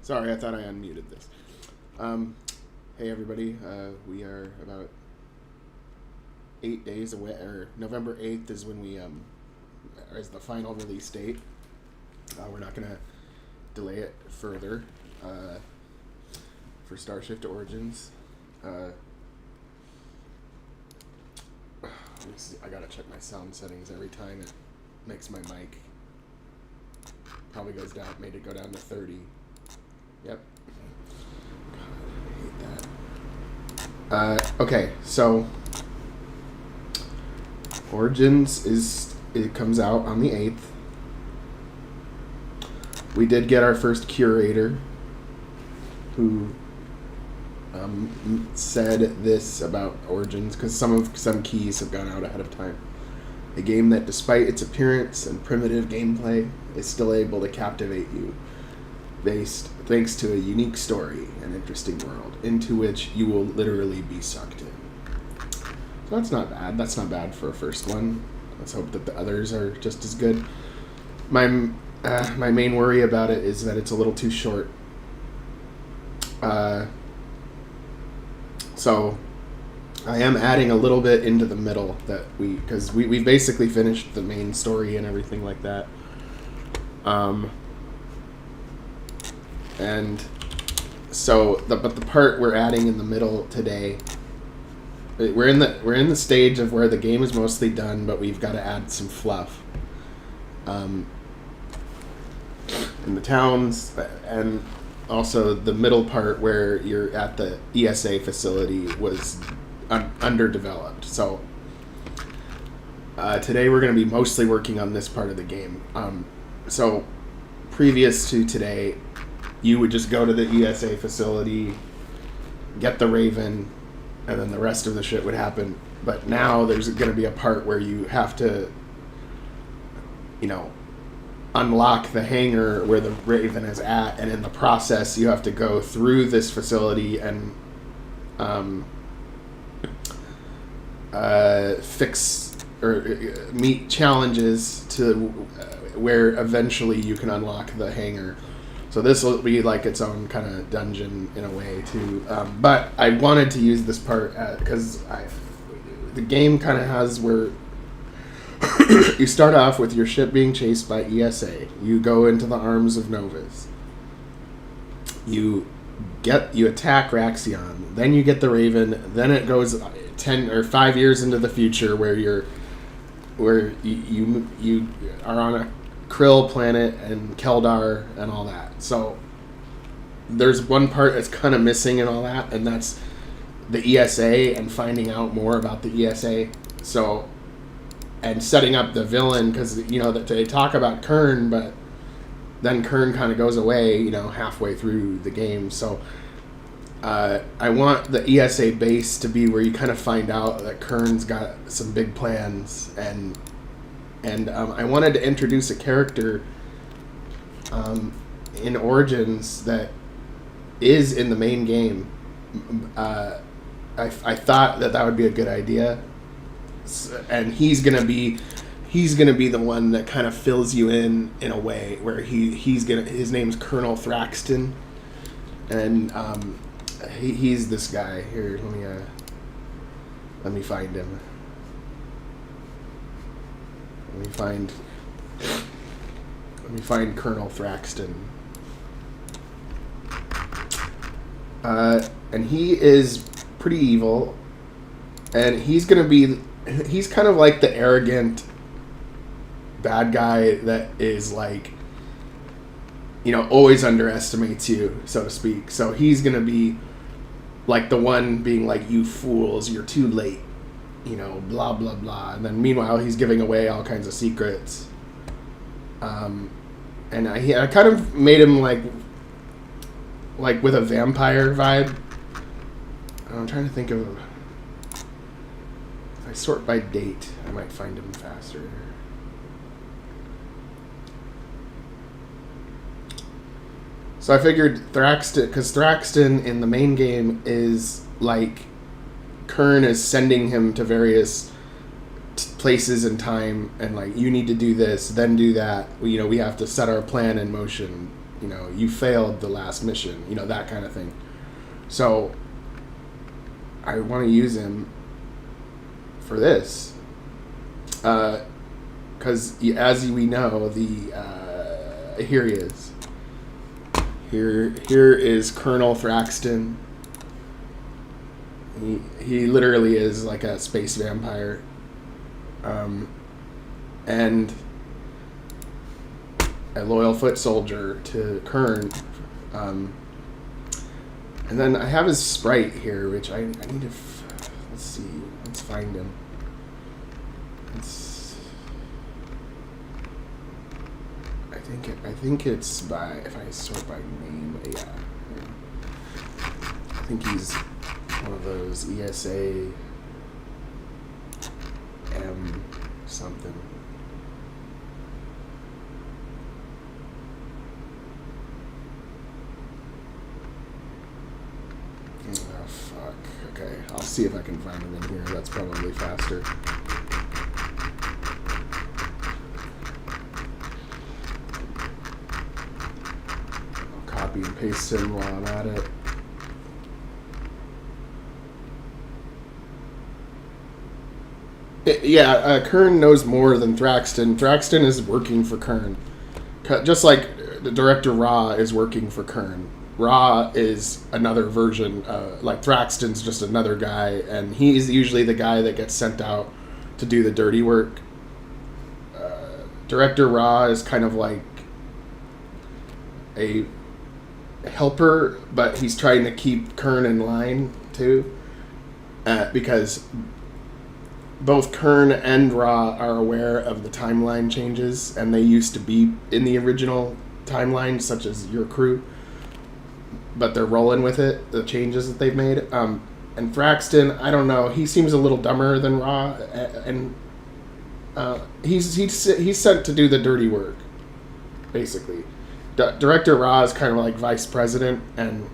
Sorry, I thought I unmuted this. Hey everybody, we are about 8 days away, or November 8th is when we, is the final release date. We're not going to delay it further, for Starshift Origins. Let me see, I gotta check my sound settings every time it makes my mic. Probably goes down, made it go down to 30. Yep. God, I hate that. Okay, so Origins it comes out on the 8th. We did get our first curator who said this about Origins, because some keys have gone out ahead of time. A game that, despite its appearance and primitive gameplay, is still able to captivate you, thanks to a unique story and interesting world into which you will literally be sucked in. So that's not bad. That's not bad for a first one. Let's hope that the others are just as good. My main worry about it is that it's a little too short. So I am adding a little bit into the middle because we basically finished the main story and everything like that. And so but the part we're adding in the middle today, we're in the stage of where the game is mostly done, but we've got to add some fluff. In the towns, and also the middle part where you're at the ESA facility was underdeveloped. So today we're going to be mostly working on this part of the game. So previous to today, you would just go to the ESA facility, get the Raven, and then the rest of the shit would happen. But now there's going to be a part where you have to, unlock the hangar where the Raven is at, and in the process you have to go through this facility and fix or meet challenges to where eventually you can unlock the hangar. So this will be like its own kind of dungeon in a way too. But I wanted to use this part because the game kind of has where you start off with your ship being chased by ESA. You go into the arms of Novus. You attack Raxion. Then you get the Raven. Then it goes 10 or 5 years into the future where you are on a Krill planet and Keldar and all that. So there's one part that's kind of missing and all that, and that's the ESA and finding out more about the ESA. So, and setting up the villain, because that they talk about Kern, but then Kern kind of goes away halfway through the game. So I want the ESA base to be where you kind of find out that Kern's got some big plans, and I wanted to introduce a character in Origins that is in the main game. I thought that would be a good idea. And he's gonna be the one that kind of fills you in a way where his name's Colonel Thraxton, and he's this guy here. Let me find him. Let me find Colonel Thraxton. And he is pretty evil, and he's kind of like the arrogant bad guy that is always underestimates you, so to speak. So he's going to be like the one being like, you fools, you're too late, blah, blah, blah. And then meanwhile, he's giving away all kinds of secrets. And I kind of made him like with a vampire vibe. I'm trying to think of... If I sort by date, I might find him faster. So I figured Thraxton, because Thraxton in the main game is like Kern is sending him to various places in time, and like, you need to do this, then do that. We have to set our plan in motion, you know, you failed the last mission, you know, that kind of thing. So I want to use him for this, because as we know, here he is. Here is Colonel Thraxton. He literally is like a space vampire, and a loyal foot soldier to Kern. And then I have his sprite here, which I need to. Let's see. Let's find him. I think it's by, if I sort by name. Yeah. I think he's one of those ESA M something. Oh, fuck. Okay, I'll see if I can find him in here. That's probably faster. I'll copy and paste him while I'm at it. Kern knows more than Thraxton. Thraxton is working for Kern. Just like the director Ra is working for Kern. Ra is another version, like Thraxton's just another guy, and he's usually the guy that gets sent out to do the dirty work. Director Ra is kind of like a helper, but he's trying to keep Kern in line too, because both Kern and Ra are aware of the timeline changes, and they used to be in the original timeline, such as your crew. But they're rolling with it, the changes that they've made. And Thraxton, I don't know, he seems a little dumber than Ra, and he's sent to do the dirty work, basically. Director Ra is kind of like vice president, and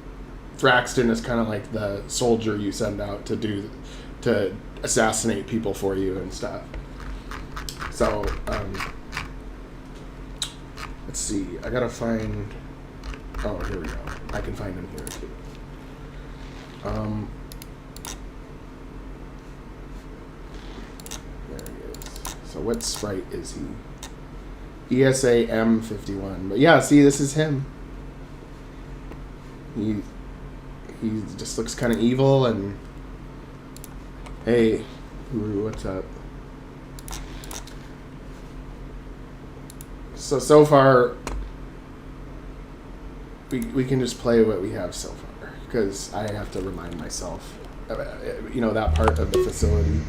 Thraxton is kind of like the soldier you send out to assassinate people for you and stuff. So, let's see, I gotta find... Oh, here we go. I can find him here, too. There he is. So what sprite is he? ESA M51. But yeah, see, this is him. He just looks kind of evil, and... Hey, Guru, what's up? So far... We can just play what we have so far, because I have to remind myself, you know, that part of the facility.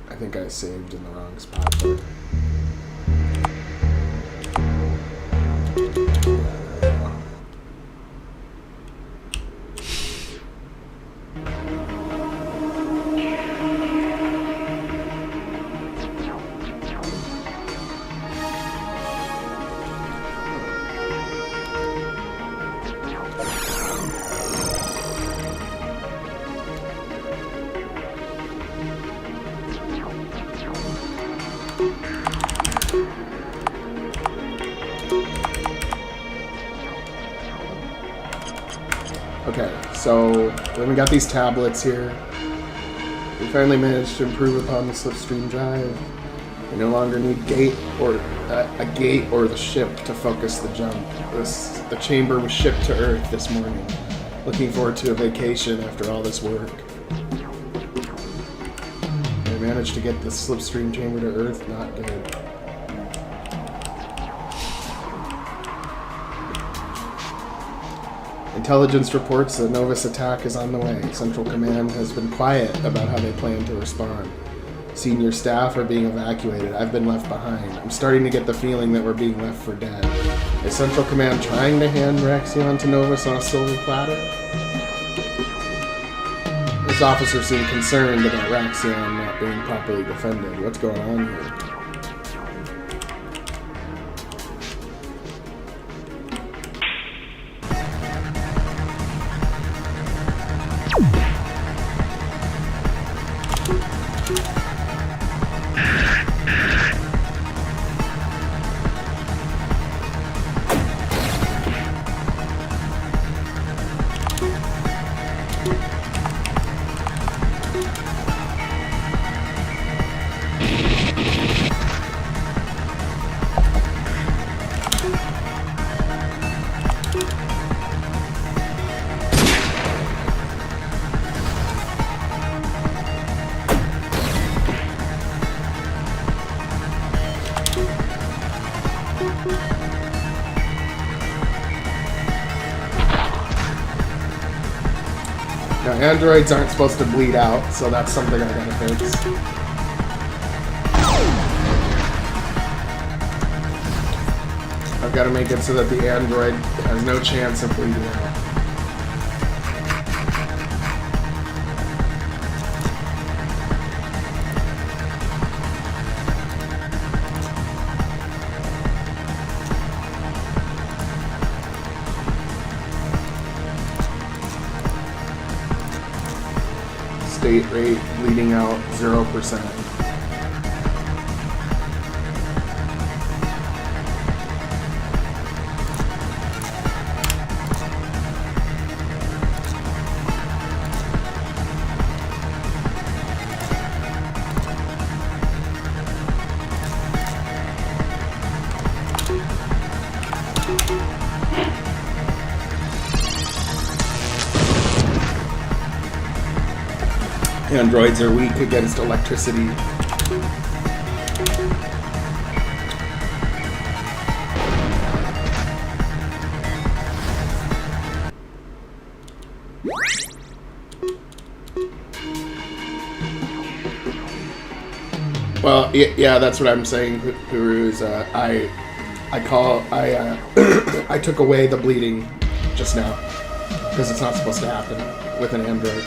I think I saved in the wrong spot there. Okay, so then we got these tablets here. We finally managed to improve upon the slipstream drive. We no longer need a gate or the ship to focus the jump. The chamber was shipped to Earth this morning. Looking forward to a vacation after all this work. We managed to get the slipstream chamber to Earth. Not good. Intelligence reports that Novus attack is on the way. Central Command has been quiet about how they plan to respond. Senior staff are being evacuated. I've been left behind. I'm starting to get the feeling that we're being left for dead. Is Central Command trying to hand Raxion to Novus on a silver platter? This officer seemed concerned about Raxion not being properly defended. What's going on here? Now, androids aren't supposed to bleed out, so that's something I gotta fix. I've got to make it so that the android has no chance of bleeding out. State rate bleeding out 0%. Androids are weak against electricity. Well, yeah, that's what I'm saying, Huru, is I took away the bleeding just now because it's not supposed to happen with an android.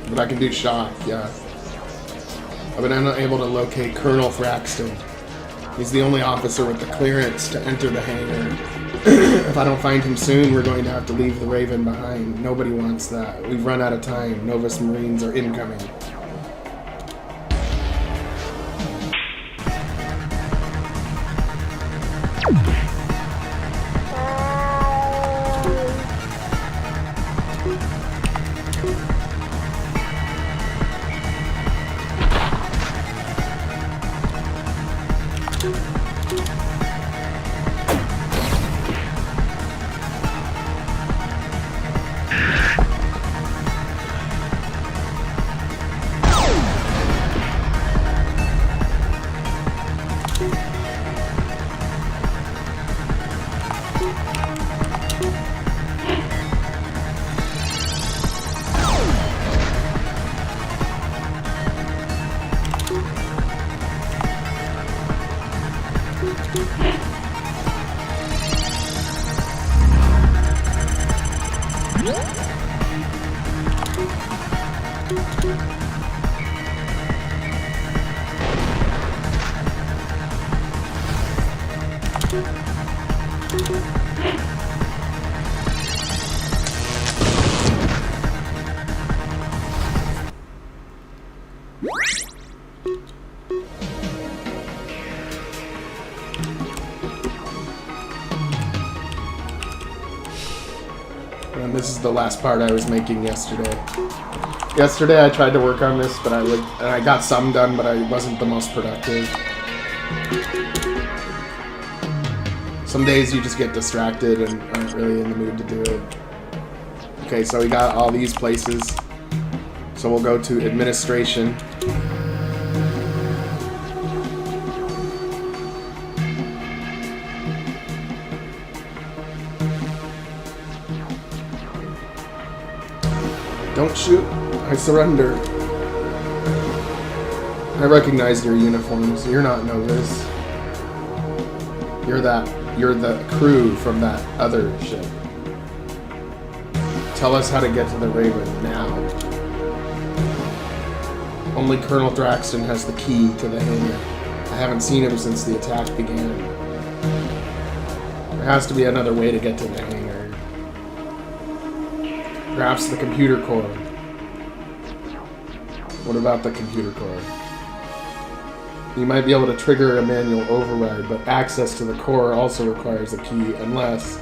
But I can do shock, yeah. I've been unable to locate Colonel Thraxton. He's the only officer with the clearance to enter the hangar. If I don't find him soon, we're going to have to leave the Raven behind. Nobody wants that. We've run out of time. Novus Marines are incoming. And this is the last part I was making yesterday. Yesterday I tried to work on this, but I got some done, but I wasn't the most productive. Some days you just get distracted and aren't really in the mood to do it. Okay, so we got all these places. So we'll go to administration. Don't shoot. I surrender. I recognize your uniforms. You're not Novus. You're the crew from that other ship. Tell us how to get to the Raven now. Only Colonel Thraxton has the key to the hangar. I haven't seen him since the attack began. There has to be another way to get to the hangar. Perhaps the computer core. What about the computer core? You might be able to trigger a manual override, but access to the core also requires a key, unless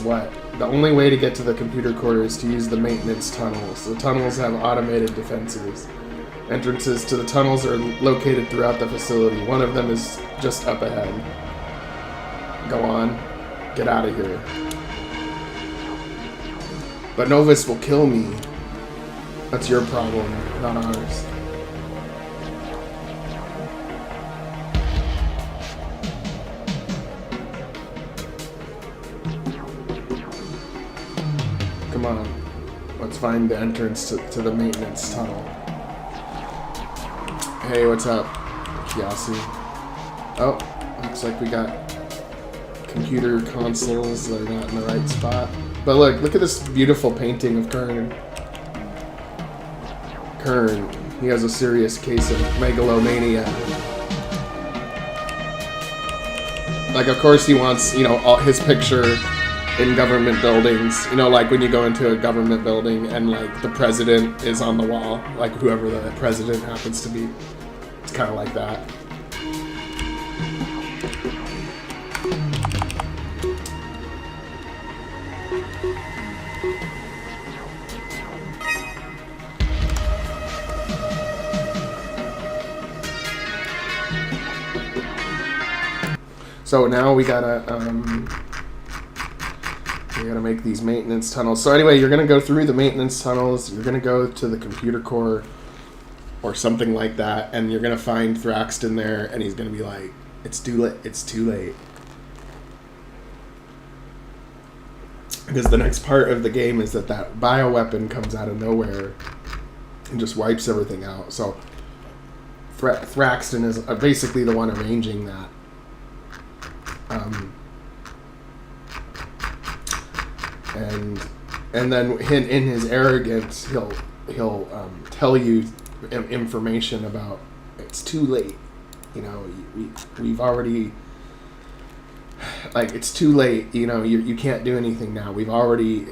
what? The only way to get to the computer core is to use the maintenance tunnels. The tunnels have automated defenses. Entrances to the tunnels are located throughout the facility. One of them is just up ahead. Go on. Get out of here. But Novus will kill me. That's your problem, not ours. Come on. Let's find the entrance to the maintenance tunnel. Hey, what's up, Kiasi? Oh, looks like we got computer consoles that are not in the right spot. But look at this beautiful painting of Kern. Kern, he has a serious case of megalomania. Like, of course he wants, you know, all his picture in government buildings. You know, like when you go into a government building and, like, the president is on the wall. Like, whoever the president happens to be. It's kind of like that. So now we gotta make these maintenance tunnels. So anyway, you're gonna go through the maintenance tunnels. You're gonna go to the computer core or something like that, and you're gonna find Thraxton there, and he's gonna be like, "It's too late. It's too late." Because the next part of the game is that bioweapon comes out of nowhere and just wipes everything out. So Thraxton is basically the one arranging that. And then in his arrogance, he'll tell you information about it's too late. You know, we've already, like, it's too late. You know, you can't do anything now. We've already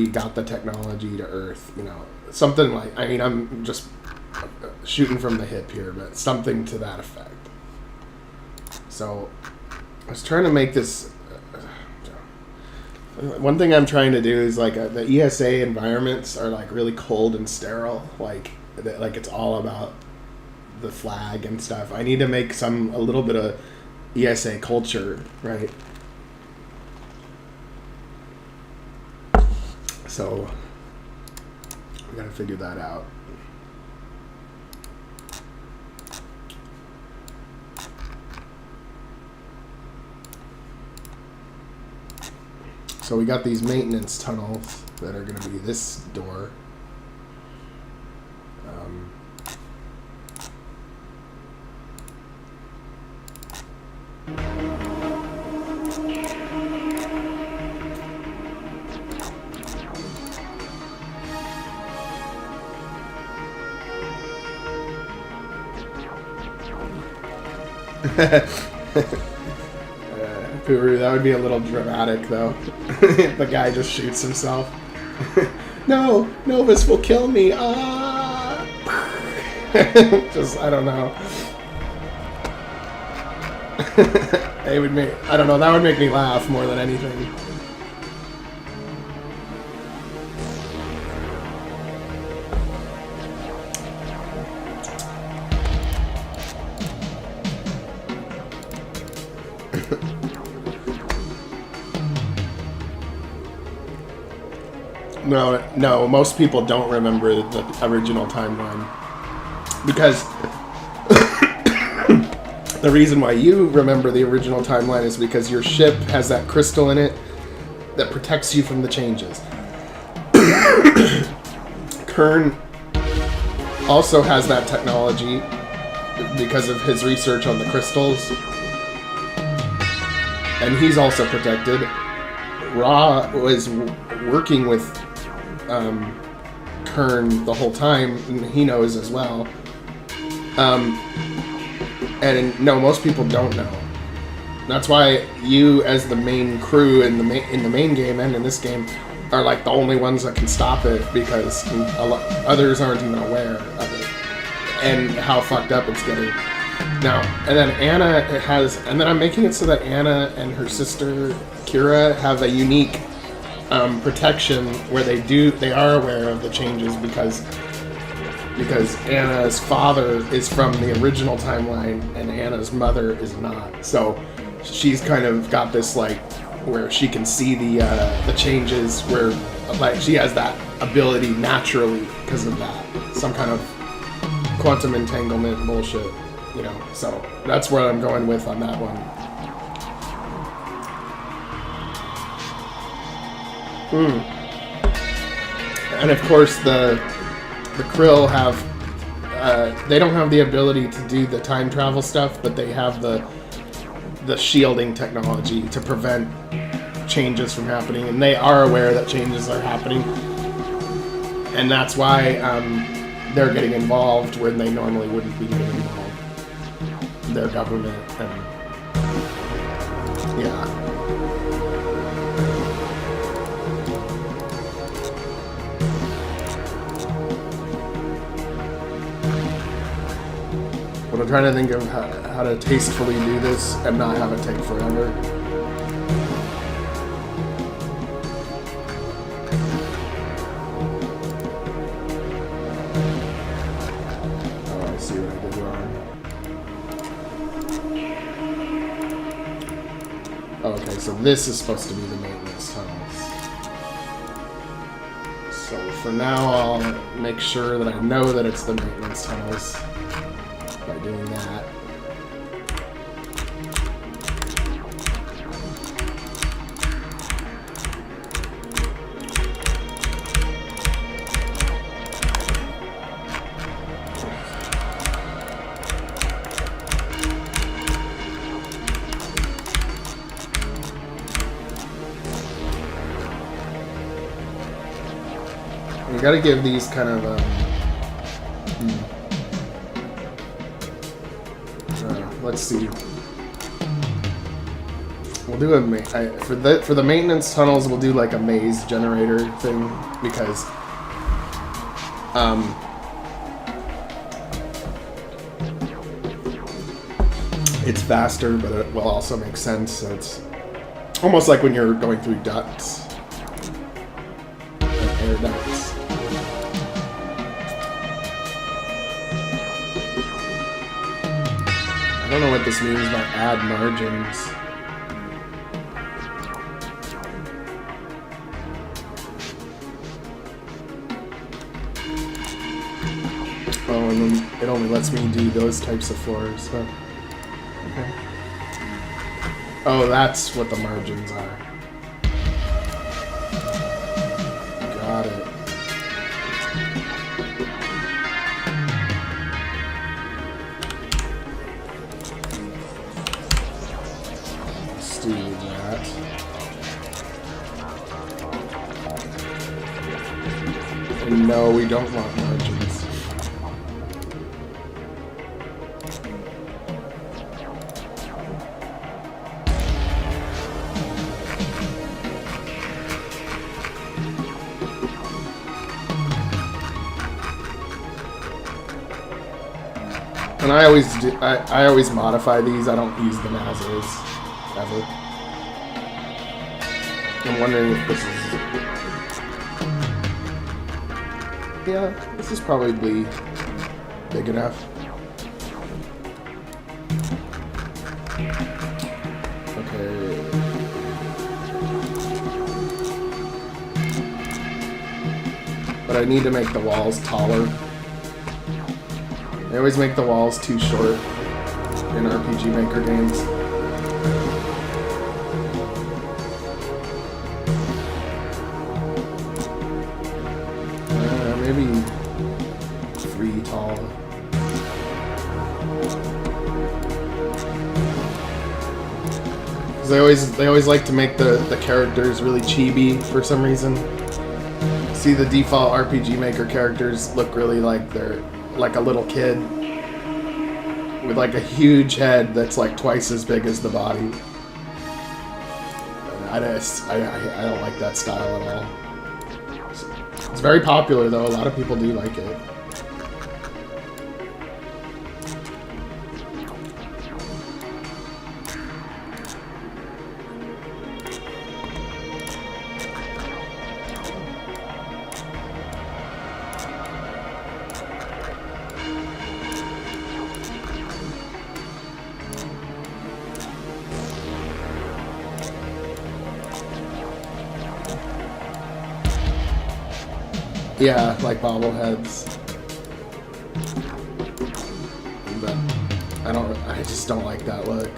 got the technology to Earth. You know, something like, I mean, I'm just shooting from the hip here, but something to that effect. So I was trying to make this. One thing I'm trying to do is, like, the ESA environments are, like, really cold and sterile. Like it's all about the flag and stuff. I need to make a little bit of ESA culture, right? So we gotta figure that out. So we got these maintenance tunnels that are going to be this door. Puru, that would be a little dramatic, though. The guy just shoots himself. No, Novus will kill me. Just, I don't know. It would make, I don't know, that would make me laugh more than anything. No, most people don't remember the original timeline. Because the reason why you remember the original timeline is because your ship has that crystal in it that protects you from the changes. Kern also has that technology because of his research on the crystals. And he's also protected. Ra was working with Kern the whole time, and he knows as well. And no, most people don't know. That's why you, as the main crew in the main game and in this game, are like the only ones that can stop it, because others aren't even aware of it and how fucked up it's getting. Now, and then Anna has, and then I'm making it so that Anna and her sister Kira have a unique protection where they are aware of the changes because Anna's father is from the original timeline and Anna's mother is not. So she's kind of got this, like, where she can see the changes, where, like, she has that ability naturally because of that. Some kind of quantum entanglement bullshit, you know. So that's where I'm going with on that one. And of course the Krill have they don't have the ability to do the time travel stuff, but they have the shielding technology to prevent changes from happening, and they are aware that changes are happening, and that's why they're getting involved when they normally wouldn't be getting involved. Their government and yeah. But I'm trying to think of how to tastefully do this and not have it take forever. Oh, I see what I did wrong. Okay, so this is supposed to be the maintenance tunnels. So for now, I'll make sure that I know that it's the maintenance tunnels by doing that. You gotta give these kind of let's see. We'll do for the maintenance tunnels. We'll do like a maze generator thing because it's faster, but it will also make sense. So it's almost like when you're going through ducts, like air ducts. I don't know what this means by add margins. Oh, and then it only lets me do those types of floors. Huh? Okay. Oh, that's what the margins are. Got it. Do that. And no, we don't want margins. And I always modify these. I don't use them as is. Ever. I'm wondering if this is... Yeah, this is probably big enough. Okay. But I need to make the walls taller. I always make the walls too short in RPG Maker games. Maybe 3 tall. Because they always like to make the characters really chibi for some reason. See, the default RPG Maker characters look really like they're like a little kid with like a huge head that's like twice as big as the body. I don't like that style at all. It's very popular though, a lot of people do like it. Yeah, like bobbleheads. But I just don't like that look.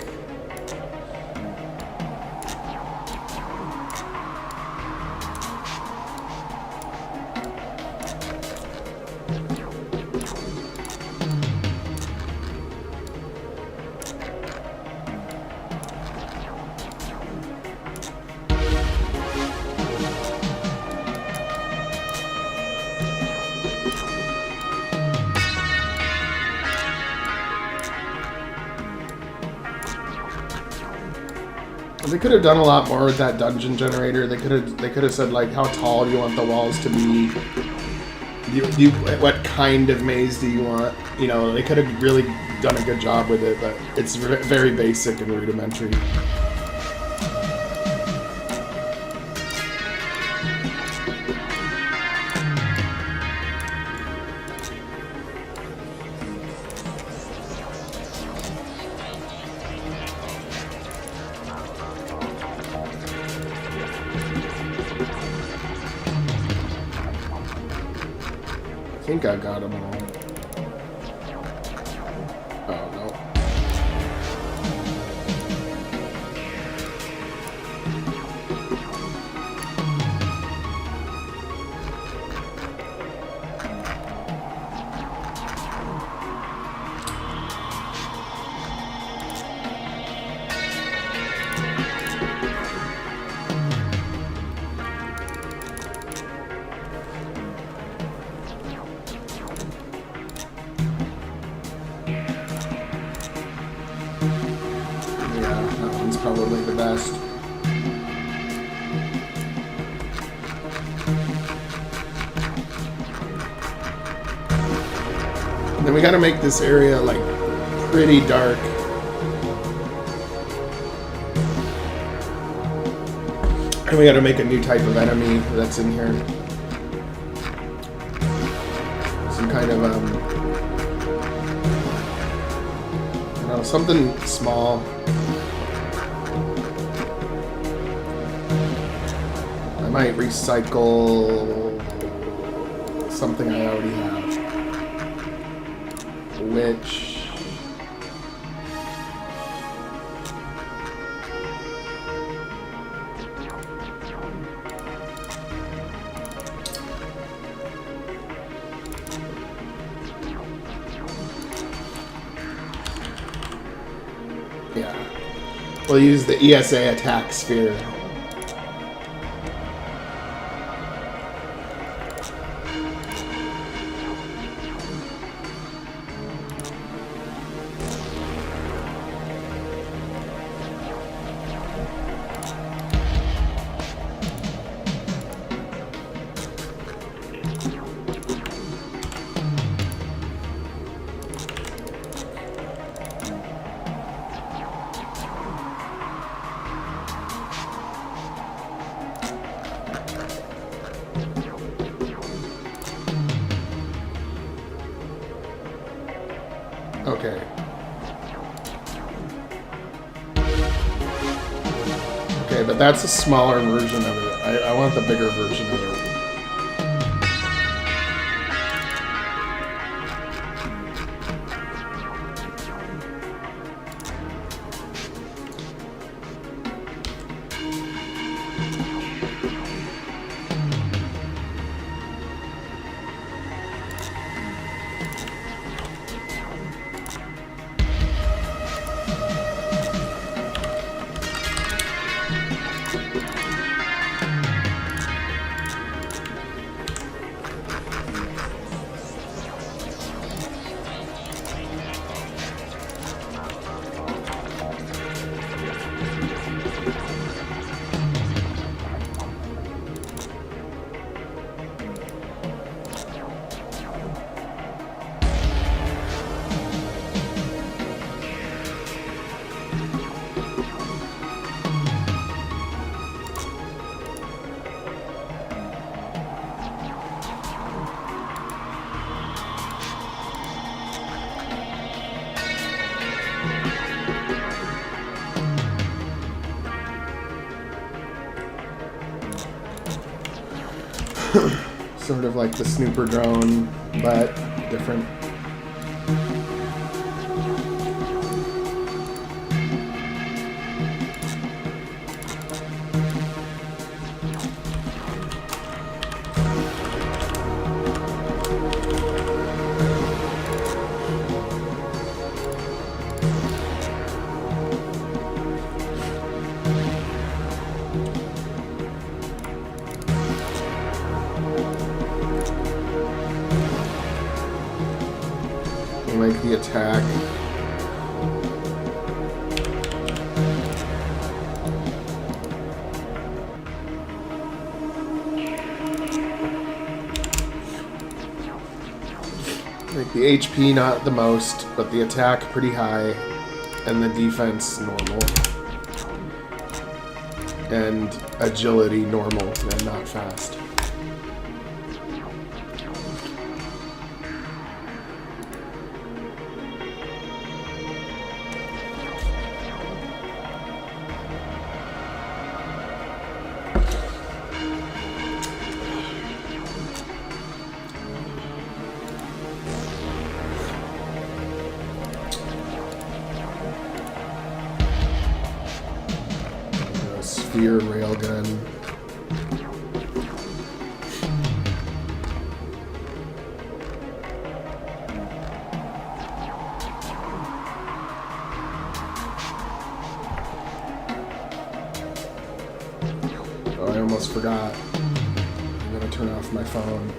They could have done a lot more with that dungeon generator. They could have said like, how tall do you want the walls to be? What kind of maze do you want? You know, they could have really done a good job with it, but it's very basic and rudimentary. I think I got them all. Oh, no. Probably the best. And then we gotta make this area like pretty dark. And we gotta make a new type of enemy that's in here. Some kind of I don't know, something small. I might recycle something I already have, which yeah, we'll use the ESA attack sphere. Okay. Okay, but that's a smaller version of it. I want the bigger version of it. Sort of like the snooper drone, but different. Make the attack. Make the HP not the most, but the attack pretty high, and the defense normal. And agility normal, and not fast. Spear railgun. Oh, I almost forgot. I'm gonna turn off my phone.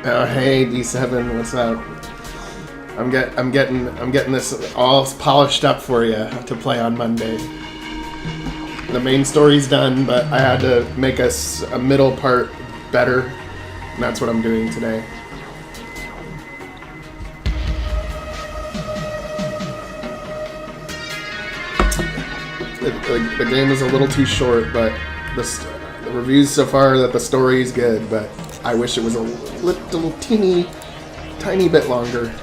Oh, hey D7, what's up? I'm getting this all polished up for you to play on Monday. The main story's done, but I had to make a middle part better, and that's what I'm doing today. The game is a little too short, but the reviews so far are that the story is good, but I wish it was a little tiny bit longer.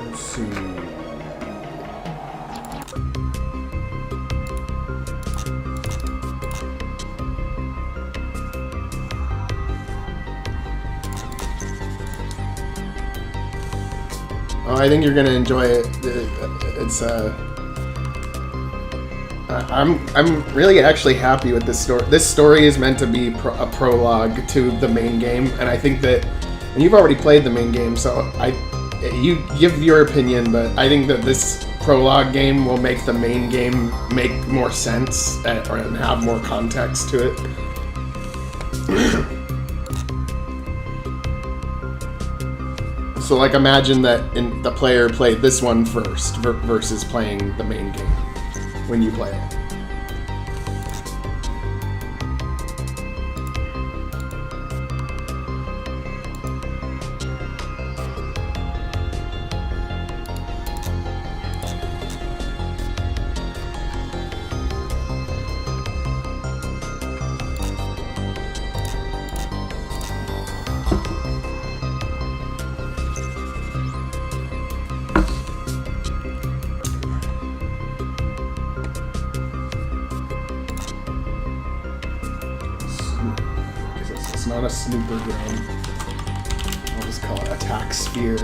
Let's see. Oh, I think you're gonna enjoy it. It's I'm really actually happy with this story. This story is meant to be a prologue to the main game, and I think that, and you've already played the main game, so you give your opinion, but I think that this prologue game will make the main game make more sense and have more context to it. So, like, imagine that the player played this one first versus playing the main game when you play it. It's not a snooper drone. I'll just call it attack sphere.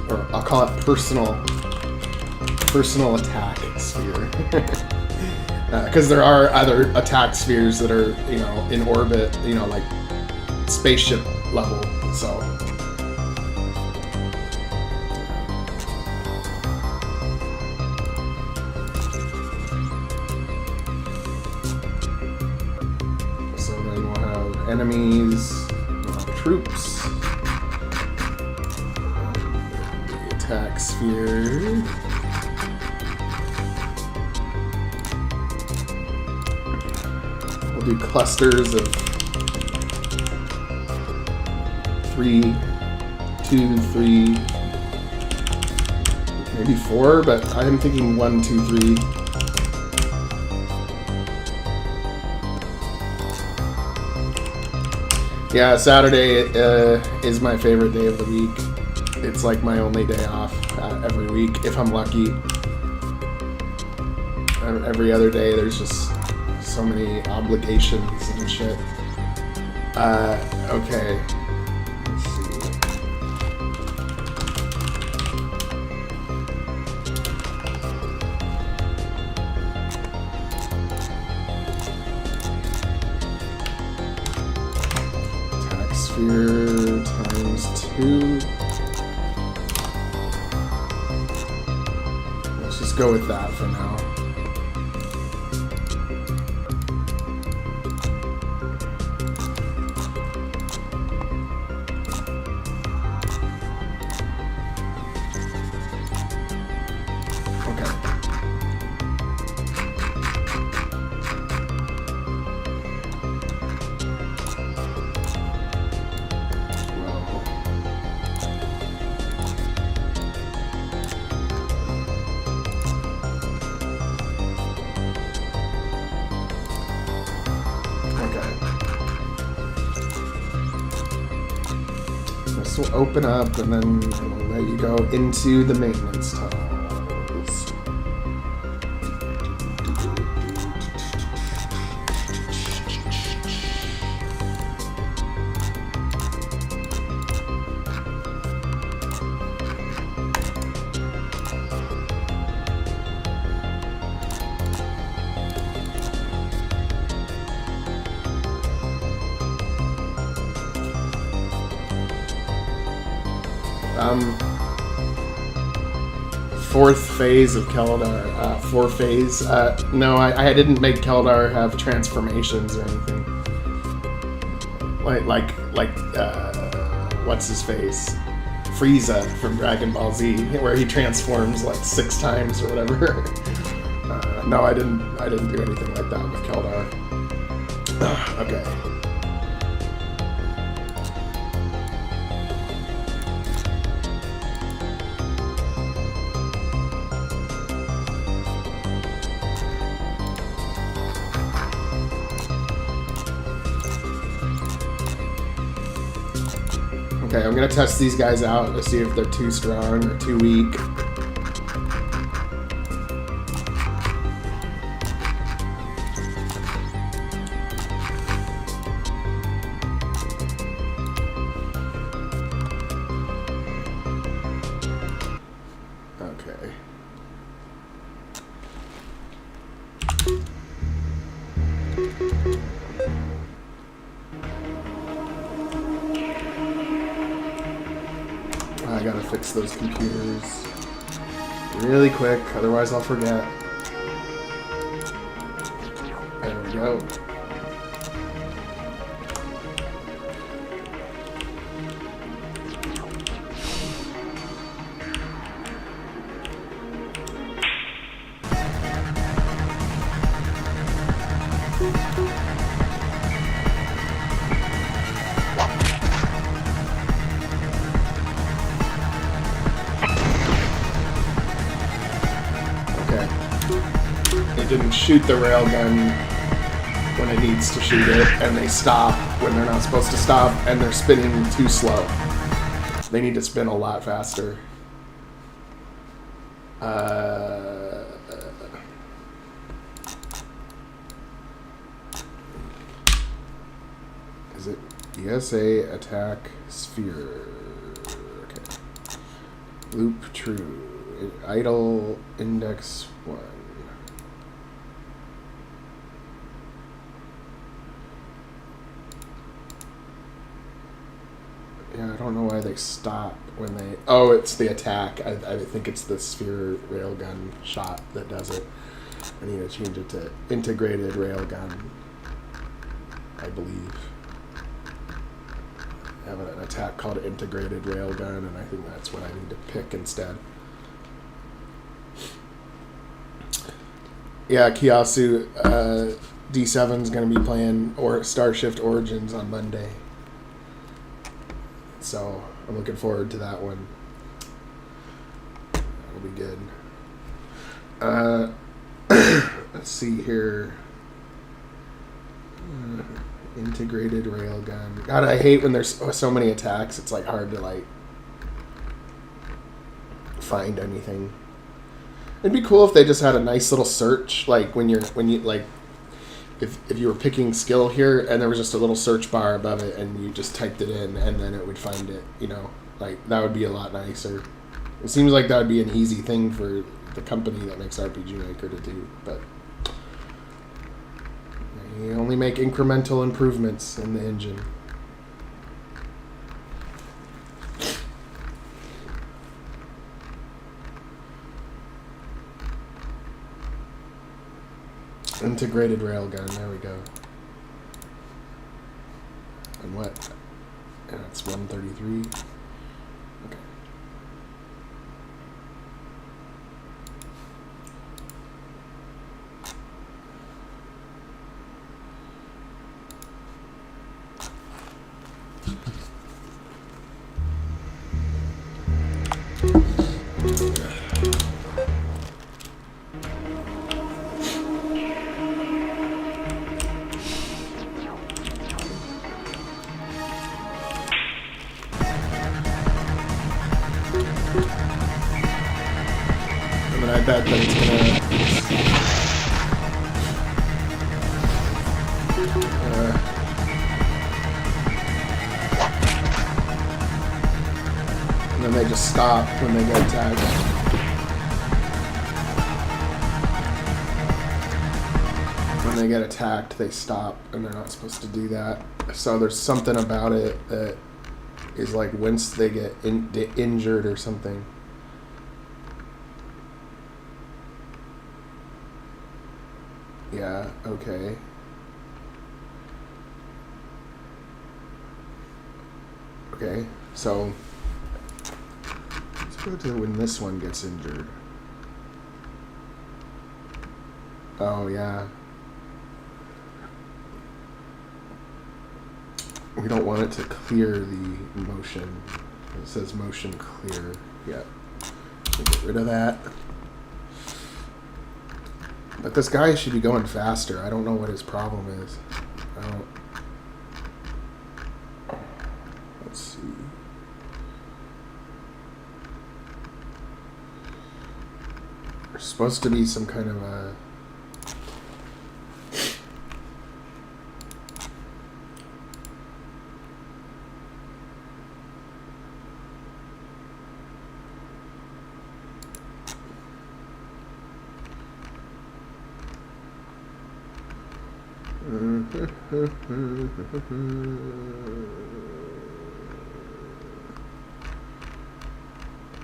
Or I'll call it personal attack sphere. Because there are other attack spheres that are, in orbit, like spaceship level, so. Enemies, troops, the attack sphere, I'll do clusters of 3, 2, 3, maybe 4, but I'm thinking 1, 2, 3. Yeah, Saturday is my favorite day of the week. It's like my only day off every week, if I'm lucky. Every other day, there's just so many obligations and shit. Okay. Let's see. Attack sphere times 2. Let's just go with that for now. This will open up, and then it'll let you go into the maintenance tunnels. Fourth phase of Keldar. 4 phase. No, I didn't make Keldar have transformations or anything. Like what's his face? Frieza from Dragon Ball Z, where he transforms like 6 times or whatever. No, I didn't do anything like that with Keldar. Okay. Okay, I'm gonna test these guys out to see if they're too strong or too weak. Okay. I gotta fix those computers really quick, otherwise I'll forget. There we go. Didn't shoot the railgun when it needs to shoot it, and they stop when they're not supposed to stop, and they're spinning too slow. They need to spin a lot faster. Is it ESA attack sphere? Okay. Loop true. Idle index 1. Yeah, I don't know why they stop when they... Oh, it's the attack. I think it's the sphere railgun shot that does it. I need to change it to integrated railgun, I believe. I have an attack called integrated railgun, and I think that's what I need to pick instead. Yeah, Kiyasu, D7's going to be playing or Starshift Origins on Monday. So I'm looking forward to that one. That'll be good. Let's see here. Integrated railgun. God, I hate when there's so many attacks. It's like hard to like find anything. It'd be cool if they just had a nice little search, like when you like if you were picking skill here and there was just a little search bar above it and you just typed it in and then it would find it, you know, like that would be a lot nicer. It seems like that would be an easy thing for the company that makes RPG Maker to do, but you only make incremental improvements in the engine. Integrated railgun, there we go. And what? Yeah, it's 133. Okay. I bet that it's gonna and then they just stop when they get attacked. When they get attacked, they stop, and they're not supposed to do that. So there's something about it that is like once they get injured or something. Yeah, okay. Okay, so let's go to when this one gets injured. Oh, yeah. We don't want it to clear the motion. It says motion clear. Yep. Get rid of that. But this guy should be going faster. I don't know what his problem is. I don't... Let's see. There's supposed to be some kind of a...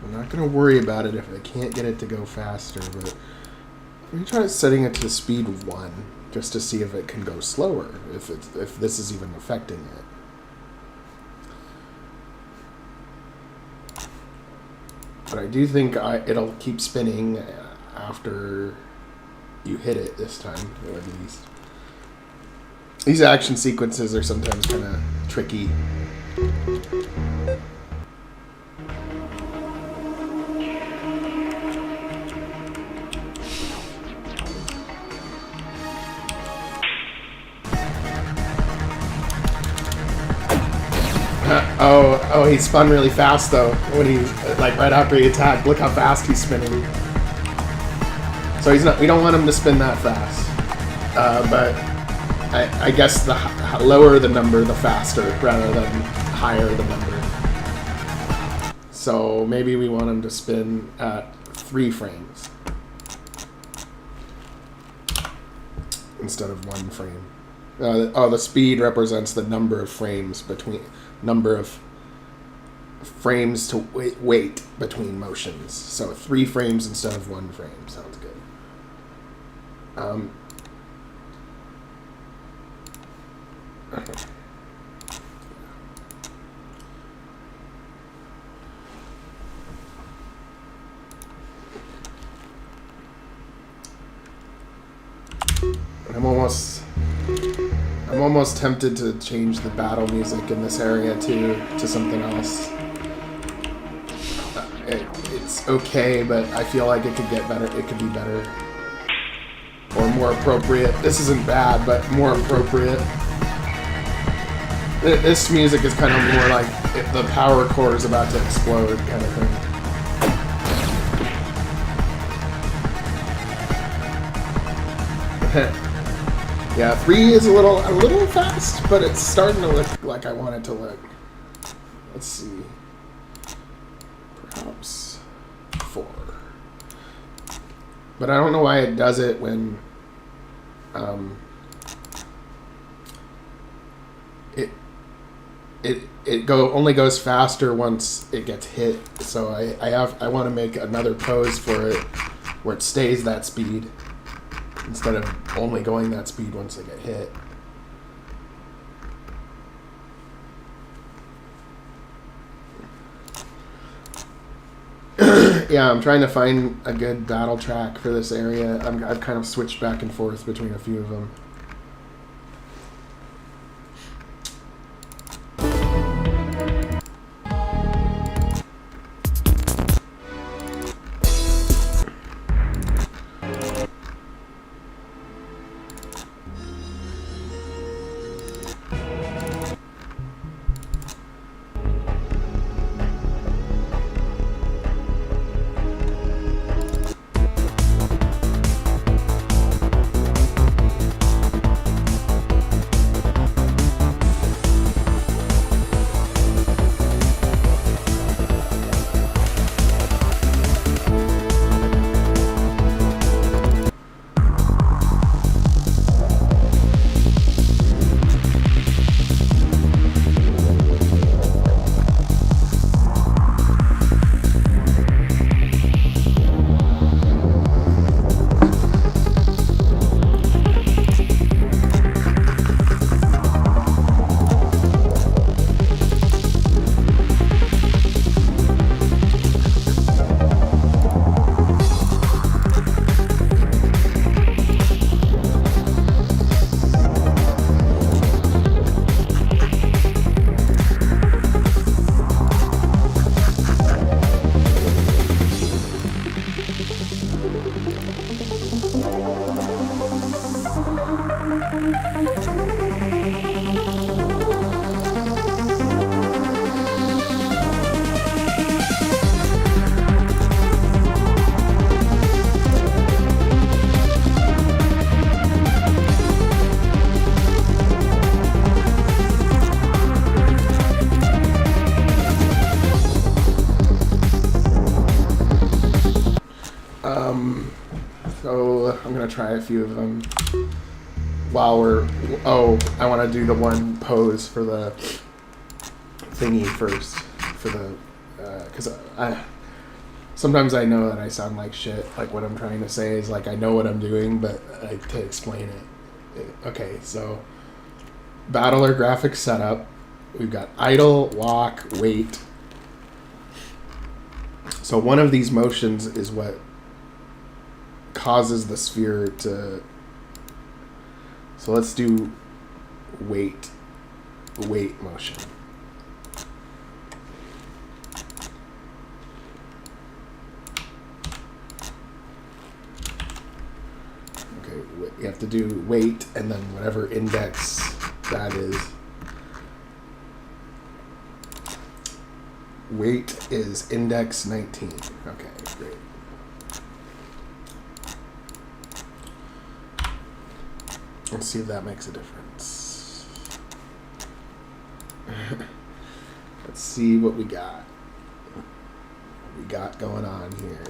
I'm not going to worry about it if I can't get it to go faster, but let me try setting it to speed 1 just to see if it can go slower, if this is even affecting it. But I do think it'll keep spinning after you hit it this time, or at least. These action sequences are sometimes kind of tricky. Oh, he spun really fast though. When he, like right after he attacked, look how fast he's spinning. So he's not. We don't want him to spin that fast. But I guess the lower the number, the faster, rather than higher the number. So maybe we want him to spin at 3 frames instead of 1 frame. The speed represents the number of frames between to wait between motions. So 3 frames instead of 1 frame sounds good. I'm almost I'm almost tempted to change the battle music in this area too to something else. It's okay, but I feel like it could get better. It could be better. Or more appropriate. This isn't bad, but more appropriate. This music is kind of more like the power core is about to explode kind of thing. Yeah, 3 is a little fast, but it's starting to look like I want it to look. Let's see. Perhaps 4. But I don't know why it does it when it only goes faster once it gets hit. So I want to make another pose for it where it stays that speed instead of only going that speed once they get hit. Yeah, I'm trying to find a good battle track for this area. I've kind of switched back and forth between a few of them. So I'm gonna try a few of them while we're. Oh, I want to do the one pose for the thingy first for the because I sometimes I know that I sound like shit. Like what I'm trying to say is like I know what I'm doing, but to explain it. Okay, so battler graphics setup. We've got idle, walk, wait. So one of these motions is what causes the sphere to. So let's do wait motion. Okay, you have to do wait and then whatever index that is. Wait is index 19. Okay, great. Let's see if that makes a difference. Let's see what we got. What we got going on here.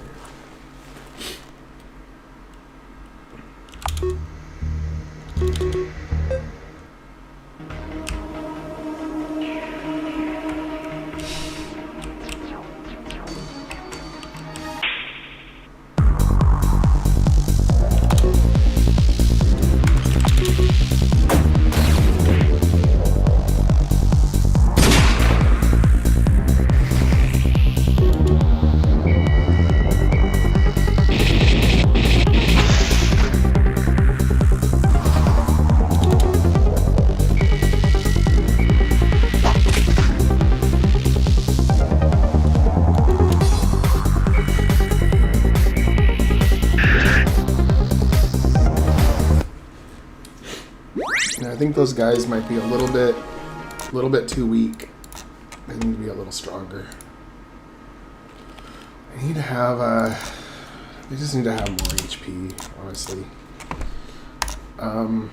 those guys might be a little bit too weak. They need to be a little stronger. They need to have they just need to have more HP, honestly. And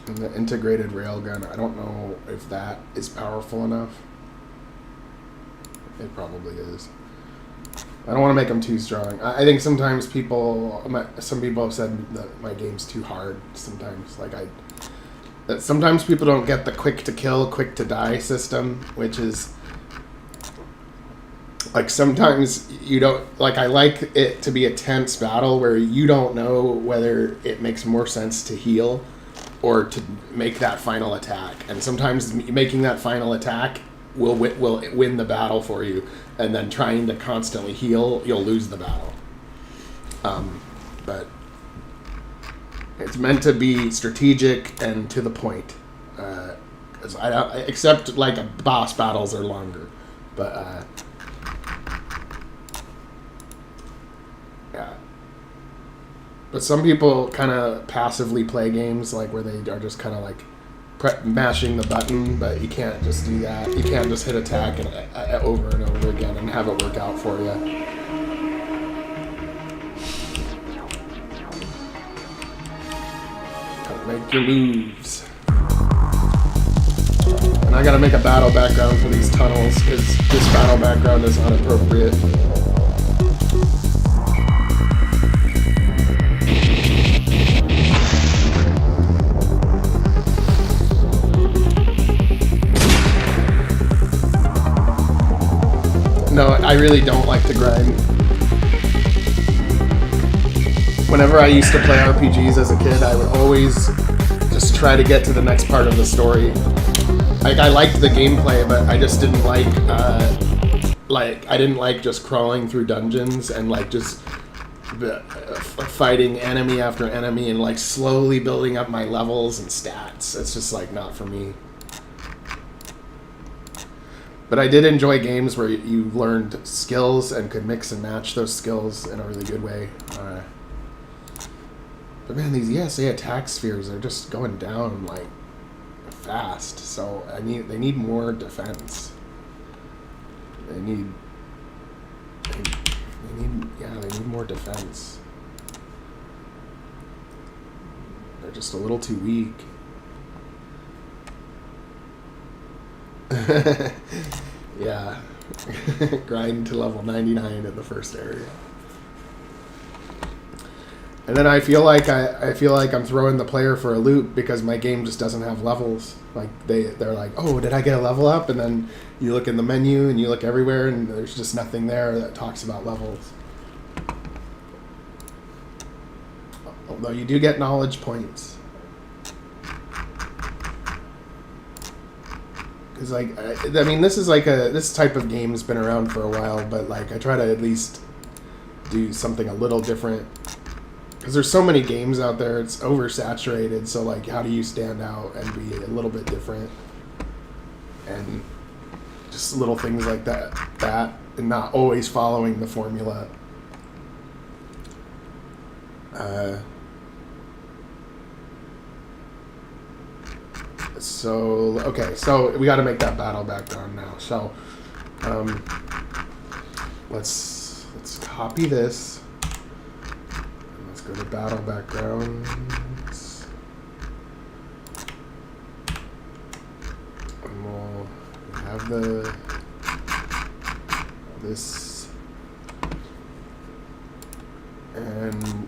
the integrated railgun, I don't know if that is powerful enough. It probably is. I don't want to make them too strong. I think sometimes some people have said that my game's too hard. Sometimes, sometimes people don't get the quick to kill, quick to die system, which is like sometimes you don't like. I like it to be a tense battle where you don't know whether it makes more sense to heal or to make that final attack, and sometimes making that final attack will win the battle for you, and then trying to constantly heal, you'll lose the battle. But it's meant to be strategic and to the point. Except like boss battles are longer, but yeah. But some people kind of passively play games like where they are just kind of like mashing the button, but you can't just do that. You can't just hit attack and over and over again and have it work out for you. Gotta make your moves. And I gotta make a battle background for these tunnels because this battle background is inappropriate. No, I really don't like to grind. Whenever I used to play RPGs as a kid, I would always just try to get to the next part of the story. Like, I liked the gameplay, but I just didn't like, I didn't like just crawling through dungeons and, like, just fighting enemy after enemy and, like, slowly building up my levels and stats. It's just, like, not for me. But I did enjoy games where you learned skills and could mix and match those skills in a really good way. But man, these ESA attack spheres are just going down like fast. So they need more defense. They need more defense. They're just a little too weak. Yeah. Grind to level 99 in the first area. And then I feel like I'm throwing the player for a loop because my game just doesn't have levels. Like they're like, "Oh, did I get a level up?" And then you look in the menu and you look everywhere and there's just nothing there that talks about levels. Although you do get knowledge points. Because, like, I mean, this type of game's been around for a while, but, like, I try to at least do something a little different. Because there's so many games out there, it's oversaturated, so, like, how do you stand out and be a little bit different? And just little things like that, and not always following the formula. So we got to make that battle background now. So let's copy this. Let's go to battle backgrounds. And we'll have this and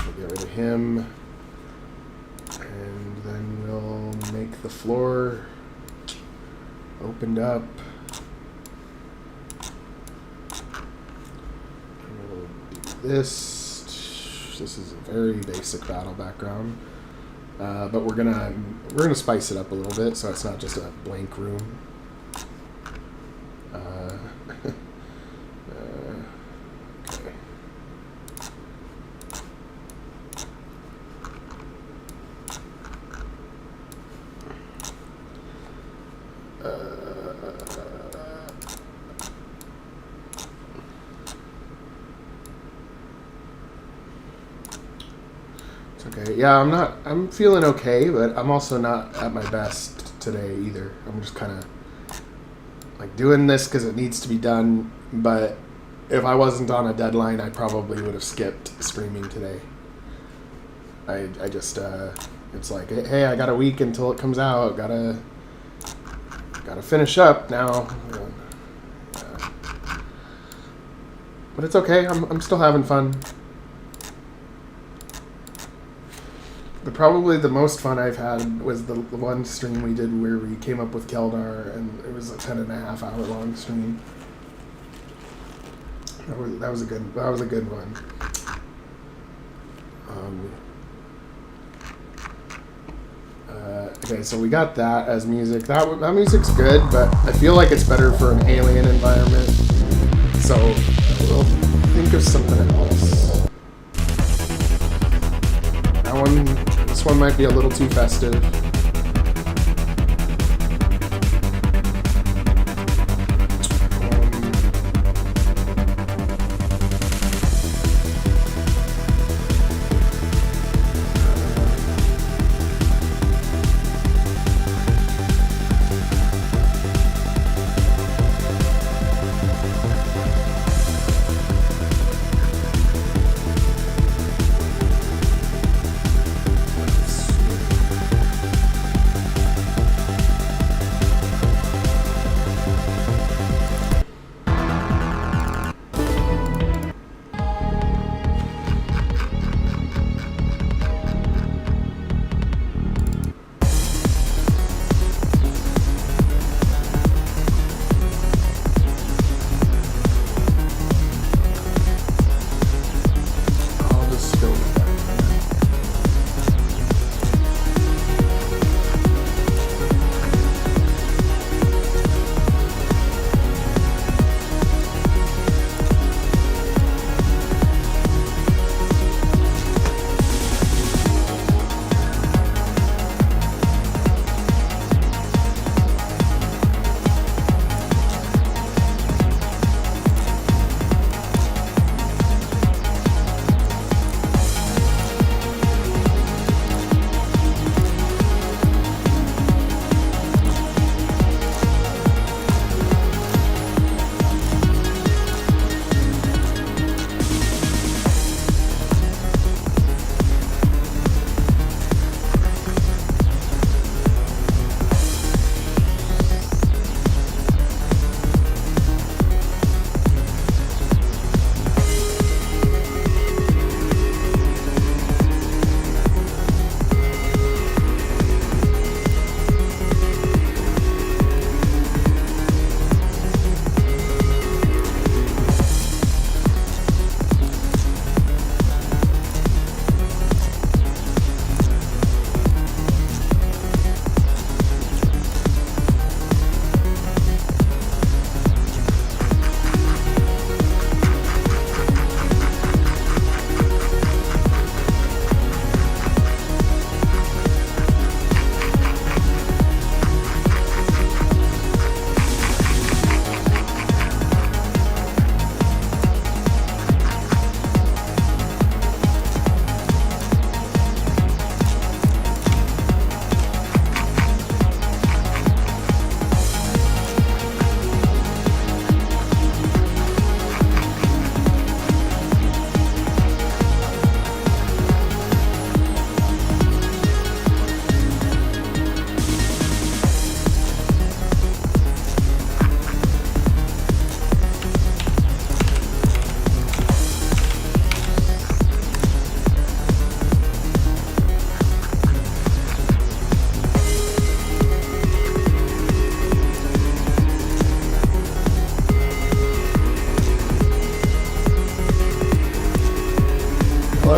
we'll get rid of him, and then we'll make the floor opened up. And we'll do this. This is a very basic battle background, but we're gonna spice it up a little bit so it's not just a blank room. It's okay. Yeah, I'm feeling okay, but I'm also not at my best today either. I'm just kind of like doing this because it needs to be done, but if I wasn't on a deadline, I probably would have skipped streaming today. I just, it's like, hey, I got a week until it comes out. Gotta finish up now. Yeah. But it's okay. I'm still having fun. But probably the most fun I've had was the one stream we did where we came up with Keldar, and it was a 10.5 hour long stream. That was a good one. Okay, so we got that as music. That music's good, but I feel like it's better for an alien environment. So we'll think of something else. This one might be a little too festive.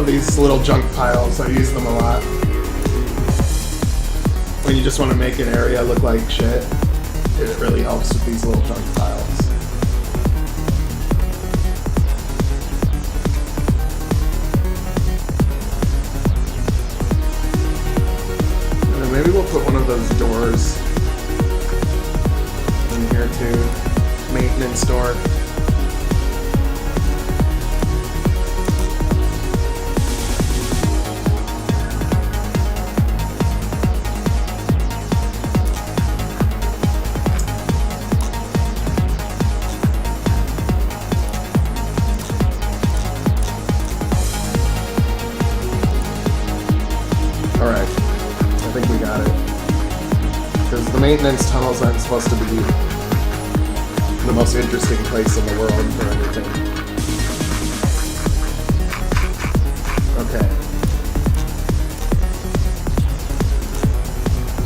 love these little junk piles. I use them a lot. When you just want to make an area look like shit, it really helps with these little junk piles. And then maybe we'll put one of those doors in here too. Maintenance door. the maintenance tunnels aren't supposed to be the most interesting place in the world for anything. Okay.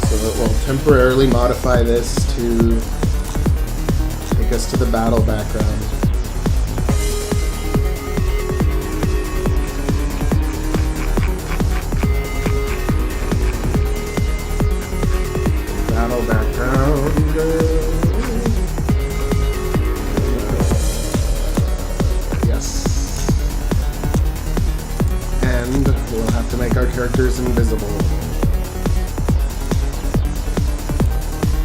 So it will temporarily modify this to take us to the battle background. Battle background. Yes. And we'll have to make our characters invisible.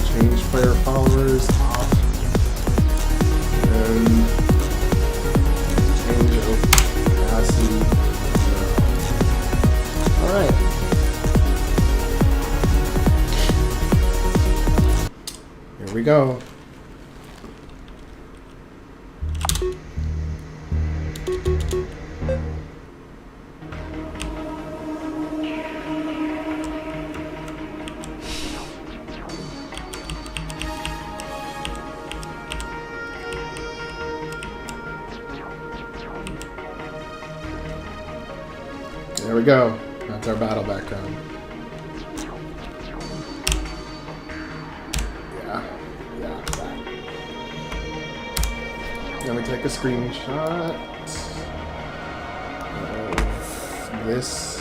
Change player followers off. And change opacity. Alright. Here we go. There we go. That's our battle background. Yeah, that. Let me take a screenshot of this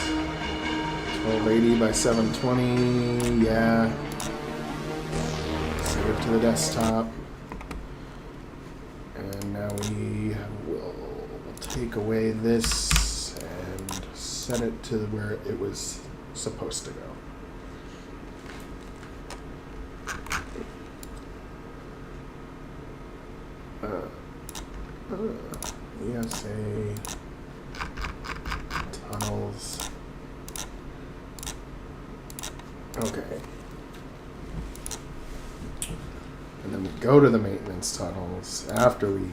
1280 by 720. Yeah. Save it to the desktop. And now we will take away this and set it to where it was supposed to go. ESA tunnels. Okay. And then we go to the maintenance tunnels after we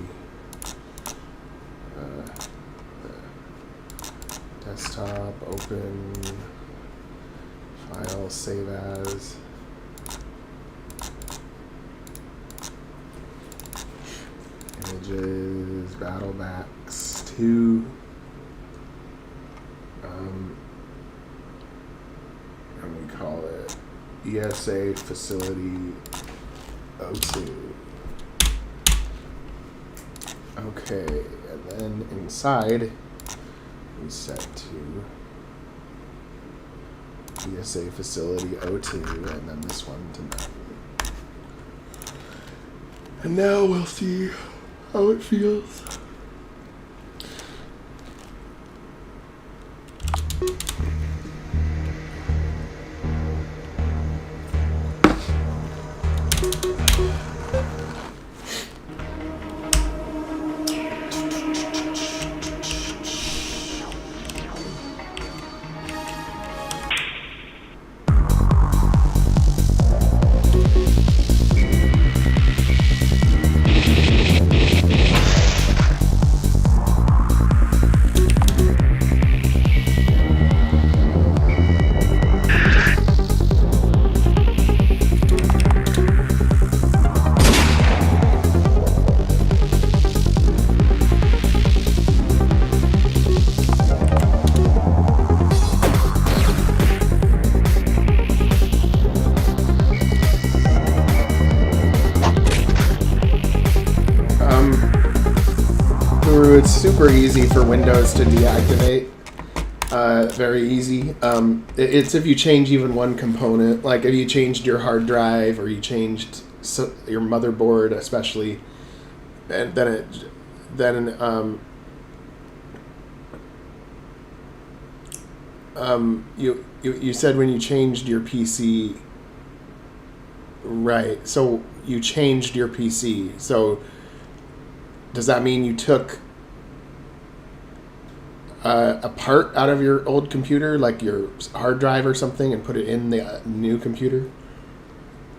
desktop, open, file, save as. Images, battlebacks 2. And we call it ESA facility 02. Okay, and then inside we set to ESA facility 02, and then this one to 9. And now we'll see how it feels. It's super easy for Windows to deactivate. Very easy. It's if you change even one component, like if you changed your hard drive or you changed your motherboard, especially, and then you said when you changed your PC, right? So you changed your PC. So does that mean you took a part out of your old computer, like your hard drive or something, and put it in the new computer?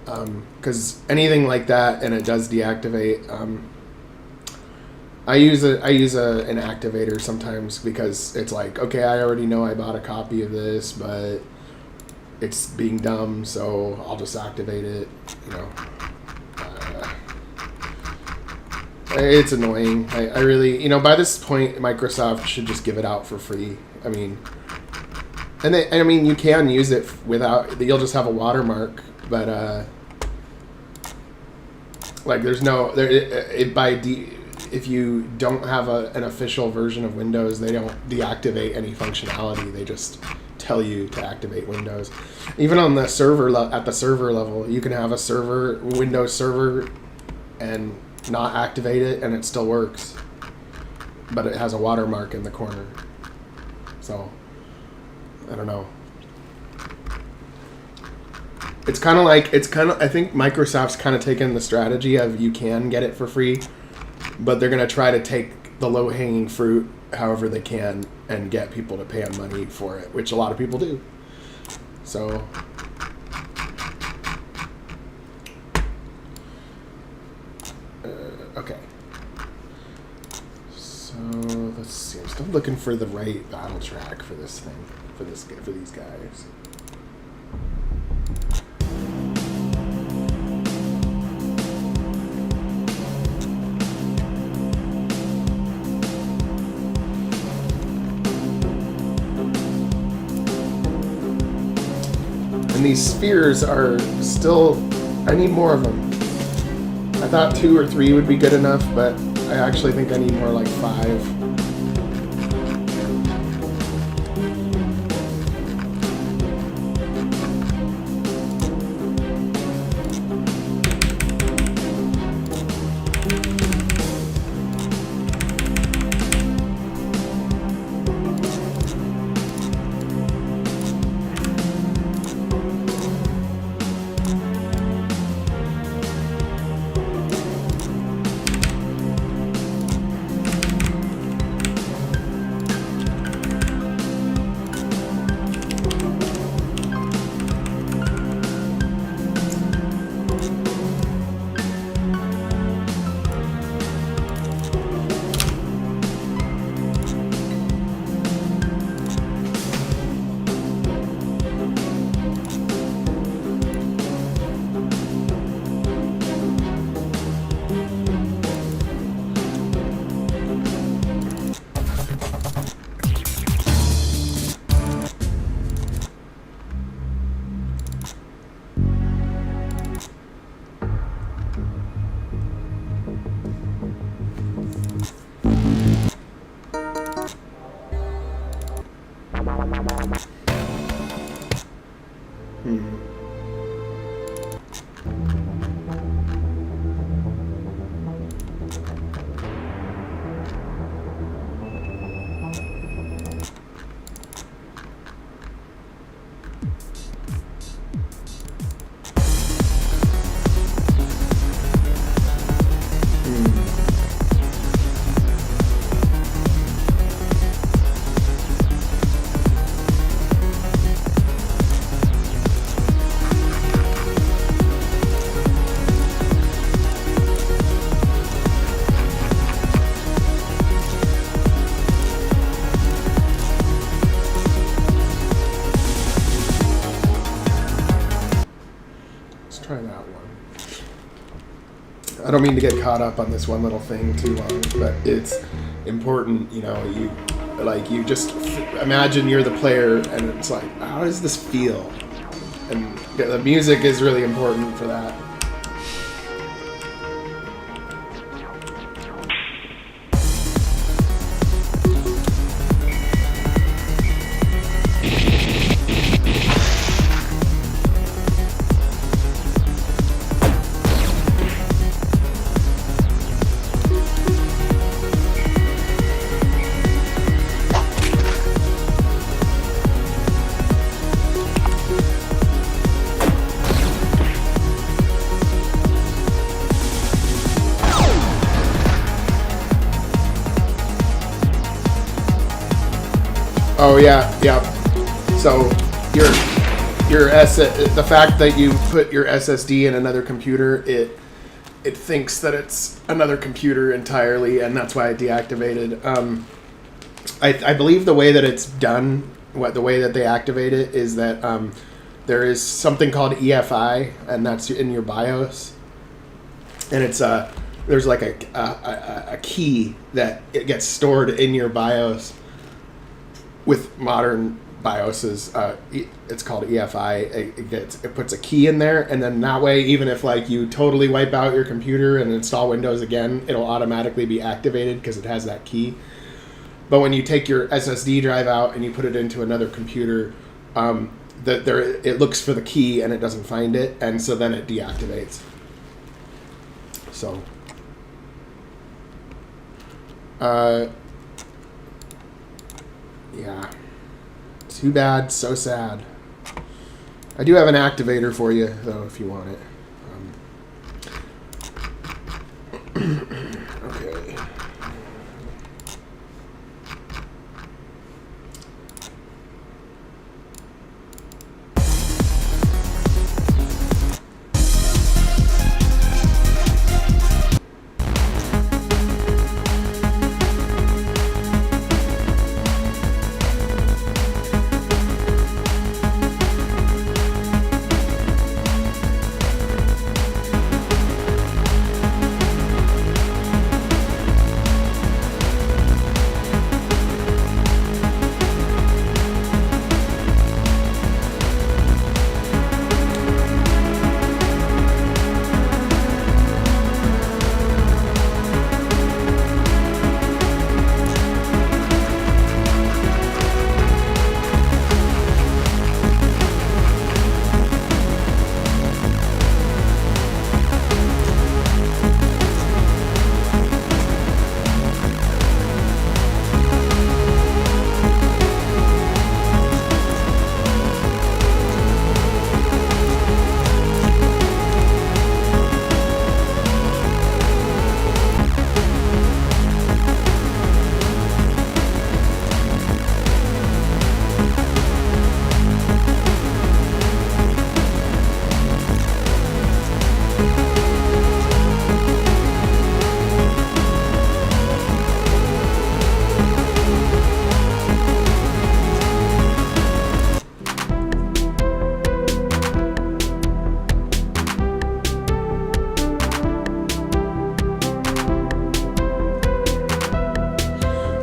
Because anything like that, and it does deactivate. I use an activator sometimes because it's like, okay, I already know I bought a copy of this, but it's being dumb, so I'll just activate it. It's annoying. I really, by this point, Microsoft should just give it out for free. I mean, you can use it without. You'll just have a watermark, but like there's no if you don't have an official version of Windows, they don't deactivate any functionality. They just tell you to activate Windows. Even on the server at the server level, you can have a Windows server and not activate it, and it still works, but it has a watermark in the corner. So I don't know. It's kind of like I think Microsoft's kind of taken the strategy of you can get it for free, but they're going to try to take the low-hanging fruit however they can and get people to pay them money for it, which a lot of people do. So okay. So let's see. I'm still looking for the right battle track for this thing, for these guys. And these spheres are still, I need more of them. I thought 2 or 3 would be good enough, but I actually think I need more like 5. I don't mean to get caught up on this one little thing too long, but it's important, you just imagine you're the player and it's like, how does this feel? And the music is really important for that. Oh yeah. So the fact that you put your SSD in another computer, it thinks that it's another computer entirely, and that's why I deactivated. I believe the way that it's done, the way that they activate it is that there is something called EFI, and that's in your BIOS. And it's there's like a key that it gets stored in your BIOS. With modern BIOSes, it's called EFI. It puts a key in there, and then that way, even if like you totally wipe out your computer and install Windows again, it'll automatically be activated because it has that key. But when you take your SSD drive out and you put it into another computer, it looks for the key and it doesn't find it, and so then it deactivates. So, yeah, too bad, so sad. I do have an activator for you though, if you want it. Okay.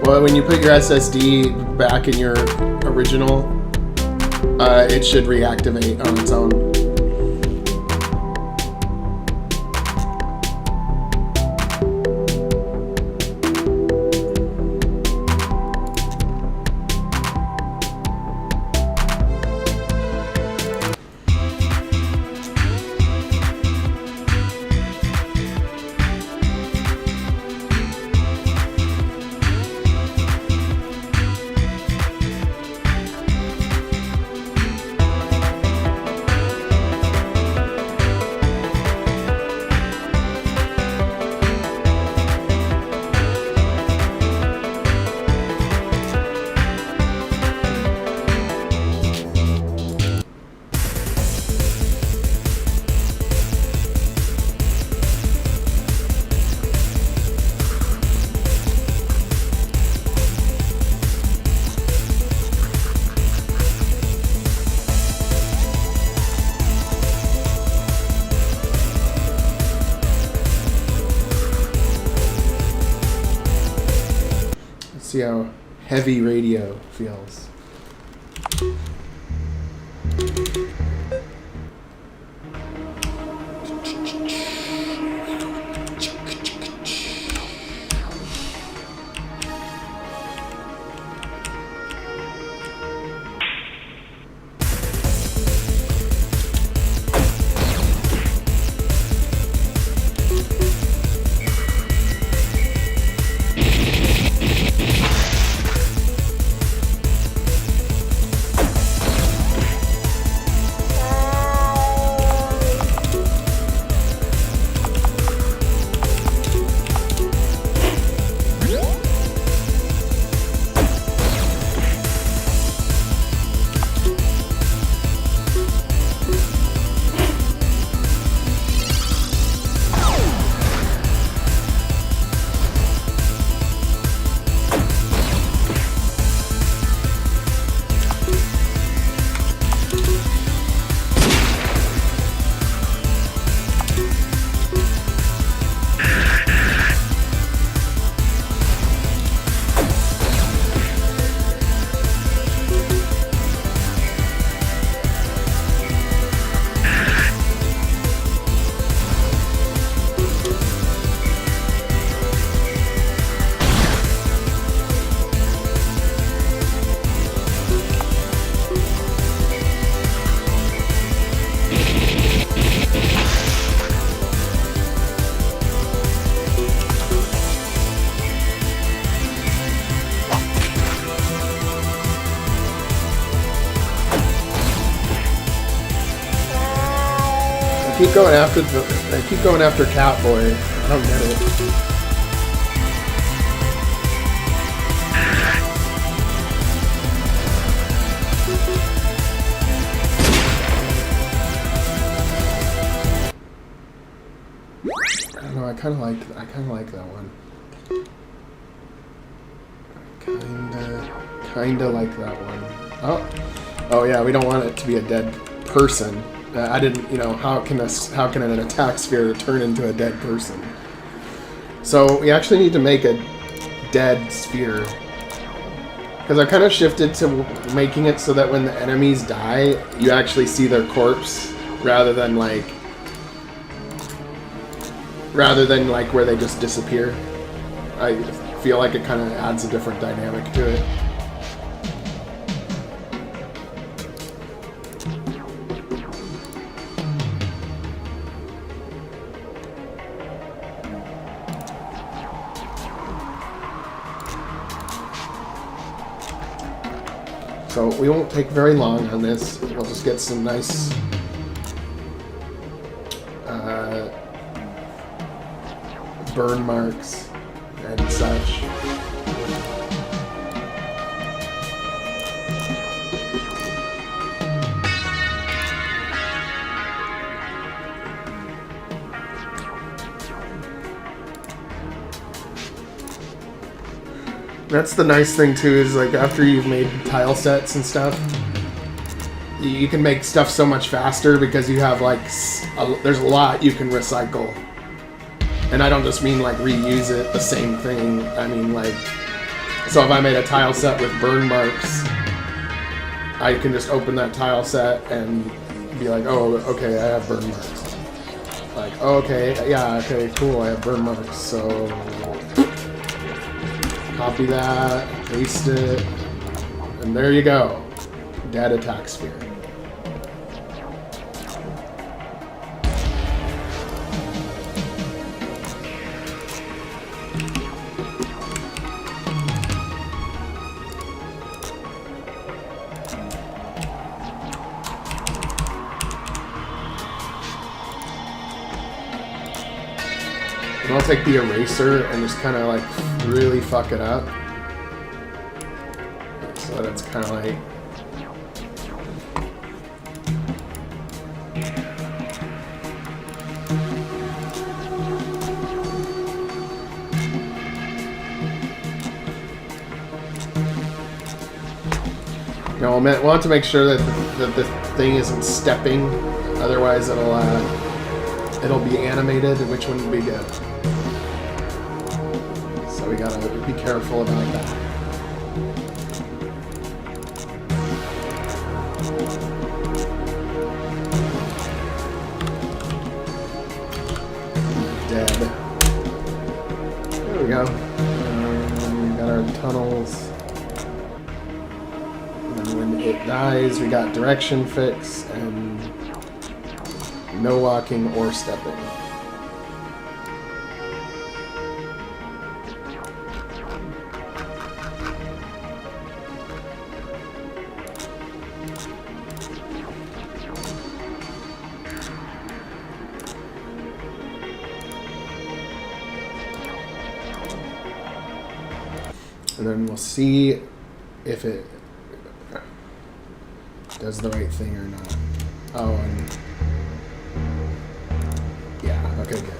Well, when you put your SSD back in your original, it should reactivate on its own. See how heavy radio feels. keep going after Catboy. I don't get it. I don't know. I kind of like that one. Kinda like that one. Oh yeah. We don't want it to be a dead person. I didn't. You know, how can an attack sphere turn into a dead person? So we actually need to make a dead sphere. Because I kind of shifted to making it so that when the enemies die, you actually see their corpse rather than like where they just disappear. I feel like it kind of adds a different dynamic to it. So we won't take very long on this. We'll just get some nice burn marks and such. That's the nice thing too, is like after you've made tile sets and stuff, you can make stuff so much faster because you have like there's a lot you can recycle. And I don't just mean like reuse it, the same thing. I mean like, so if I made a tile set with burn marks, I can just open that tile set and be like, oh, okay, I have burn marks. Like, oh, okay, yeah, okay, cool, I have burn marks, so copy that, paste it, and there you go. Dead attack sphere. And I'll take the eraser and just kind of like really fuck it up. So that it's kind of like... You know, we'll have to make sure that the thing isn't stepping, otherwise it'll be animated, which wouldn't be good. So we gotta be careful about that. Dead. There we go. We got our tunnels. And when it dies, we got direction fix and no walking or stepping. And then we'll see if it does the right thing or not. Oh, and yeah, okay, good.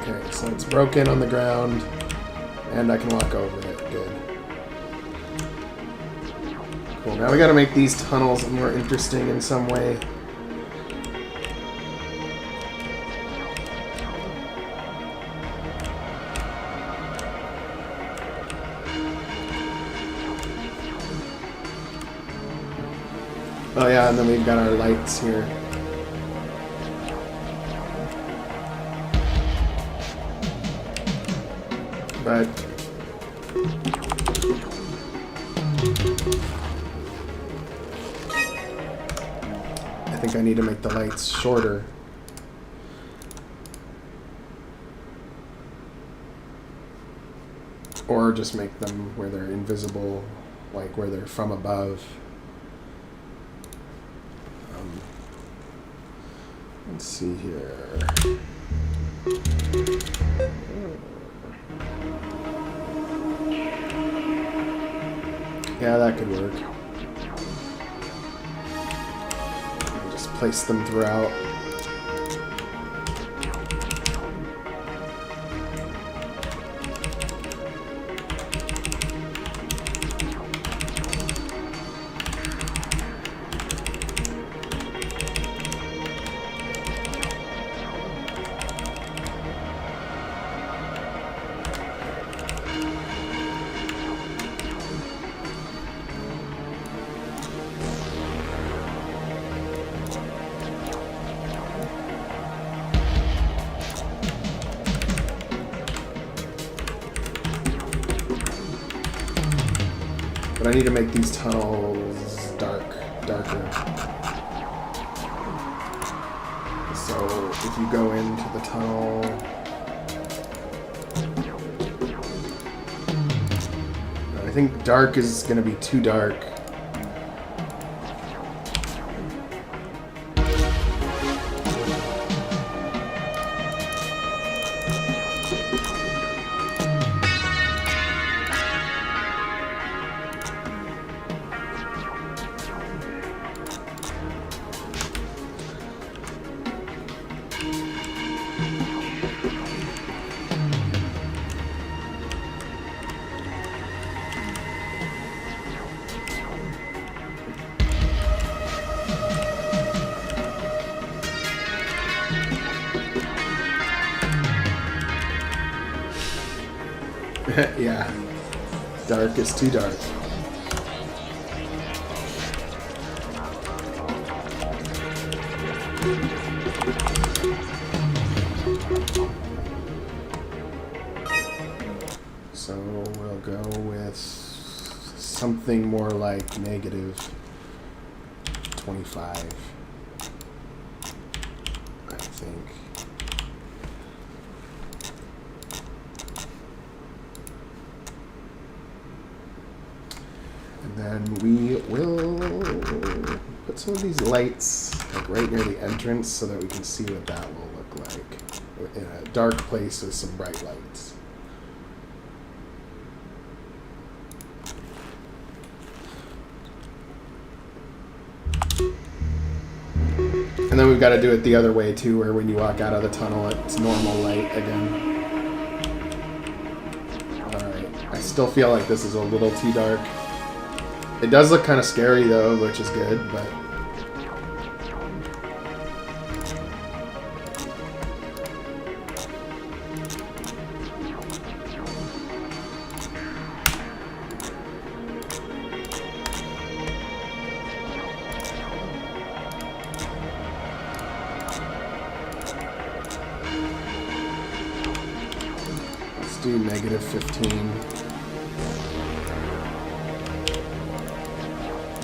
Okay, so it's broken on the ground, and I can walk over it. Good. Cool, now we gotta make these tunnels more interesting in some way. Oh yeah, and then we've got our lights here. But I think I need to make the lights shorter. Or just make them where they're invisible, like where they're from above. Let's see here. Yeah, that could work. Just place them throughout. But I need to make these tunnels darker. So if you go into the tunnel, I think dark is going to be too dark. Yeah, dark is too dark. So we'll go with something more like -25, I think. And then we will put some of these lights like right near the entrance so that we can see what that will look like in a dark place with some bright lights. And then we've got to do it the other way too, where when you walk out of the tunnel it's normal light again. Alright, I still feel like this is a little too dark. It does look kind of scary though, which is good, but... let's do -15.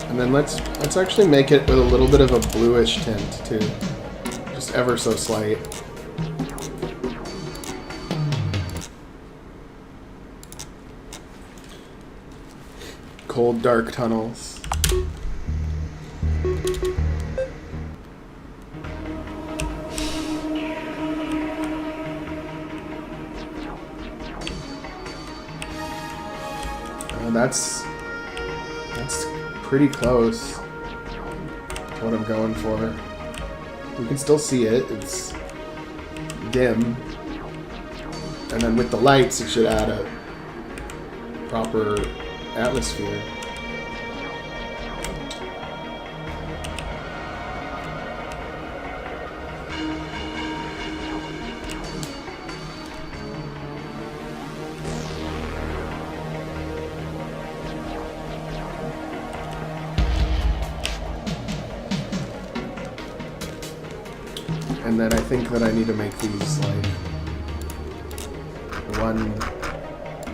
And then let's actually make it with a little bit of a bluish tint too. Just ever so slight. Cold, dark tunnels. That's pretty close to what I'm going for. You can still see it. It's dim. And then with the lights, it should add a proper atmosphere. And then I think that I need to make these like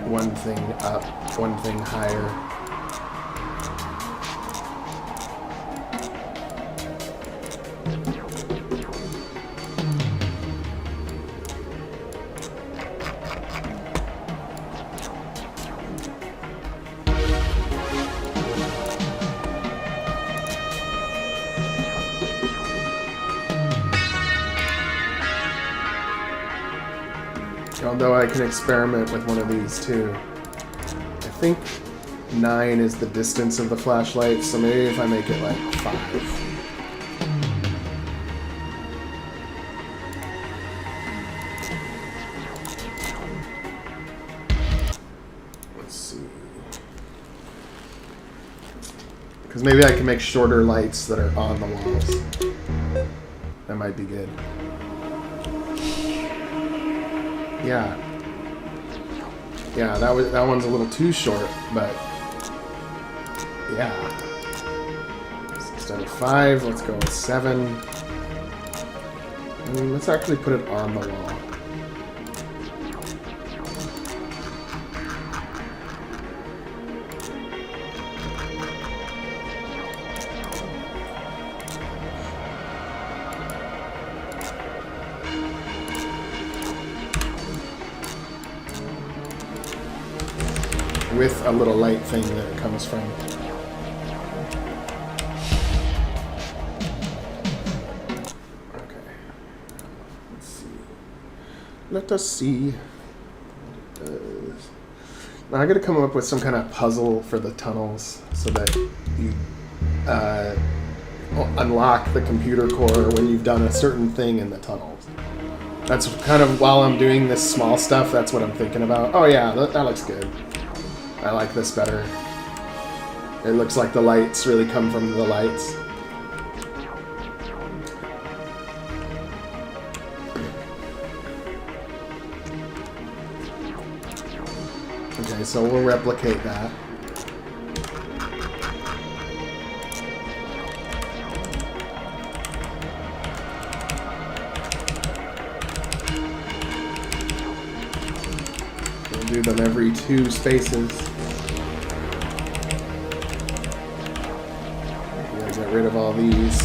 one thing up, one thing higher. Although I can experiment with one of these too. I think 9 is the distance of the flashlight, so maybe if I make it like 5. Let's see. Because maybe I can make shorter lights that are on the walls. That might be good. Yeah. Yeah, that one's a little too short, but yeah. Instead of 5, let's go with 7. Let's actually put it on the wall. With a little light thing that it comes from. Okay. Let's see. Let us see what it does. Now I gotta come up with some kind of puzzle for the tunnels so that you unlock the computer core when you've done a certain thing in the tunnels. That's kind of, while I'm doing this small stuff, that's what I'm thinking about. Oh yeah, that looks good. I like this better. It looks like the lights really come from the lights. Okay, so we'll replicate that. We'll do them every 2 spaces. Get rid of all these.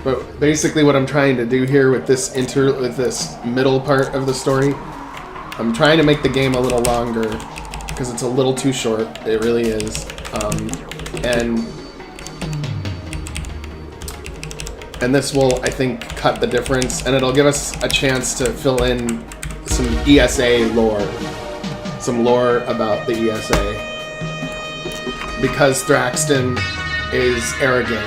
But basically what I'm trying to do here with this middle part of the story, I'm trying to make the game a little longer because it's a little too short. It really is. And this will, I think, cut the difference, and it'll give us a chance to fill in some ESA lore. Some lore about the ESA. Because Thraxton is arrogant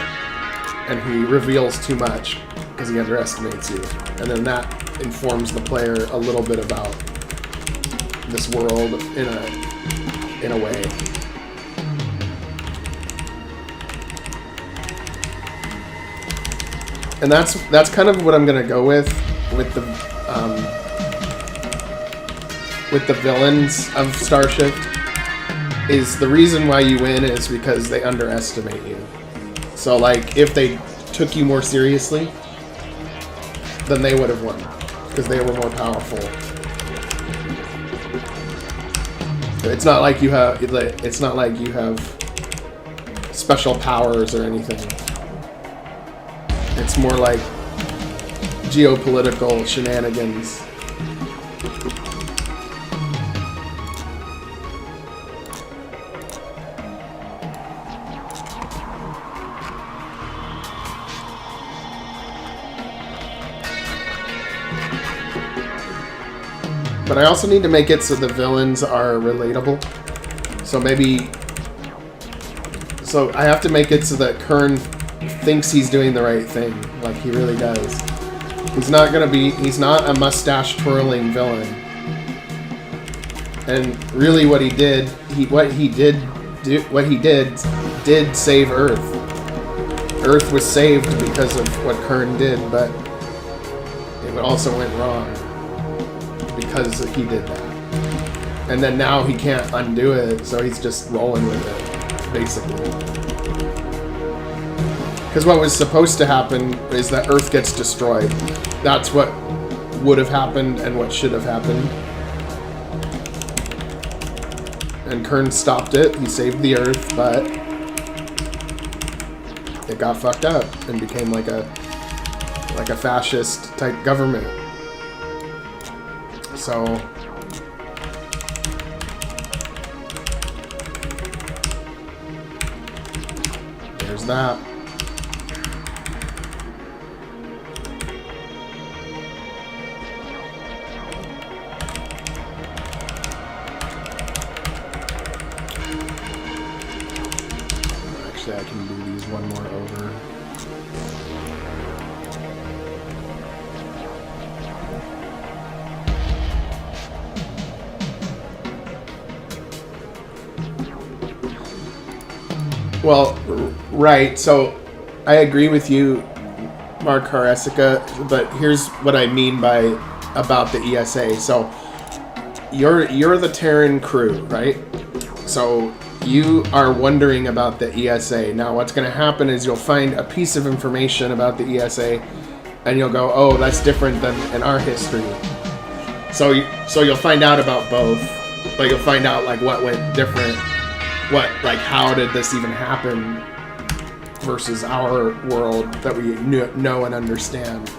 and he reveals too much because he underestimates you. And then that informs the player a little bit about this world in a way. And that's kind of what I'm gonna go with the villains of Starshift. Is the reason why you win is because they underestimate you. So like if they took you more seriously, then they would have won because they were more powerful. It's not like you have special powers or anything. It's more like geopolitical shenanigans. But I also need to make it so the villains are relatable. So maybe... So I have to make it so that Kern thinks he's doing the right thing. Like, he really does. He's not a mustache twirling villain. And really what he did did save Earth. Earth was saved because of what Kern did, but it also went wrong because he did that. And then now he can't undo it, so he's just rolling with it, basically. Because what was supposed to happen is that Earth gets destroyed. That's what would have happened and what should have happened. And Kern stopped it. He saved the Earth, but it got fucked up and became like a fascist type government. So there's that. Actually, I can do these one more over. Well, right. So I agree with you, Mark Haresica, but here's what I mean about the ESA. So you're the Terran crew, right? So you are wondering about the ESA. Now what's going to happen is you'll find a piece of information about the ESA and you'll go, oh, that's different than in our history. So you'll find out about both. Like, you'll find out like what went different. How did this even happen versus our world that we know and understand.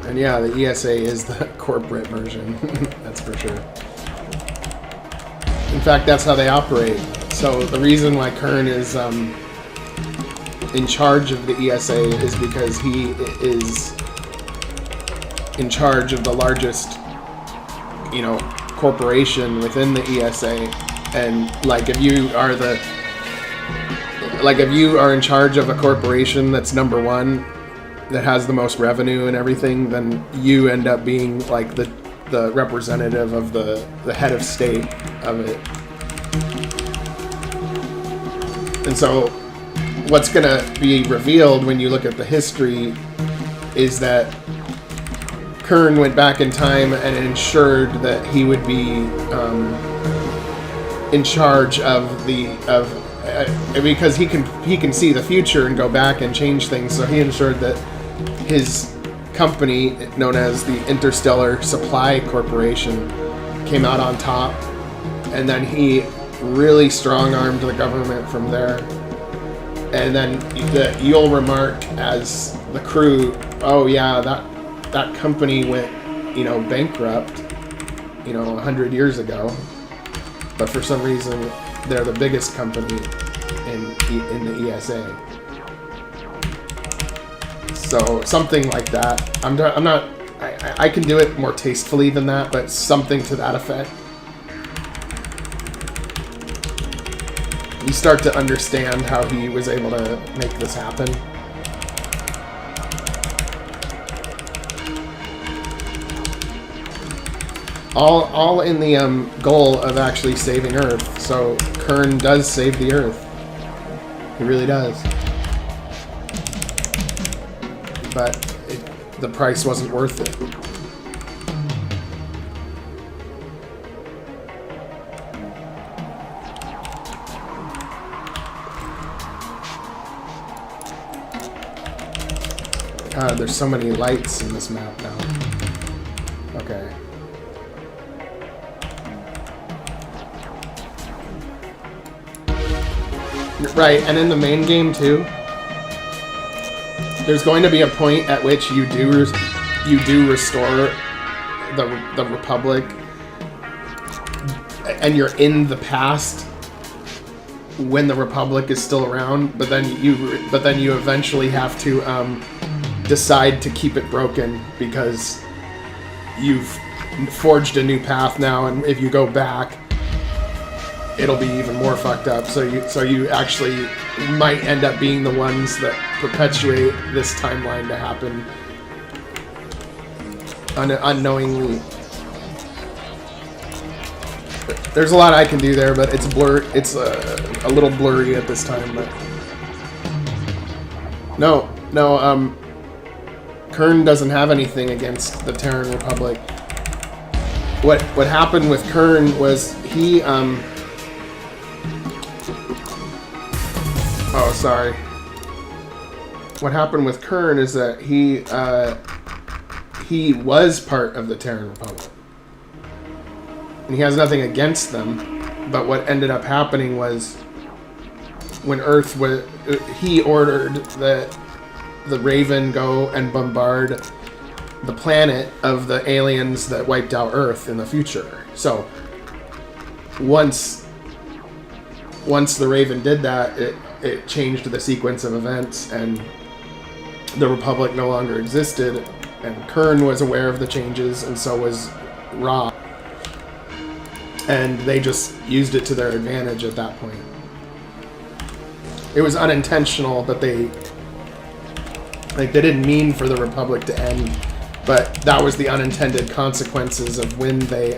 And yeah, the ESA is the corporate version, that's for sure. In fact, that's how they operate. So the reason why Kern is in charge of the ESA is because he is in charge of the largest, corporation within the ESA. And if you are in charge of a corporation that's number one, that has the most revenue and everything, then you end up being like the representative of the head of state of it. And so what's going to be revealed when you look at the history is that Kern went back in time and ensured that he would be in charge because he can see the future and go back and change things. So he ensured that his company, known as the Interstellar Supply Corporation, came out on top, and then he really strong-armed the government from there. And then you'll remark as the crew, oh yeah, that company went, bankrupt, 100 years ago, but for some reason they're the biggest company in the ESA. So something like that. I can do it more tastefully than that, but something to that effect. You start to understand how he was able to make this happen. All in the goal of actually saving Earth. So Kern does save the Earth. He really does. But the price wasn't worth it. God, there's so many lights in this map now. Okay. Right, and in the main game too, there's going to be a point at which you do restore the Republic, and you're in the past when the Republic is still around. But then you eventually have to decide to keep it broken because you've forged a new path now, and if you go back, it'll be even more fucked up. So you actually might end up being the ones that perpetuate this timeline to happen unknowingly. There's a lot I can do there, but it's It's a little blurry at this time. But no. Kern doesn't have anything against the Terran Republic. What happened with Kern was he Oh, sorry. What happened with Kern is that he was part of the Terran Republic. And he has nothing against them, but what ended up happening was when Earth was... He ordered that the Raven go and bombard the planet of the aliens that wiped out Earth in the future. So, once the Raven did that, it changed the sequence of events, and the Republic no longer existed, and Kern was aware of the changes, and so was Ra. And they just used it to their advantage at that point. It was unintentional, but they didn't mean for the Republic to end, but that was the unintended consequences of when they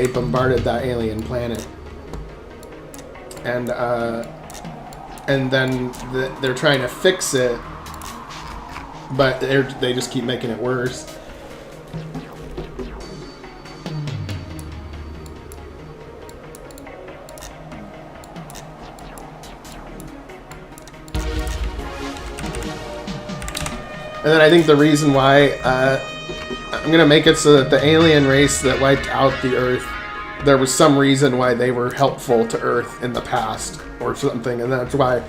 bombarded that alien planet. And then they're trying to fix it, but they just keep making it worse. And then I think the reason why I'm going to make it so that the alien race that wiped out the Earth, there was some reason why they were helpful to Earth in the past or something. And that's why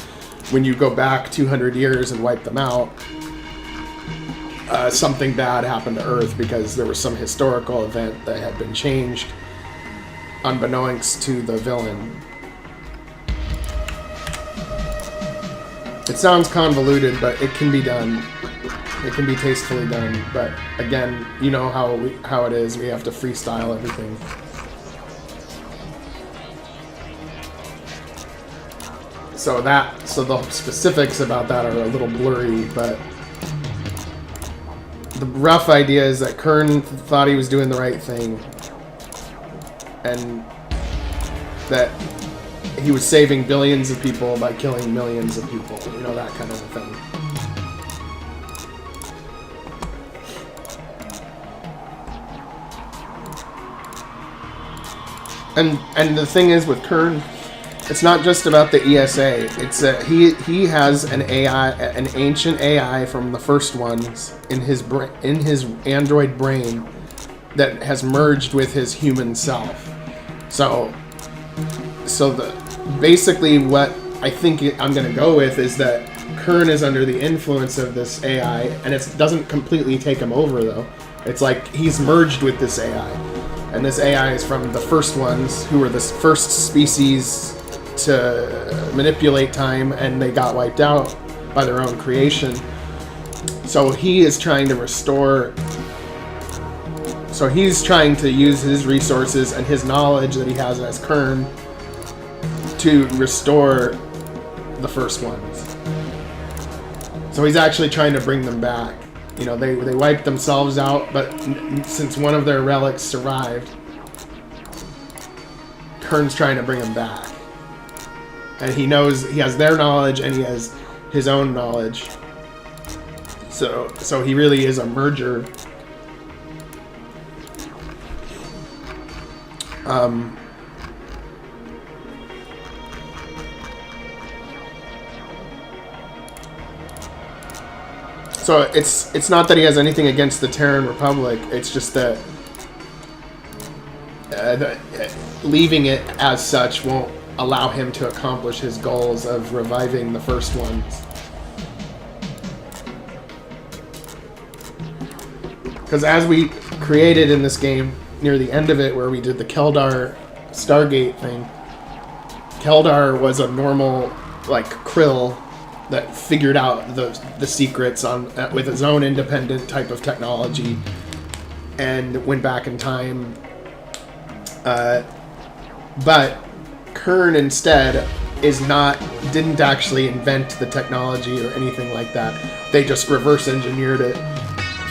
when you go back 200 years and wipe them out, something bad happened to Earth because there was some historical event that had been changed unbeknownst to the villain. It sounds convoluted, but it can be done. It can be tastefully done, but again, you know how it is. We have to freestyle everything. So the specifics about that are a little blurry, but the rough idea is that Kern thought he was doing the right thing, and that he was saving billions of people by killing millions of people. You know, that kind of a thing. And the thing is with Kern, it's not just about the ESA. It's that he has an AI, an ancient AI from the first ones in his android brain that has merged with his human self. So basically what I think I'm going to go with is that Kern is under the influence of this AI, and it doesn't completely take him over though. It's like he's merged with this AI. And this AI is from the first ones, who were the first species to manipulate time, and they got wiped out by their own creation. So he is trying to restore... So he's trying to use his resources and his knowledge that he has as Kern to restore the first ones. So he's actually trying to bring them back. You know, they wiped themselves out, but since one of their relics survived, Kern's trying to bring them back. And he knows he has their knowledge and he has his own knowledge. So he really is a merger. So it's not that he has anything against the Terran Republic. It's just that leaving it as such won't allow him to accomplish his goals of reviving the first ones. Because as we created in this game, near the end of it, where we did the Keldar Stargate thing, Keldar was a normal, like, Krill that figured out the secrets on with his own independent type of technology and went back in time. But Kern instead didn't actually invent the technology or anything like that. They just reverse engineered it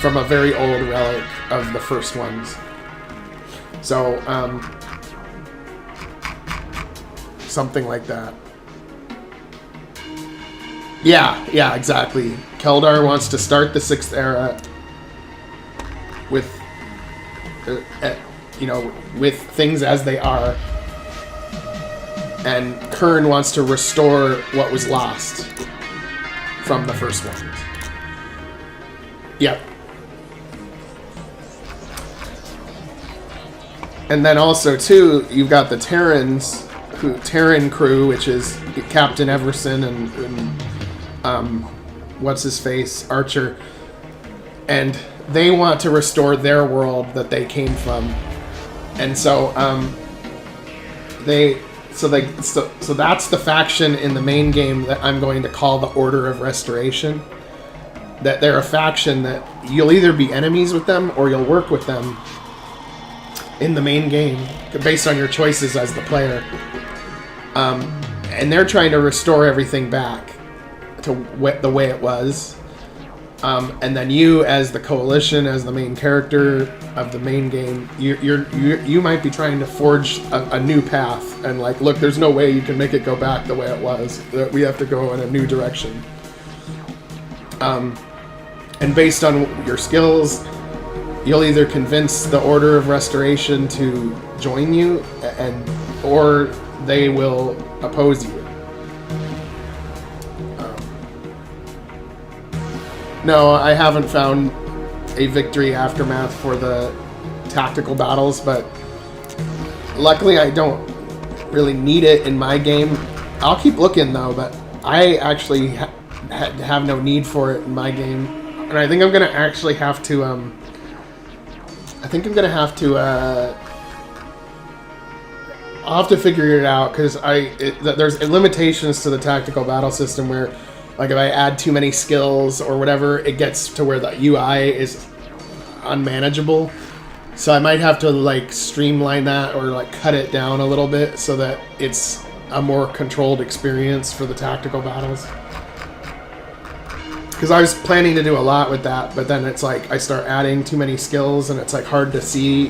from a very old relic of the first ones. So, something like that. Yeah, exactly. Keldar wants to start the 6th era with, with things as they are. And Kern wants to restore what was lost from the first ones. Yep. And then also, too, you've got the Terran crew, which is Captain Everson and what's-his-face, Archer. And they want to restore their world that they came from. And so, so that's the faction in the main game that I'm going to call the Order of Restoration. That they're a faction that you'll either be enemies with them or you'll work with them in the main game, based on your choices as the player. And they're trying to restore everything back to the way it was. And then you, as the Coalition, as the main character of the main game, you might be trying to forge a new path. And like, look, there's no way you can make it go back the way it was. We have to go in a new direction. And based on your skills, you'll either convince the Order of Restoration to join you, or they will oppose you. No, I haven't found a victory aftermath for the tactical battles, but luckily I don't really need it in my game. I'll keep looking though, but I actually have no need for it in my game. And I think I'm gonna actually have to, I'll have to figure it out, because there's limitations to the tactical battle system where, like, if I add too many skills or whatever, it gets to where the UI is unmanageable. So I might have to, like, streamline that or, like, cut it down a little bit so that it's a more controlled experience for the tactical battles. Because I was planning to do a lot with that, but then it's like I start adding too many skills and it's like hard to see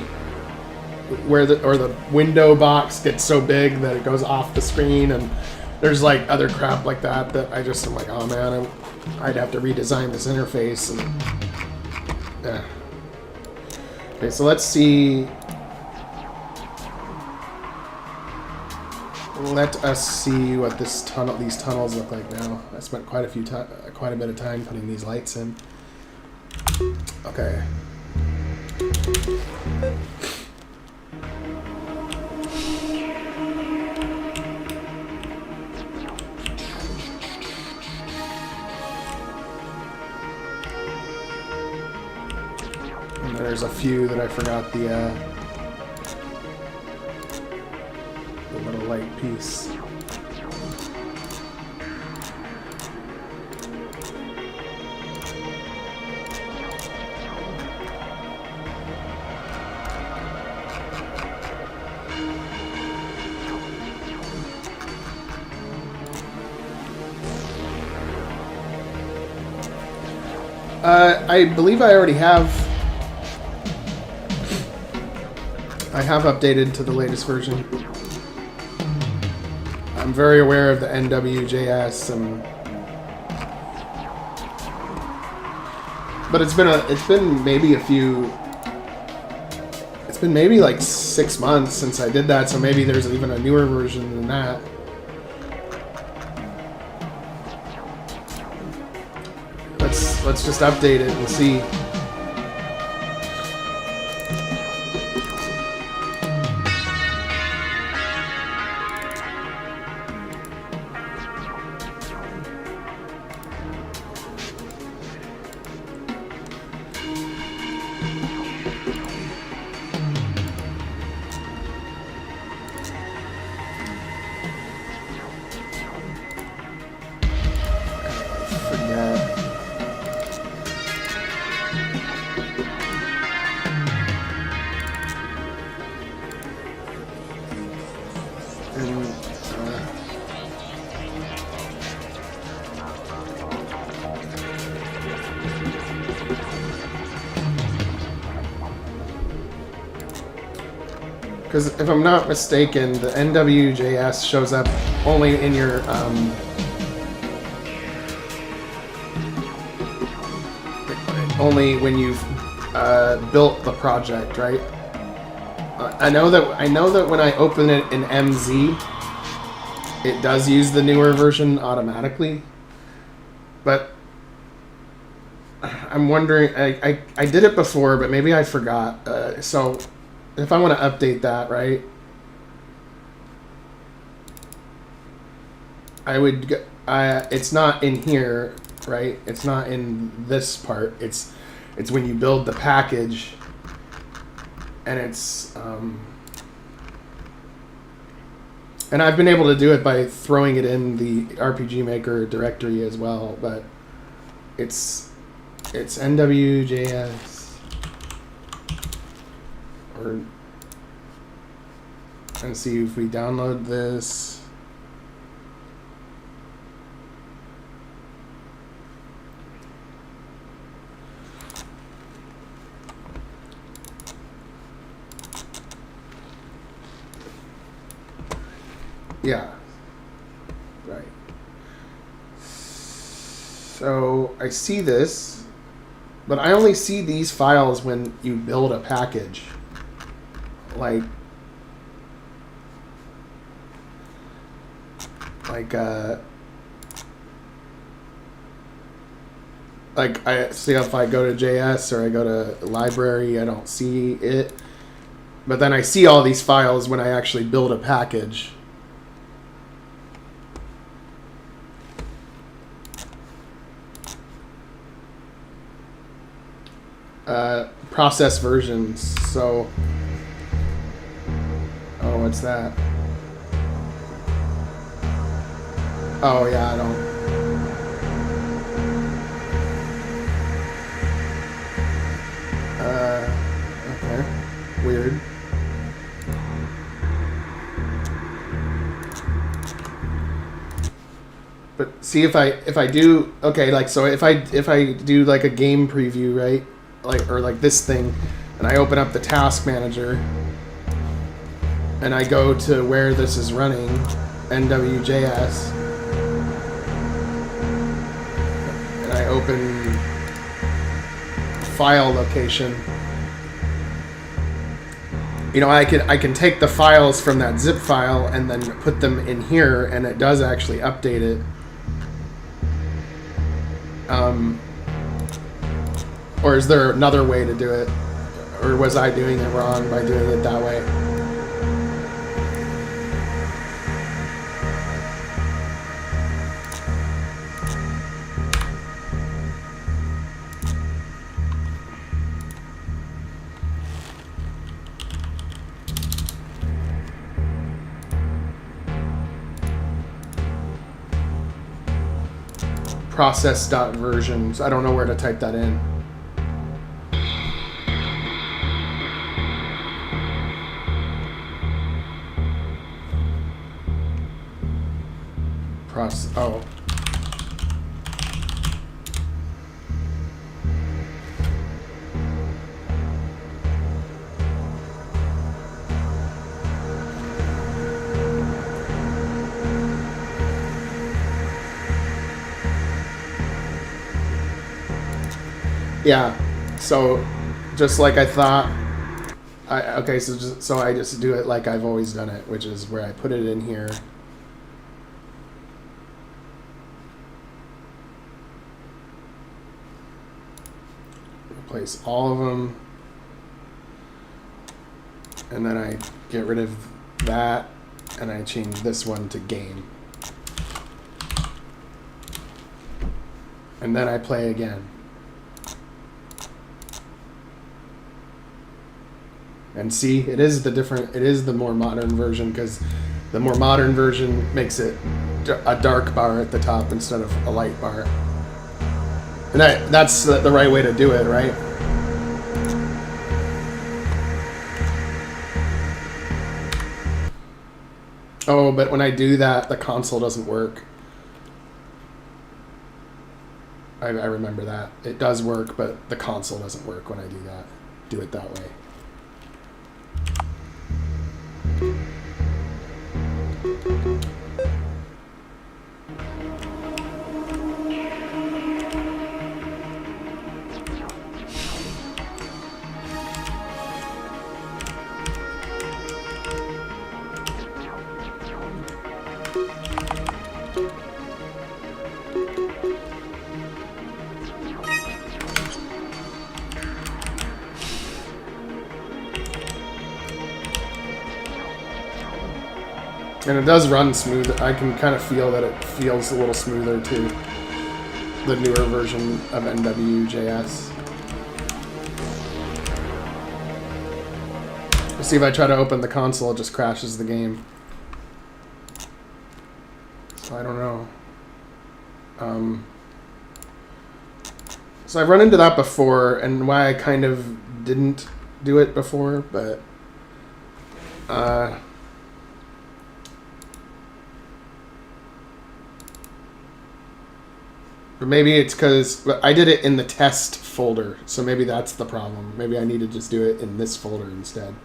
where the window box gets so big that it goes off the screen, and there's like other crap like that I'm like, oh man, I'd have to redesign this interface. And yeah. Okay, so let's see. Let us see what these tunnels look like now. I spent quite a bit of time putting these lights in. Okay. And there's a few that I forgot the little light piece. I believe I already have. I have updated to the latest version. I'm very aware of the NWJS, but it's been maybe like 6 months since I did that, so maybe there's even a newer version than that. Let's just update it and see. Because if I'm not mistaken, the NWJS shows up only in your only when you've built the project, right? I know that when I open it in MZ, it does use the newer version automatically, but I'm wondering. I did it before, but maybe I forgot. So if I want to update that, right, I would. It's not in here, right? It's not in this part. It's when you build the package, and it's and I've been able to do it by throwing it in the RPG Maker directory as well, but it's NWJS. And see if we download this. Yeah. Right. So I see this, but I only see these files when you build a package. Like I see if I go to JS or I go to library, I don't see it. But then I see all these files when I actually build a package. Process versions. So, oh, what's that? Oh yeah, I don't. Okay, weird. But see if I do, okay, like, so if I do like a game preview, right? Like this thing, and I open up the task manager and I go to where this is running, NWJS, and I open file location. You know, I can take the files from that zip file and then put them in here, and it does actually update it. Or is there another way to do it? Or was I doing it wrong by doing it that way? Process.versions. I don't know where to type that in. Oh. Yeah. So, just like I thought. Okay. So I just do it like I've always done it, which is where I put it in here. Replace all of them, and then I get rid of that, and I change this one to game, and then I play again. And see, it is the more modern version, because the more modern version makes it a dark bar at the top instead of a light bar. And that's the right way to do it, right? Oh, but when I do that, the console doesn't work. I remember that. It does work, but the console doesn't work when I do that. Do it that way. And it does run smooth. I can kind of feel that it feels a little smoother too. The newer version of NWJS. See, if I try to open the console, it just crashes the game. So I don't know. So I've run into that before, and why I kind of didn't do it before, but maybe it's because I did it in the test folder, so maybe that's the problem. Maybe I need to just do it in this folder instead.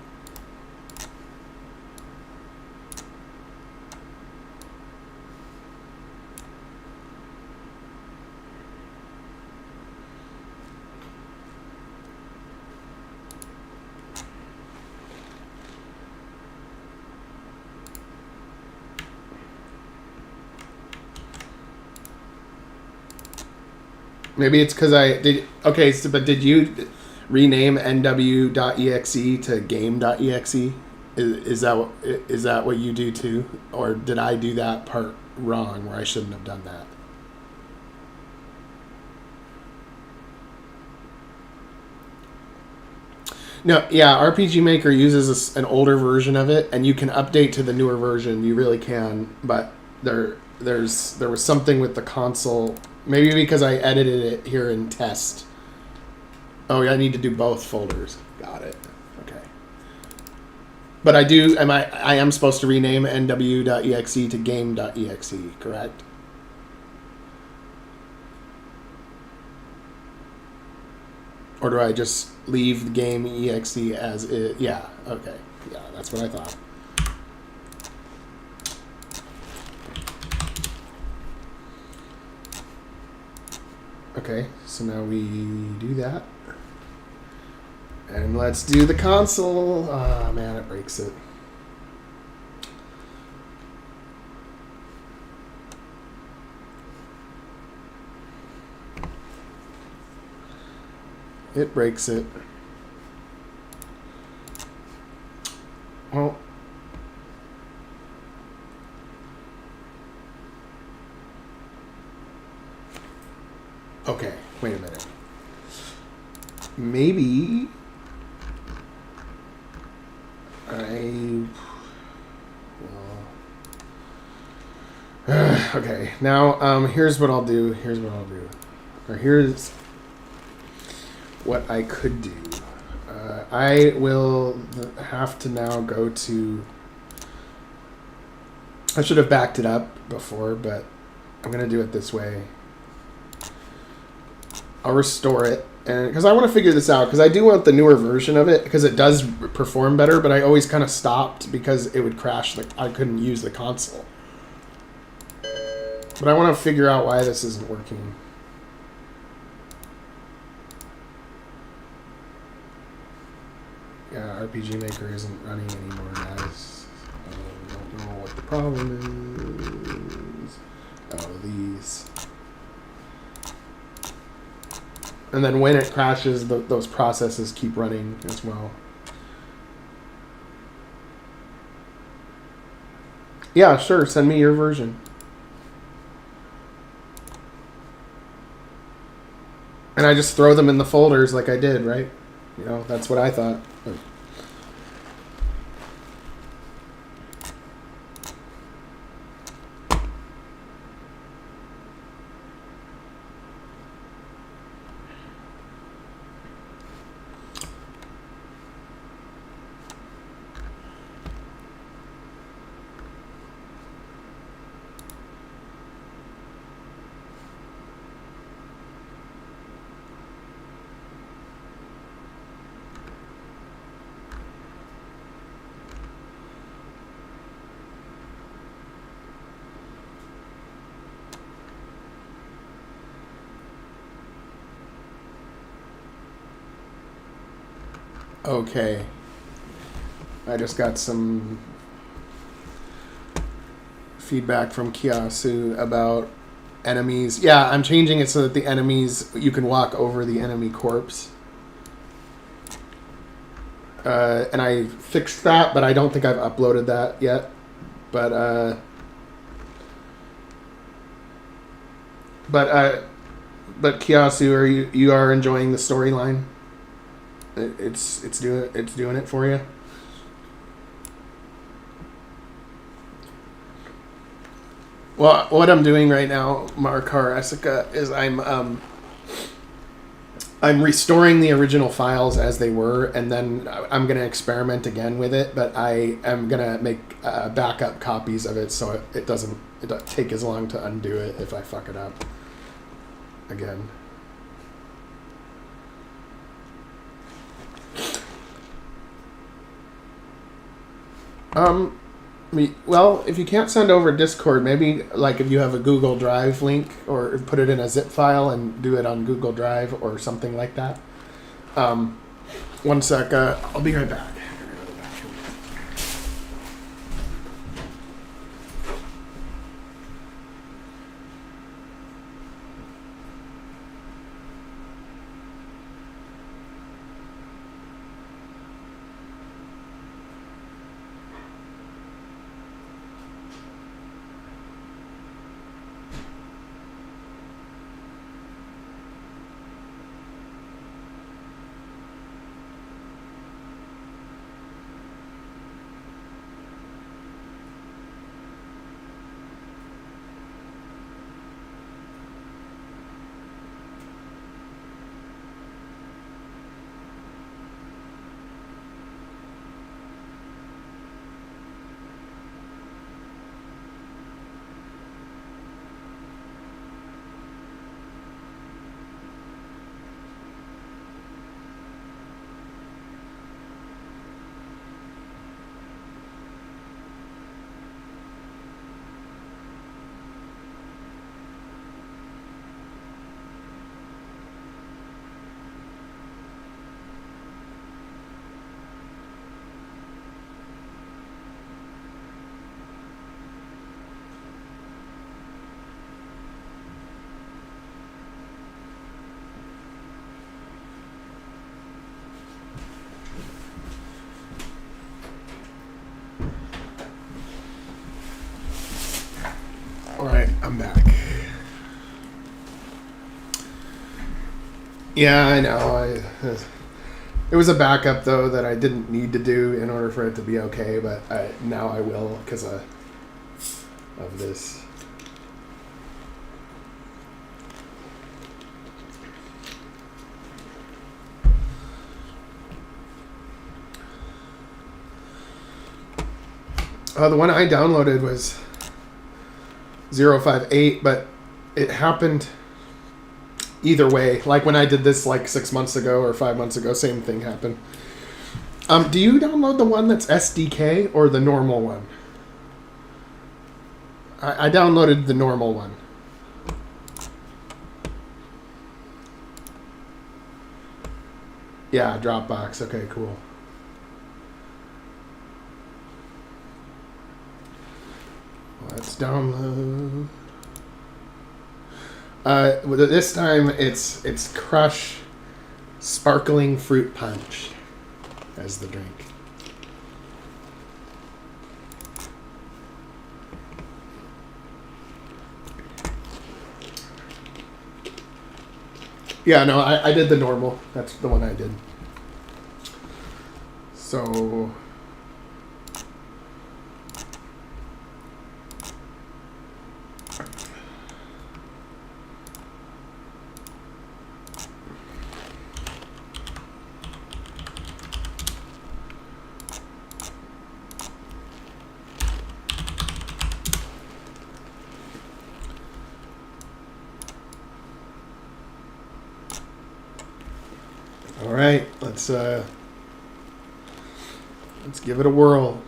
Maybe it's because I did. Okay, so, but did you rename nw.exe to game.exe? Is that what you do too, or did I do that part wrong where I shouldn't have done that? No, yeah, RPG Maker uses an older version of it, and you can update to the newer version. You really can, but there was something with the console. Maybe because I edited it here in test. Oh, yeah, I need to do both folders. Got it. Okay. But I am supposed to rename nw.exe to game.exe, correct? Or do I just leave the game exe as it? Yeah, okay. Yeah, that's what I thought. Okay, so now we do that. And let's do the console. Ah, man, it breaks it. It breaks it. Well, okay, wait a minute. Maybe okay, now here's what I'll do. Or here's what I could do. I will have to now go to... I should have backed it up before, but I'm going to do it this way. I'll restore it, and because I want to figure this out, because I do want the newer version of it, because it does perform better, but I always kind of stopped because it would crash. I couldn't use the console. But I want to figure out why this isn't working. Yeah, RPG Maker isn't running anymore, guys. I don't know what the problem is. Oh, these. And then when it crashes, those processes keep running as well. Yeah, sure. Send me your version. And I just throw them in the folders like I did, right? You know, that's what I thought. Okay. I just got some feedback from Kiyasu about enemies. Yeah, I'm changing it so that the enemies, you can walk over the enemy corpse. And I fixed that, but I don't think I've uploaded that yet. But Kiyasu, are you are enjoying the storyline? It's doing it for you. Well, what I'm doing right now, Markar Essica, is I'm restoring the original files as they were, and then I'm going to experiment again with it, but I am going to make backup copies of it so it doesn't take as long to undo it if I fuck it up again. Well, if you can't send over Discord, maybe like if you have a Google Drive link, or put it in a zip file and do it on Google Drive or something like that. One sec, I'll be right back. Alright, I'm back. Yeah, I know. It was a backup, though, that I didn't need to do in order for it to be okay, but now I will because of this. The one I downloaded was 058, but it happened either way. Like when I did this like 6 months ago or 5 months ago, same thing happened. Do you download the one that's SDK or the normal one? I downloaded the normal one. Yeah, Dropbox. Okay, cool. Let's download. This time it's Crush Sparkling Fruit Punch as the drink. Yeah, no, I did the normal. That's the one I did. So... All right, let's give it a whirl.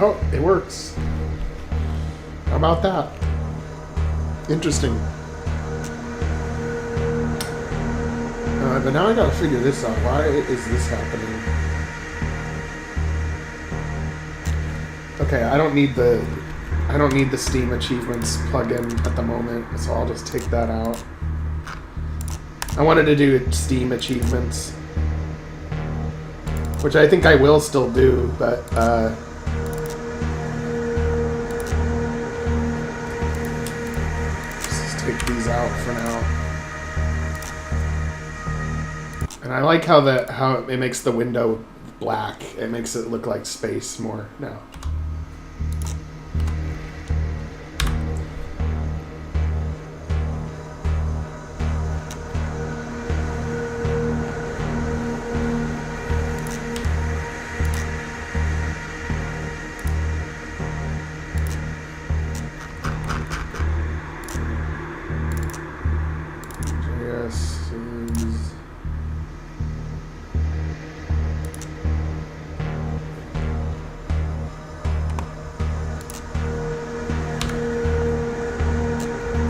Oh, it works. How about that? Interesting. But now I gotta figure this out. Why is this happening? Okay, I don't need the Steam Achievements plugin at the moment, so I'll just take that out. I wanted to do Steam Achievements, which I think I will still do, but just take these out for now. And I like how it makes the window black. It makes it look like space more now.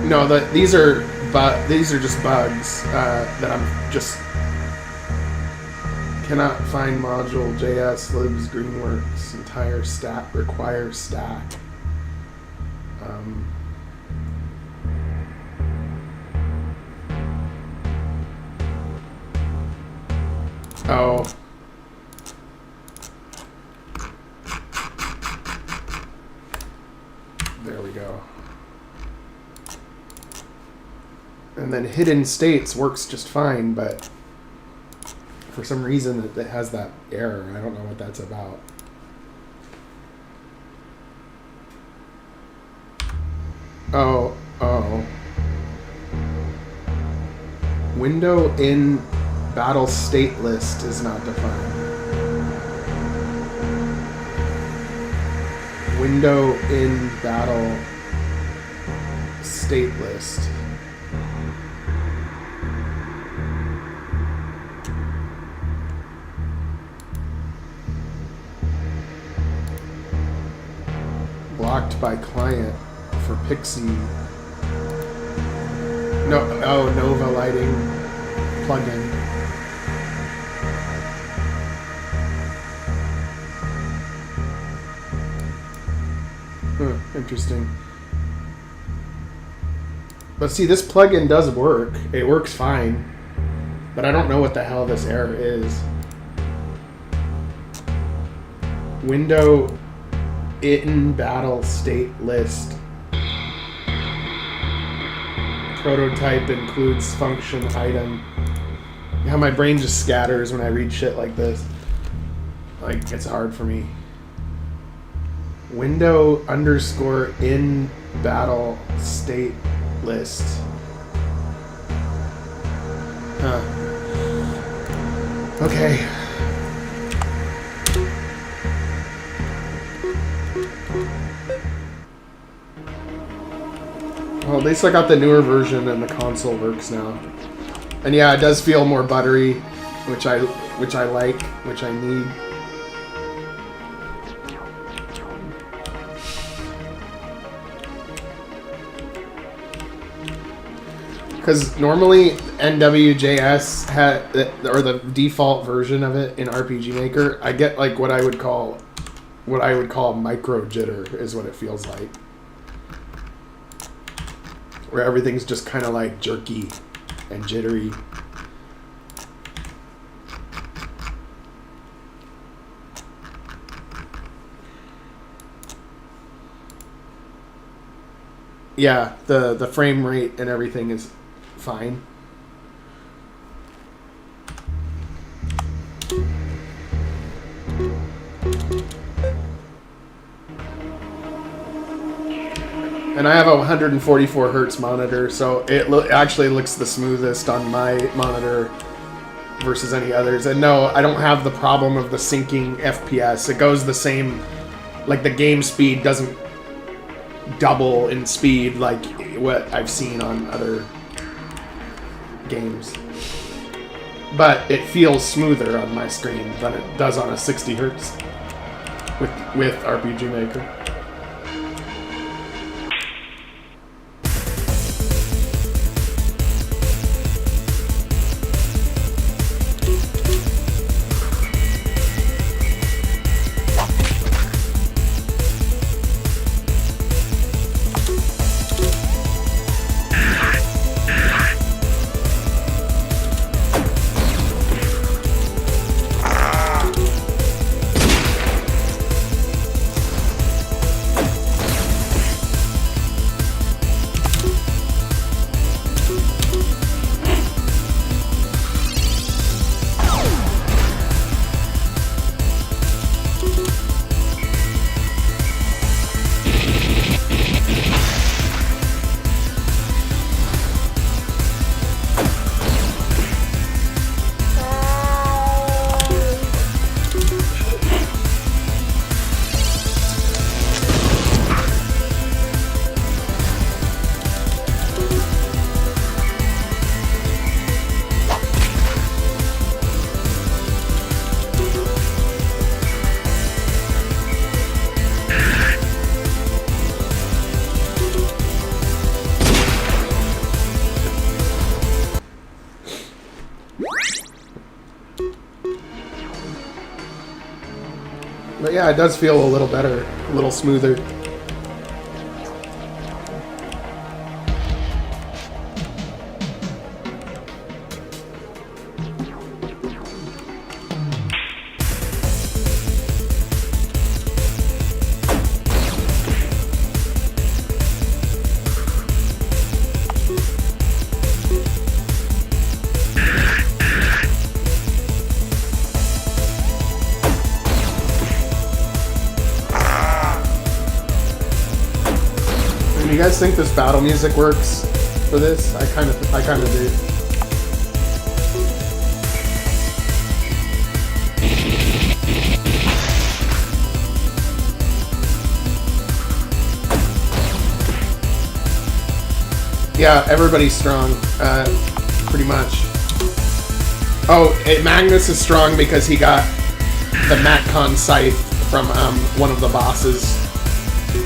No, these are just bugs that I'm just cannot find module JS libs greenworks entire stack requires stack. Oh. There we go. And then hidden states works just fine, but for some reason it has that error. I don't know what that's about. Oh. Window in battle state list is not defined. Window in battle state list. Blocked by client for Pixie. No, oh, Nova lighting plugin. Interesting. But see, this plugin does work. It works fine. But I don't know what the hell this error is. Window in battle state list. Prototype includes function item. How my brain just scatters when I read shit like this. Like, it's hard for me. Window underscore in battle state list. Huh. Okay. Well, at least I got the newer version and the console works now. And yeah, it does feel more buttery, which I like, which I need. Because normally NWJS or the default version of it in RPG Maker, I get like what I would call micro jitter is what it feels like, where everything's just kind of like jerky and jittery. Yeah, the frame rate and everything is fine. And I have a 144 hertz monitor, so it actually looks the smoothest on my monitor versus any others. And no, I don't have the problem of the syncing FPS. It goes the same, like the game speed doesn't double in speed like what I've seen on other games. But it feels smoother on my screen than it does on a 60 hertz. with RPG Maker. But yeah, it does feel a little better, a little smoother. You guys think this battle music works for this? I kind of do. Yeah, everybody's strong, pretty much. Oh, Magnus is strong because he got the Matcon scythe from one of the bosses.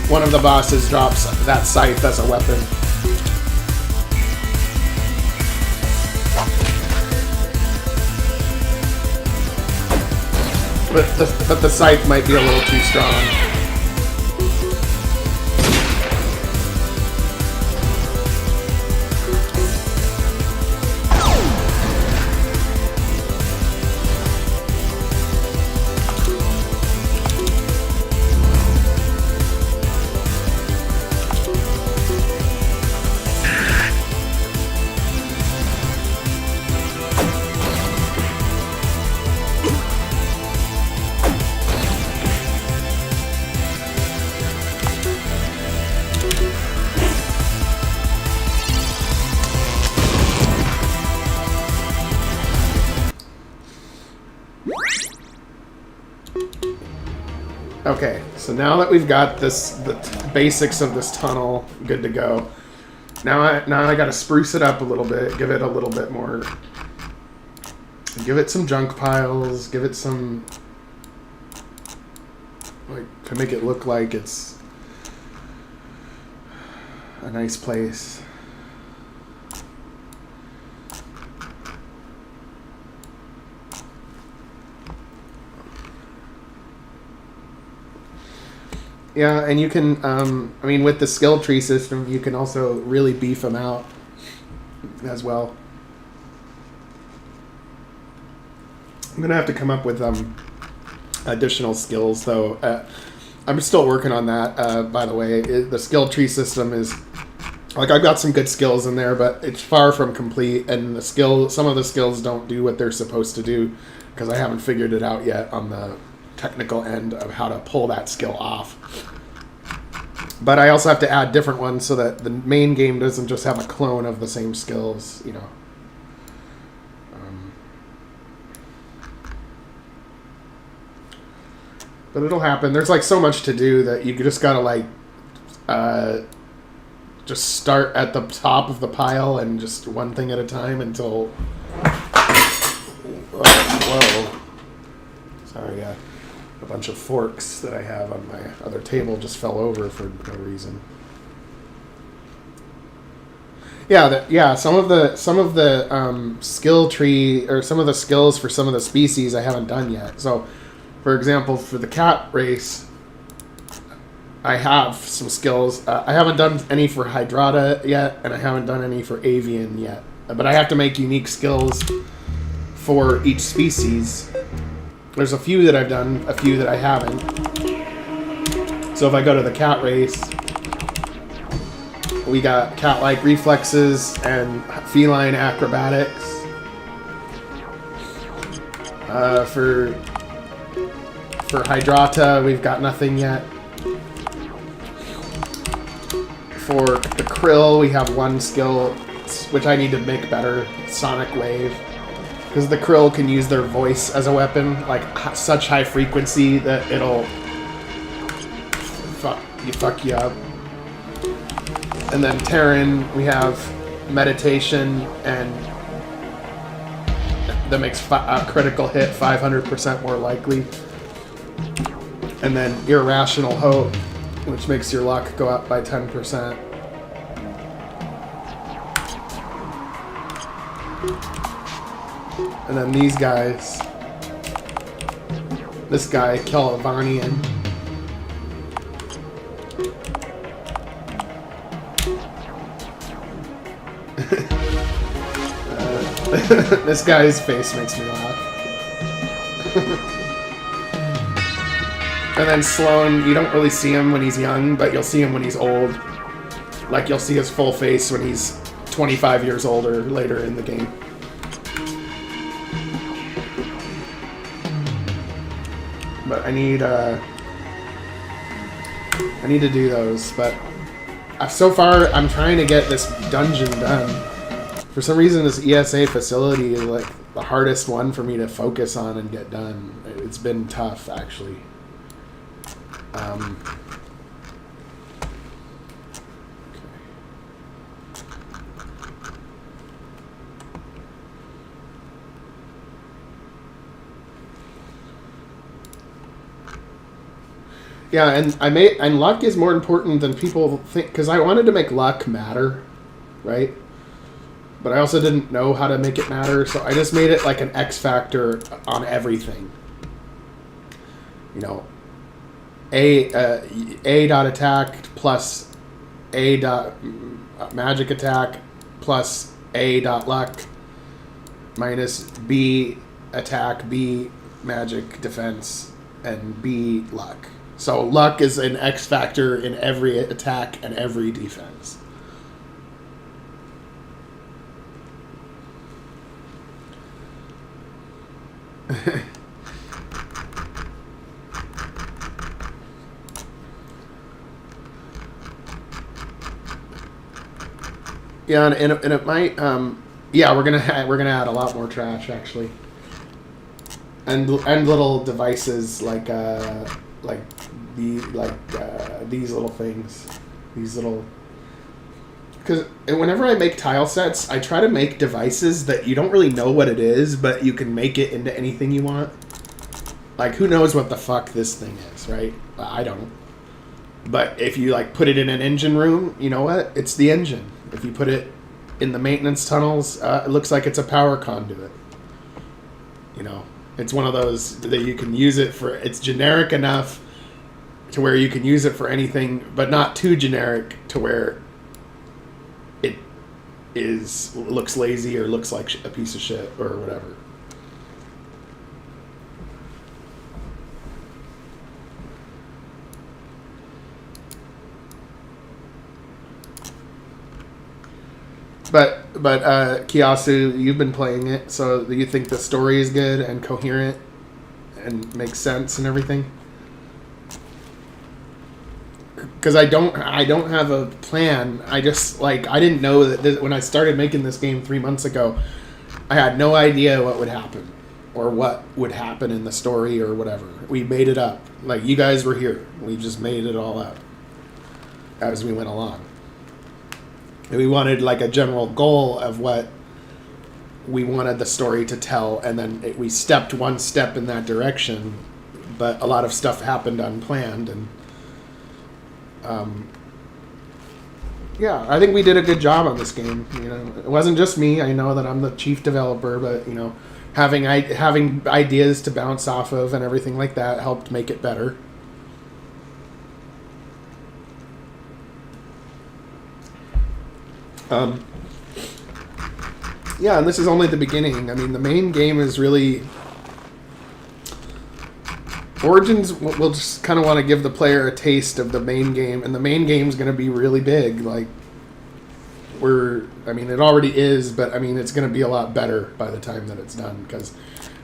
One of the bosses drops that scythe as a weapon. But the scythe might be a little too strong. Okay, so now that we've got the basics of this tunnel good to go, now I gotta spruce it up a little bit, give it a little bit more, give it some junk piles, give it some, like, to make it look like it's a nice place. Yeah, and you can, I mean, with the skill tree system, you can also really beef them out as well. I'm going to have to come up with additional skills, though. I'm still working on that, by the way. The skill tree system is, like, I've got some good skills in there, but it's far from complete, and some of the skills don't do what they're supposed to do, because I haven't figured it out yet on the technical end of how to pull that skill off. But I also have to add different ones so that the main game doesn't just have a clone of the same skills, you know. But it'll happen. There's like so much to do that you just gotta like just start at the top of the pile and just one thing at a time until whoa. Sorry, yeah. A bunch of forks that I have on my other table just fell over for no reason. Yeah, some of the skill tree, or some of the skills for some of the species I haven't done yet. So, for example, for the cat race, I have some skills. I haven't done any for Hydrata yet, and I haven't done any for Avian yet. But I have to make unique skills for each species. There's a few that I've done, a few that I haven't. So if I go to the cat race, we got cat-like reflexes and feline acrobatics. For Hydrata, we've got nothing yet. For the krill, we have one skill, which I need to make better, Sonic Wave. Because the krill can use their voice as a weapon, like such high frequency that it'll fuck you up. And then Terran, we have meditation, and that makes a critical hit 500% more likely. And then Irrational Hope, which makes your luck go up by 10%. And then these guys. This guy, Kelvanian. This guy's face makes me laugh. And then Sloan, you don't really see him when he's young, but you'll see him when he's old. Like, you'll see his full face when he's 25 years old or later in the game. But I need to do those, but so far I'm trying to get this dungeon done. For some reason, this ESA facility is like the hardest one for me to focus on and get done. It's been tough, actually. Yeah, and luck is more important than people think, because I wanted to make luck matter, right? But I also didn't know how to make it matter, so I just made it like an X factor on everything. You know, A dot attack plus A dot magic attack plus A dot luck minus B attack, B magic defense, and B luck. So luck is an X factor in every attack and every defense. Yeah, and it might. Yeah, we're gonna add a lot more trash actually, and little devices like these little things, these little. Because whenever I make tile sets, I try to make devices that you don't really know what it is, but you can make it into anything you want. Like, who knows what the fuck this thing is, right? I don't. But if you, like, put it in an engine room, you know what? It's the engine. If you put it in the maintenance tunnels, it looks like it's a power conduit. You know? It's one of those that you can use it for... It's generic enough to where you can use it for anything, but not too generic to where... looks lazy or looks like a piece of shit or whatever. But Kiyasu, you've been playing it, so do you think the story is good and coherent and makes sense and everything? Because I don't have a plan. I just, like, I didn't know that when I started making this game 3 months ago, I had no idea what would happen or what would happen in the story or whatever. We made it up. Like, you guys were here. We just made it all up as we went along. And we wanted, like, a general goal of what we wanted the story to tell, and then we stepped one step in that direction, but a lot of stuff happened unplanned, and yeah, I think we did a good job on this game. You know, it wasn't just me. I know that I'm the chief developer, but you know, having ideas to bounce off of and everything like that helped make it better. Yeah, and this is only the beginning. I mean, the main game is really... Origins will just kind of want to give the player a taste of the main game, and the main game is going to be really big. Like, I mean, it already is, but I mean, it's going to be a lot better by the time that it's done, because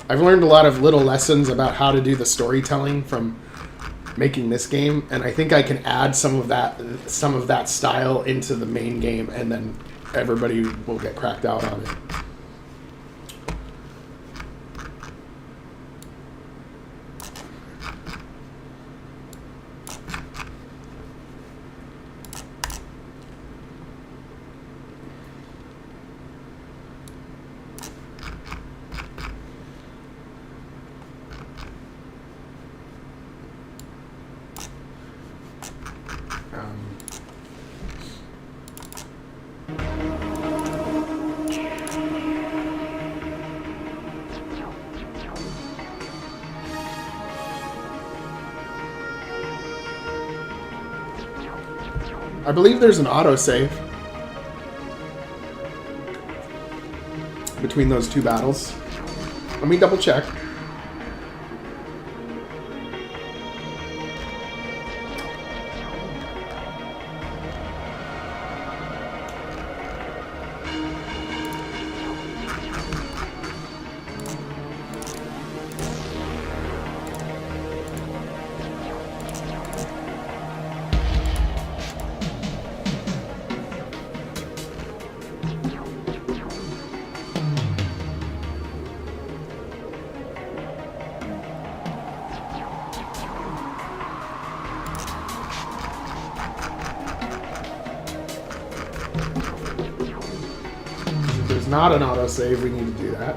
I've learned a lot of little lessons about how to do the storytelling from making this game, and I think I can add some of that style into the main game, and then everybody will get cracked out on it. I believe there's an autosave between those two battles. Let me double check. Not an autosave, we need to do that.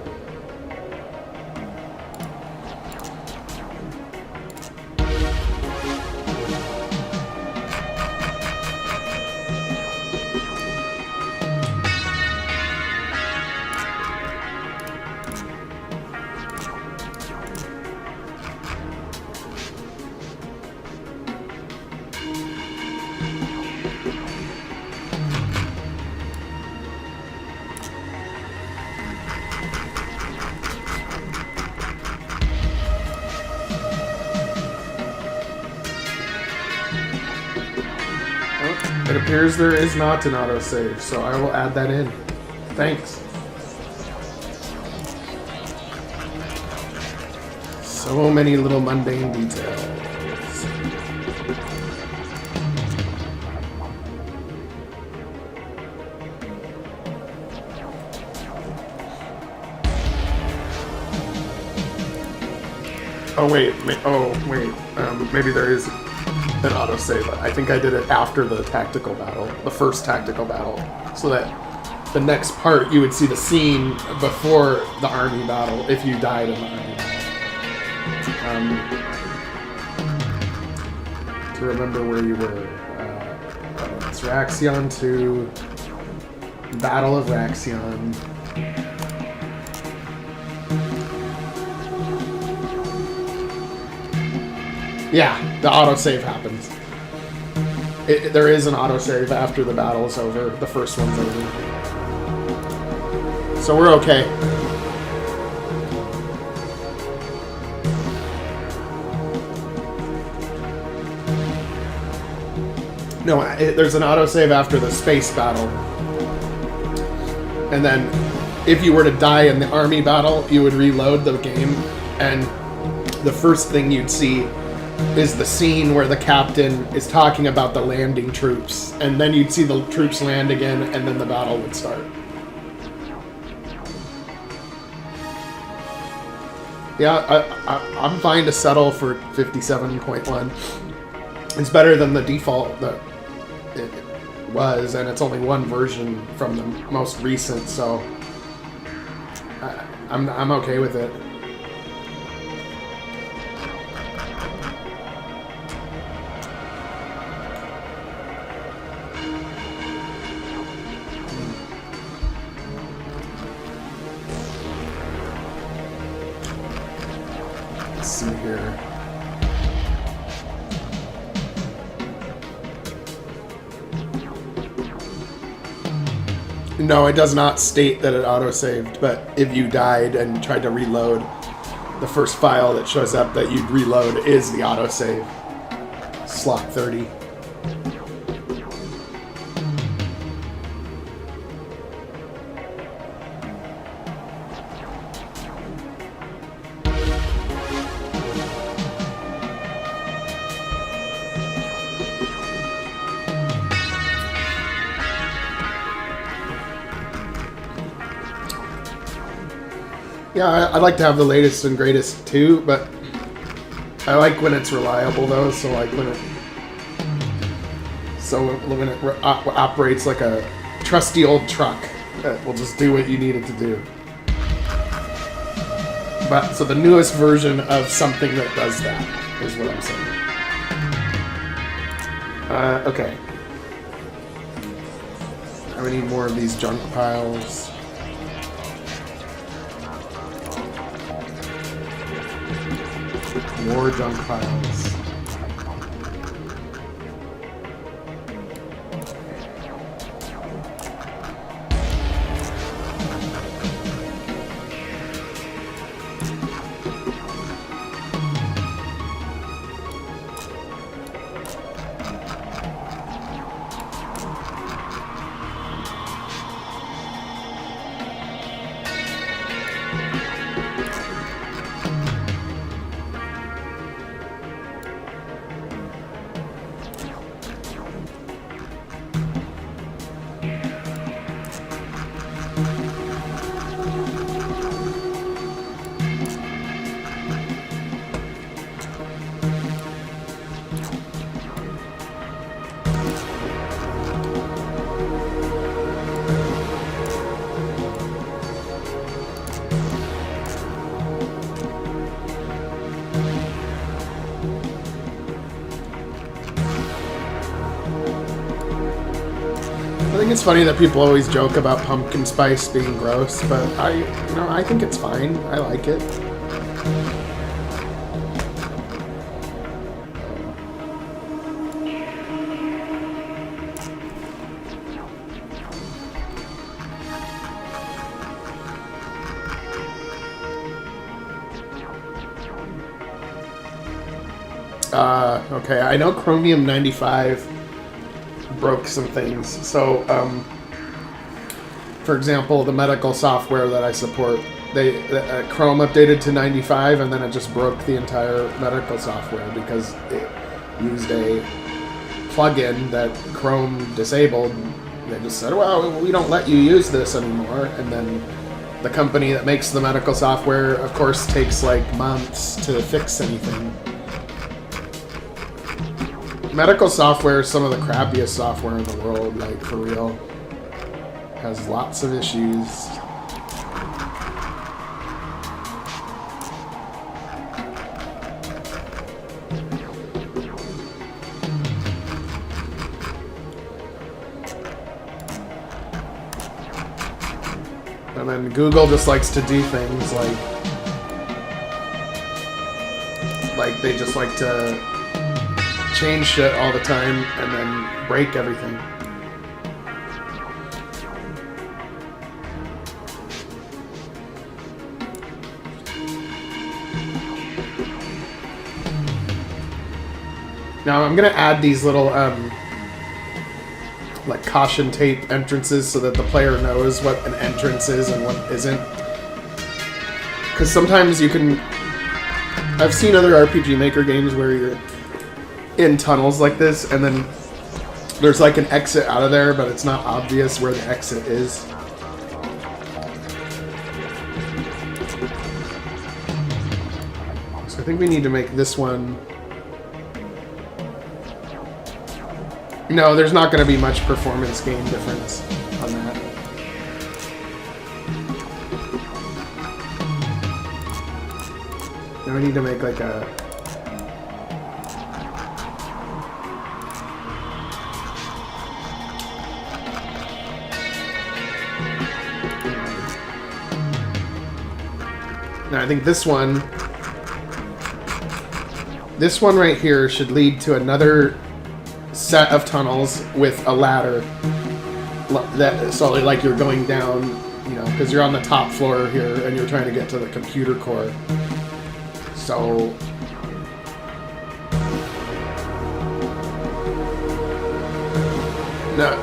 It appears there is not an autosave, so I will add that in. Thanks. So many little mundane details. Maybe there is an autosave. I think I did it after the tactical battle, the first tactical battle, so that the next part you would see the scene before the army battle if you died in the army battle. To remember where you were. It's Raxion 2, Battle of Raxion. Yeah, the autosave happens. There is an autosave after the battle's over. The first one's over. So we're okay. No, there's an autosave after the space battle. And then if you were to die in the army battle, you would reload the game, and the first thing you'd see is the scene where the captain is talking about the landing troops, and then you'd see the troops land again, and then the battle would start. Yeah, I'm fine to settle for 57.1. It's better than the default that it was, and it's only one version from the most recent, so I'm okay with it. Let's see here. No, it does not state that it auto-saved, but if you died and tried to reload, the first file that shows up that you'd reload is the autosave. Slot 30. Yeah, I'd like to have the latest and greatest too, but I like when it's reliable though. So like when it operates like a trusty old truck that will just do what you need it to do. But so the newest version of something that does that is what I'm saying. Okay. I need more of these junk piles. More junk piles. I think it's funny that people always joke about pumpkin spice being gross, but I think it's fine. I like it. Okay, I know Chromium 95 broke some things. So, for example, the medical software that I support, Chrome updated to 95 and then it just broke the entire medical software because it used a plugin that Chrome disabled. They just said, well, we don't let you use this anymore. And then the company that makes the medical software, of course, takes like months to fix anything. Medical software is some of the crappiest software in the world, like, for real. Has lots of issues. And then Google just likes to do things like they just like to change shit all the time and then break everything. Now I'm gonna add these little like caution tape entrances so that the player knows what an entrance is and what isn't. Because sometimes you can... I've seen other RPG Maker games where you're in tunnels like this, and then there's like an exit out of there, but it's not obvious where the exit is. So I think we need to make this one... No, there's not going to be much performance gain difference on that. Now we need to make like a... Now I think this one right here should lead to another set of tunnels with a ladder. So like you're going down, you know, because you're on the top floor here and you're trying to get to the computer core. So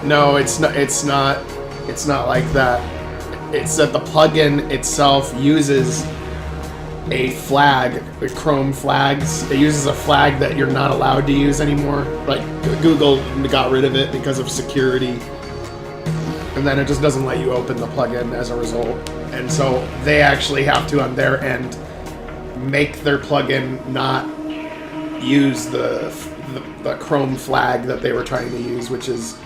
no, it's not like that. It's that the plugin itself uses a flag, the Chrome flags. It uses a flag that you're not allowed to use anymore. Like Google got rid of it because of security. And then it just doesn't let you open the plugin as a result. And so they actually have to, on their end, make their plugin not use the Chrome flag that they were trying to use, which is,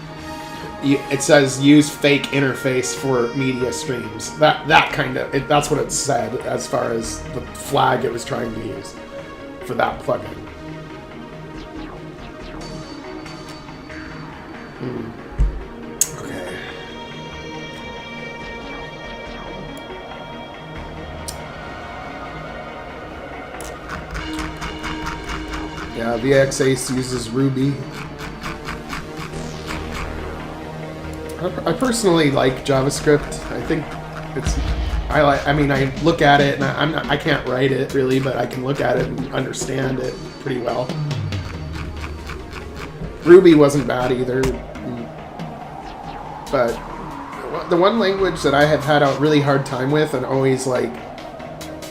it says use fake interface for media streams. That's what it said as far as the flag it was trying to use for that plugin. Okay. Yeah, VXAce uses Ruby. I personally like JavaScript. I think it's. I mean, I look at it and I can't write it really, but I can look at it and understand it pretty well. Ruby wasn't bad either, but the one language that I have had a really hard time with and always like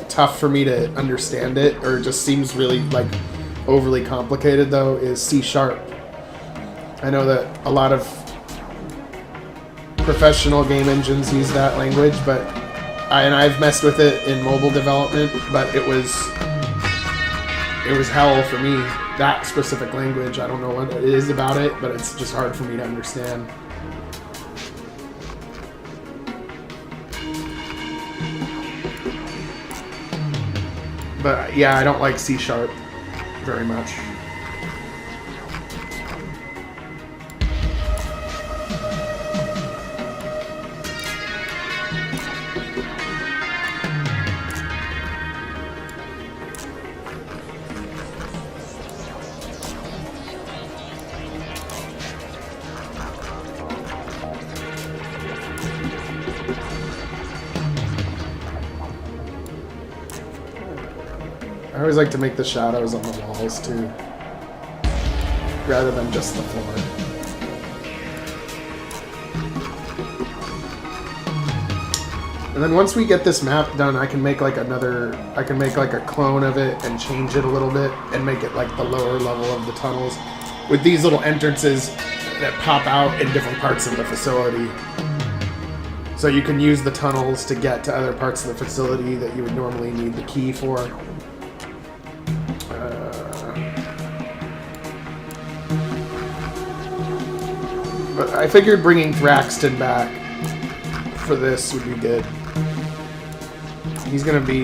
tough for me to understand it, or just seems really like overly complicated though, is C#. I know that a lot of professional game engines use that language, but I've messed with it in mobile development, but it was hell for me. That specific language, I don't know what it is about it, but it's just hard for me to understand. But yeah, I don't like C# very much. I always like to make the shadows on the walls too, rather than just the floor. And then once we get this map done, I can make like a clone of it and change it a little bit and make it like the lower level of the tunnels with these little entrances that pop out in different parts of the facility. So you can use the tunnels to get to other parts of the facility that you would normally need the key for. But I figured bringing Thraxton back for this would be good. He's gonna be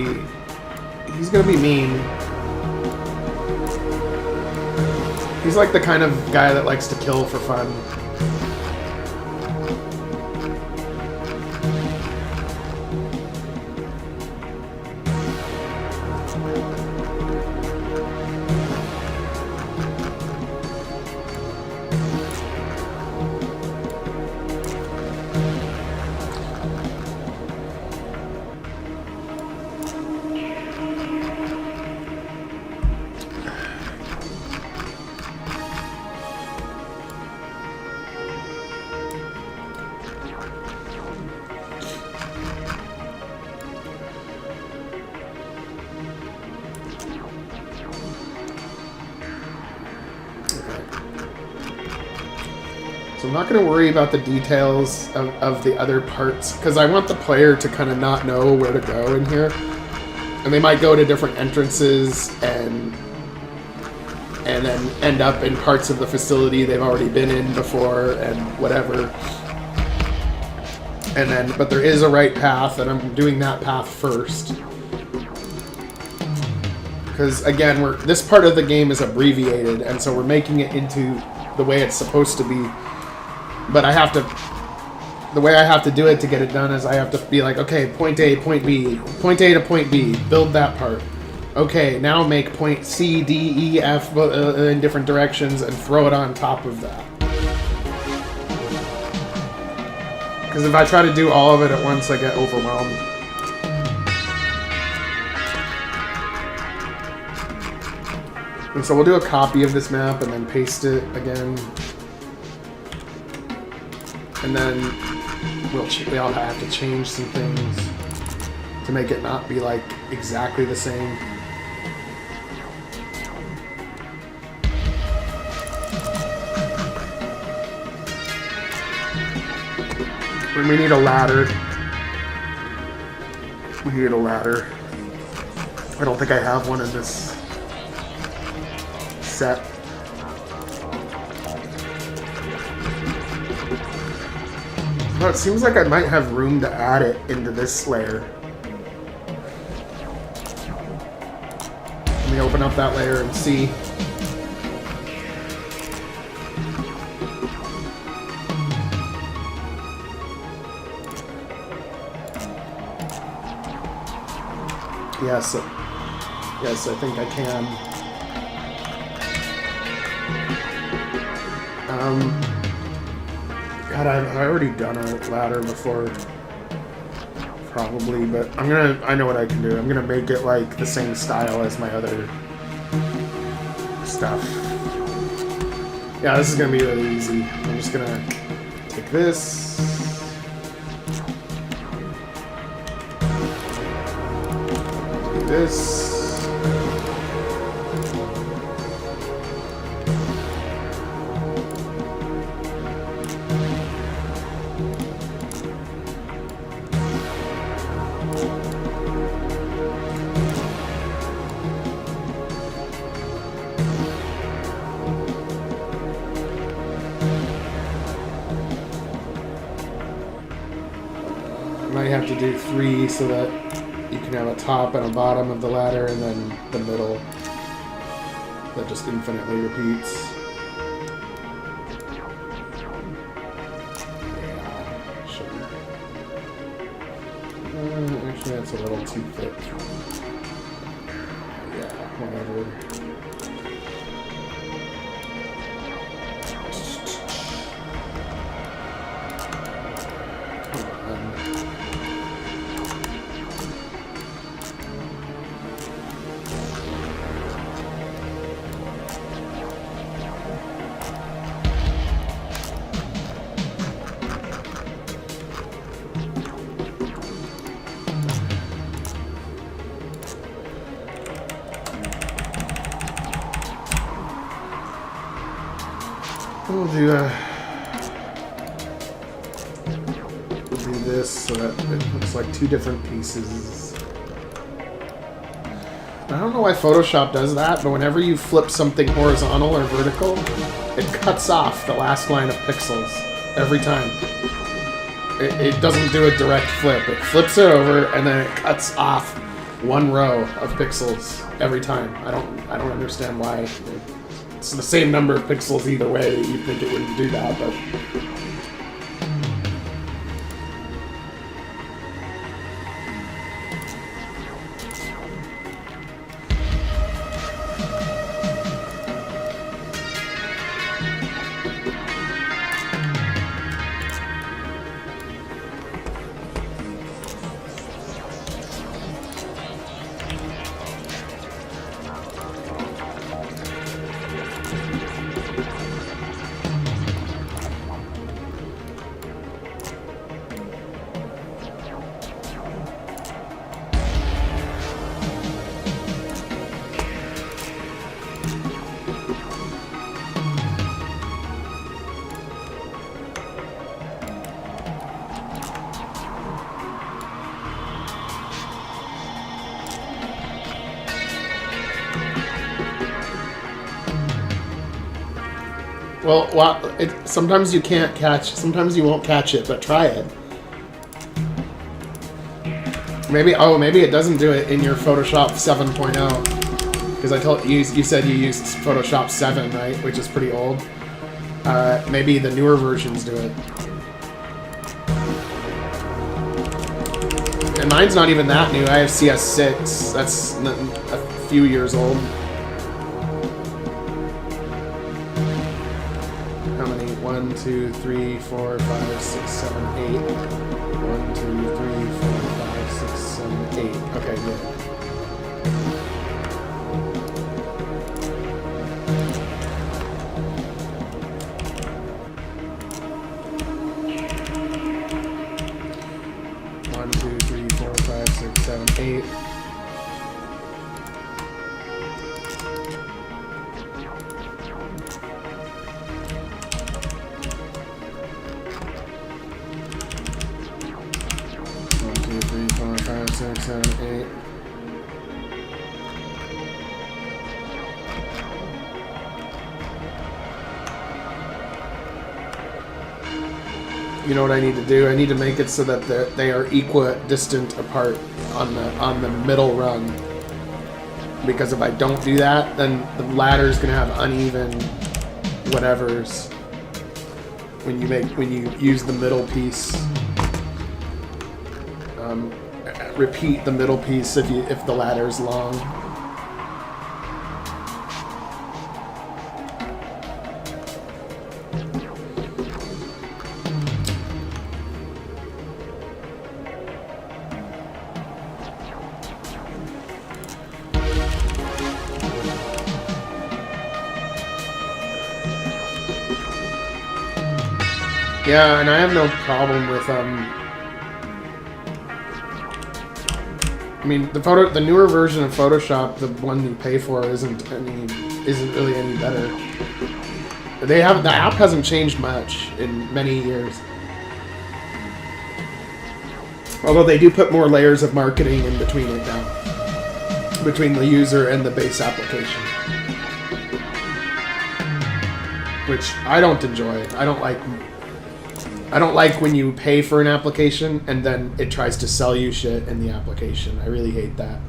mean. He's like the kind of guy that likes to kill for fun. So I'm not going to worry about the details of the other parts, because I want the player to kind of not know where to go in here. And they might go to different entrances and then end up in parts of the facility they've already been in before and whatever. And then, but there is a right path, and I'm doing that path first. Because again, this part of the game is abbreviated, and so we're making it into the way it's supposed to be. But I have to the way I have to do it to get it done is I have to be like, okay, point A, point B, point A to point B, build that part. Okay, now make point C, D, E, F in different directions and throw it on top of that. Because if I try to do all of it at once, I get overwhelmed. And so we'll do a copy of this map and then paste it again. And then we'll have to change some things to make it not be like exactly the same. And we need a ladder. We need a ladder. I don't think I have one in this set. Well, it seems like I might have room to add it into this layer. Let me open up that layer and see. Yes, I think I can. God, I've already done a ladder before, probably, but I know what I can do. I'm gonna make it like the same style as my other stuff. Yeah, this is gonna be really easy. I'm just gonna take this. Do this. Might have to do 3 so that you can have a top and a bottom of the ladder and then the middle that just infinitely repeats. Yeah, sure. Actually, that's a little too thick. Yeah, whatever. We'll do this so that it looks like 2 different pieces. I don't know why Photoshop does that, but whenever you flip something horizontal or vertical, it cuts off the last line of pixels every time. It doesn't do a direct flip. It flips it over and then it cuts off 1 row of pixels every time. I don't understand why. It's the same number of pixels either way. You'd think it wouldn't do that, but... Well, sometimes you can't catch, sometimes you won't catch it, but try it. Maybe it doesn't do it in your Photoshop 7.0. Because I told you, you said you used Photoshop 7, right? Which is pretty old. Maybe the newer versions do it. And mine's not even that new. I have CS6. That's a few years old. How many? 1, 2, 3, 4, 5, 6, 7, 8. 1, 2, 3, 4, 5, 6, 7, 8. Okay, good. You know what I need to do? I need to make it so that they are equidistant apart on the middle rung. Because if I don't do that, then the ladder is going to have uneven whatevers when you use the middle piece. Repeat the middle piece if the ladder is long. Yeah, and I have no problem with I mean, the newer version of Photoshop, the one you pay for, isn't really any better. The app hasn't changed much in many years. Although they do put more layers of marketing in between it now, between the user and the base application, which I don't enjoy. I don't like when you pay for an application and then it tries to sell you shit in the application. I really hate that.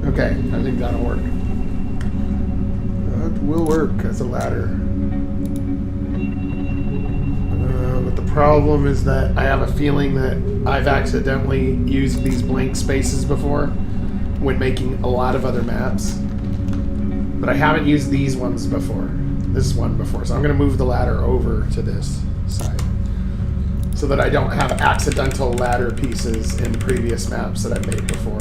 Okay, I think that'll work. That will work as a ladder. But the problem is that I have a feeling that I've accidentally used these blank spaces before when making a lot of other maps. But I haven't used these ones before. This one before. So I'm going to move the ladder over to this side, so that I don't have accidental ladder pieces in previous maps that I've made before.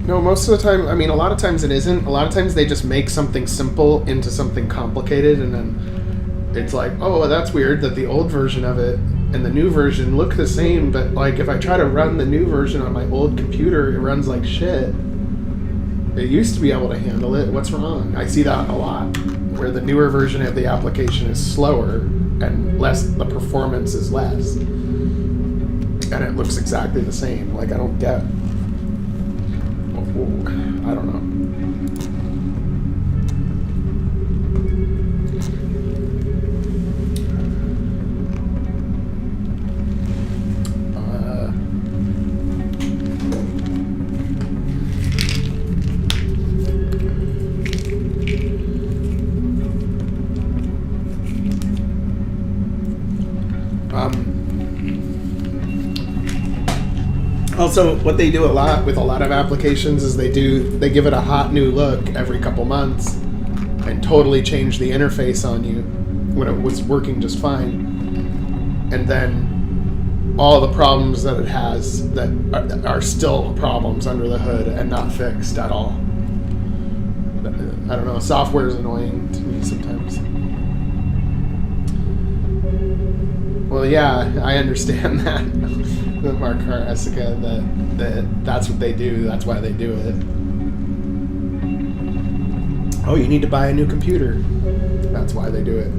No, most of the time, I mean, a lot of times it isn't. A lot of times they just make something simple into something complicated, and then it's like, oh, that's weird that the old version of it and the new version look the same, but like if I try to run the new version on my old computer, it runs like shit. It used to be able to handle it. What's wrong? I see that a lot, where the newer version of the application is slower and the performance is less. And it looks exactly the same. Like, I don't get... I don't know. Also, what they do a lot with a lot of applications is they give it a hot new look every couple months and totally change the interface on you when it was working just fine. And then all the problems that it has that are still problems under the hood and not fixed at all. I don't know, software is annoying to me sometimes. Well, yeah, I understand that. The Mark Harasica, that's what they do. That's why they do it. Oh, you need to buy a new computer. That's why they do it.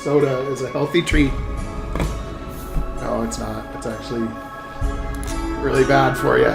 Soda is a healthy treat. No, it's not. It's actually really bad for you.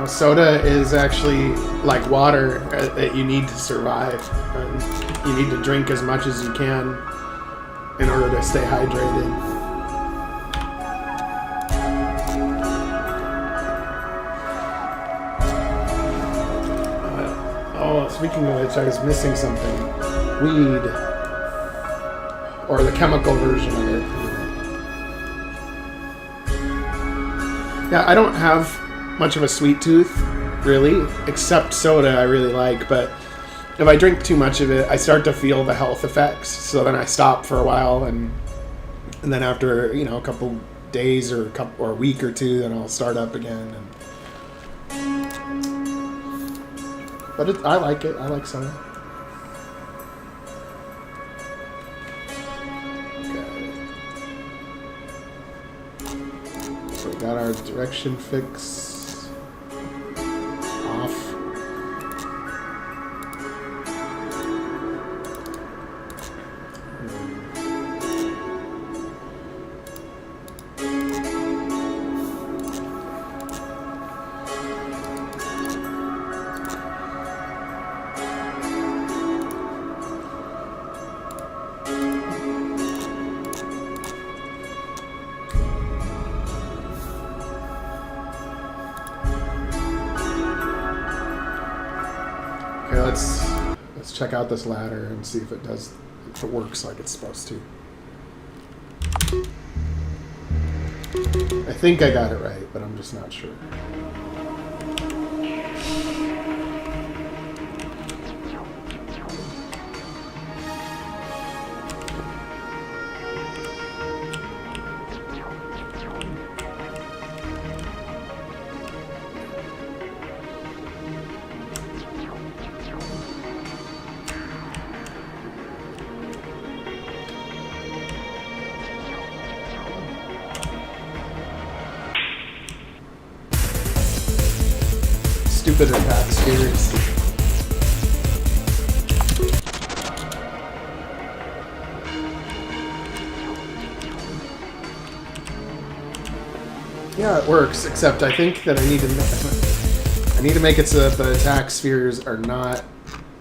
soda is actually like water that you need to survive. You need to drink as much as you can in order to stay hydrated. Oh, speaking of which, I was missing something. Weed. Or the chemical version of it. Yeah, I don't have much of a sweet tooth, really, except soda I really like, but if I drink too much of it, I start to feel the health effects, so then I stop for a while, and then after, you know, a couple days or a week or two, then I'll start up again. But I like it. I like soda. Okay. So we got our direction fix off. Okay, let's check out this ladder and see if it works like it's supposed to. I think I got it right, but I'm just not sure. Stupid attack spheres. Yeah, it works, except I think that I need to make it so that the attack spheres are not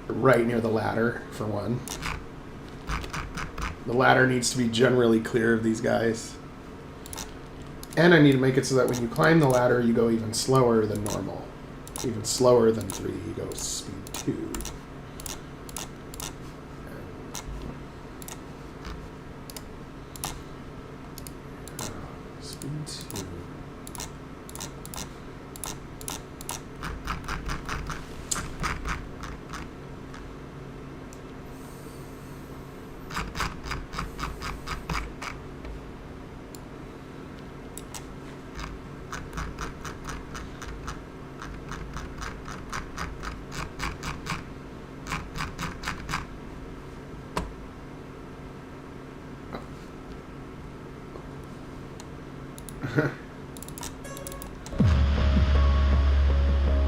right near the ladder, for one. The ladder needs to be generally clear of these guys. And I need to make it so that when you climb the ladder, you go even slower than normal. Even slower than 3, you go speed 2. Speed 2.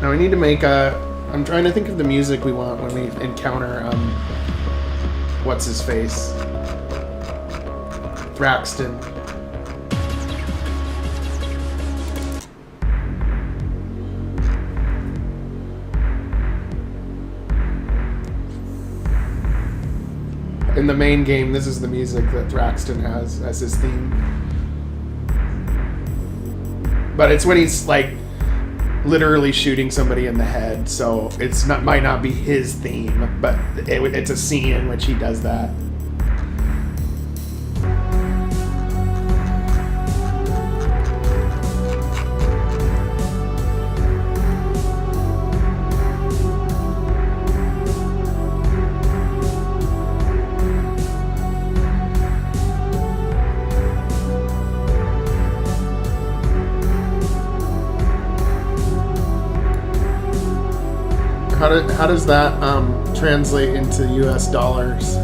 Now we need to make I'm trying to think of the music we want when we encounter, what's his face? Thraxton. In the main game, this is the music that Thraxton has as his theme. But it's when he's like literally shooting somebody in the head, so might not be his theme, but it's a scene in which he does that. How does that translate into US dollars?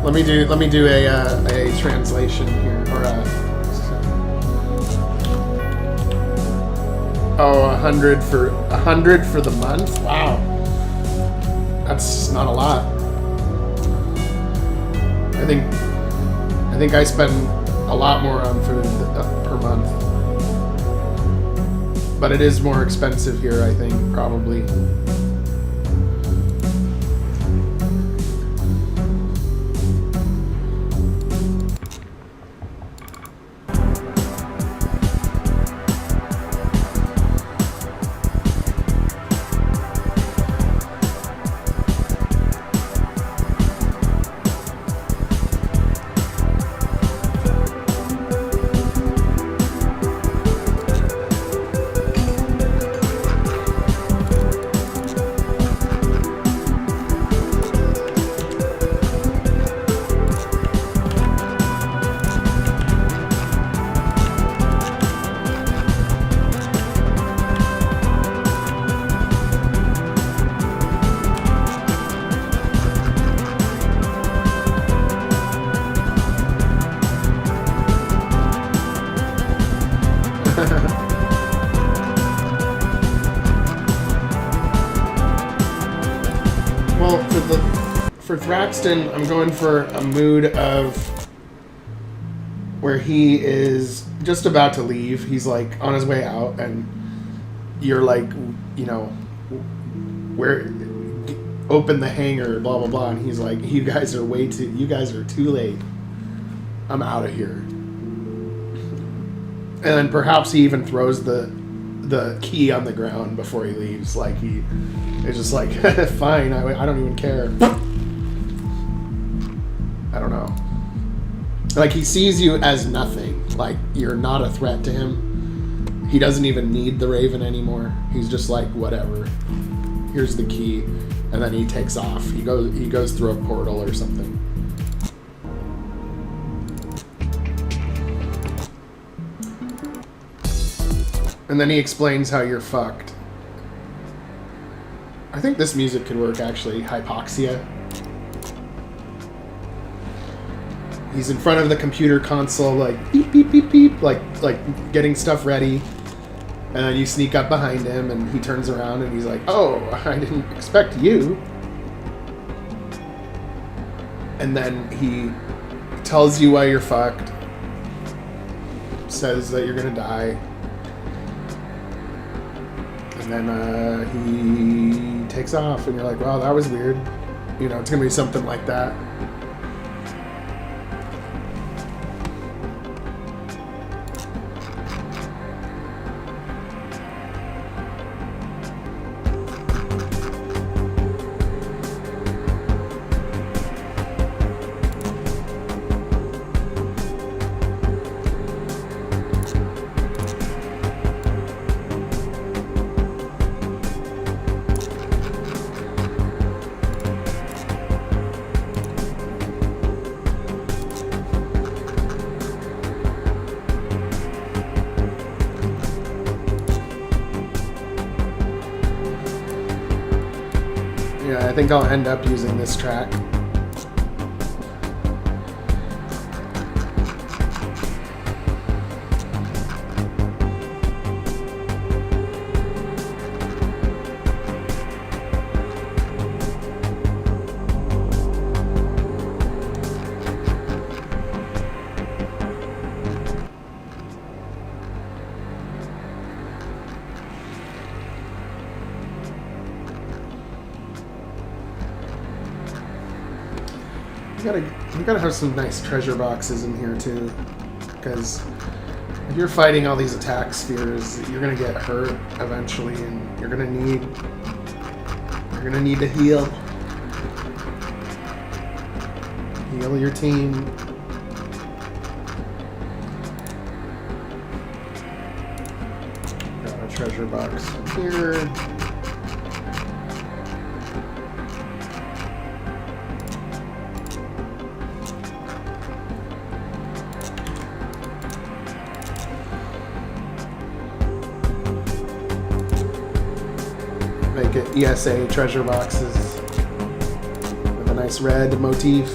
Let me do a translation here, or $100 for the month. Wow, that's not a lot. I think I spend a lot more on food per month. But it is more expensive here, I think, probably. Well, for Thraxton, I'm going for a mood of where he is just about to leave. He's like on his way out, and you're like, you know, where open the hangar, blah blah blah, and he's like, you guys are too late. I'm out of here. And then perhaps he even throws the key on the ground before he leaves. Like he is just like, fine, I don't even care. I don't know. Like he sees you as nothing. Like you're not a threat to him. He doesn't even need the Raven anymore. He's just like, whatever. Here's the key, and then he takes off. He goes through a portal or something. And then he explains how you're fucked. I think this music could work, actually. Hypoxia. He's in front of the computer console, like, beep, beep, beep, beep, like getting stuff ready. And then you sneak up behind him, and he turns around, and he's like, oh, I didn't expect you. And then he tells you why you're fucked. Says that you're gonna die. And then he takes off, and you're like, wow, that was weird. You know, it's going to be something like that. Yeah, I think I'll end up using this track. We gotta have some nice treasure boxes in here too, because if you're fighting all these attack spheres, you're gonna get hurt eventually, and you're gonna need to heal your team. Got a treasure box here. Make it ESA treasure boxes with a nice red motif.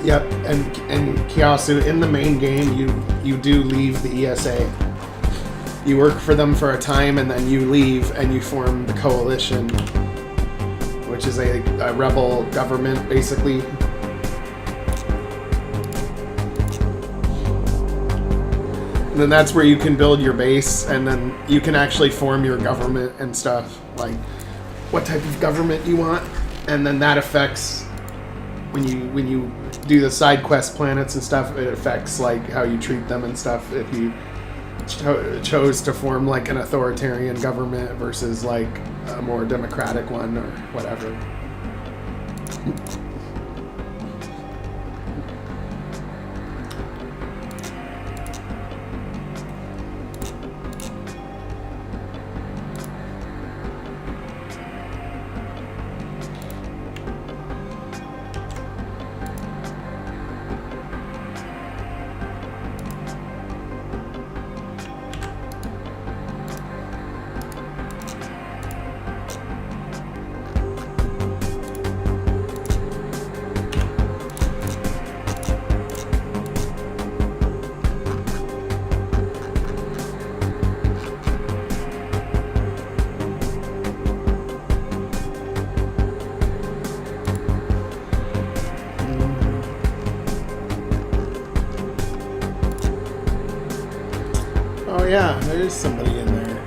Yep, and Kiyasu, in the main game, you do leave the ESA. You work for them for a time, and then you leave, and you form the Coalition, which is a rebel government, basically. And then that's where you can build your base, and then you can actually form your government and stuff, like what type of government you want, and then that affects when you do the side quest planets and stuff. It affects like how you treat them and stuff. If you chose to form like an authoritarian government versus like a more democratic one or whatever. Oh yeah, there is somebody in there.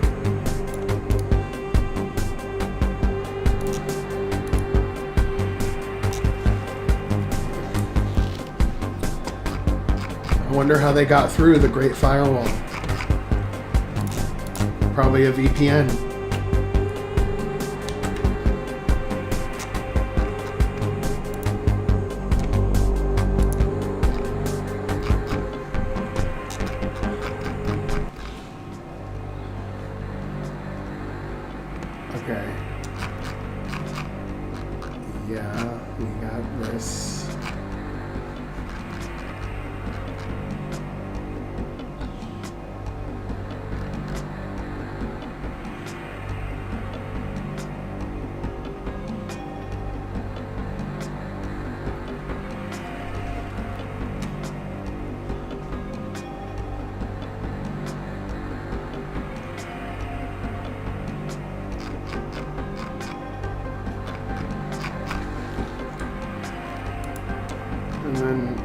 I wonder how they got through the Great Firewall. Probably a VPN. Okay. Yeah, we got this. And then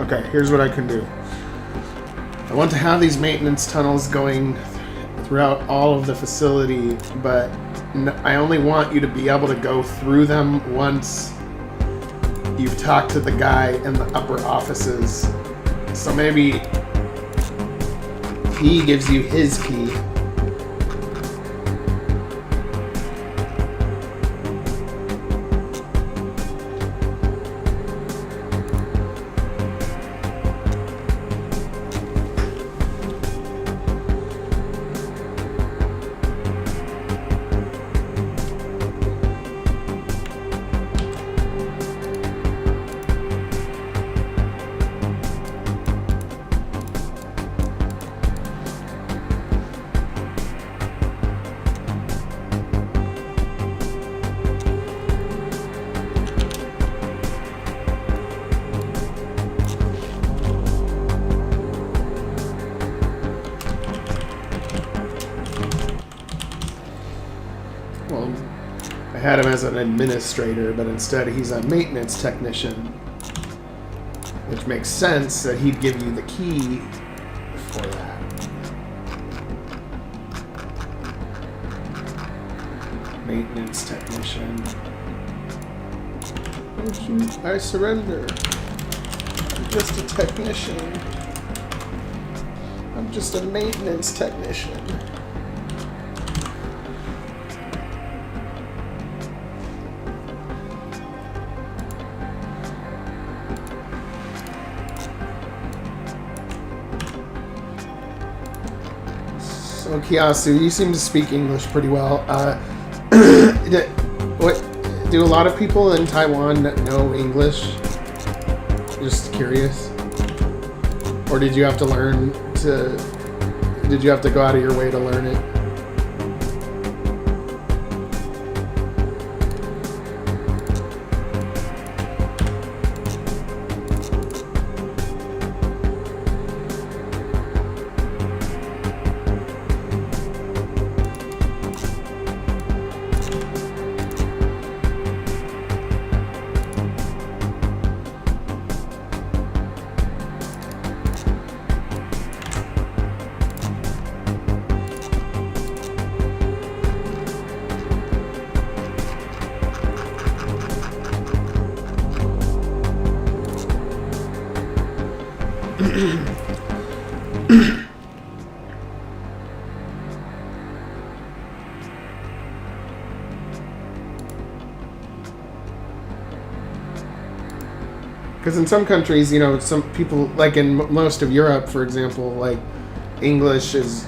okay, here's what I can do. I want to have these maintenance tunnels going throughout all of the facility, but I only want you to be able to go through them once you've talked to the guy in the upper offices. So maybe he gives you his key. had him as an administrator, but instead he's a maintenance technician. Which makes sense that he'd give you the key for that. Maintenance technician. Don't you? I surrender. I'm just a technician. I'm just a maintenance technician. So Kiasu, you seem to speak English pretty well. What do a lot of people in Taiwan know English? Just curious. Or did you have to learn to? Did you have to go out of your way to learn it? Because in some countries, you know, some people, like in most of Europe, for example, like English is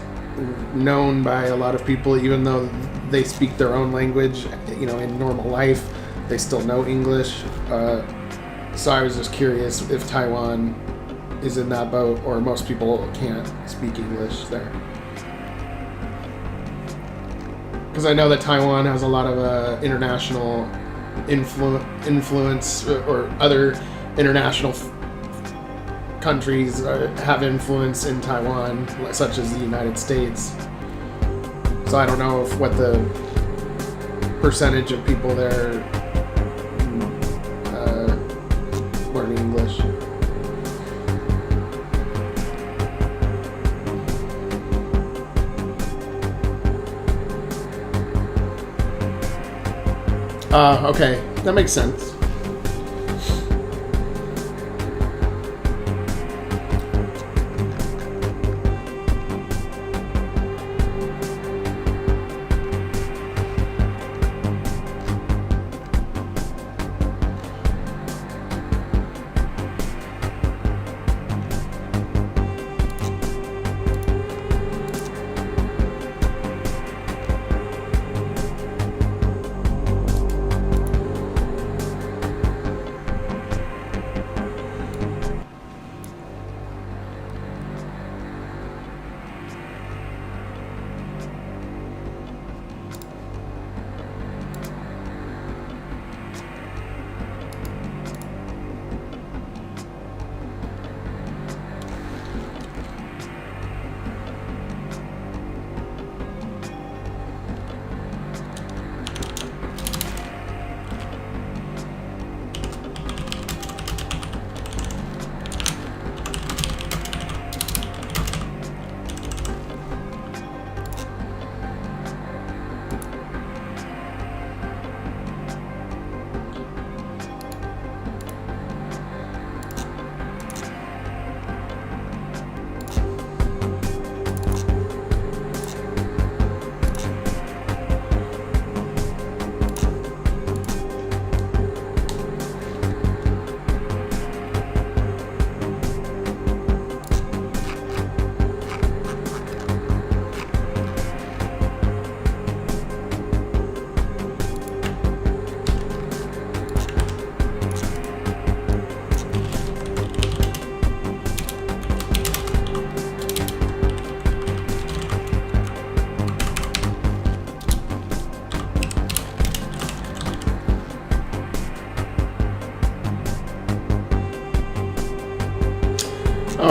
known by a lot of people, even though they speak their own language, you know, in normal life, they still know English. So I was just curious if Taiwan is in that boat, or most people can't speak English there. Because I know that Taiwan has a lot of international influence, or other international countries have influence in Taiwan, such as the United States. So I don't know what the percentage of people there learn English. Okay, that makes sense.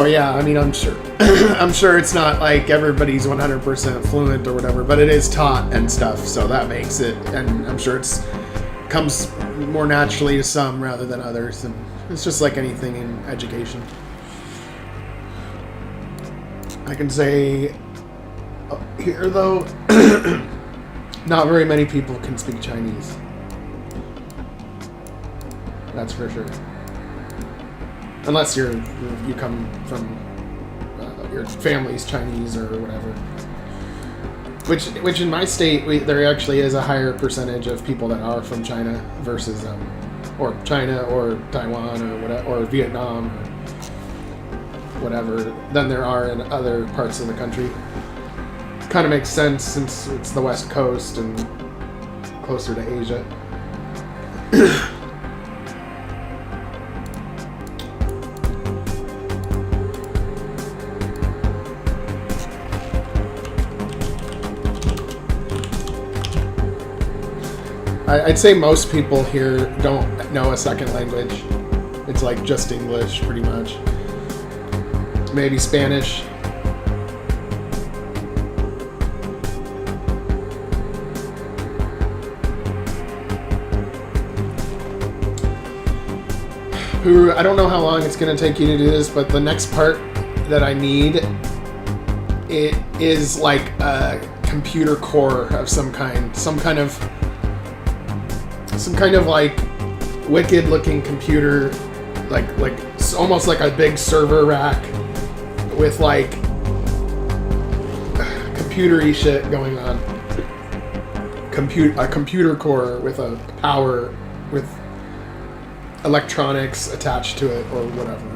yeah, I mean, I'm sure I'm sure it's not like everybody's 100% fluent or whatever, but it is taught and stuff, so that makes it, and I'm sure it's comes more naturally to some rather than others, and it's just like anything in education. I can say here though, not very many people can speak Chinese. That's for sure. Unless you come from your family's Chinese or whatever. Which in my state there actually is a higher percentage of people that are from China versus or China or Taiwan or whatever, or Vietnam or whatever than there are in other parts of the country. Kind of makes sense since it's the West Coast and closer to Asia. I'd say most people here don't know a second language. It's like just English, pretty much. Maybe Spanish. I don't know how long it's going to take you to do this, but the next part that I need, it is like a computer core of some kind. Some kind of like wicked looking computer, like almost like a big server rack with like computer-y shit going on. A computer core with a power, with electronics attached to it or whatever.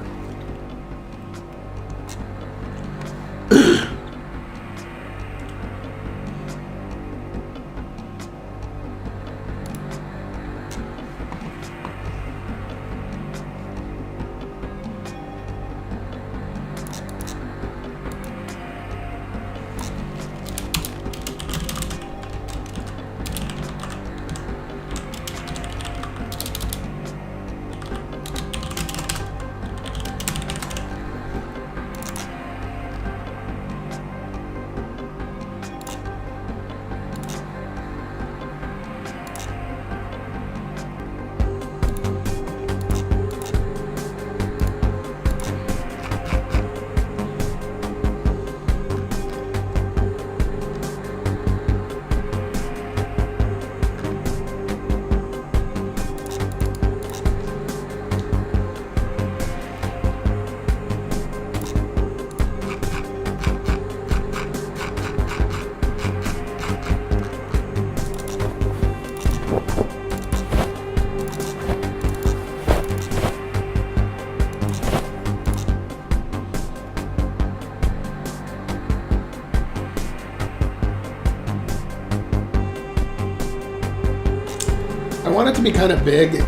I want it to be kind of big.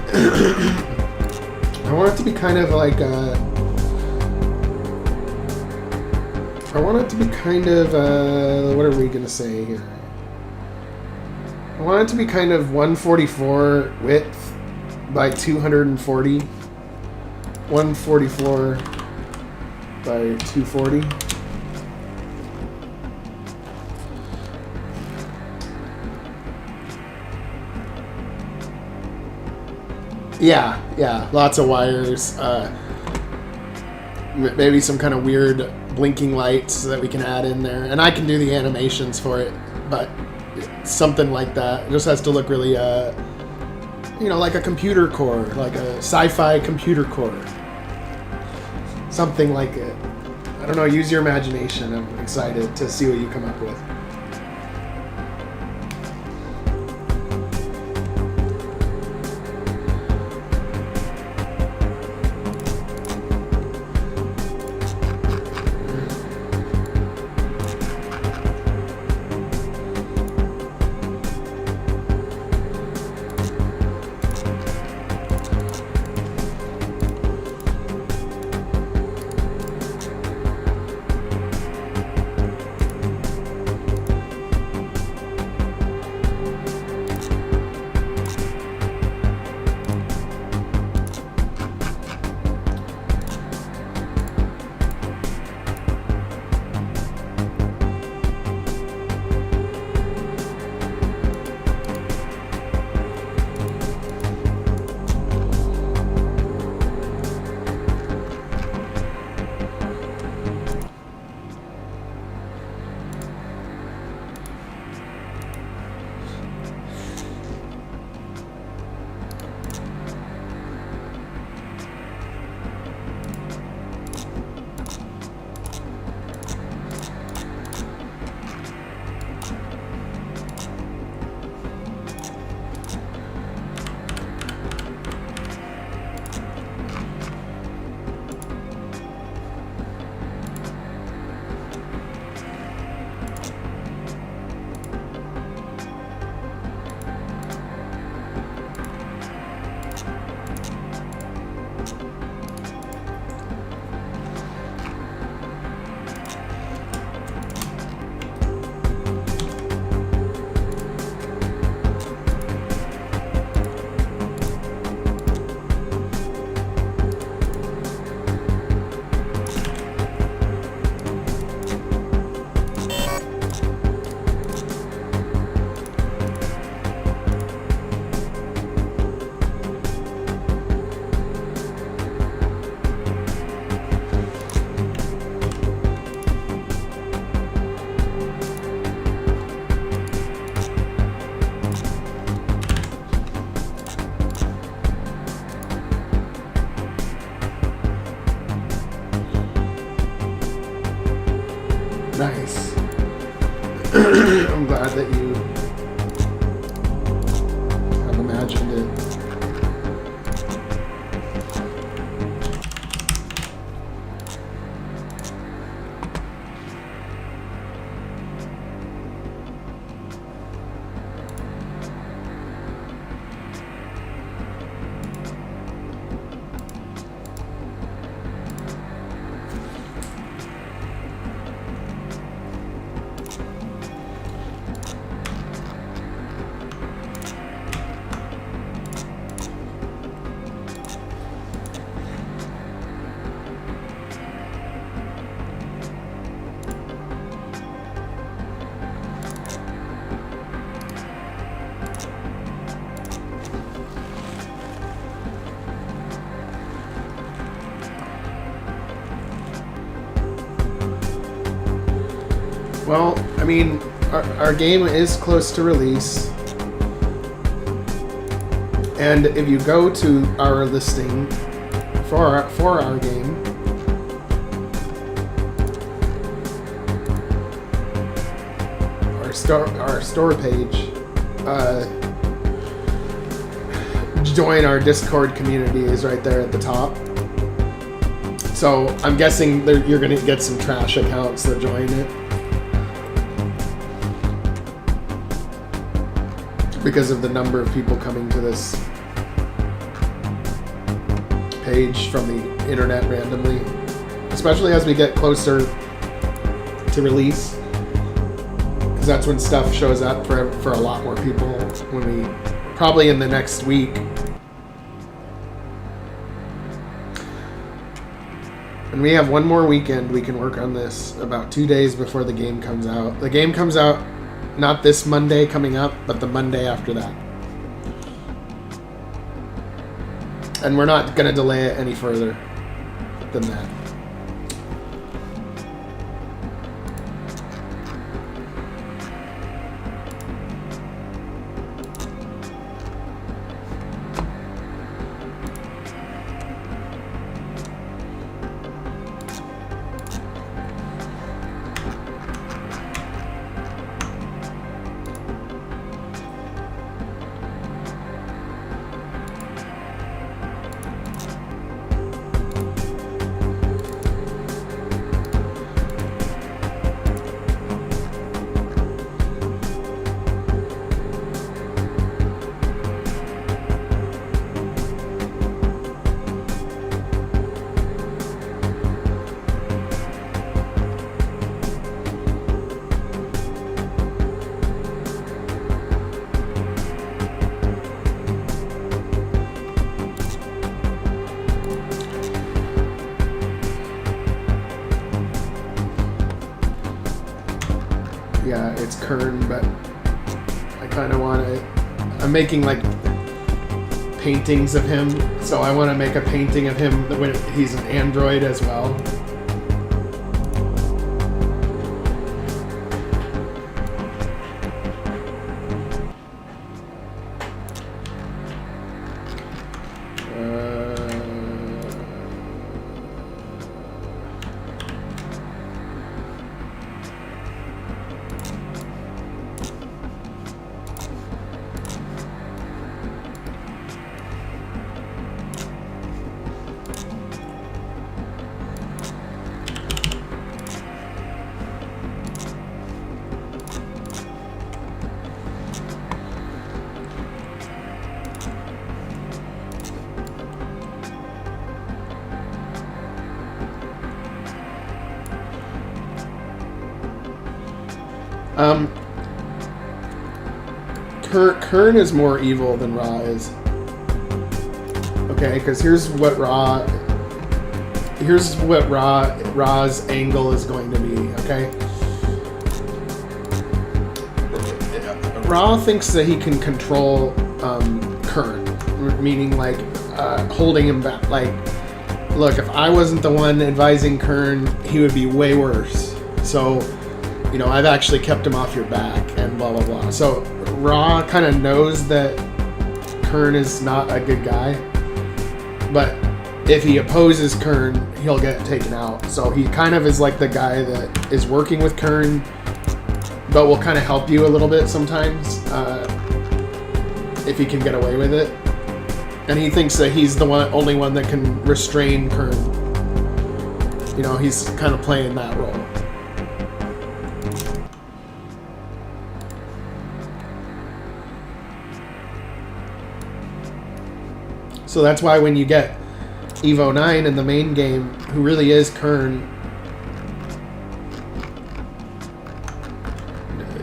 I want it to be kind of like I want it to be kind of what are we gonna say here? I want it to be kind of 144 width by 240. 144 by 240. Yeah, lots of wires. Maybe some kind of weird blinking lights that we can add in there. And I can do the animations for it, but something like that. It just has to look really, like a computer core, like a sci-fi computer core. Something like it. I don't know, use your imagination. I'm excited to see what you come up with. Nice. I'm glad that you have imagined it. Well, I mean, our game is close to release. And if you go to our listing for our game, our store page, join our Discord community is right there at the top. So I'm guessing you're going to get some trash accounts that join it. Because of the number of people coming to this page from the internet randomly, especially as we get closer to release, because that's when stuff shows up for a lot more people. When we probably in the next week, and we have one more weekend we can work on this. About 2 days before the game comes out. The game comes out. Not this Monday coming up, but the Monday after that. And we're not going to delay it any further than that. Yeah, it's Kern, but I kind of want to... I'm making, like, paintings of him, so I want to make a painting of him when he's an android as well. Kern is more evil than Ra is. Okay, because here's what Ra's angle is going to be, okay? Ra thinks that he can control Kern, meaning like holding him back. Like, look, if I wasn't the one advising Kern, he would be way worse. So, you know, I've actually kept him off your back and blah, blah, blah. So Ra kind of knows that Kern is not a good guy, but if he opposes Kern, he'll get taken out. So he kind of is like the guy that is working with Kern, but will kind of help you a little bit sometimes if he can get away with it. And he thinks that he's the only one that can restrain Kern. You know, he's kind of playing that role. So that's why when you get Evo 9 in the main game, who really is Kern,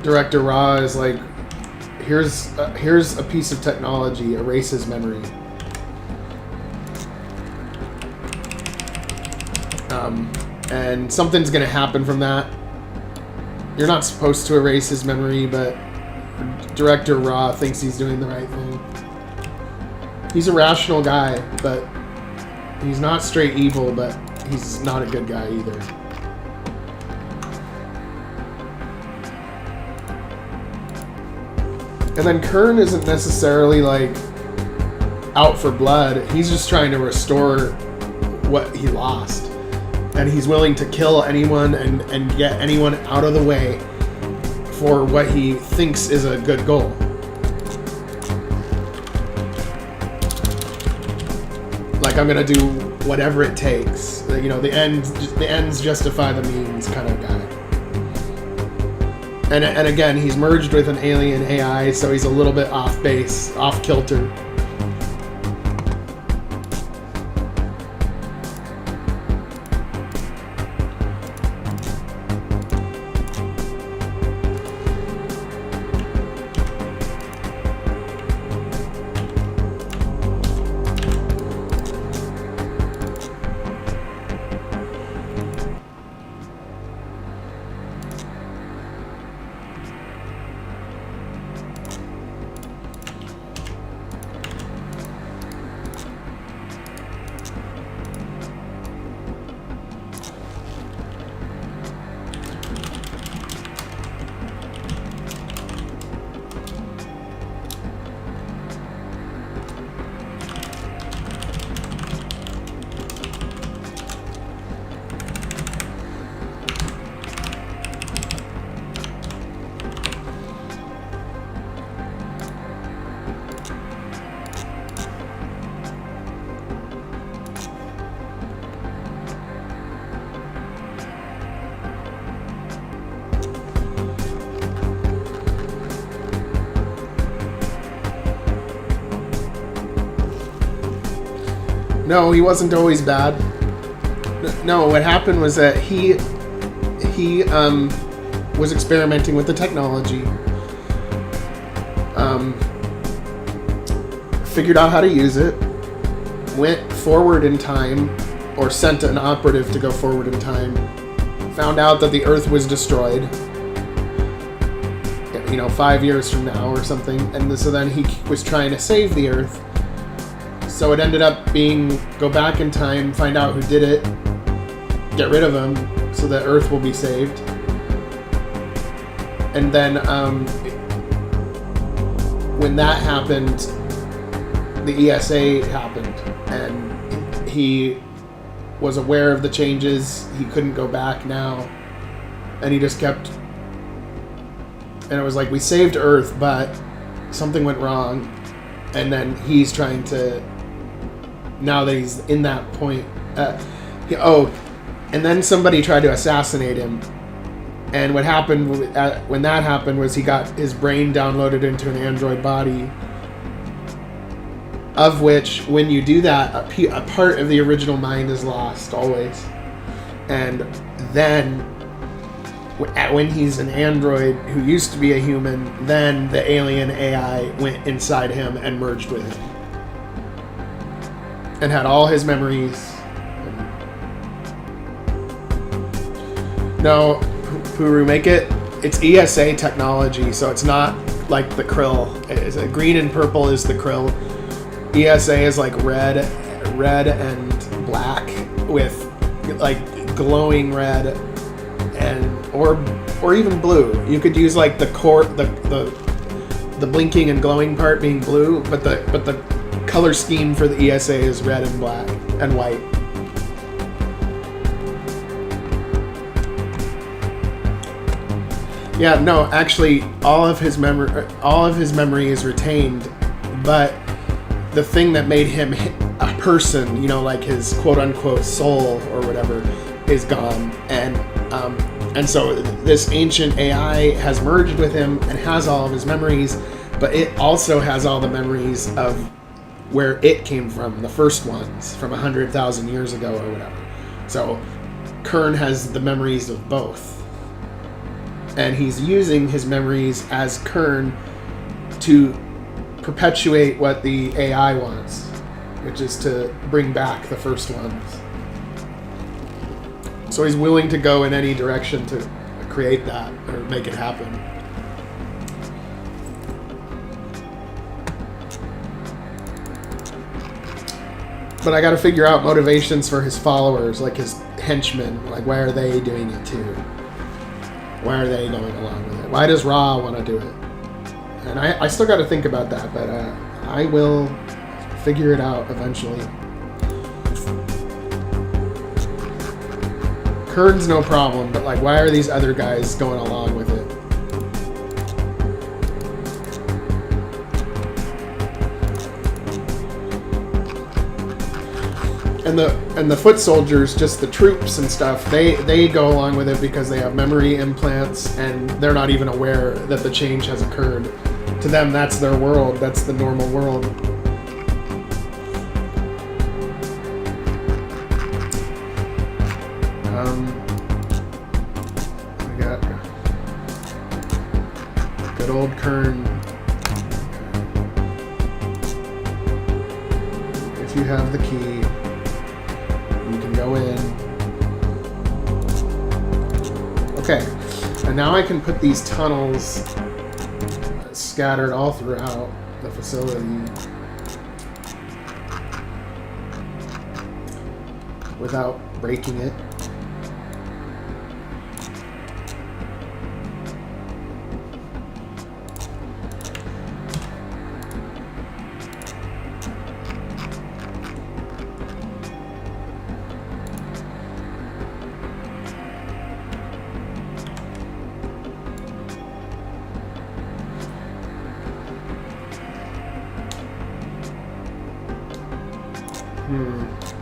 Director Ra is like, here's a piece of technology, erase his memory. And something's going to happen from that. You're not supposed to erase his memory, but Director Ra thinks he's doing the right thing. He's a rational guy, but he's not straight evil, but he's not a good guy either. And then Kern isn't necessarily like out for blood. He's just trying to restore what he lost. And he's willing to kill anyone and get anyone out of the way for what he thinks is a good goal. Like, I'm gonna do whatever it takes. You know, the ends justify the means kind of guy. And again, he's merged with an alien AI, so he's a little bit off base, off kilter. No, he wasn't always bad. No, what happened was that he was experimenting with the technology, figured out how to use it, went forward in time, or sent an operative to go forward in time, found out that the Earth was destroyed, 5 years from now or something, and so then he was trying to save the Earth. So it ended up being, go back in time, find out who did it, get rid of him, so that Earth will be saved. And then when that happened, the ESA happened, and he was aware of the changes. He couldn't go back now, and he just kept, and it was like, we saved Earth, but something went wrong, and then he's trying to, now that he's in that point, and then somebody tried to assassinate him. And what happened when that happened was he got his brain downloaded into an android body, of which, when you do that, a part of the original mind is lost always. And then when he's an android who used to be a human, then the alien AI went inside him and merged with him and had all his memories. No, Puru, it's ESA technology, so it's not like the krill. It's green and purple is the krill. ESA is like red and black with like glowing red and or even blue. You could use like the core, the blinking and glowing part being blue, but the color scheme for the ESA is red and black. and white. Yeah, no, actually, all of his memory is retained, but the thing that made him a person, you know, like his quote-unquote soul or whatever, is gone, and so this ancient AI has merged with him and has all of his memories, but it also has all the memories of where it came from, the first ones from 100,000 years ago or whatever. So Kern has the memories of both. And he's using his memories as Kern to perpetuate what the AI wants, which is to bring back the first ones. So he's willing to go in any direction to create that or make it happen. But I got to figure out motivations for his followers, like his henchmen. Like, why are they doing it too? Why are they going along with it? Why does Ra want to do it? And I still got to think about that, but I will figure it out eventually. Kern's no problem, but like, why are these other guys going along with it? And the foot soldiers, just the troops and stuff, they go along with it because they have memory implants and they're not even aware that the change has occurred. To them, that's their world. That's the normal world. We got good old Kern. If you have the key, go in. Okay, and now I can put these tunnels scattered all throughout the facility without breaking it.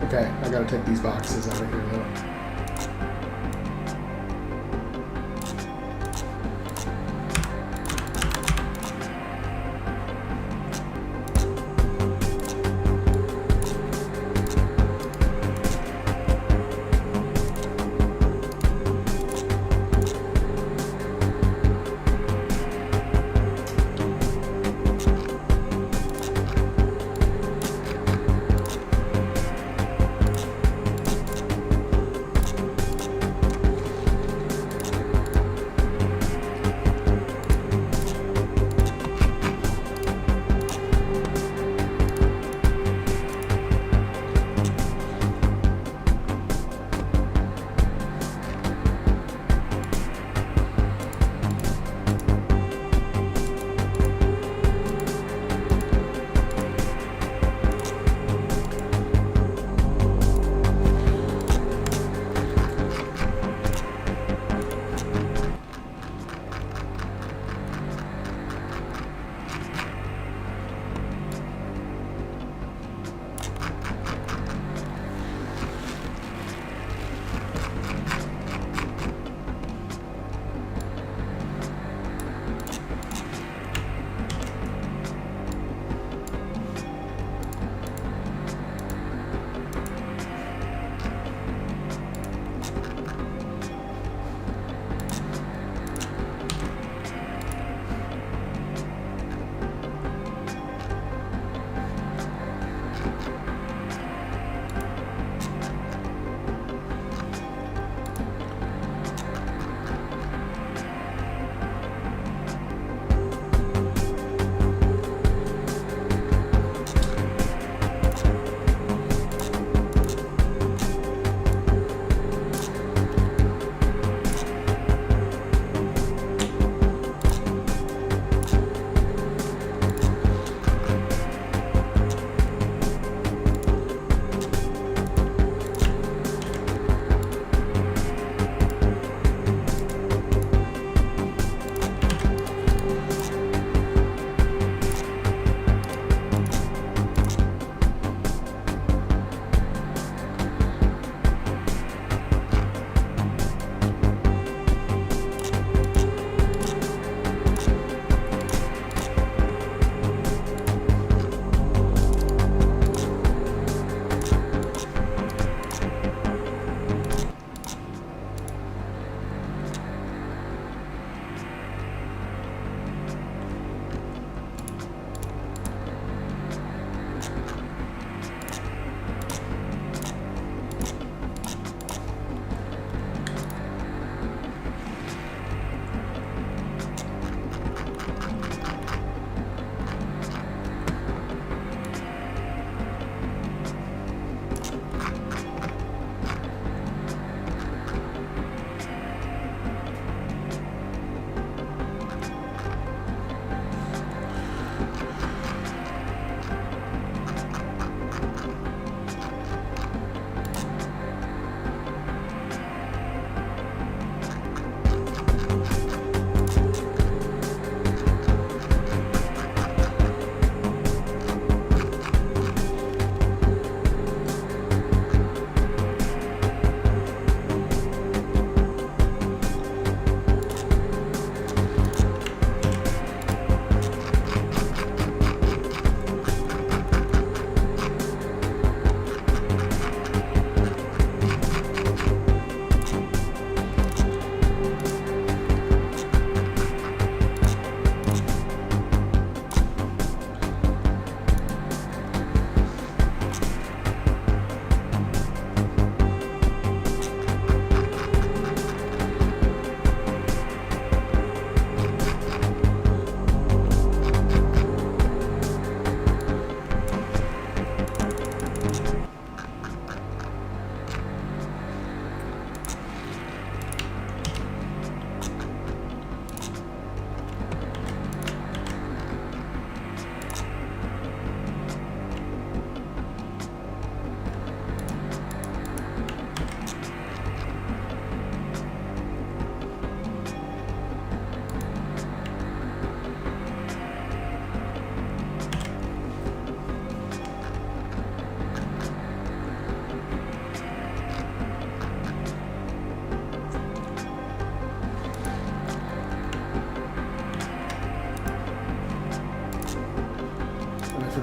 Okay, I gotta take these boxes out of here though.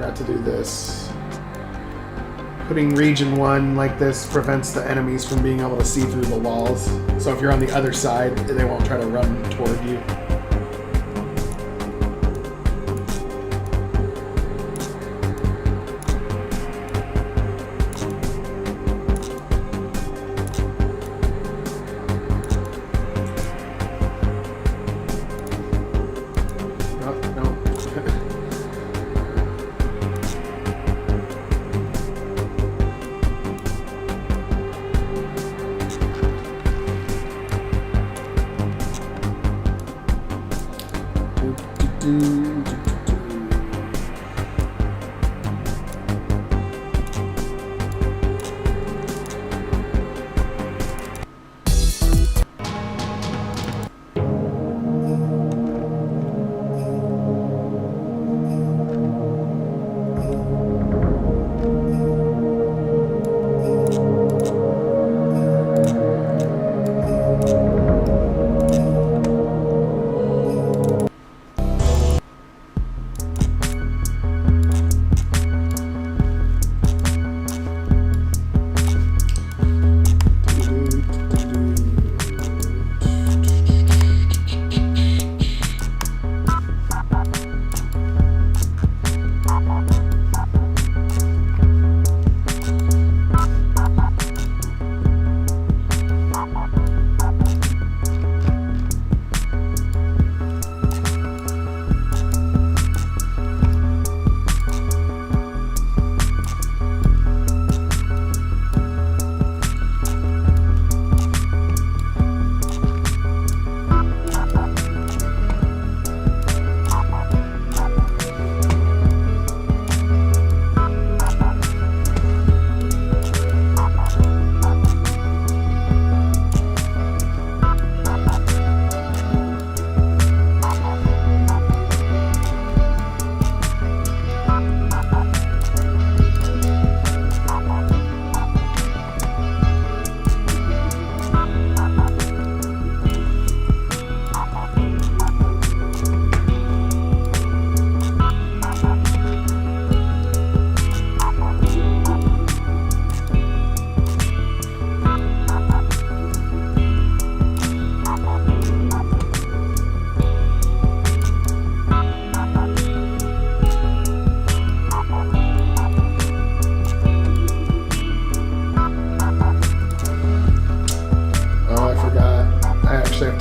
forgot to do this. Putting region 1 like this prevents the enemies from being able to see through the walls. So if you're on the other side, they won't try to run toward you.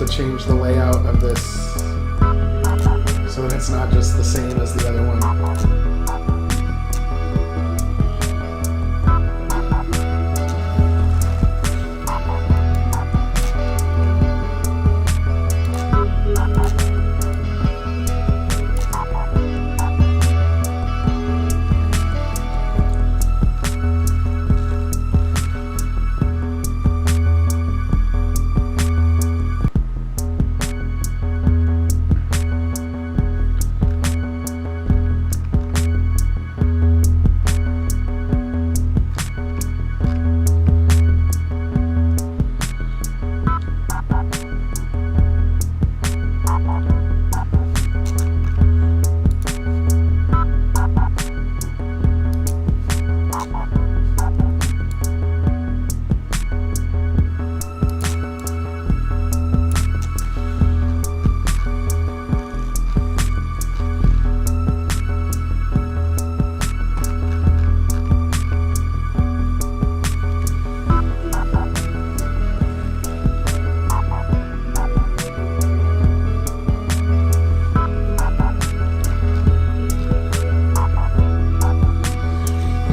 Change the layout of this so that it's not just the same as the other one.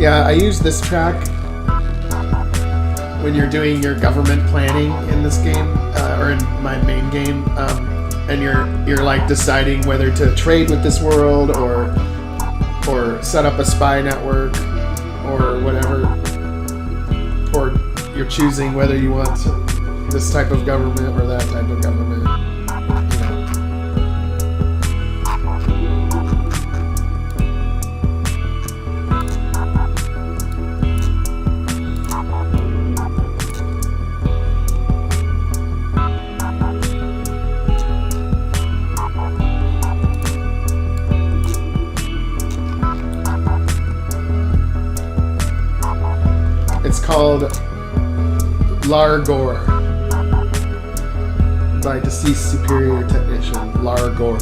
Yeah, I use this track when you're doing your government planning in this game, or in my main game, and you're like deciding whether to trade with this world or set up a spy network or whatever, or you're choosing whether you want this type of government or that type of government. called Largor by deceased superior technician Largor.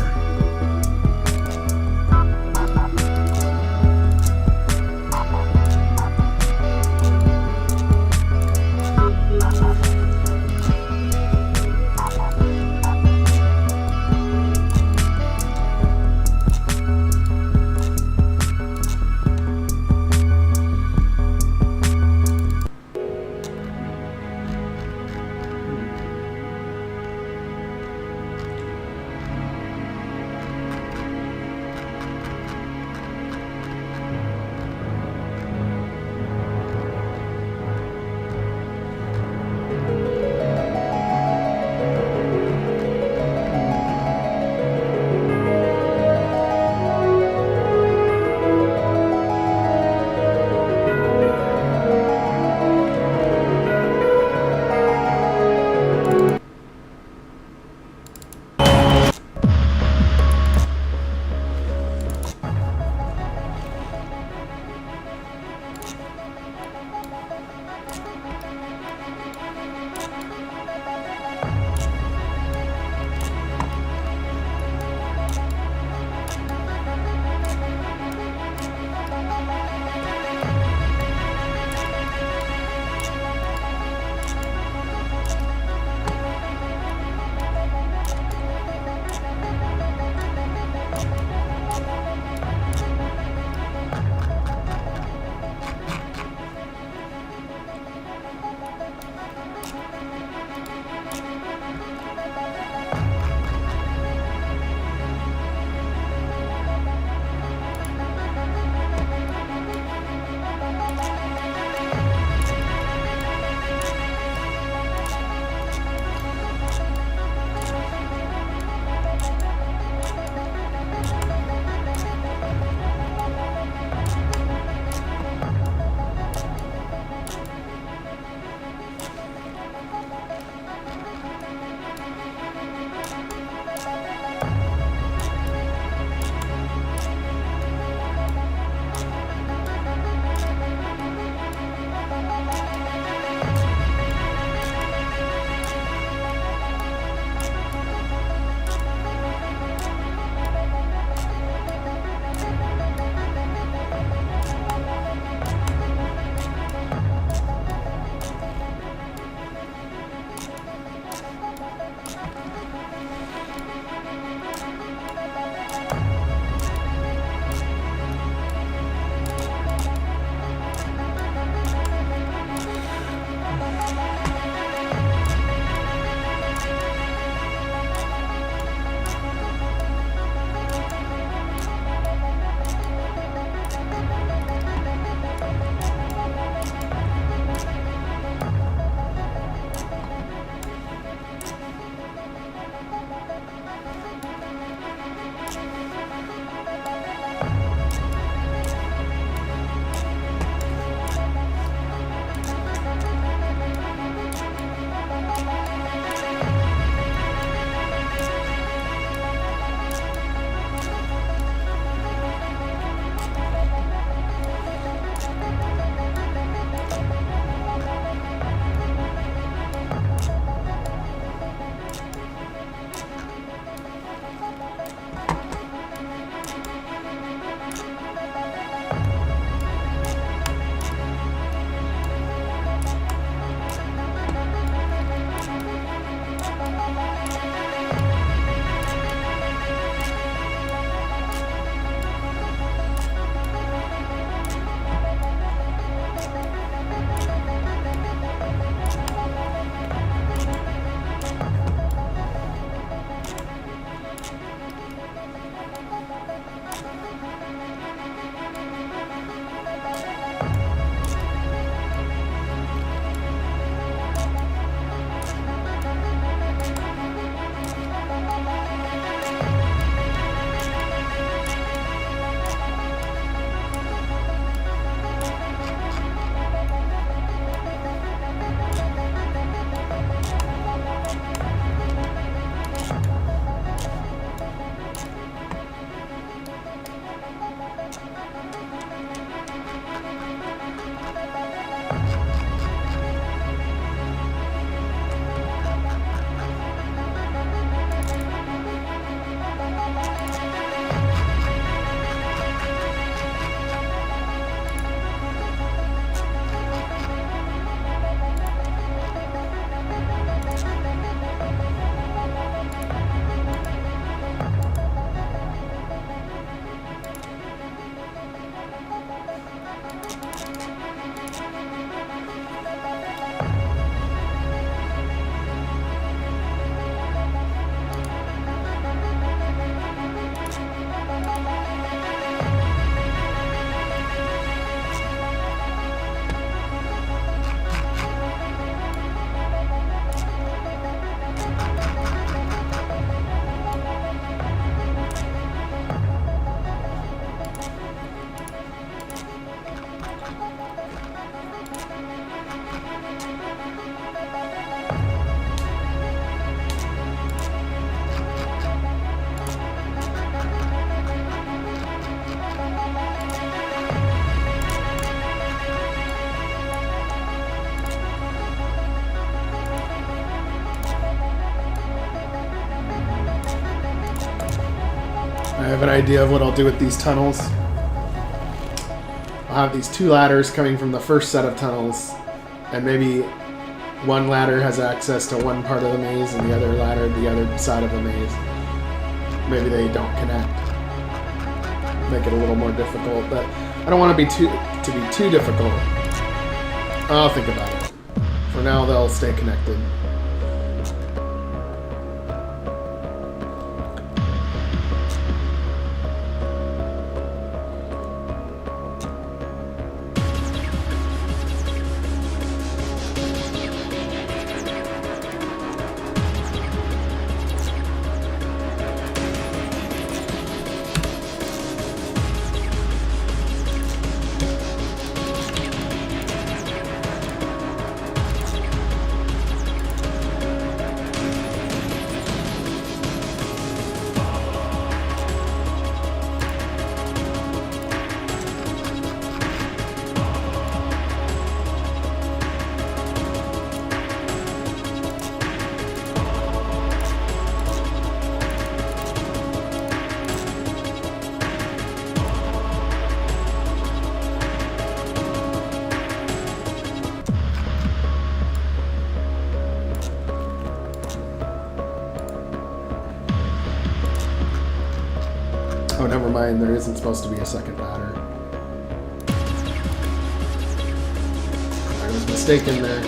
I have an idea of what I'll do with these tunnels. I'll have these 2 ladders coming from the first set of tunnels, and maybe one ladder has access to one part of the maze and the other ladder the other side of the maze. Maybe they don't connect. Make it a little more difficult, but I don't want to be too difficult. I'll think about it. For now, they'll stay connected. Oh, never mind. There isn't supposed to be a second ladder. I was mistaken there.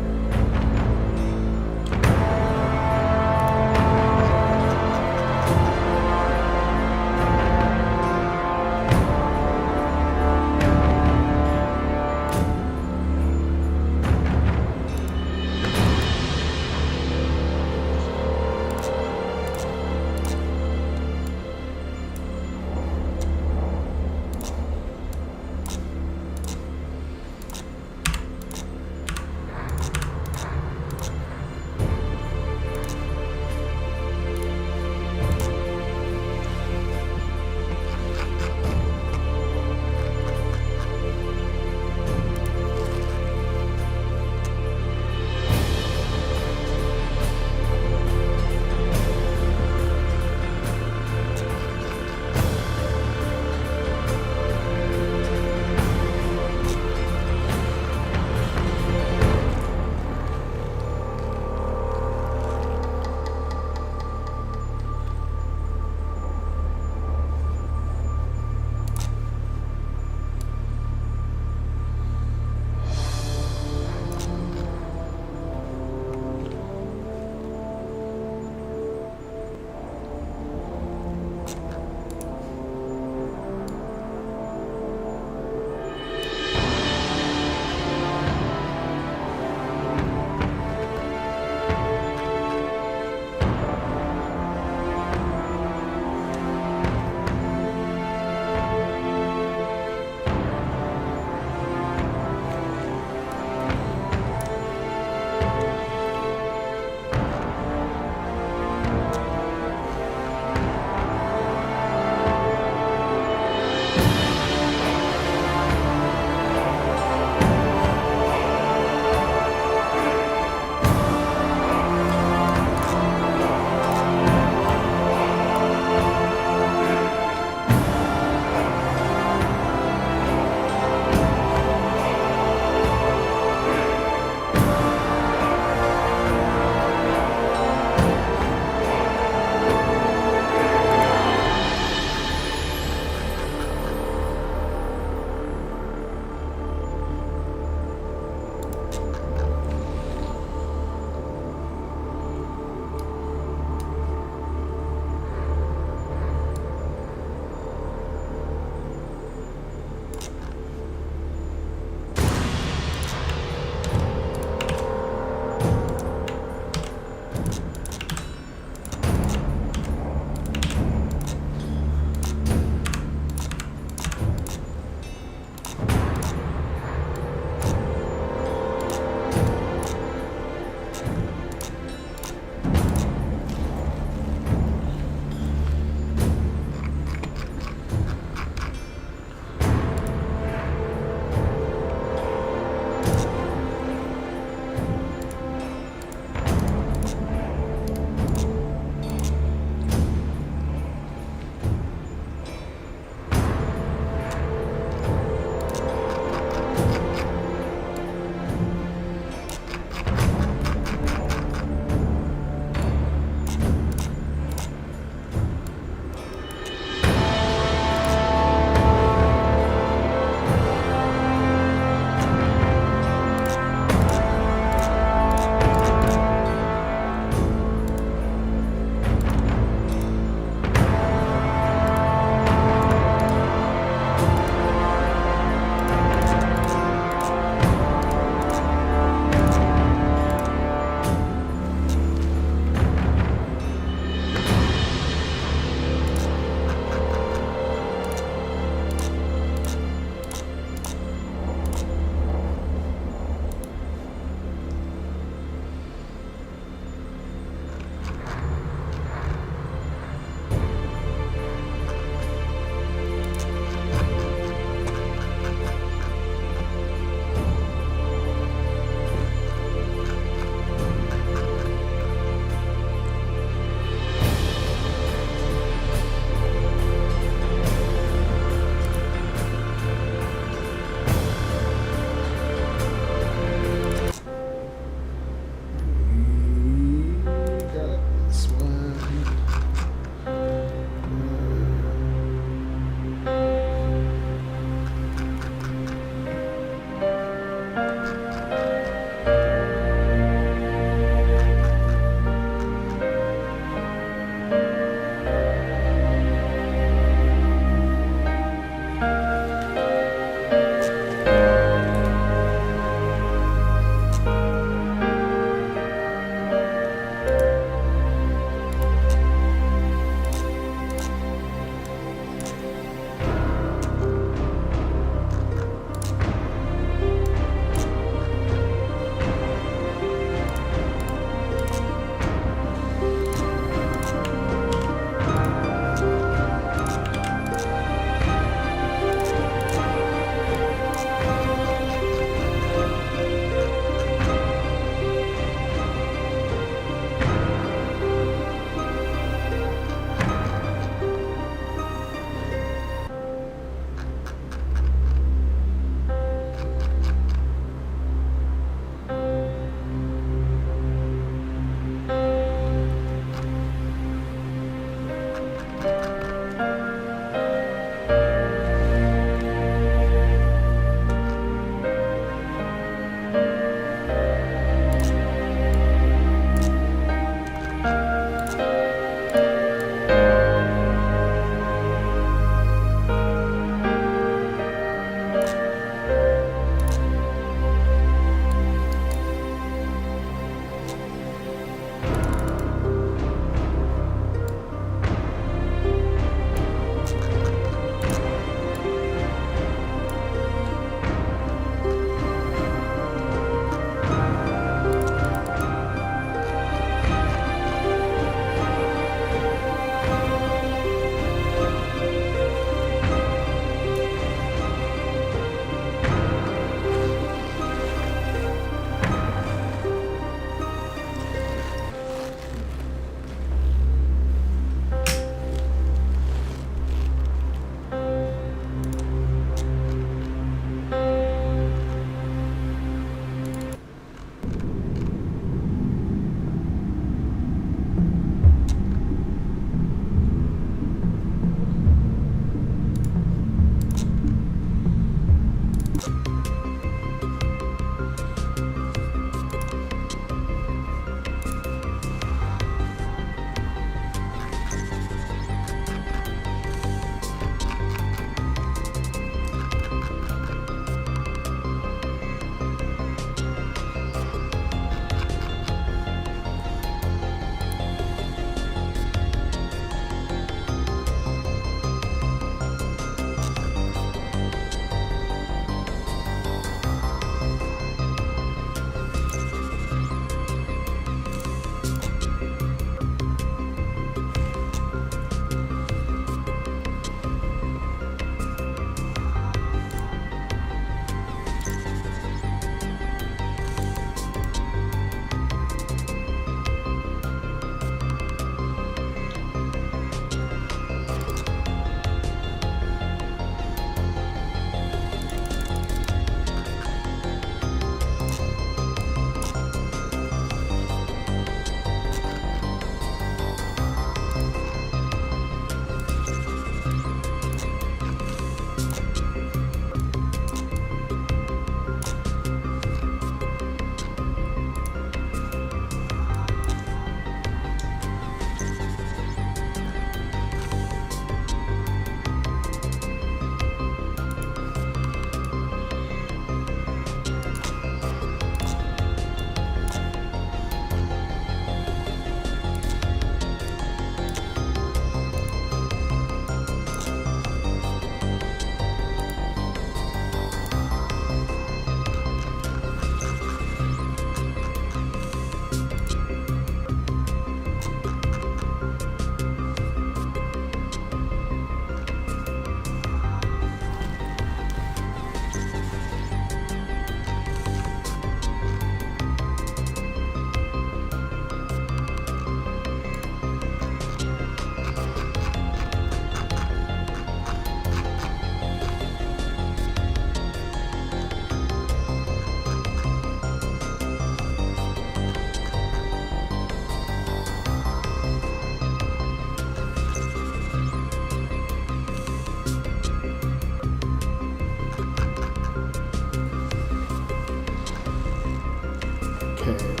Okay.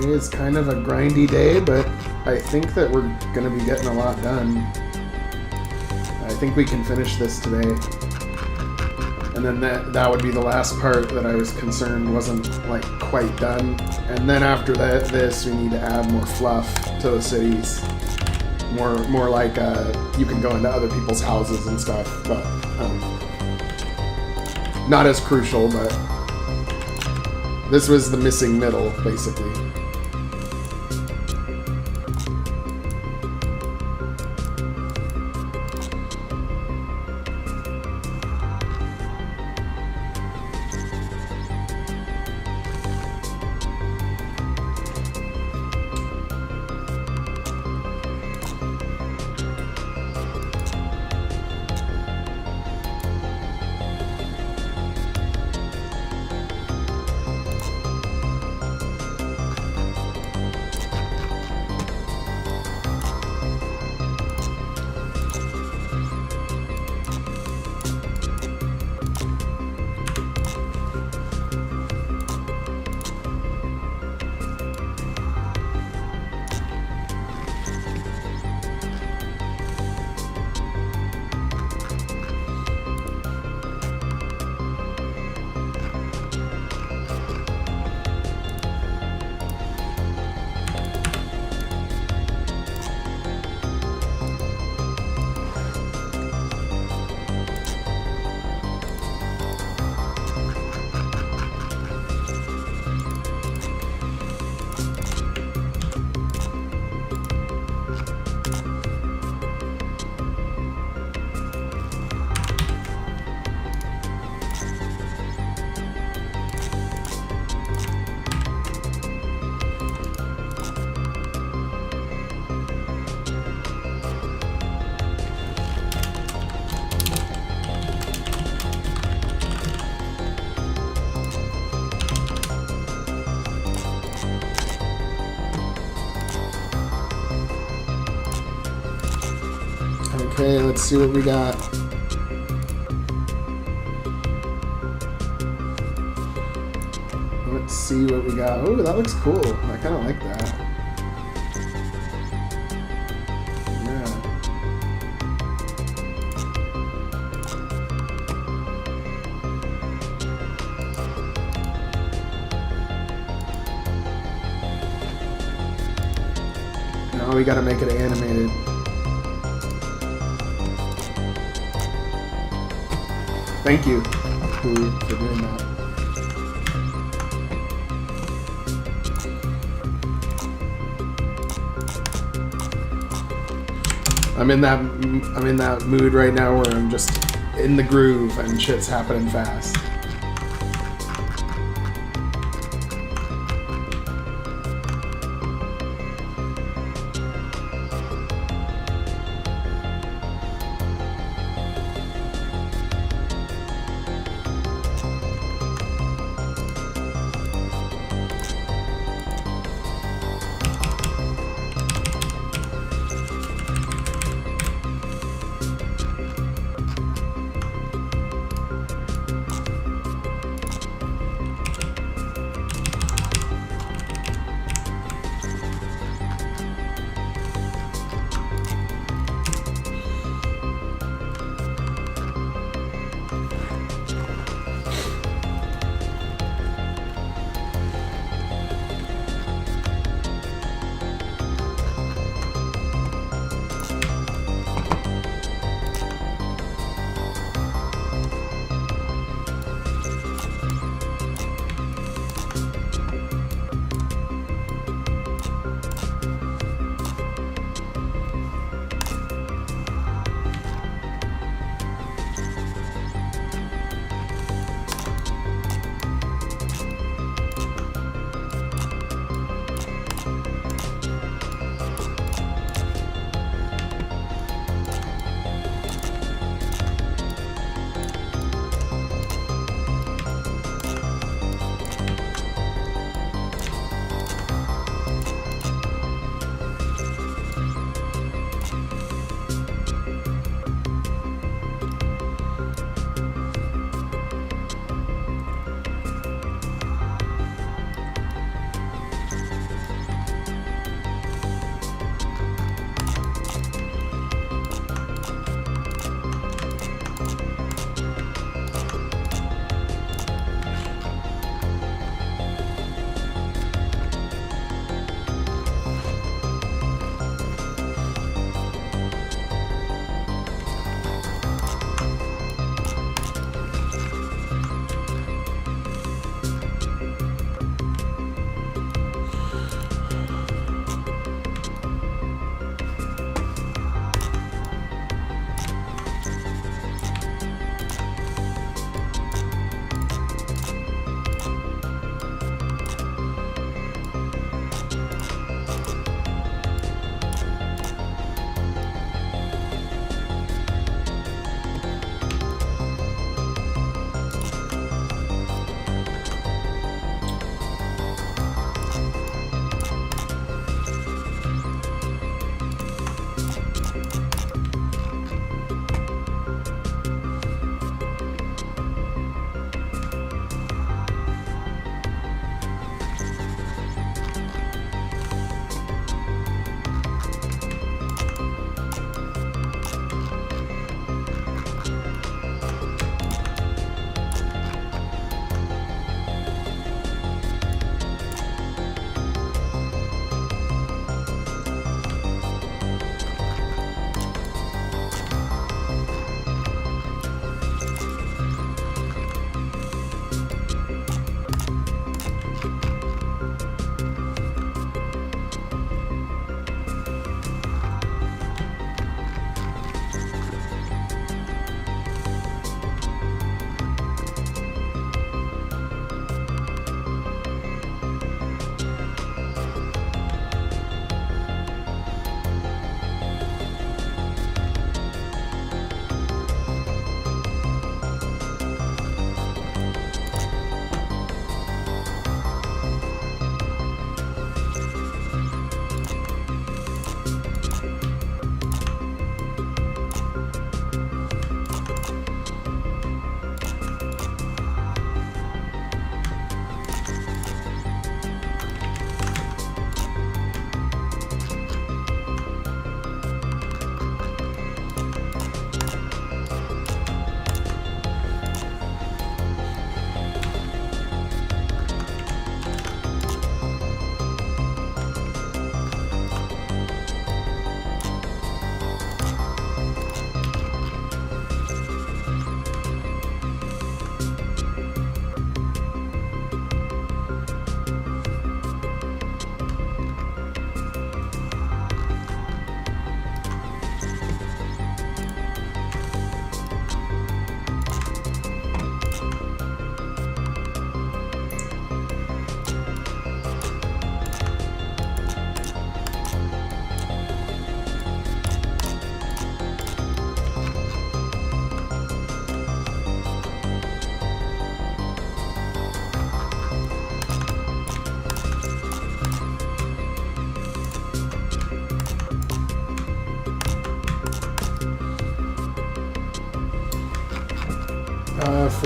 Today is kind of a grindy day, but I think that we're going to be getting a lot done. I think we can finish this today. And then that would be the last part that I was concerned wasn't like quite done. And then after this, we need to add more fluff to the cities. More like you can go into other people's houses and stuff, but not as crucial, but this was the missing middle, basically. Okay, let's see what we got. Let's see what we got. Oh, that looks cool. I kind of like that. Yeah. Now we gotta make it animated. Thank you for doing that. I'm in that mood right now where I'm just in the groove and shit's happening fast.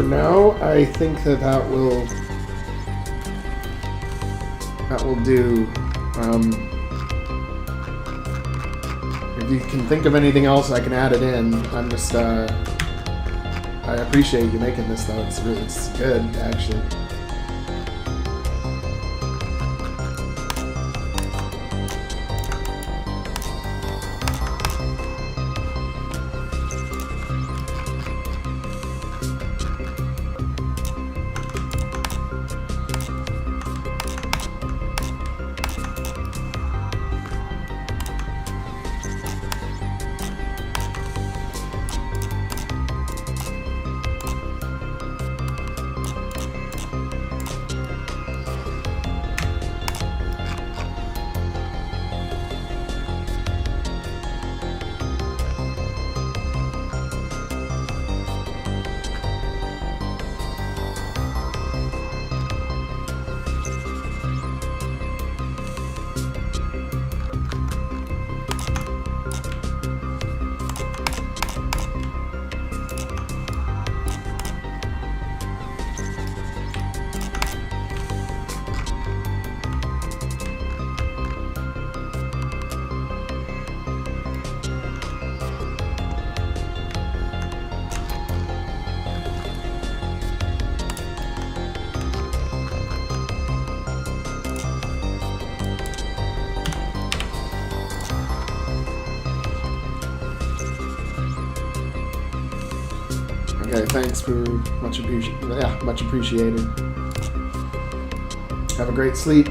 now, I think that will do. If you can think of anything else, I can add it in. I'm just I appreciate you making this though. It's good actually. Okay, thanks for much appreciated. Have a great sleep.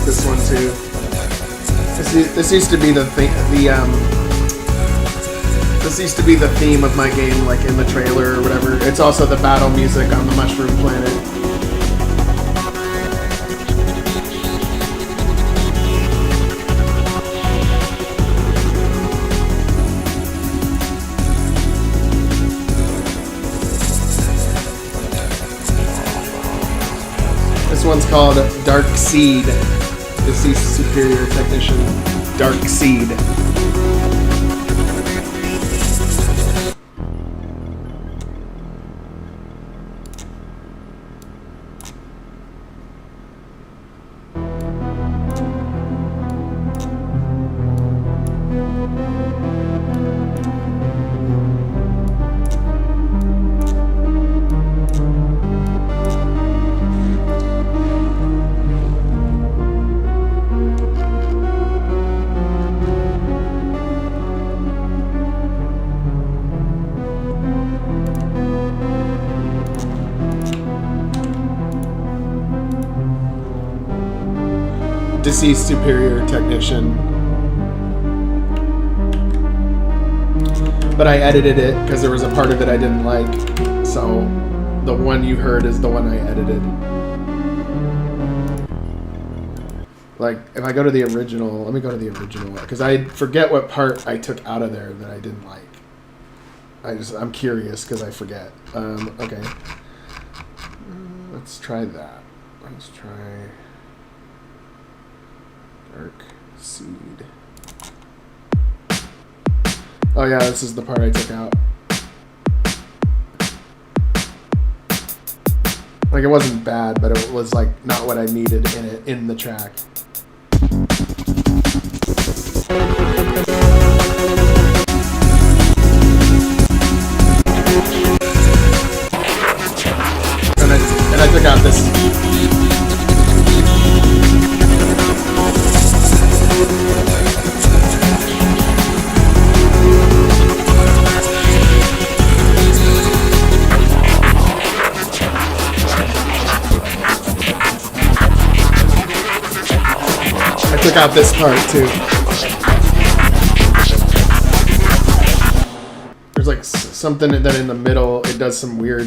this one too. This used to be the this used to be the theme of my game, like in the trailer or whatever. It's also the battle music on the Mushroom Planet. This one's called Dark Seed. Deceased Superior Technician, Dark Seed. Deceased Superior Technician. But I edited it because there was a part of it I didn't like. So the one you heard is the one I edited. Like, if I go to the original, let me go to the original one, because I forget what part I took out of there that I didn't like. I'm curious because I forget. Okay. Let's try that. Let's try Dark Seed. Oh yeah, this is the part I took out. Like, it wasn't bad, but it was like not what I needed in the track. And I took out this. Took out this part too. There's like something that in the middle, it does some weird.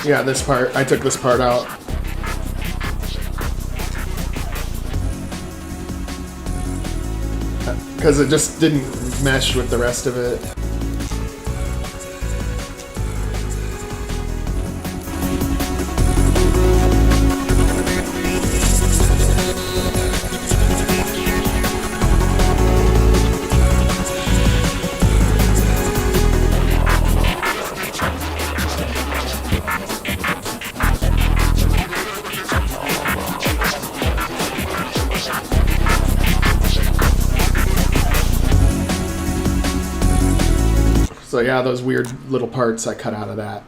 Yeah, this part, I took this part out. Because it just didn't mesh with the rest of it. So yeah, those weird little parts I cut out of that.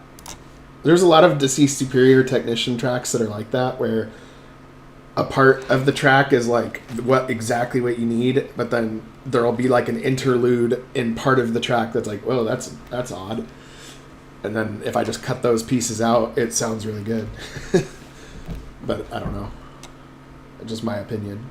There's a lot of Deceased Superior Technician tracks that are like that, where a part of the track is like exactly what you need, but then there'll be like an interlude in part of the track that's like, whoa, that's odd. And then if I just cut those pieces out, it sounds really good. But I don't know. Just my opinion.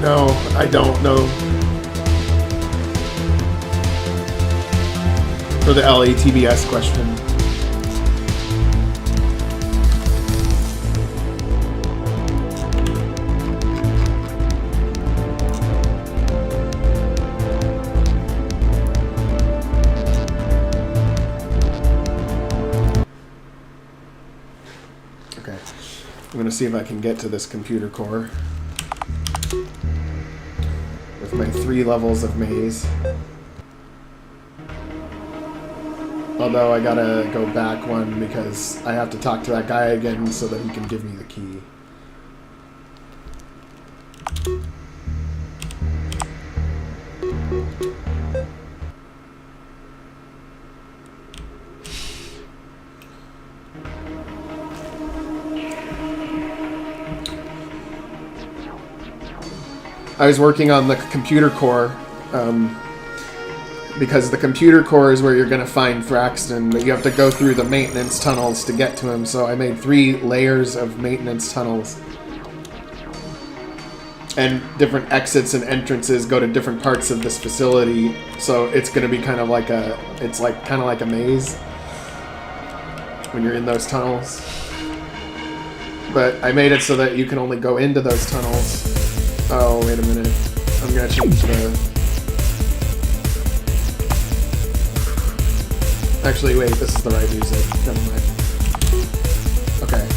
No, I don't know. For the LATBS question. Okay, I'm gonna see if I can get to this computer core with my 3 levels of maze. Although I gotta go back one because I have to talk to that guy again so that he can give me the key. I was working on the computer core, because the computer core is where you're going to find Thraxton, but you have to go through the maintenance tunnels to get to him, so I made 3 layers of maintenance tunnels. And different exits and entrances go to different parts of this facility, so it's going to be kind of like a, it's like kind of like a maze when you're in those tunnels. But I made it so that you can only go into those tunnels. Oh, wait a minute. I'm gonna change the... Actually, wait, this is the right music. Never mind. Okay.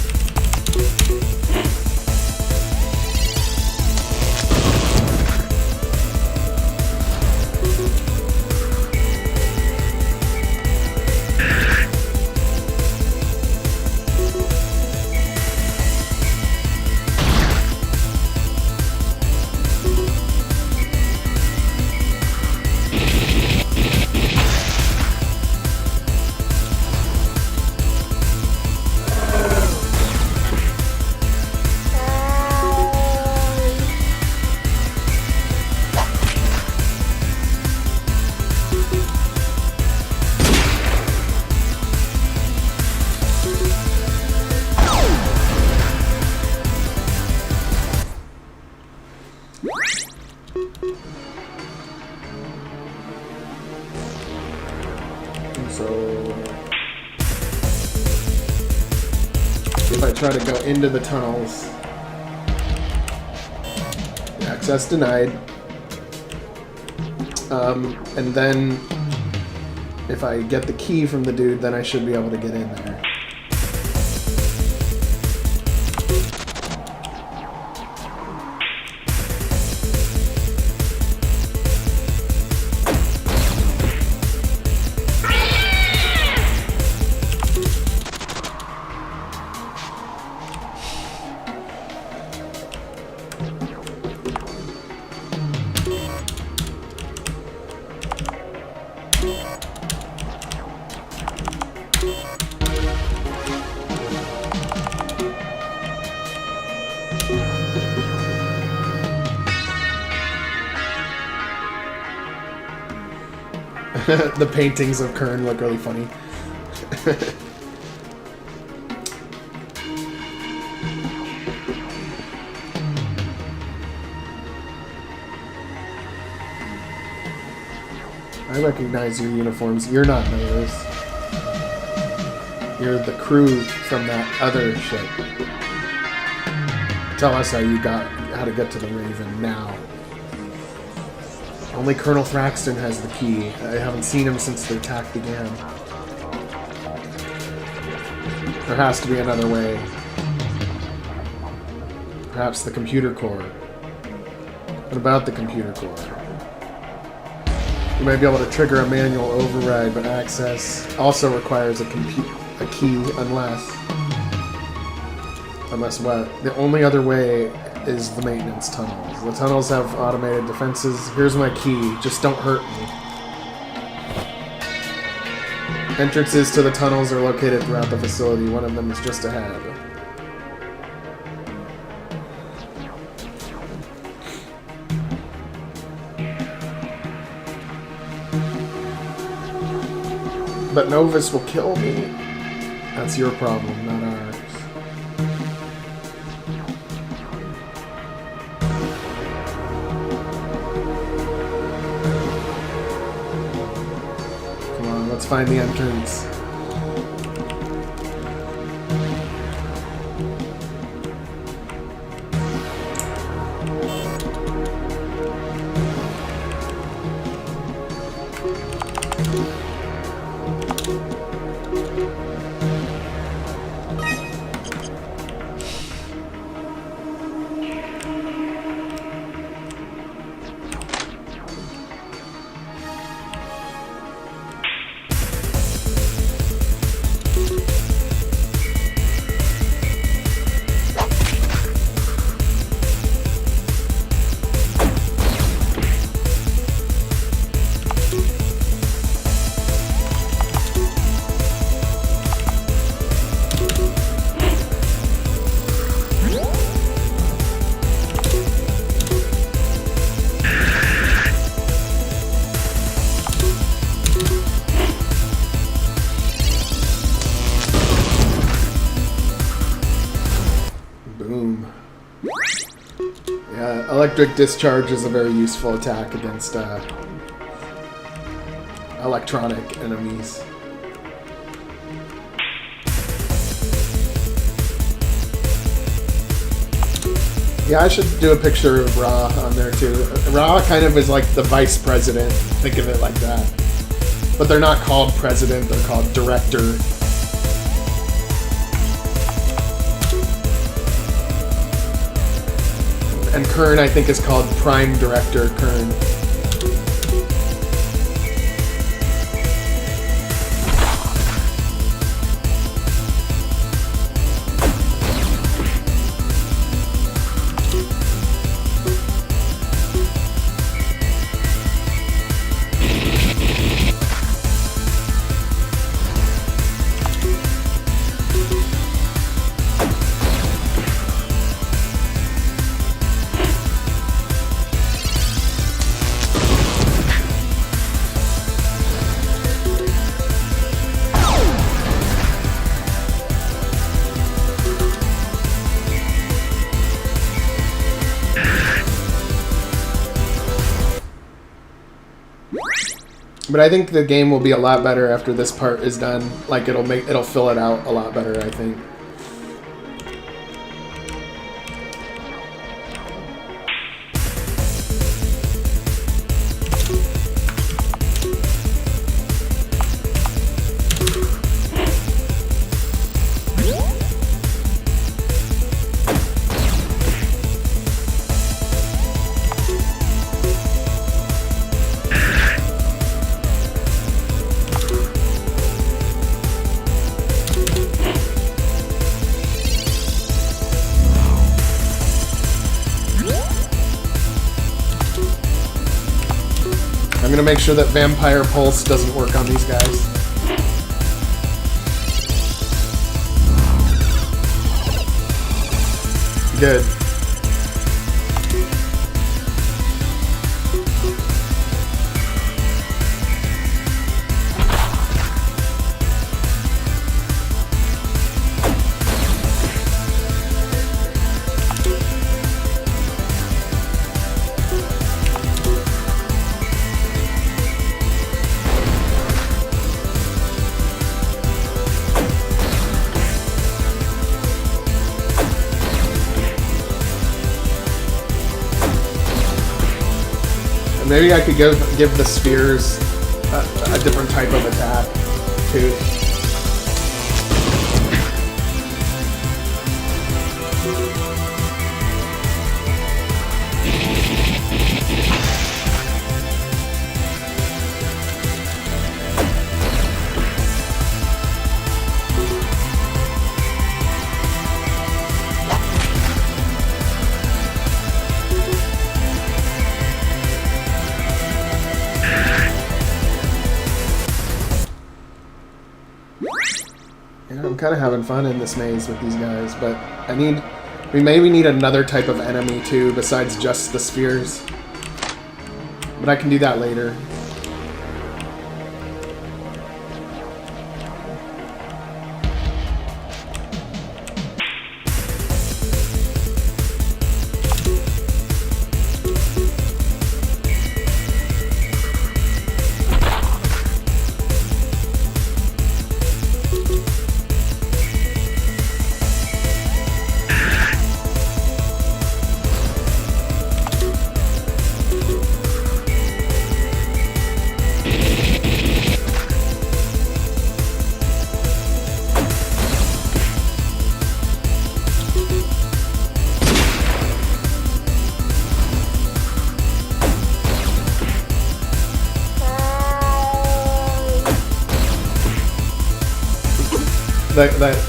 Try to go into the tunnels. Access denied. And then if I get the key from the dude, then I should be able to get in there. The paintings of Kern look really funny. I recognize your uniforms. You're not nervous. You're the crew from that other ship. Tell us how to get to the Raven now. Only Colonel Thraxton has the key. I haven't seen him since the attack began. There has to be another way. Perhaps the computer core. What about the computer core? You might be able to trigger a manual override, but access also requires a key unless what? The only other way is the maintenance tunnels. The tunnels have automated defenses. Here's my key. Just don't hurt me. Entrances to the tunnels are located throughout the facility. One of them is just ahead. But Novus will kill me. That's your problem, not ours. Come on, let's find the entrance. Electric discharge is a very useful attack against electronic enemies. Yeah, I should do a picture of Ra on there too. Ra kind of is like the vice president. Think of it like that. But they're not called president, they're called director. And Kern, I think, is called Prime Director Kern. But I think the game will be a lot better after this part is done. Like it'll fill it out a lot better, I think. I'm gonna make sure that Vampire Pulse doesn't work on these guys. Good. And maybe I could give the spheres a different type of attack too. I'm kind of having fun in this maze with these guys, but we maybe need another type of enemy too, besides just the spheres. But I can do that later.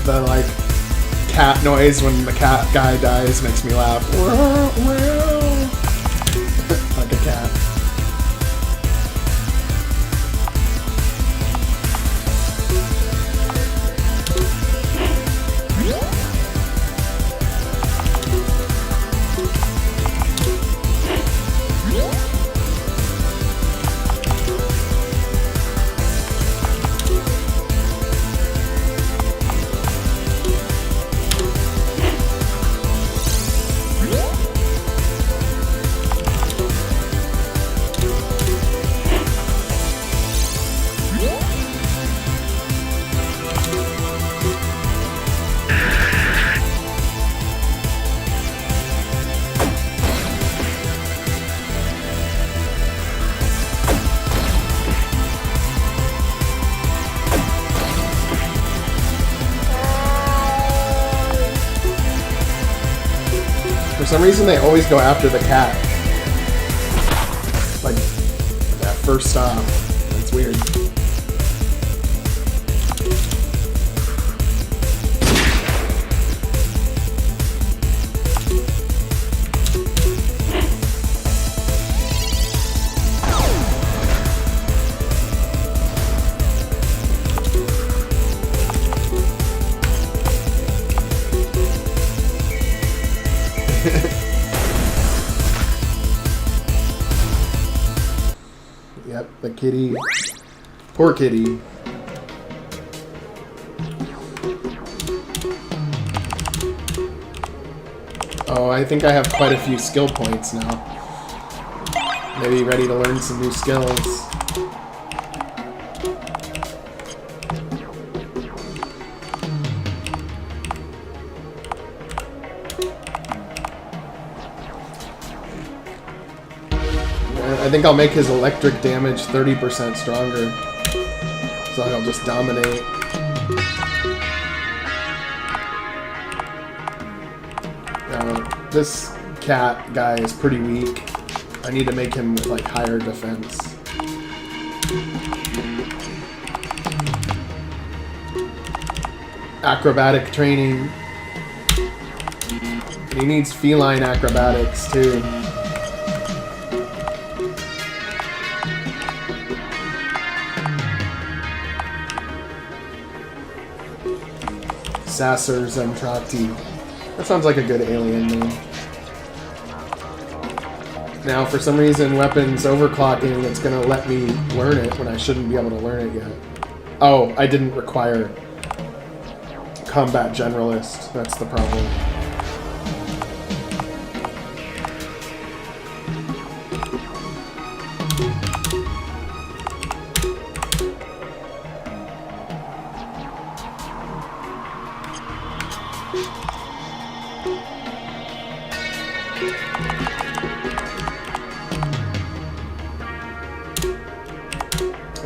The like cat noise when the cat guy dies makes me laugh. Like a cat. For some reason, they always go after the cat. Like, that first stop. That's weird. Yep, the kitty. Poor kitty. Oh, I think I have quite a few skill points now. Maybe ready to learn some new skills. I think I'll make his electric damage 30% stronger. So he'll just dominate. This cat guy is pretty weak. I need to make him with like higher defense. Acrobatic training. And he needs feline acrobatics too. Sasser Zentrati. That sounds like a good alien name. Now, for some reason, weapons overclocking, it's going to let me learn it when I shouldn't be able to learn it yet. Oh, I didn't require combat generalist. That's the problem.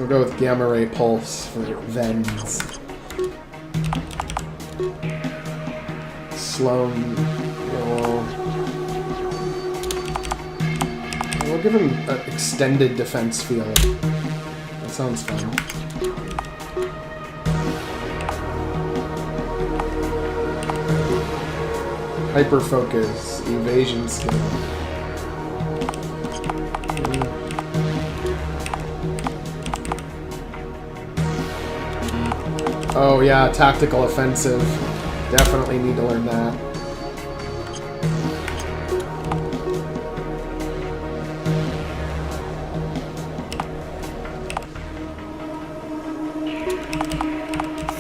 We'll go with gamma ray pulse for Vens. Sloan. We'll give him an extended defense field. That sounds fun. Hyper focus, evasion skill. Oh yeah, tactical offensive. Definitely need to learn that.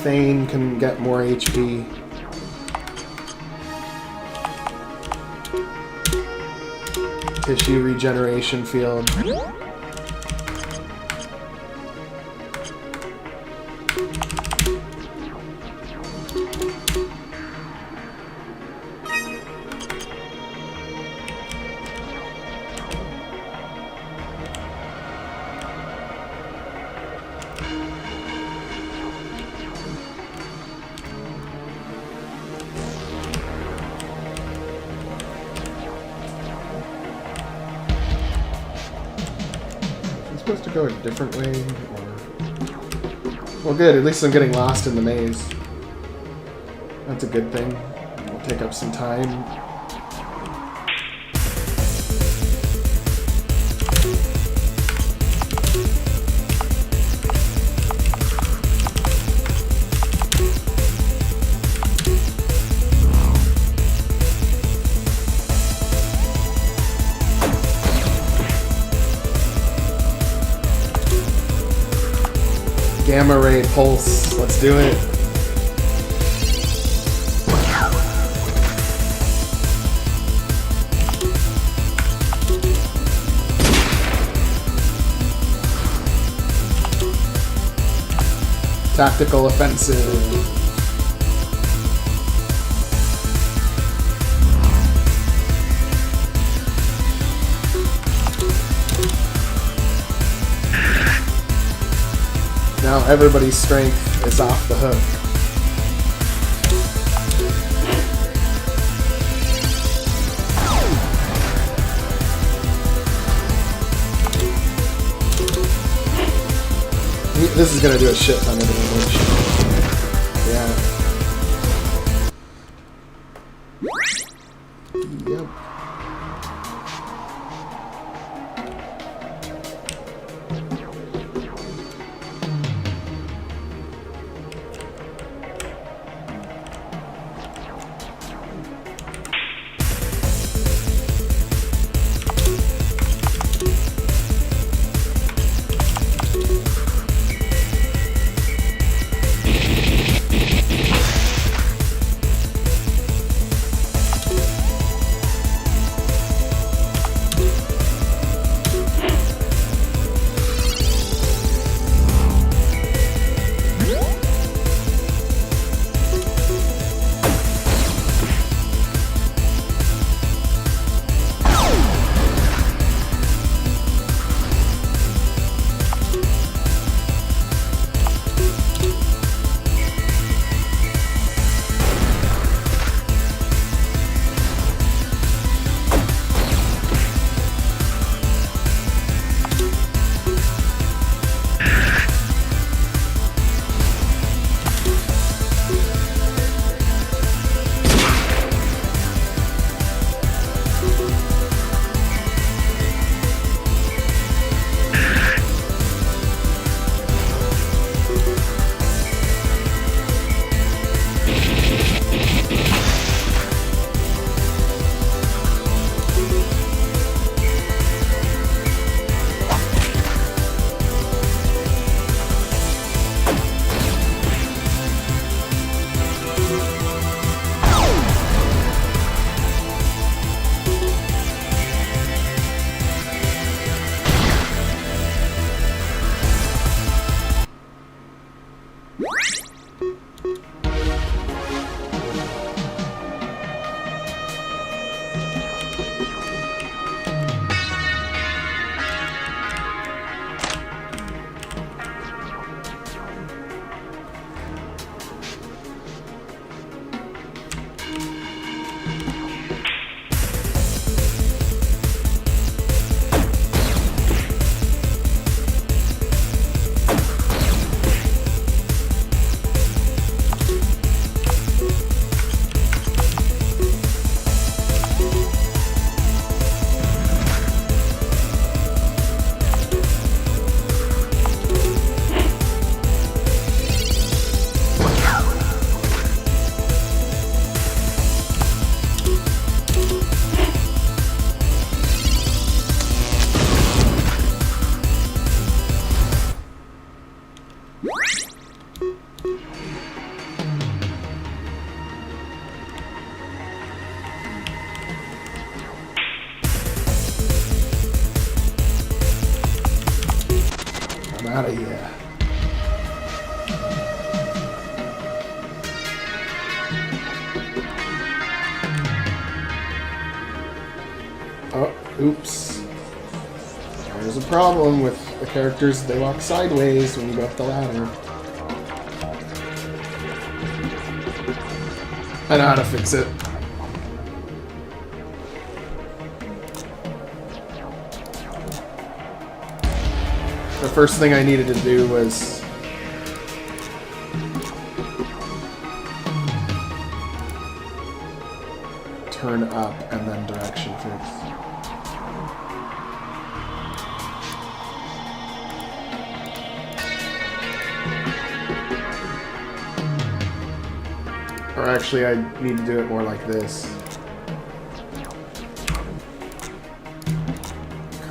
Thane can get more HP. Tissue regeneration field. Supposed to go a different way, or... Well, good. At least I'm getting lost in the maze. That's a good thing. It'll take up some time. Gamma ray pulse. Let's do it. Tactical offensive. Now everybody's strength is off the hook. This is gonna do a shit ton of damage. Yeah. Yep. Oh, oops. There's a problem with the characters. They walk sideways when you go up the ladder. I know how to fix it. The first thing I needed to do was turn up and then direction fix. Or actually, I need to do it more like this.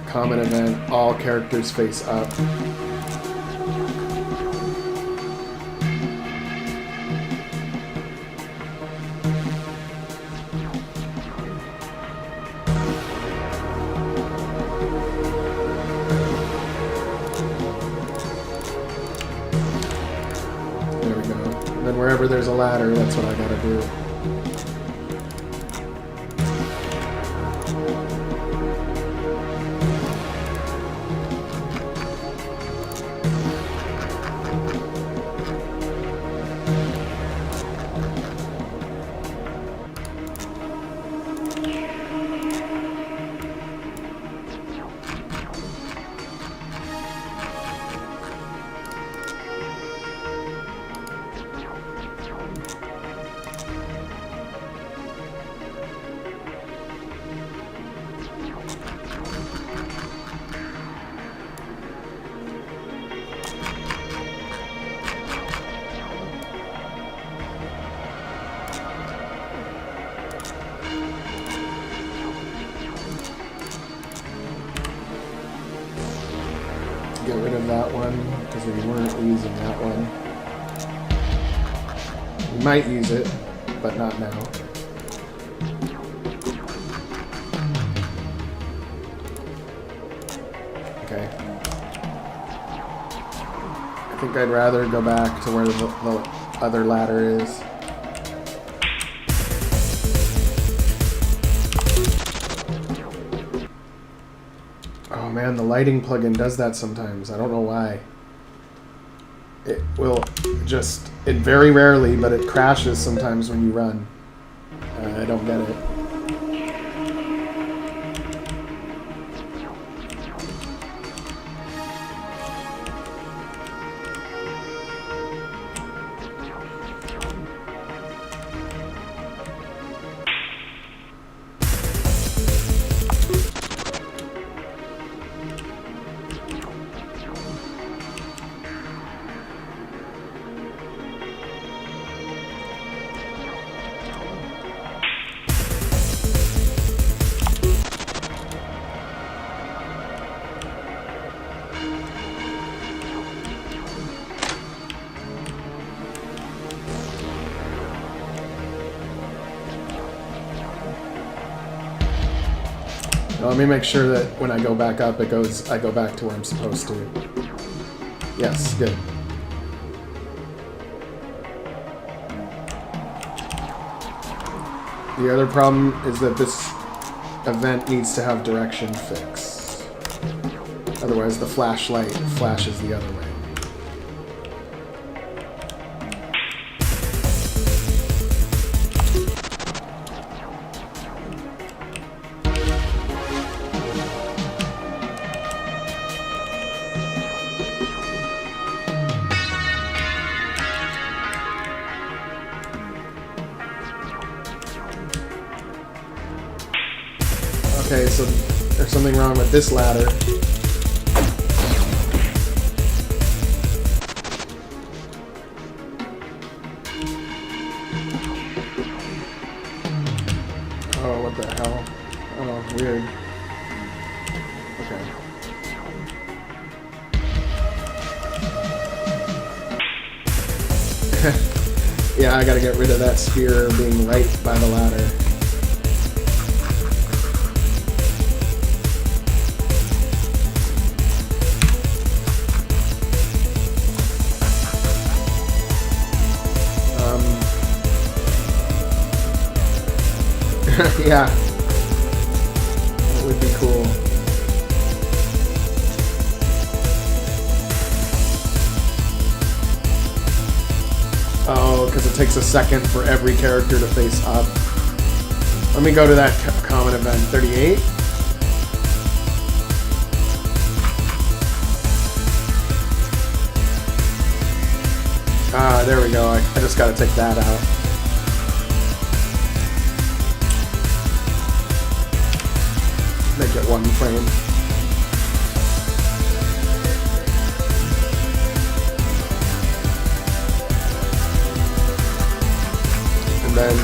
Common event, all characters face up. There we go. And then wherever there's a ladder, that's what I gotta do. Get rid of that one, because we weren't using that one. We might use it, but not now. Okay. I think I'd rather go back to where the other ladder is. Oh man, the lighting plugin does that sometimes. I don't know why. It will just, it very rarely, but it crashes sometimes when you run. I don't get it. Now, let me make sure that when I go back up, I go back to where I'm supposed to. Yes, good. The other problem is that this event needs to have direction fix. Otherwise, the flashlight flashes the other way. Okay, so there's something wrong with this ladder. Oh, what the hell? Oh, weird. Okay. Yeah, I gotta get rid of that spear being right by the ladder. Yeah. would be cool. Oh, because it takes a second for every character to face up. Let me go to that common event 38. Ah, there we go. I just gotta take that out. Make it one frame. And then,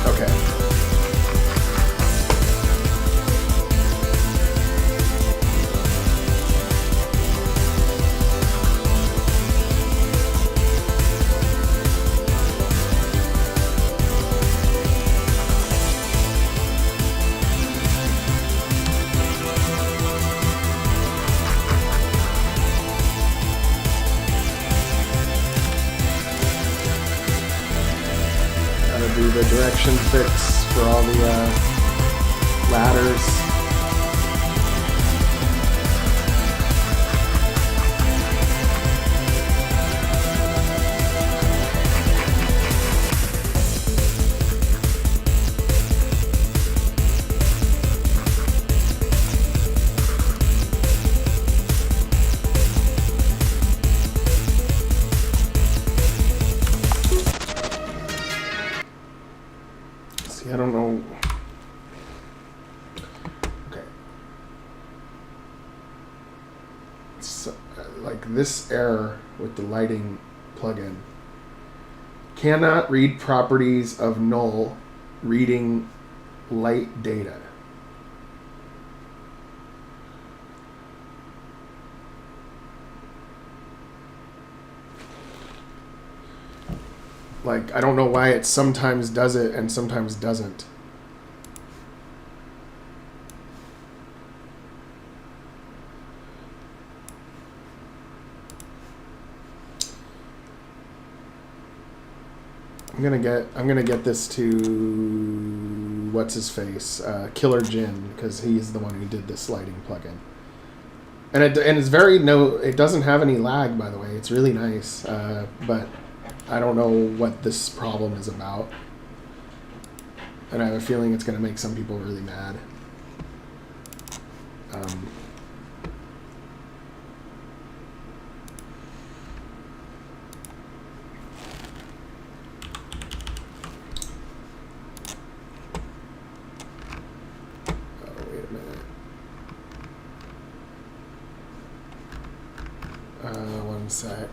okay. Do the direction fix for all the ladders. I don't know. Okay. So, like this error with the lighting plugin. Cannot read properties of null reading light data. Like, I don't know why it sometimes does it and sometimes doesn't. I'm gonna get this to what's his face, Killer Jin, because he's the one who did this lighting plugin. And it's very it doesn't have any lag, by the way. It's really nice, but I don't know what this problem is about. And I have a feeling it's going to make some people really mad. Oh, wait a minute. One sec.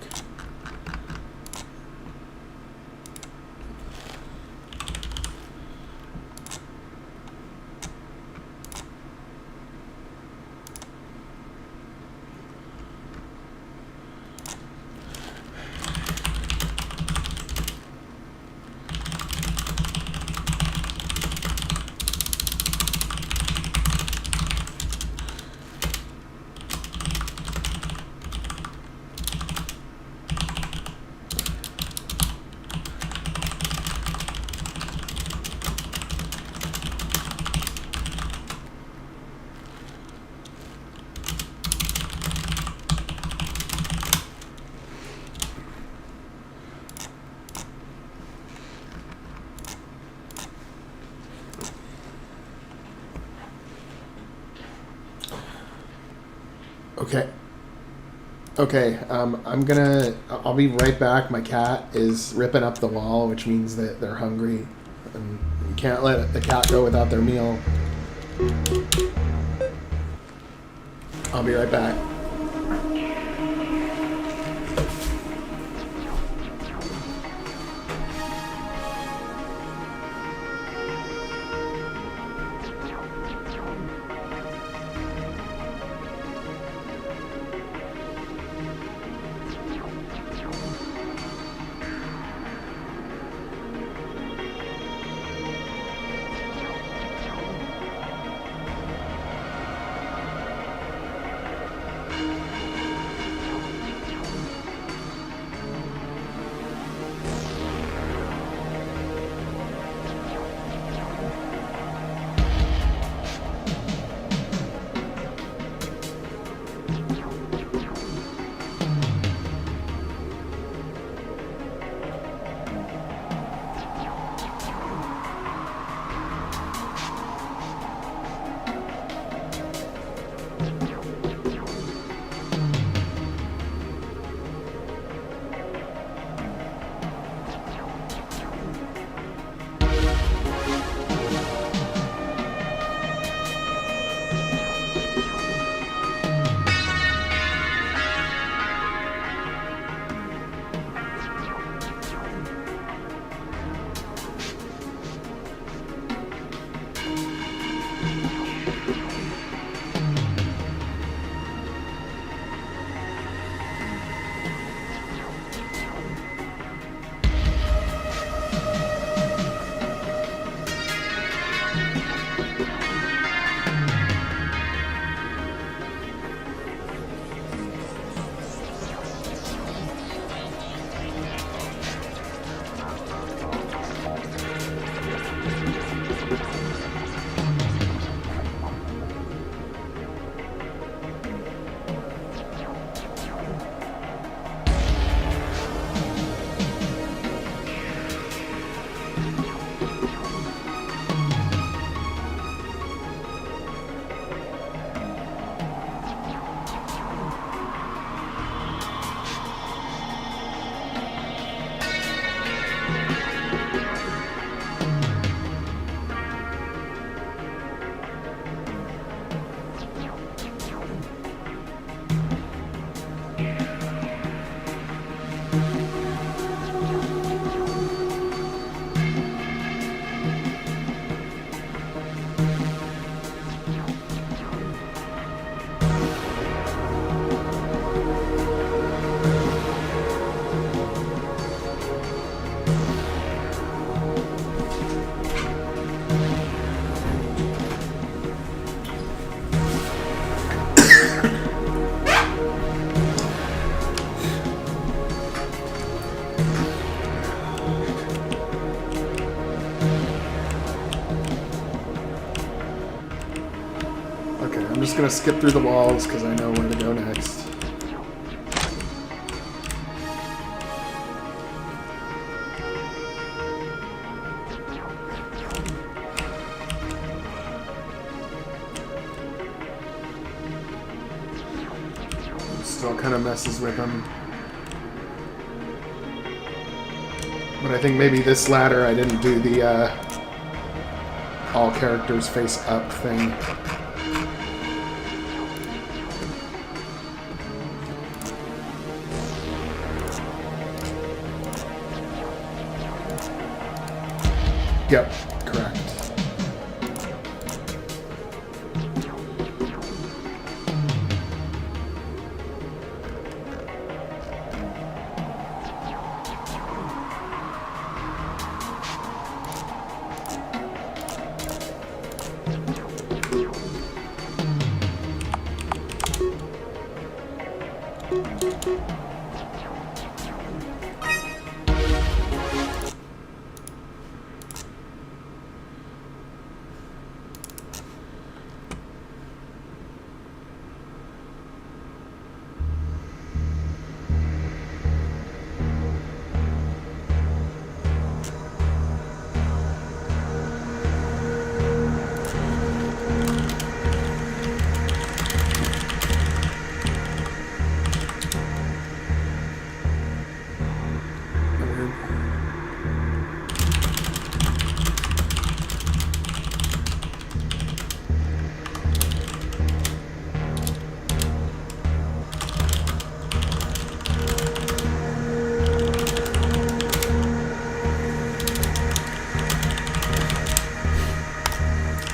Okay, I'll be right back. My cat is ripping up the wall, which means that they're hungry. And you can't let the cat go without their meal. I'll be right back. just gonna skip through the walls because I know where to go next. Still kind of messes with them. But I think maybe this ladder I didn't do the all characters face up thing. Yep, correct.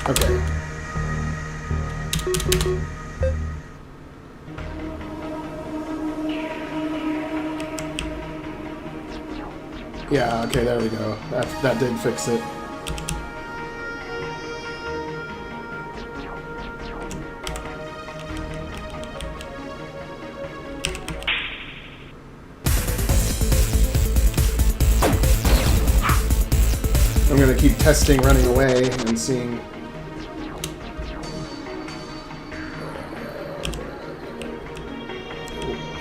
Okay. Yeah, okay, there we go. That did fix it. I'm gonna keep testing running away and seeing.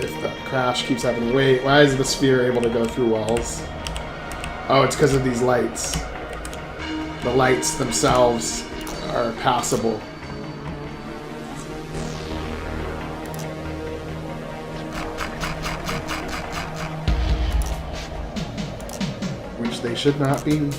If the crash keeps happening. Wait, why is the sphere able to go through walls? Oh, it's because of these lights. The lights themselves are passable. Which they should not be.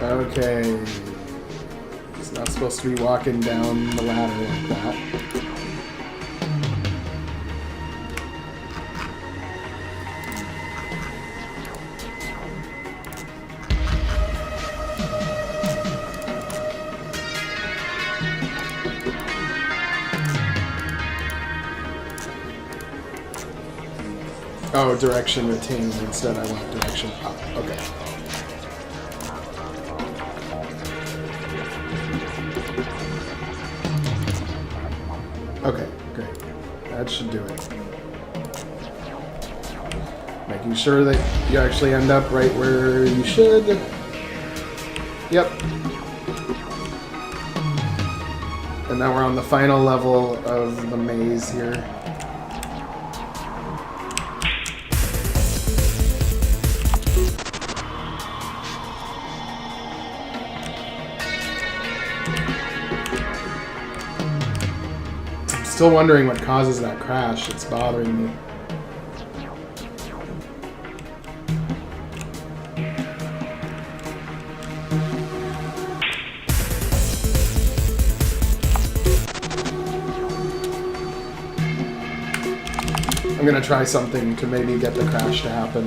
Okay. He's not supposed to be walking down the ladder like that. Oh, direction retained instead. I want direction up. Okay. Okay, great. That should do it. Making sure that you actually end up right where you should. Yep. And now we're on the final level of the maze here. Still wondering what causes that crash. It's bothering me. I'm gonna try something to maybe get the crash to happen.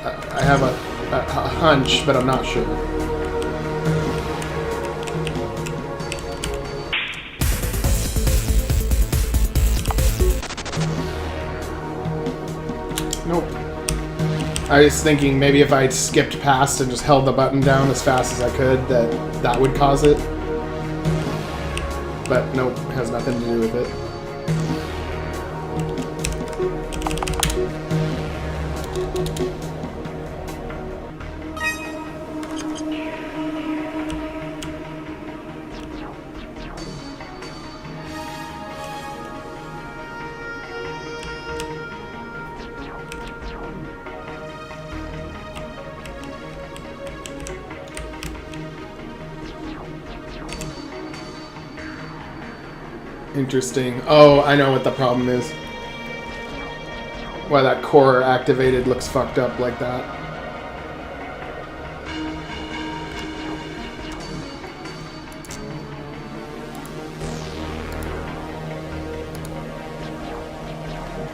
I have a hunch, but I'm not sure. Nope. I was thinking maybe if I skipped past and just held the button down as fast as I could, that would cause it. But nope, it has nothing to do with it. Interesting. Oh, I know what the problem is. Why that core activated looks fucked up like that.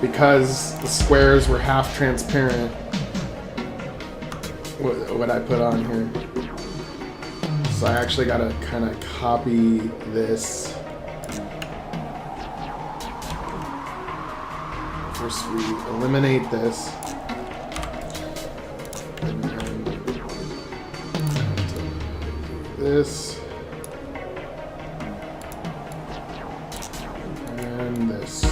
Because the squares were half transparent. What I put on here. So I actually gotta kind of copy this. First we eliminate this. And then this. And this.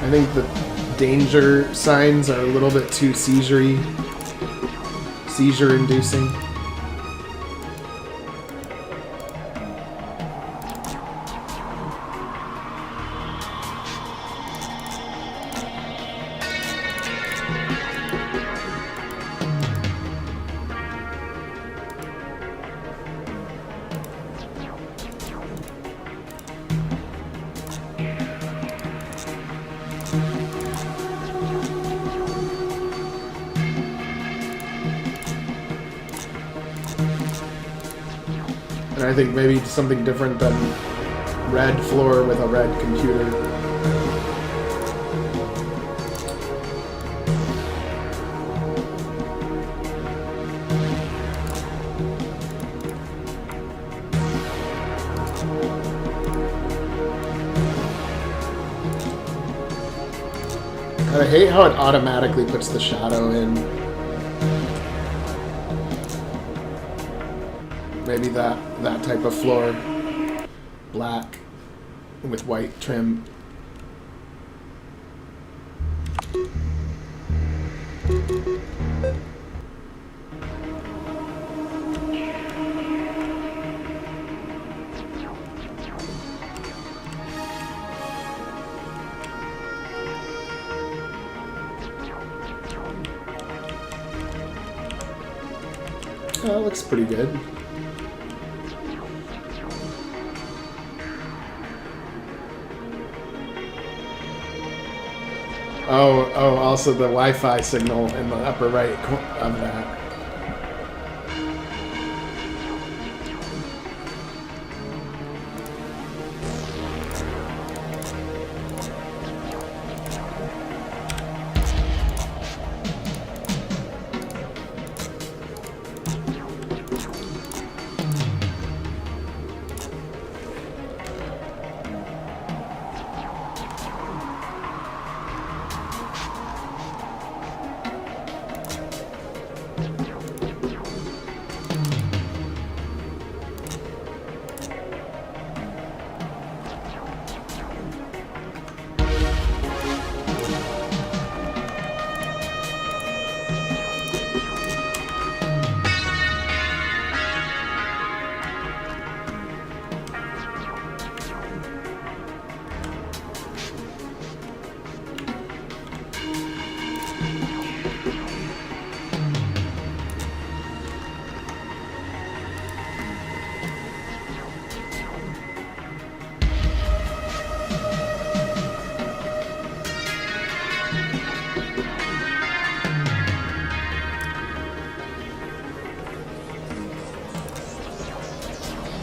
I think the danger signs are a little bit too seizure-inducing. And I think maybe something different than red floor with a red computer. I hate how it automatically puts the shadow in. Maybe that type of floor, black with white trim. Oh, that looks pretty good. Oh, also the Wi-Fi signal in the upper right of that.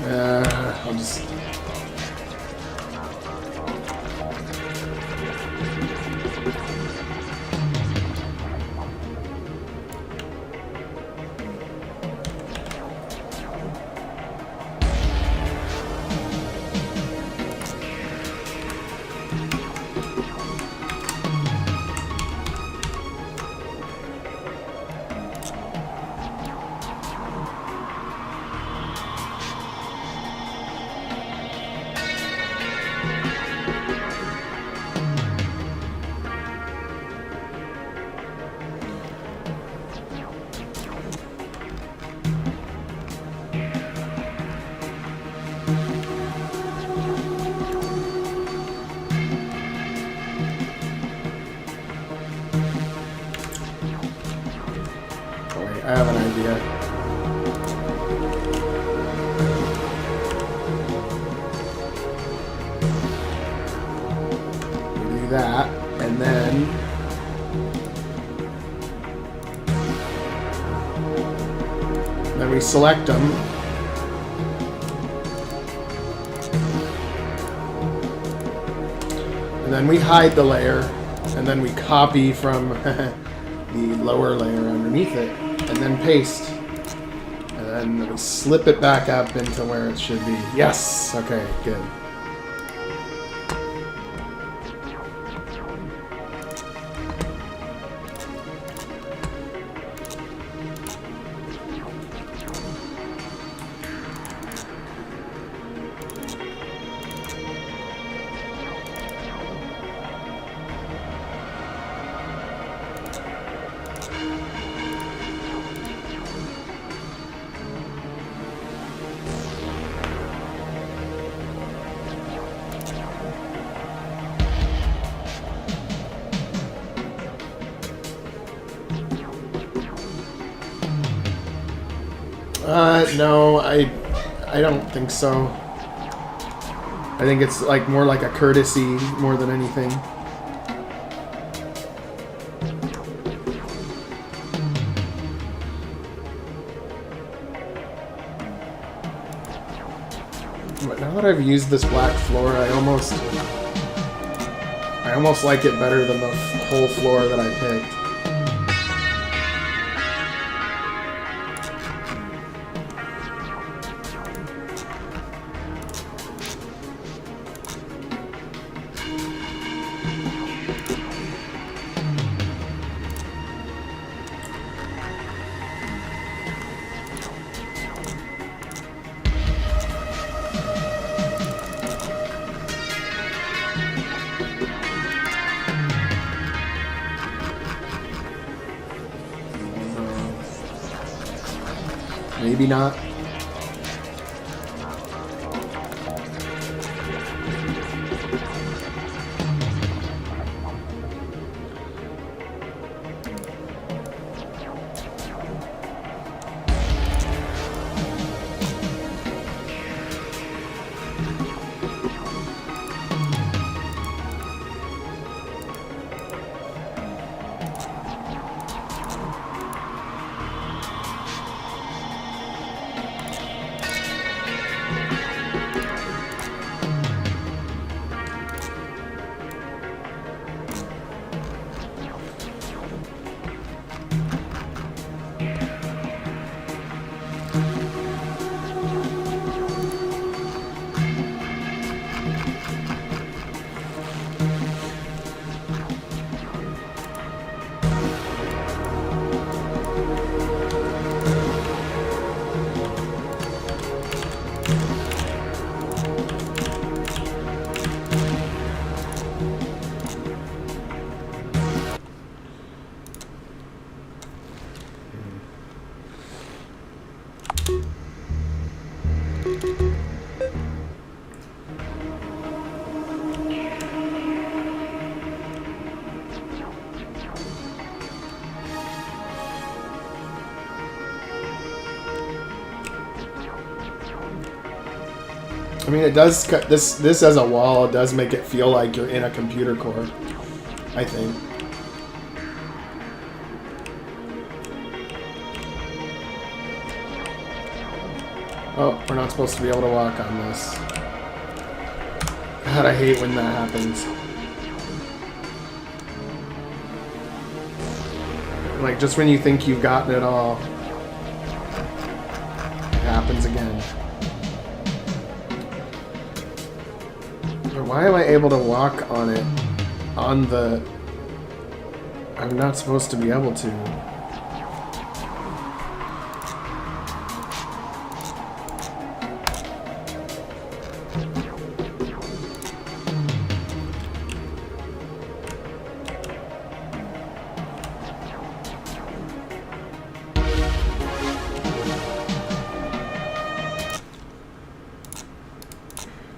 I'll just... I have an idea. We do that, and then we select them. And then we hide the layer, and then we copy from the lower layer underneath it. And then paste. And then we slip it back up into where it should be. Yes! Okay, good. No, I don't think so. I think it's like more like a courtesy more than anything. But now that I've used this black floor, I almost like it better than the whole floor that I picked. Maybe not. I mean, it does cut this as a wall. It does make it feel like you're in a computer core, I think. Oh, we're not supposed to be able to walk on this. God, I hate when that happens. Like, just when you think you've gotten it all, it happens again. But why am I able to walk on it on the... I'm not supposed to be able to.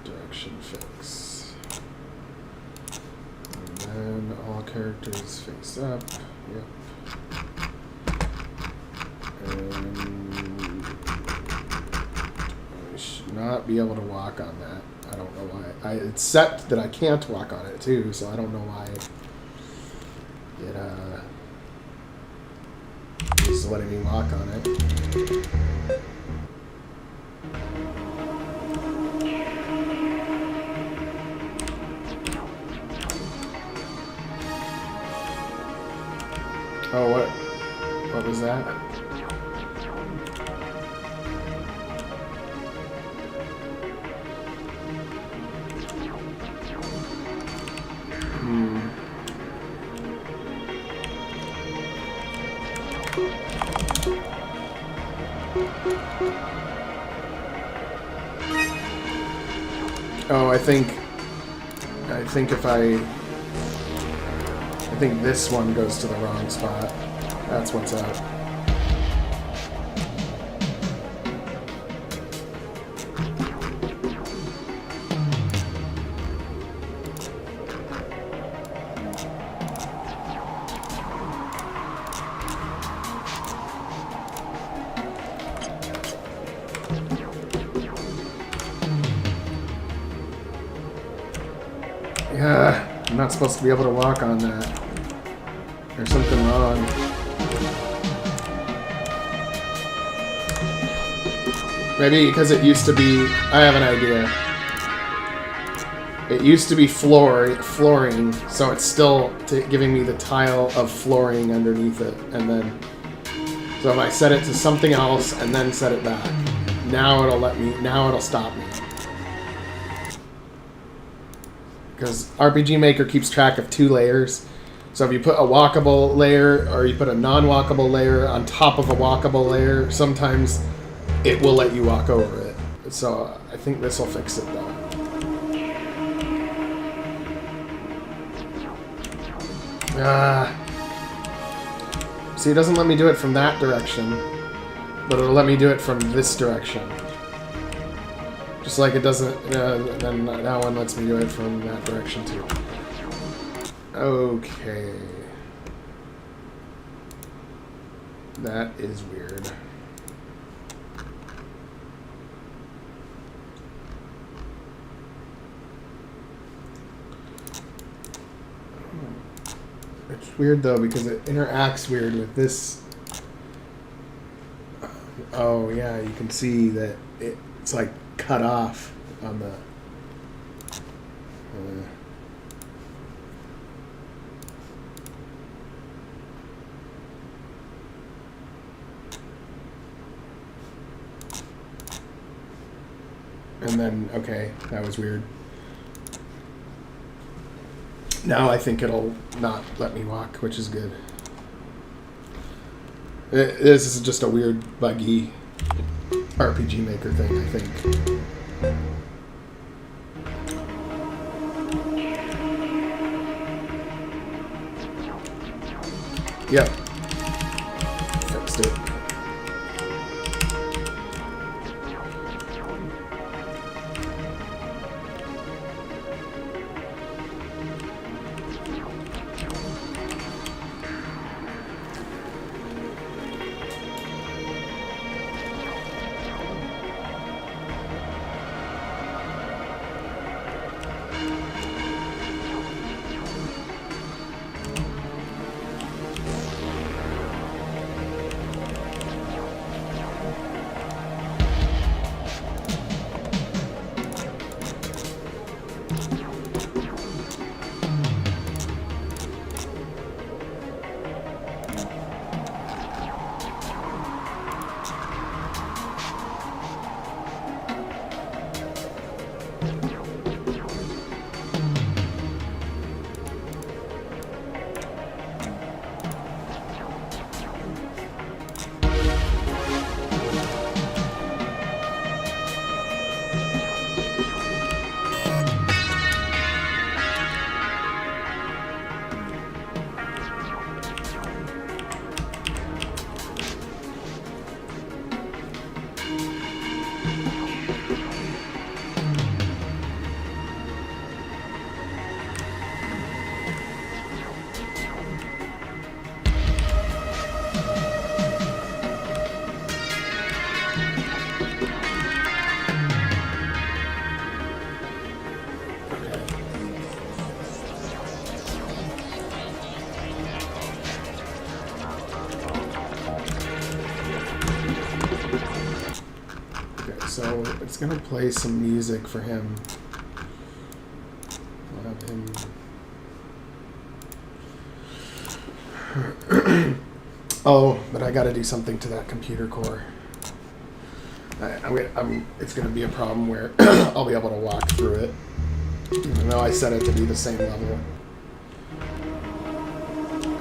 Direction fix. And then all characters face up. Yep. And I should not be able to walk on that. I don't know why. It's set that I can't walk on it too, so I don't know why it is letting me walk on it. Oh, what was that? Oh, I think if I think this one goes to the wrong spot. That's what's up. Yeah, I'm not supposed to be able to walk on that. There's something wrong. Maybe because it used to be... I have an idea. It used to be flooring, so it's still giving me the tile of flooring underneath it. And then... So if I set it to something else and then set it back, now it'll let me... Now it'll stop me. Because RPG Maker keeps track of 2 layers. So if you put a walkable layer or you put a non-walkable layer on top of a walkable layer, sometimes it will let you walk over it. So I think this will fix it though. See, it doesn't let me do it from that direction, but it'll let me do it from this direction. Just like it doesn't, then that one lets me do it from that direction too. Okay. That is weird. It's weird though because it interacts weird with this. Oh yeah, you can see that it's like cut off on the... And then, okay, that was weird. Now I think it'll not let me walk, which is good. This is just a weird, buggy RPG Maker thing, I think. Yep. Fixed it. So it's gonna play some music for him. I'll have him. Oh, but I gotta do something to that computer core. It's gonna be a problem where I'll be able to walk through it, even though I set it to be the same level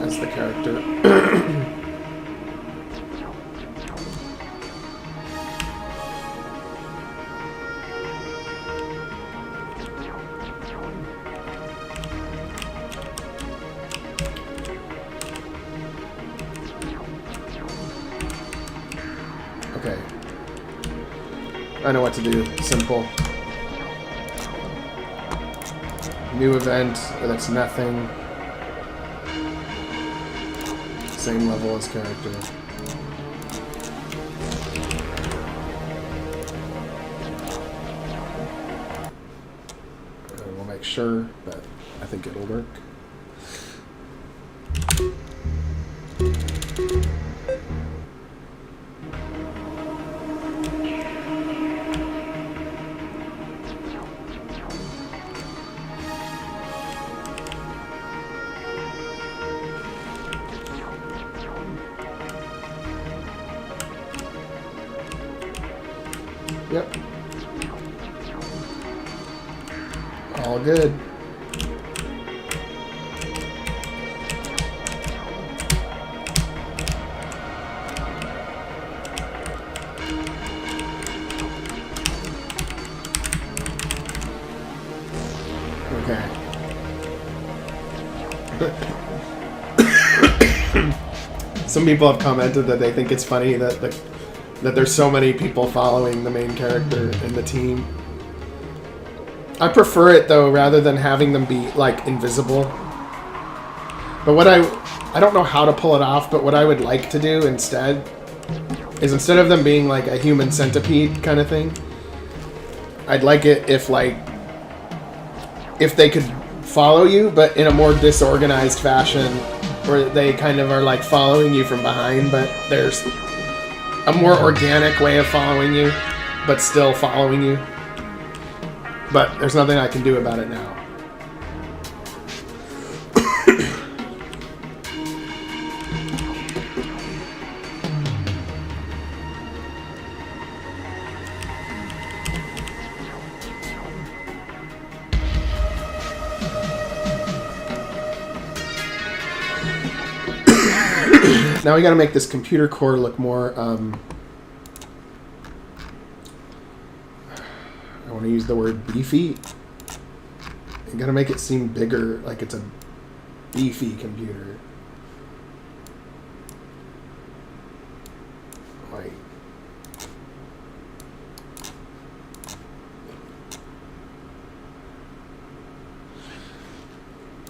as the character. Okay. I know what to do. Simple. New event. That's nothing. Same level as character. We'll make sure, but I think it'll work. Yep. All good. Okay. Some people have commented that they think it's funny that that there's so many people following the main character in the team. I prefer it though, rather than having them be like invisible. But what I don't know how to pull it off, but what I would like to do instead is, instead of them being like a human centipede kind of thing, I'd like it if they could follow you, but in a more disorganized fashion, where they kind of are like following you from behind, but there's a more organic way of following you, but still following you. But there's nothing I can do about it now. Now we gotta make this computer core look more, I want to use the word beefy. You gotta make it seem bigger, like it's a beefy computer. Like,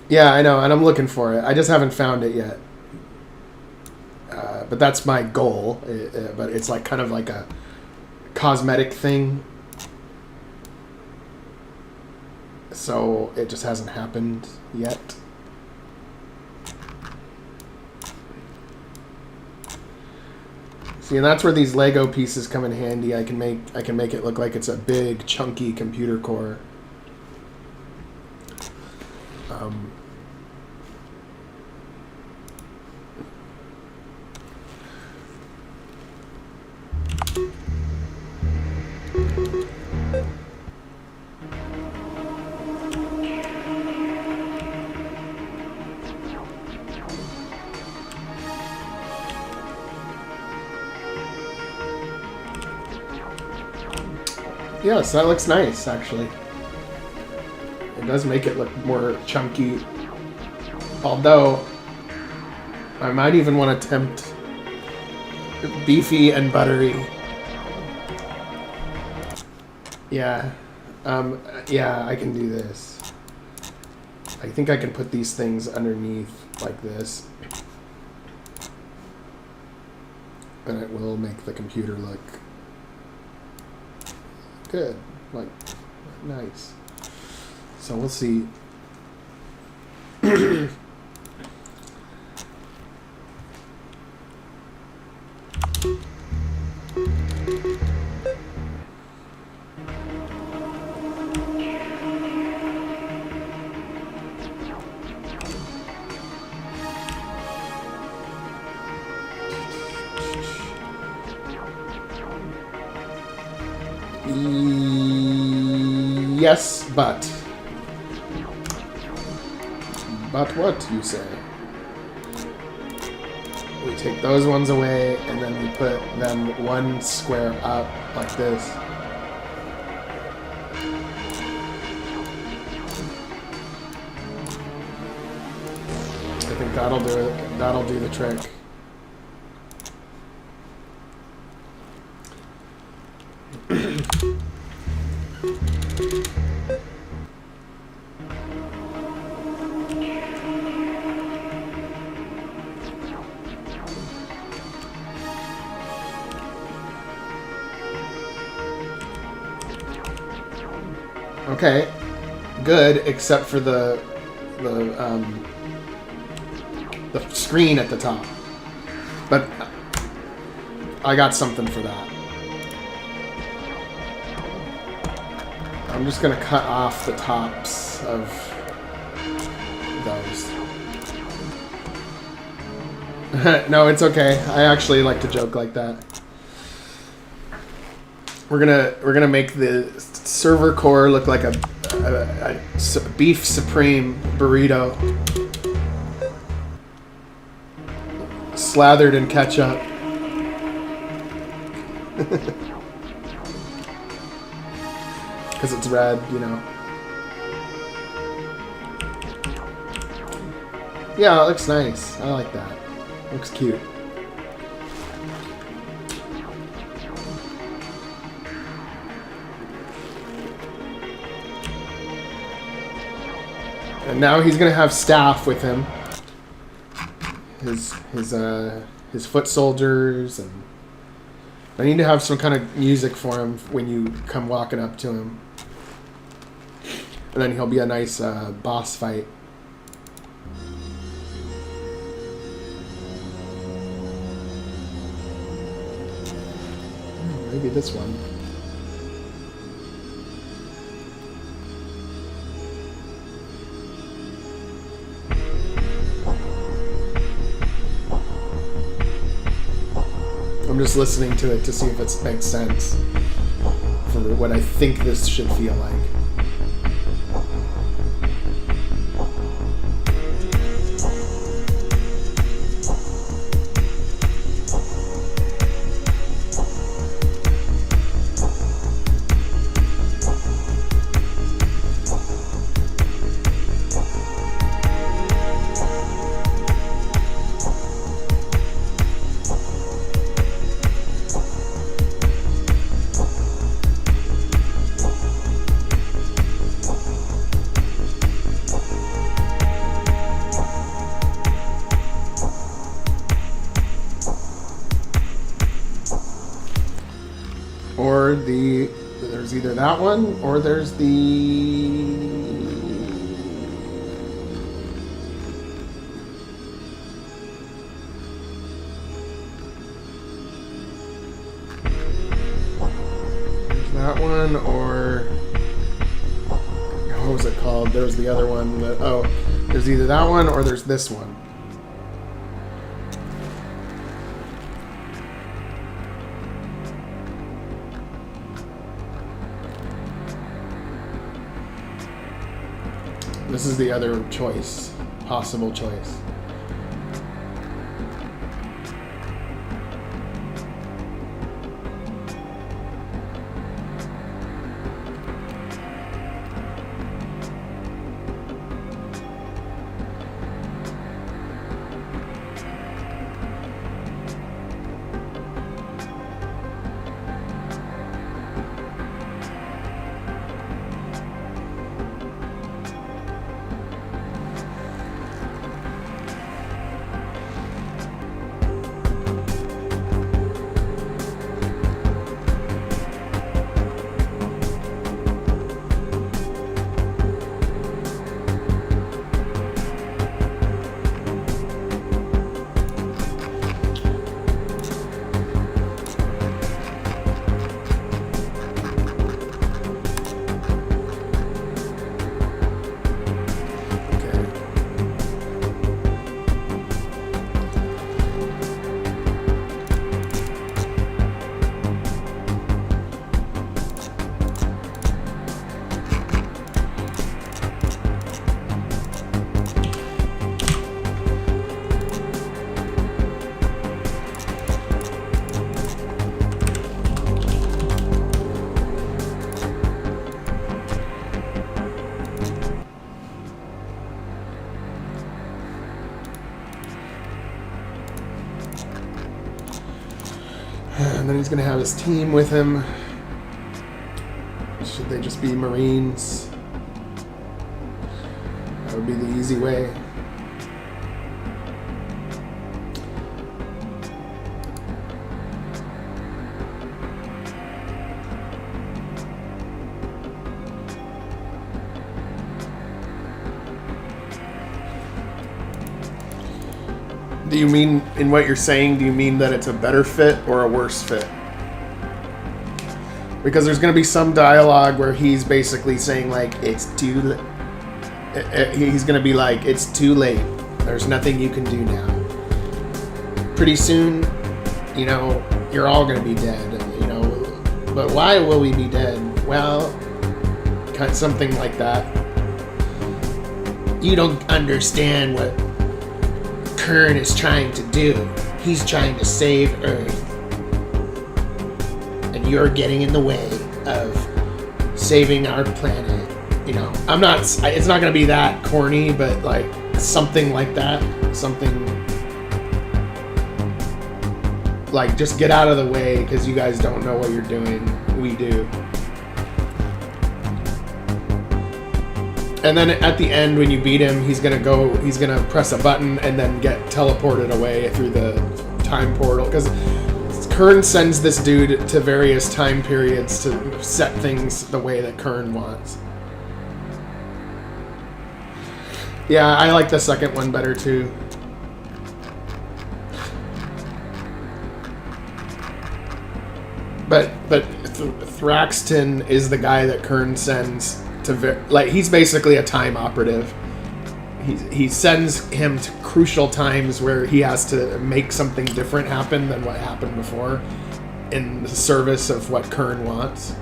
yeah, I know, and I'm looking for it. I just haven't found it yet. But that's my goal. But it's like kind of like a cosmetic thing. So it just hasn't happened yet. See, and that's where these Lego pieces come in handy. I can make it look like it's a big, chunky computer core. Yes, that looks nice, actually. It does make it look more chunky. Although, I might even want to tempt beefy and buttery. Yeah. Yeah, I can do this. I think I can put these things underneath like this. And it will make the computer look good, like nice. So we'll see. Yes, but. But what, you say? We take those ones away, and then we put them one square up, like this. I think that'll do it. That'll do the trick. Okay, good, except for the screen at the top. But I got something for that. I'm just gonna cut off the tops of those. No, it's okay. I actually like to joke like that. We're gonna make the server core look like a beef supreme burrito, slathered in ketchup. Because it's red, you know. Yeah, it looks nice. I like that. Looks cute. And now he's gonna have staff with him. His foot soldiers, and I need to have some kind of music for him when you come walking up to him. And then he'll be a nice boss fight. Maybe this one. I'm just listening to it to see if it makes sense for what I think this should feel like. Or there's either that one, or there's the... There's that one, or... What was it called? There was the other one that... Oh, there's either that one, or there's this one. This is the other choice, possible choice. then he's going to have his team with him. Should they just be Marines? That would be the easy way. Do you mean, in what you're saying, do you mean that it's a better fit or a worse fit? Because there's going to be some dialogue where he's basically saying, like, it's too late. He's going to be like, it's too late. There's nothing you can do now. Pretty soon, you know, you're all going to be dead, you know. But why will we be dead? Well, something like that. You don't understand what Kern is trying to do. He's trying to save Earth. And you're getting in the way of saving our planet. You know, it's not going to be that corny, but like something like that. Something like, just get out of the way because you guys don't know what you're doing. We do. And then at the end, when you beat him, he's gonna press a button and then get teleported away through the time portal. Because Kern sends this dude to various time periods to set things the way that Kern wants. Yeah, I like the second one better too. But Thraxton is the guy that Kern sends to, like, he's basically a time operative. He sends him to crucial times where he has to make something different happen than what happened before in the service of what Kern wants.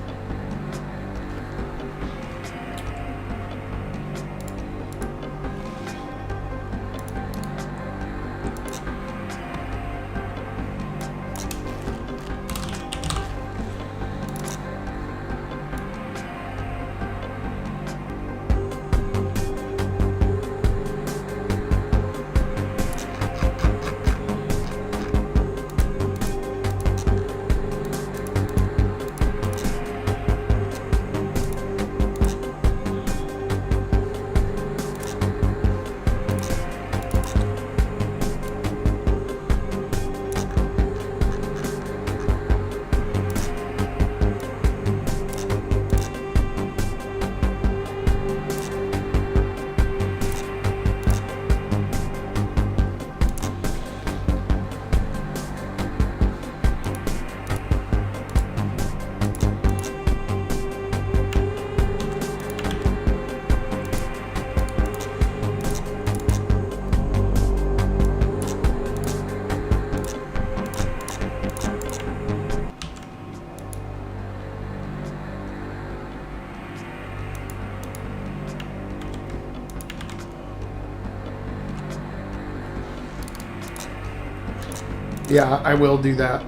Yeah, I will do that.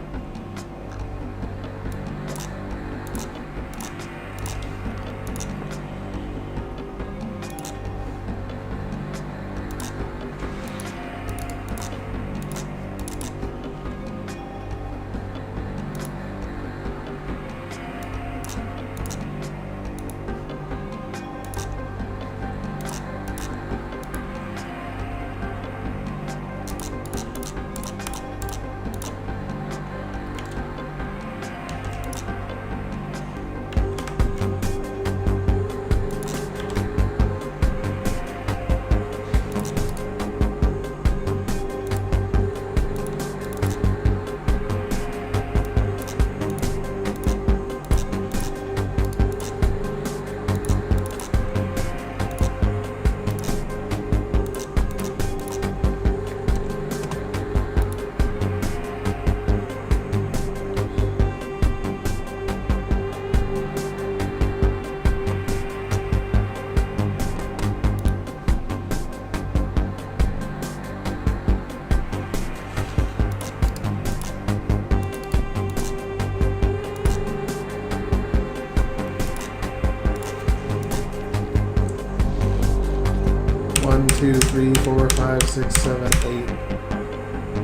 One, two, three, 4, 5, 6, 7,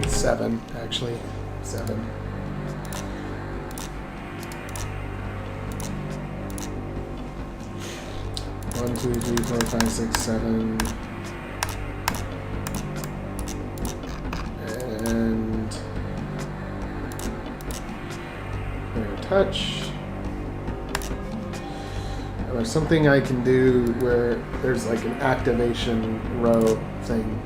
8, 7, actually. 7. 1, 2, 3, 4, 5, 6, 7. And player touch. And there's something I can do where there's like an activation row thing.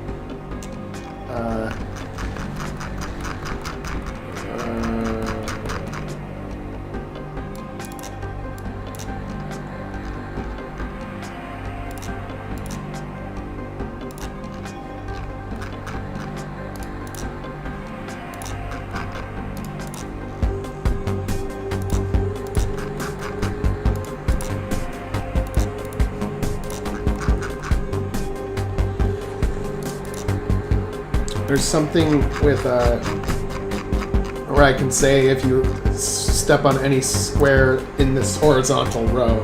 There's something with where I can say if you step on any square in this horizontal row,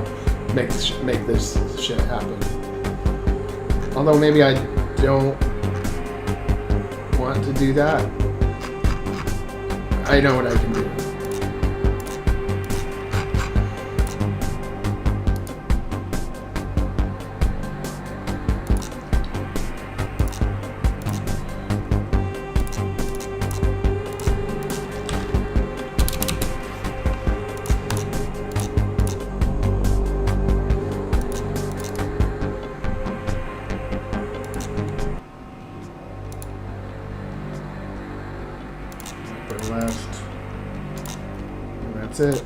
make this shit happen. Although maybe I don't want to do that. I know what I can do. Left, and that's it.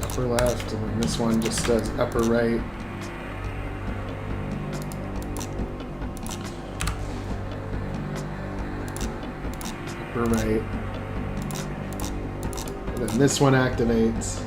Upper left, and then this one just does upper right. Upper right. And then this one activates.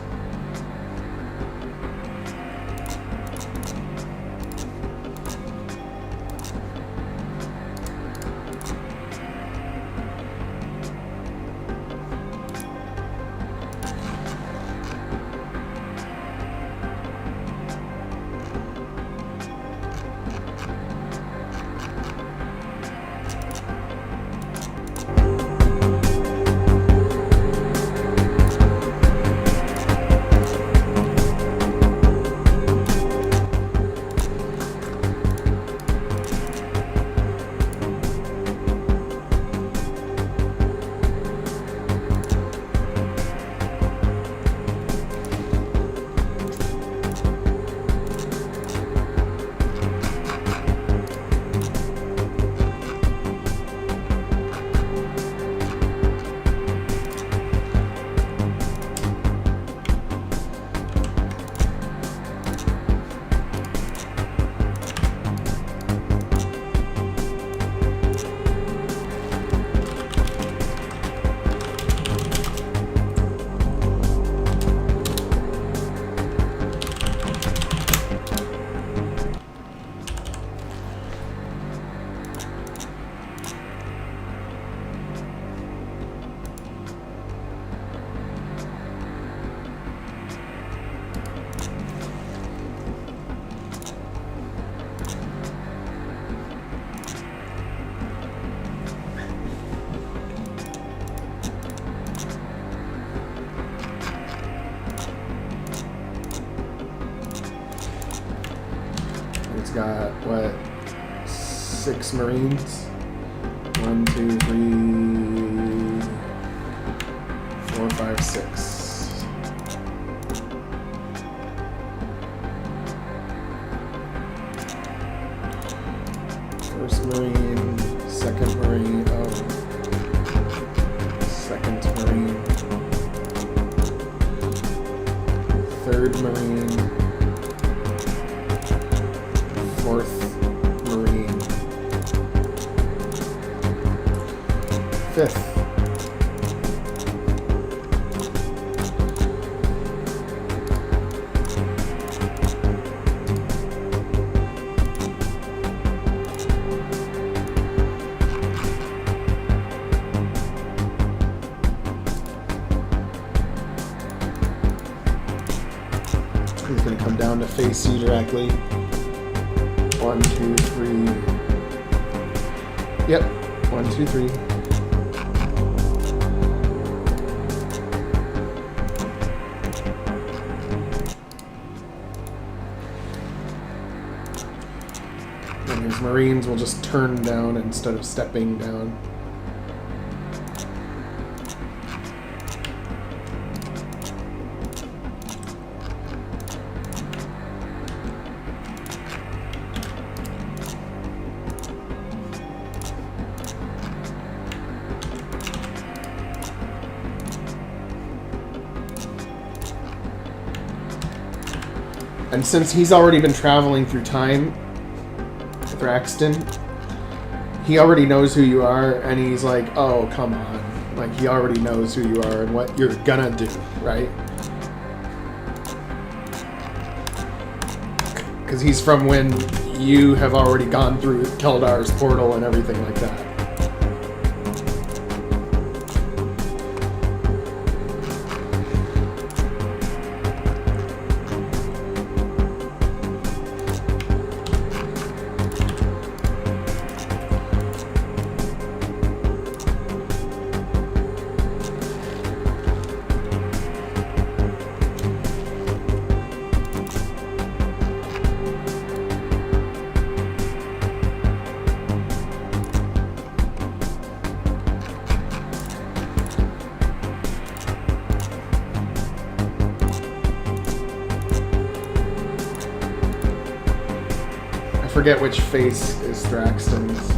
It's got, what, 6 Marines? 1, 2, 3, 4, 5, 6. First Marine, second Marine, second Marine, third Marine, fourth Marine, fifth. He's going to come down to face you directly. 1, 2, 3. Yep. 1, 2, 3. And his Marines will just turn down instead of stepping down. And since he's already been traveling through time, Thraxton, he already knows who you are, and he's like, oh, come on. Like, he already knows who you are and what you're gonna do, right? Because he's from when you have already gone through Keldar's portal and everything like that. I forget which face is Thraxton's.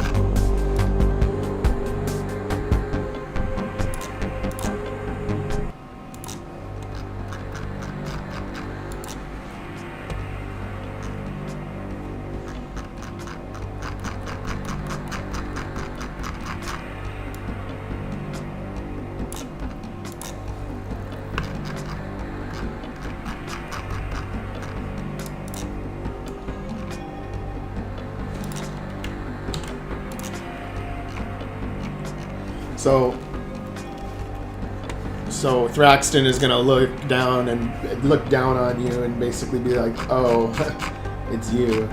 So Thraxton is gonna look down on you and basically be like, "Oh, it's you."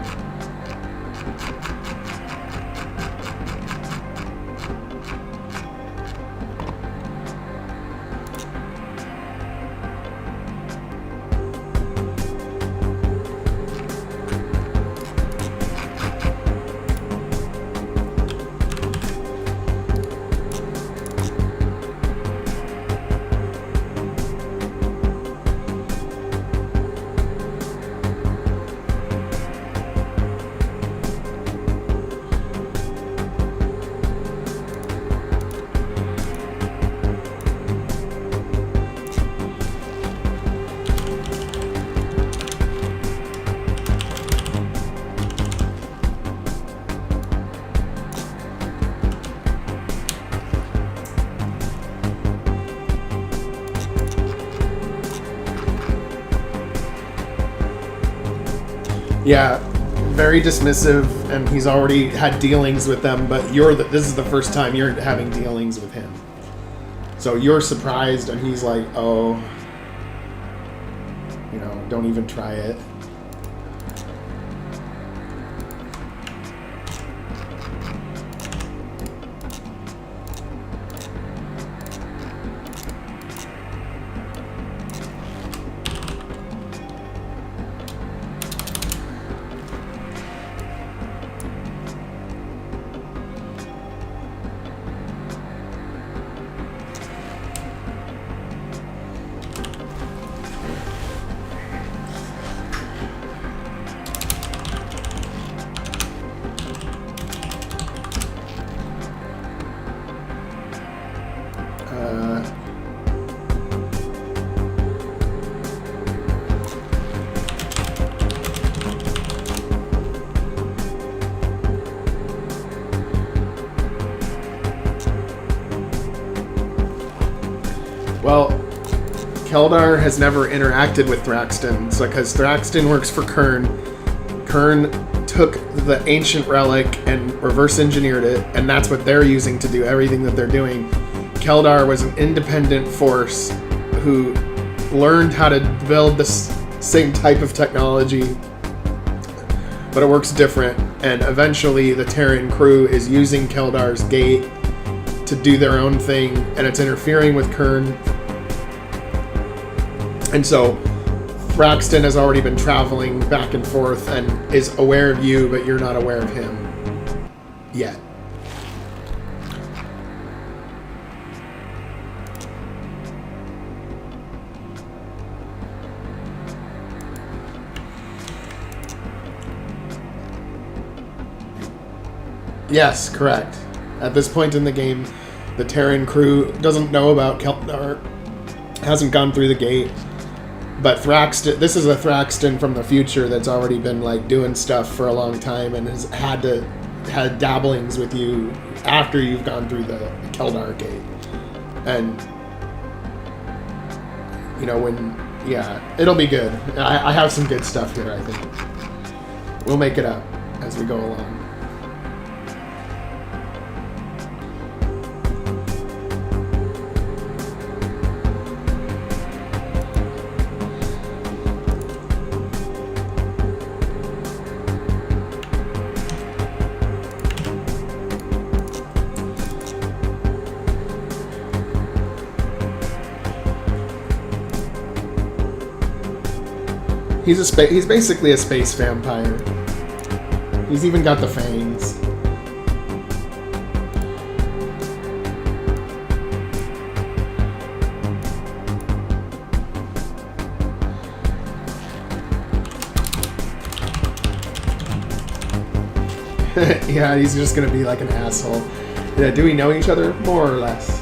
Yeah, very dismissive, and he's already had dealings with them, but this is the first time you're having dealings with him. So you're surprised, and he's like, oh, don't even try it. Well, Keldar has never interacted with Thraxton, because Thraxton works for Kern. Kern took the ancient relic and reverse engineered it, and that's what they're using to do everything that they're doing. Keldar was an independent force who learned how to build this same type of technology, but it works different, and eventually the Terran crew is using Keldar's gate to do their own thing, and it's interfering with Kern. And so Thraxton has already been traveling back and forth and is aware of you, but you're not aware of him yet. Yes, correct. At this point in the game, the Terran crew doesn't know about Keldar, hasn't gone through the gate, but Thraxton, this is a Thraxton from the future that's already been like doing stuff for a long time and has had dabblings with you after you've gone through the Keldar gate. And you know, it'll be good. I have some good stuff here, I think. We'll make it up as we go along. He's basically a space vampire. He's even got the fangs. Yeah, he's just gonna be like an asshole. Yeah, do we know each other? More or less.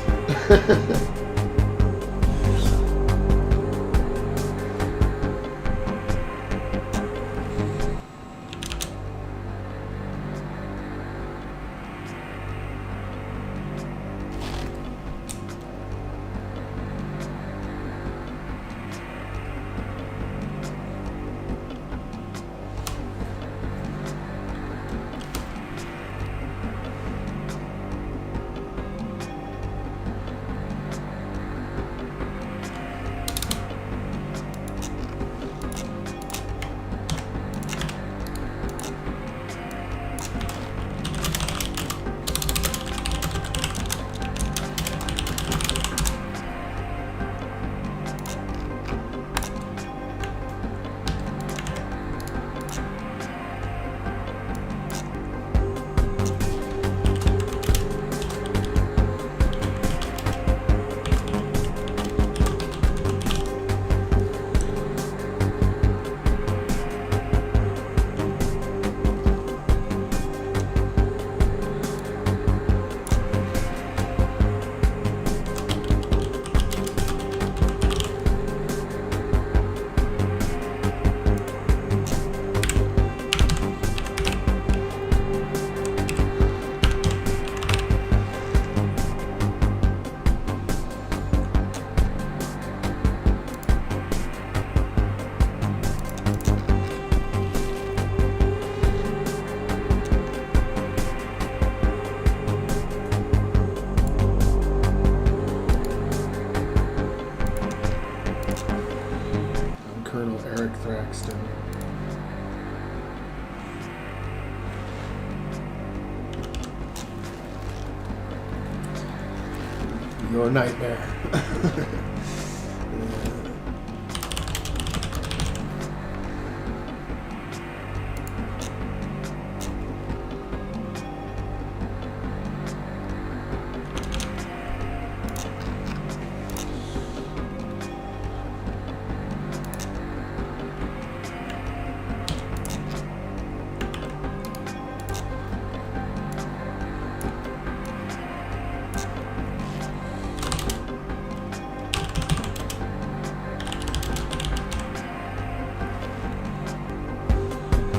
Your nightmare.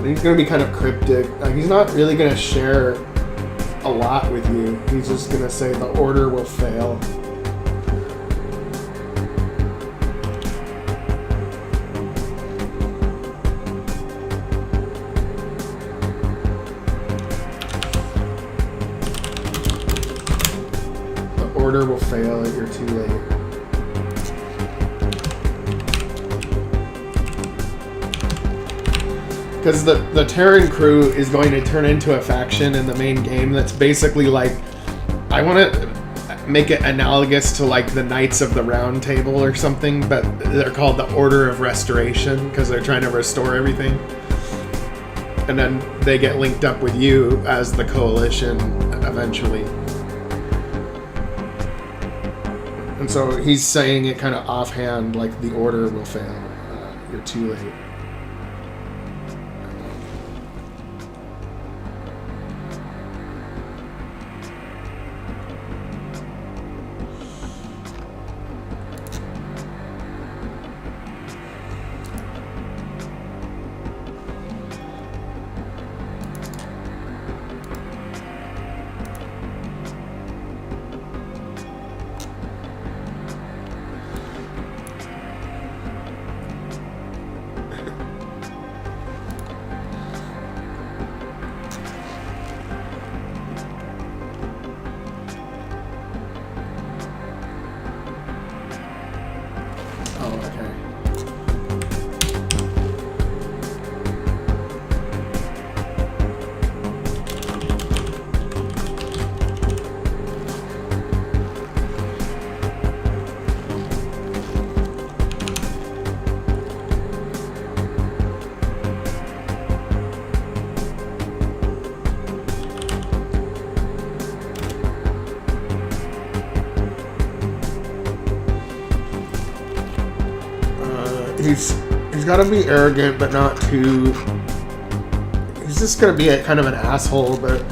He's going to be kind of cryptic. Like, he's not really going to share a lot with you. He's just going to say the order will fail. The order will fail if you're too late. Because the Terran crew is going to turn into a faction in the main game that's basically like, I want to... make it analogous to like the Knights of the Round Table or something, but they're called the Order of Restoration because they're trying to restore everything. And then they get linked up with you as the coalition eventually. And so he's saying it kind of offhand, like the order will fail. You're too late. He's got to be arrogant, but not too. He's just gonna be a kind of an asshole, but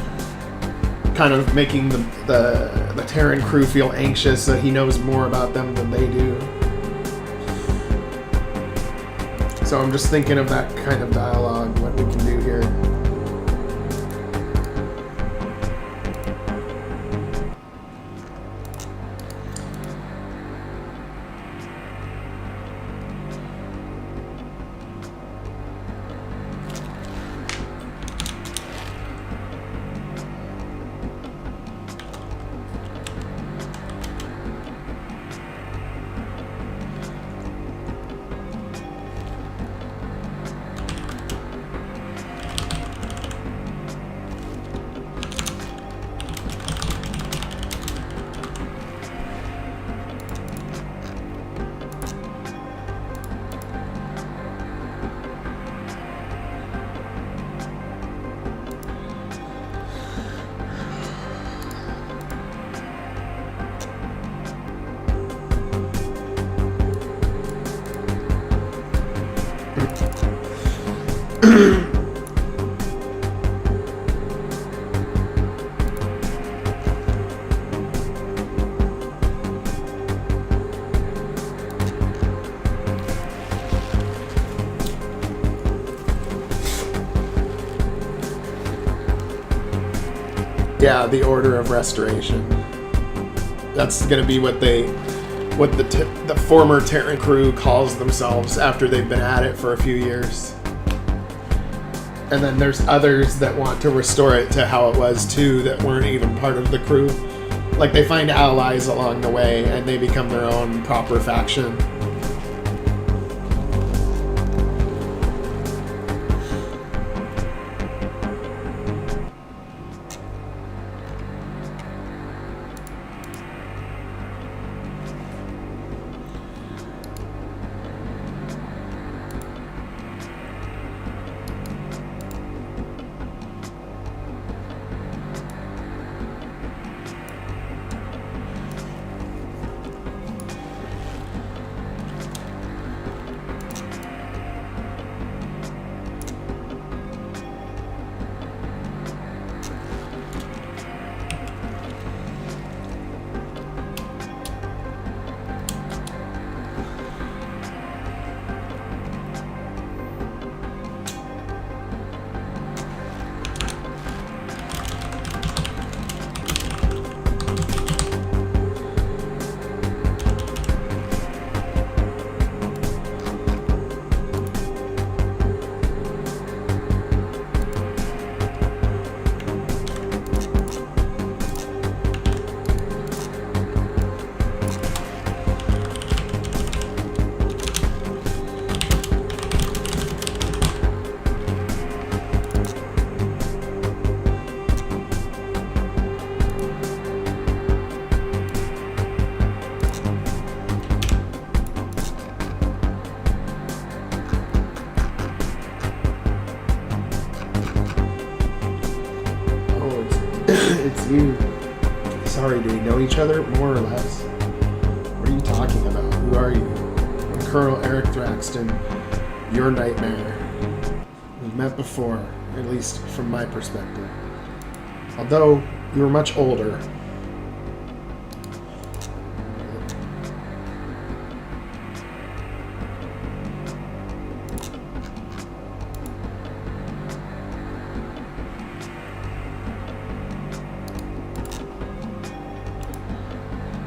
kind of making the Terran crew feel anxious that he knows more about them than they do. So I'm just thinking of that kind of dialogue, what we can do here. Yeah, the Order of Restoration. That's going to be what the former Terran crew calls themselves after they've been at it for a few years. And then there's others that want to restore it to how it was too, that weren't even part of the crew. Like they find allies along the way and they become their own proper faction. It's you. Sorry, do we know each other? More or less. What are you talking about? Who are you? I'm Colonel Eric Thraxton, your nightmare. We've met before, at least from my perspective. Although you were much older.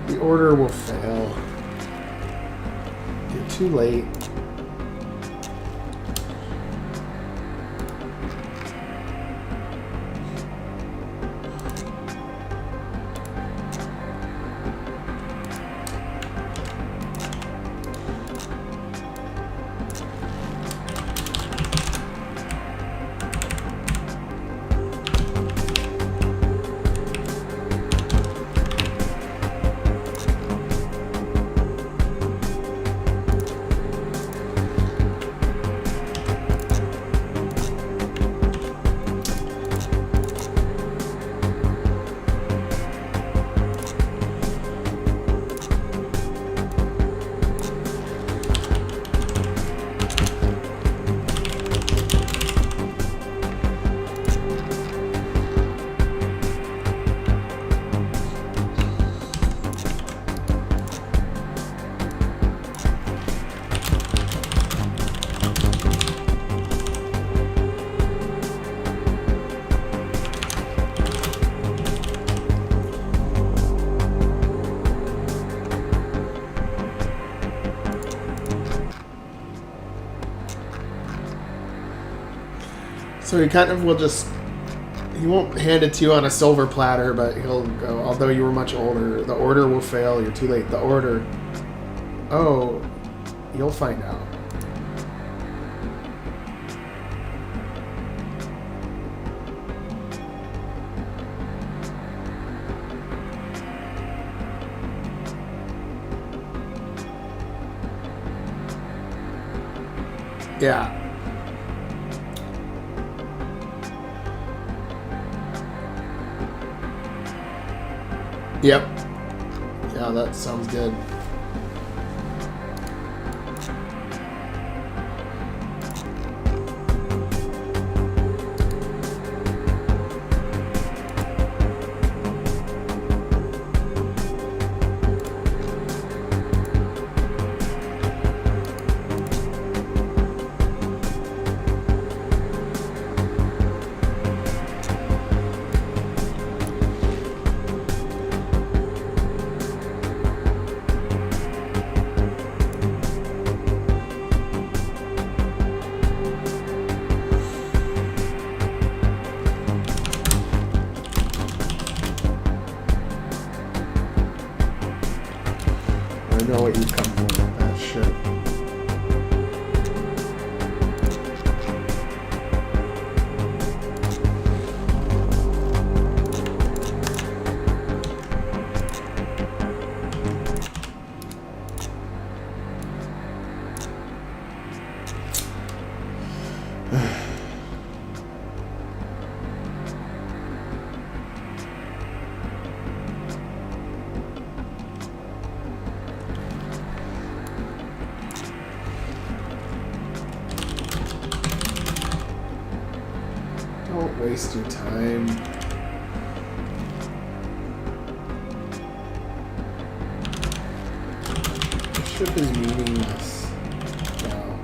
The order will fail. You're too late. So he kind of will just, he won't hand it to you on a silver platter, but he'll go, although you were much older, the order will fail, you're too late. The order, oh, you'll find out. Yeah. Yep. Yeah, that sounds good. I know what you come for with that shit. Don't waste your time. This ship is meaningless now.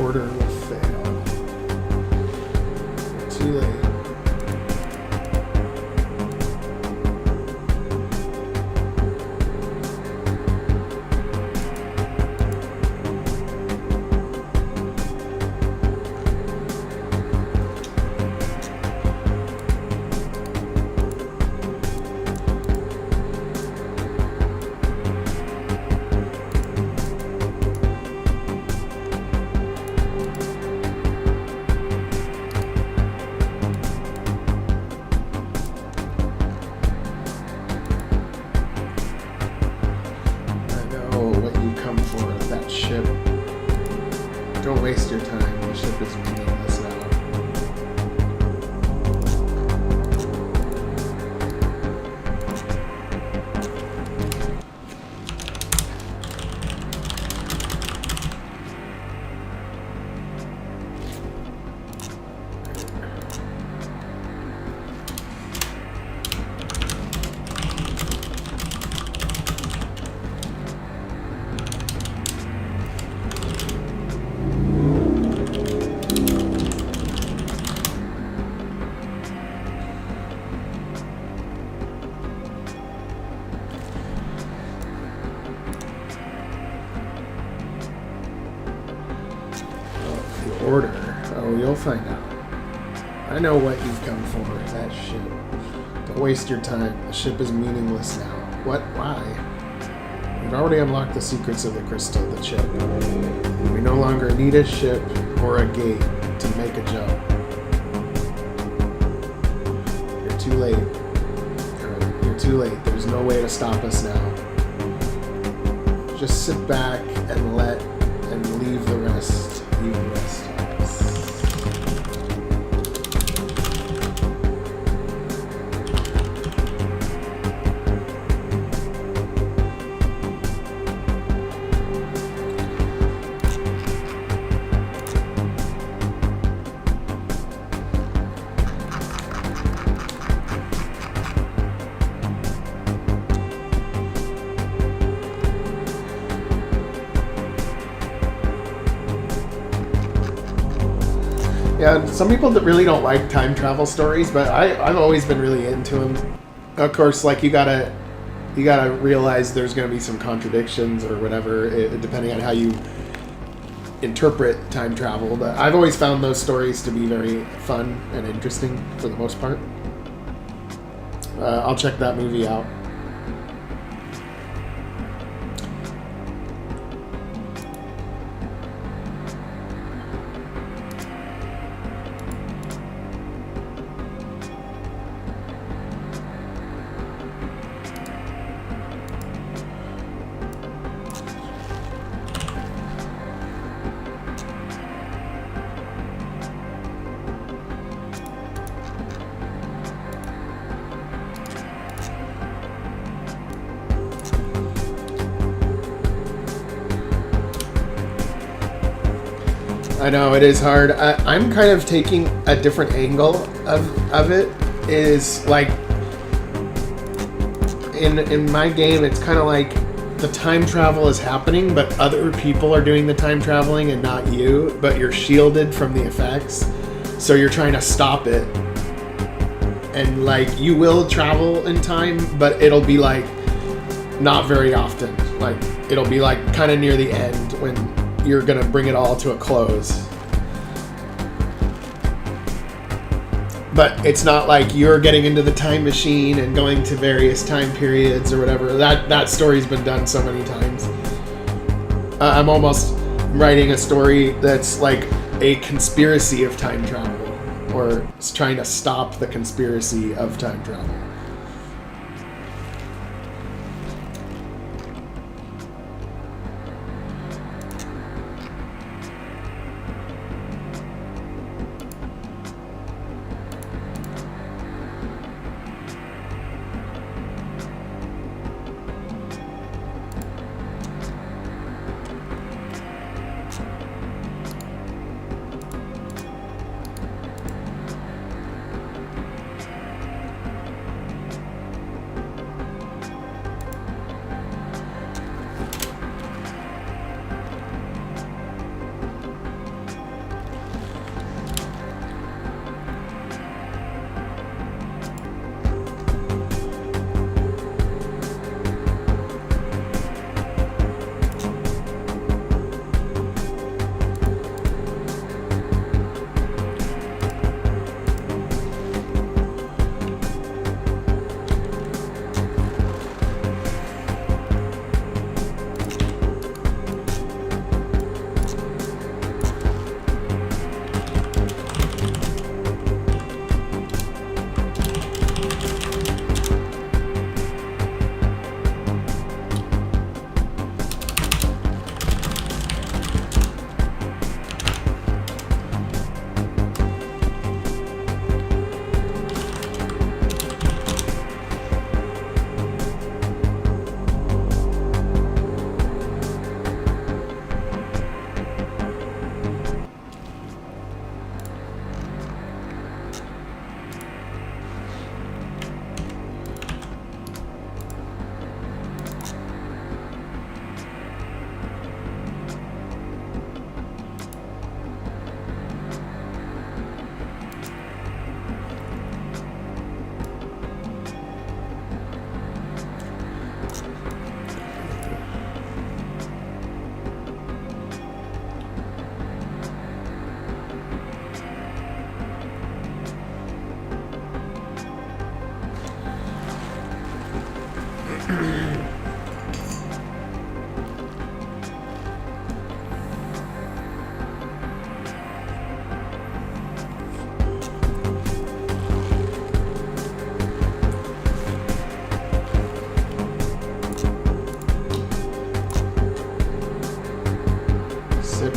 order will fail. Too late. Don't waste your time. The ship is meaningless now. Order. Oh, you'll find out. I know what you've come for. That ship. Don't waste your time. The ship is meaningless now. What? Why? We've already unlocked the secrets of the crystal, the chip. We no longer need a ship or a gate to make a jump. You're too late. You're too late. There's no way to stop us now. Just sit back and leave the rest. Leave the rest. Yeah, some people that really don't like time travel stories, but I've always been really into them. Of course, like you gotta realize there's gonna be some contradictions or whatever, depending on how you interpret time travel. But I've always found those stories to be very fun and interesting for the most part. I'll check that movie out. I know, it is hard. I'm kind of taking a different angle of it. Is like, in my game, it's kind of like the time travel is happening, but other people are doing the time traveling and not you, but you're shielded from the effects. So you're trying to stop it. And like, you will travel in time, but it'll be like, not very often. Like, it'll be like kind of near the end when you're gonna bring it all to a close. But it's not like you're getting into the time machine and going to various time periods or whatever. That story's been done so many times. I'm almost writing a story that's like a conspiracy of time travel, or it's trying to stop the conspiracy of time travel.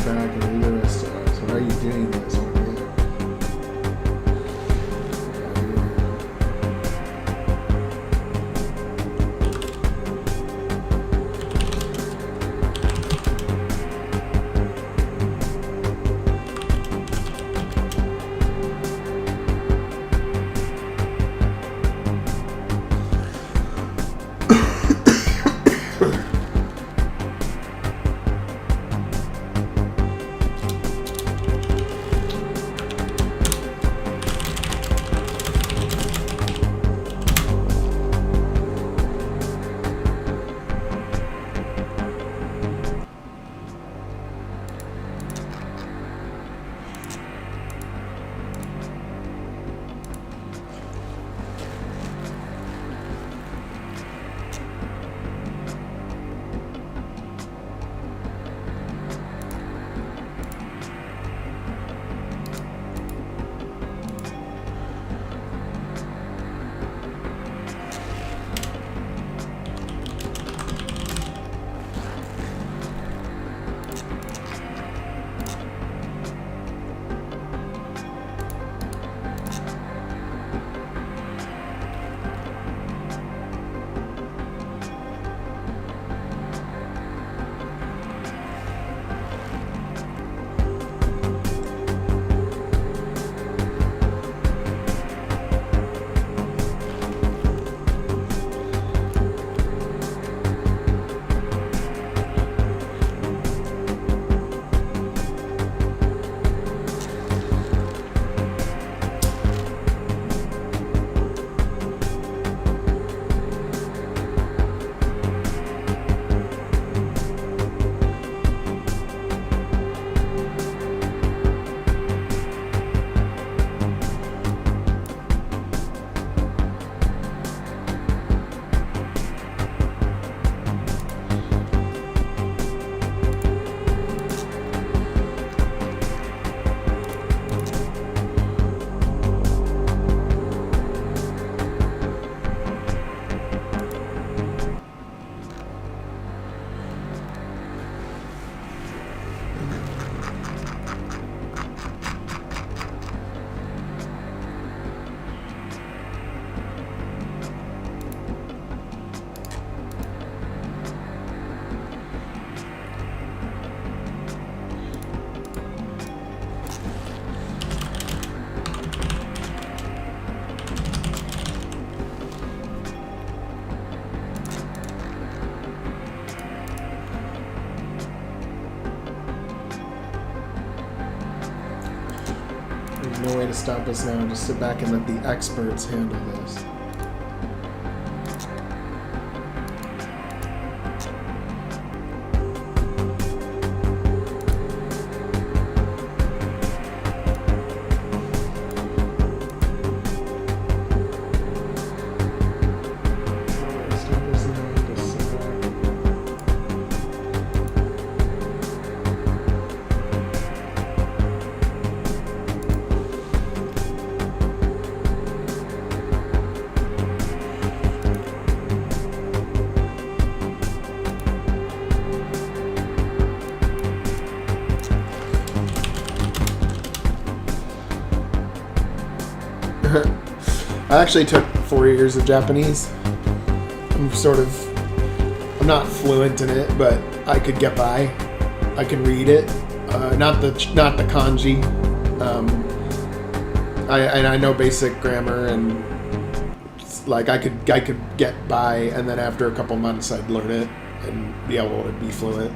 track and do the rest of it. So how are you doing this? No way to stop us now. Just sit back and let the experts handle this. I actually took 4 years of Japanese. I'm not fluent in it, but I could get by. I can read it, not the kanji. I know basic grammar, and like I could get by, and then after a couple months I'd learn it and be able to be fluent.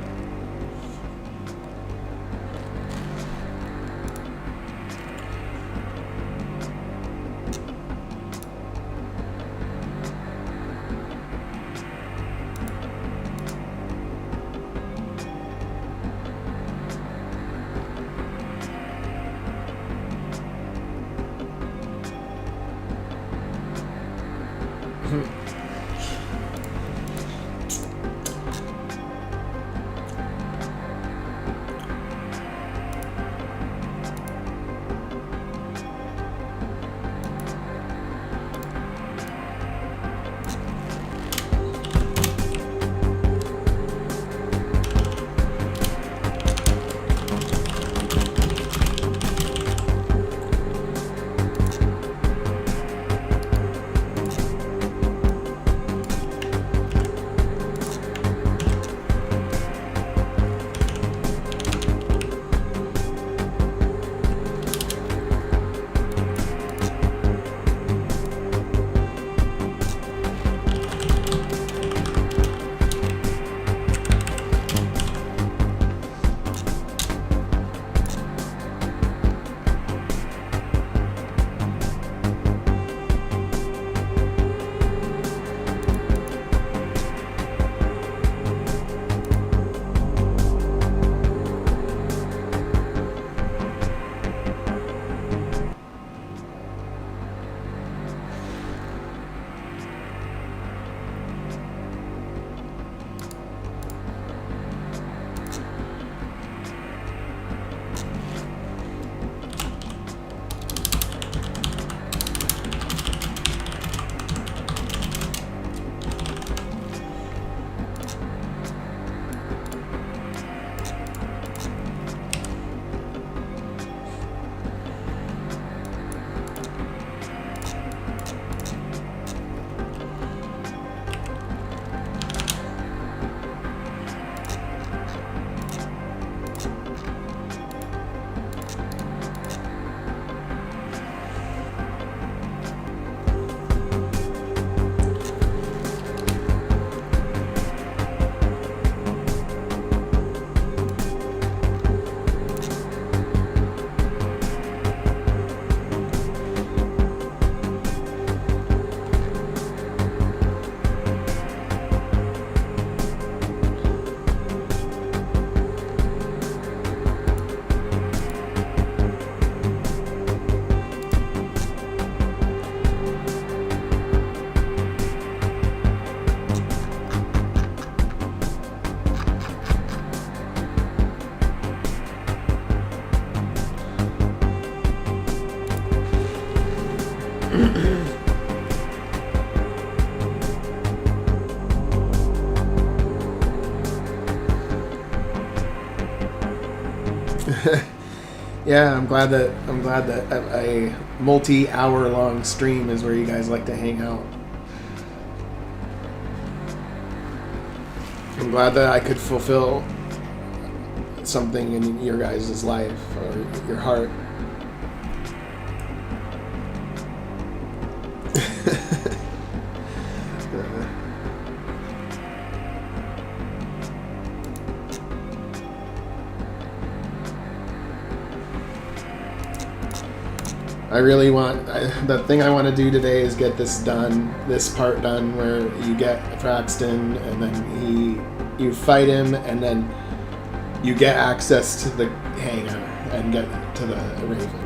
Yeah, I'm glad that a multi-hour long stream is where you guys like to hang out. I'm glad that I could fulfill something in your guys' life or your heart. I really want, the thing I want to do today is get this done, this part done where you get Fraxton and then you fight him and then you get access to the hangar and get to the Raven.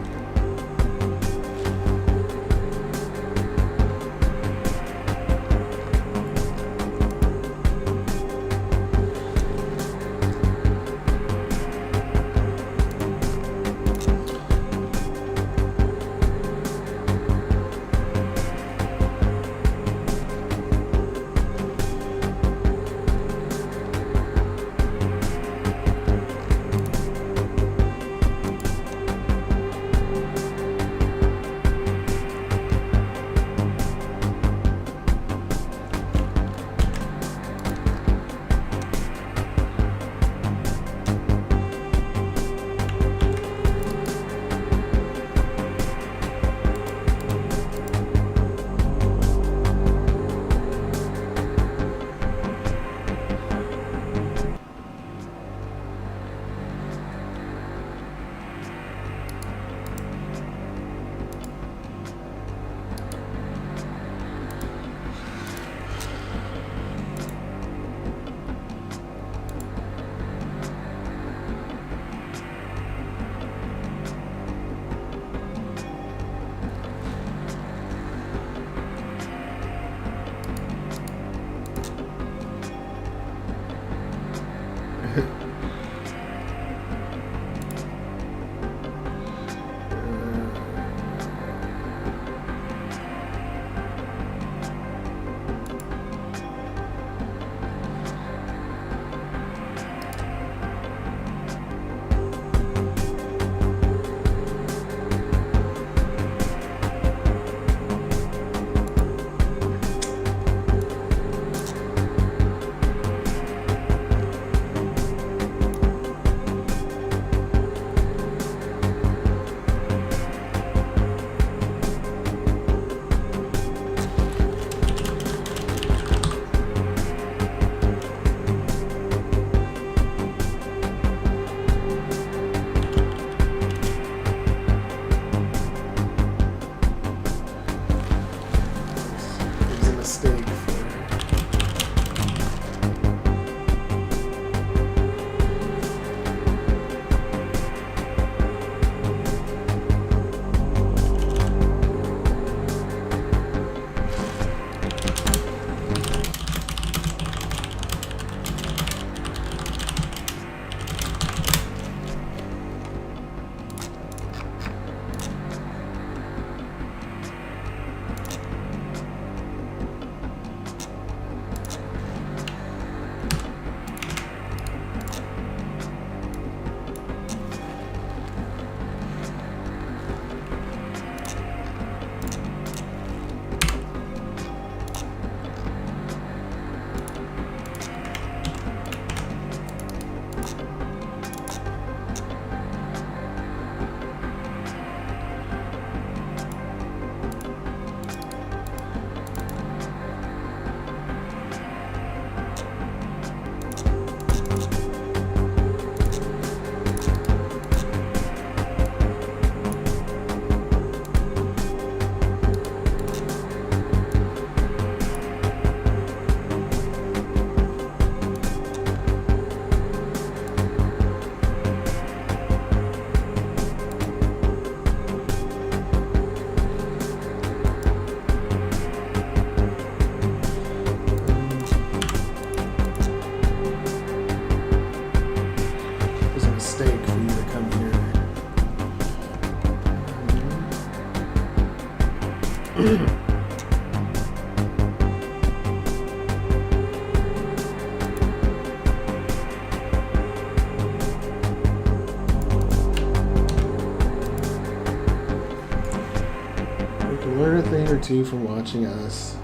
learn a thing or two from watching us,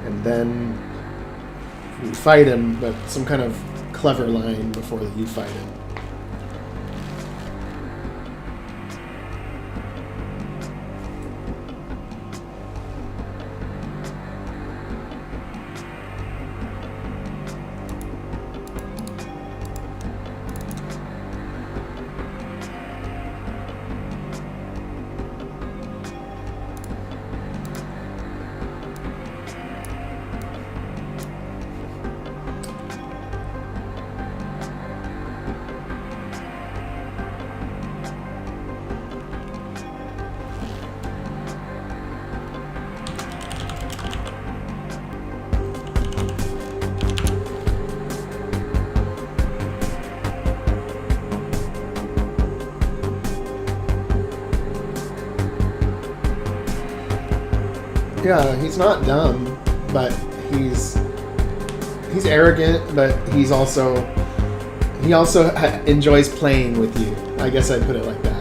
and then we fight him, but some kind of clever line before you fight him. Yeah, he's not dumb, but he's arrogant, but he also enjoys playing with you. I guess I'd put it like that.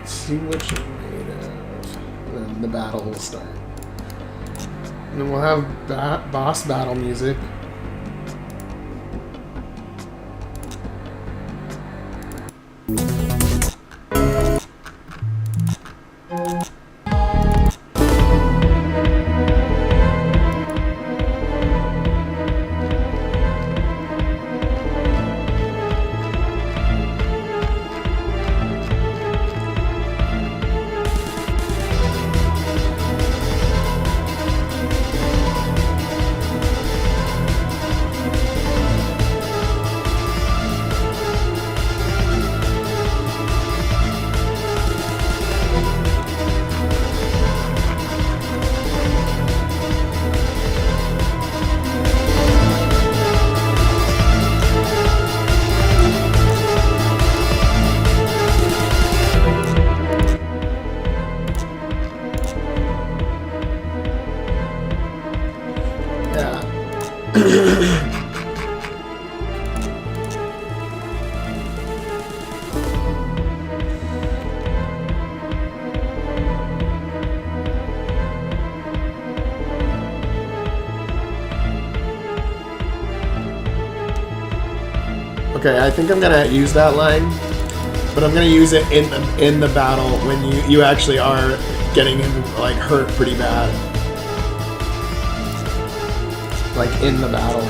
See what you're made of. And then the battle will start. And then we'll have boss battle music. Okay, I think I'm gonna use that line. But I'm gonna use it in the battle when you actually are getting like hurt pretty bad. Like in the battle.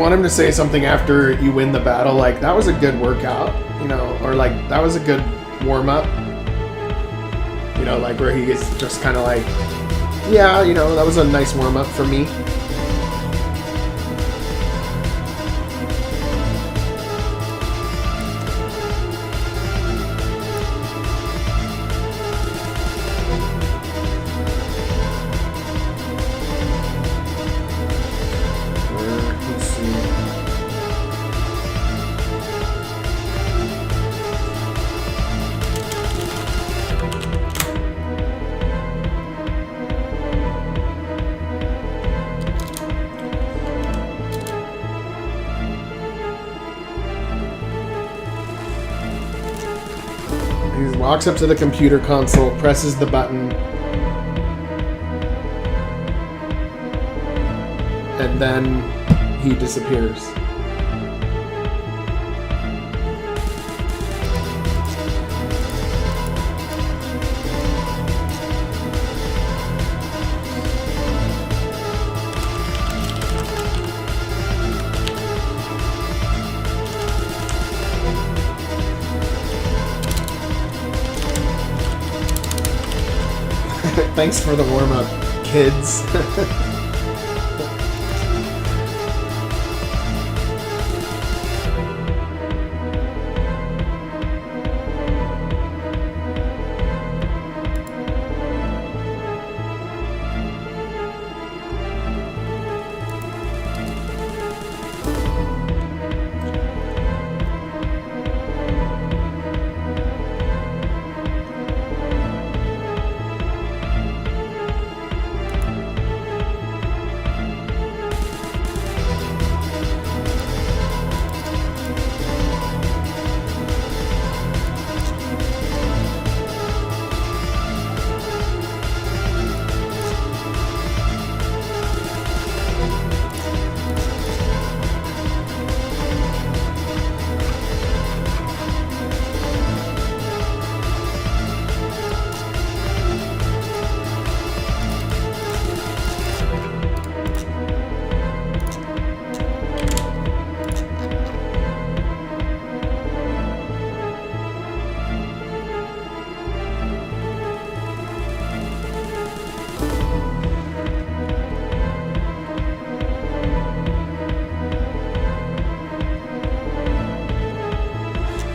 want him to say something after you win the battle, like, that was a good workout, you know, or like, that was a good warm-up. You know, like, where he gets just kind of like, yeah, you know, that was a nice warm-up for me. Walks up to the computer console, presses the button, and then he disappears. Thanks for the warm-up, kids.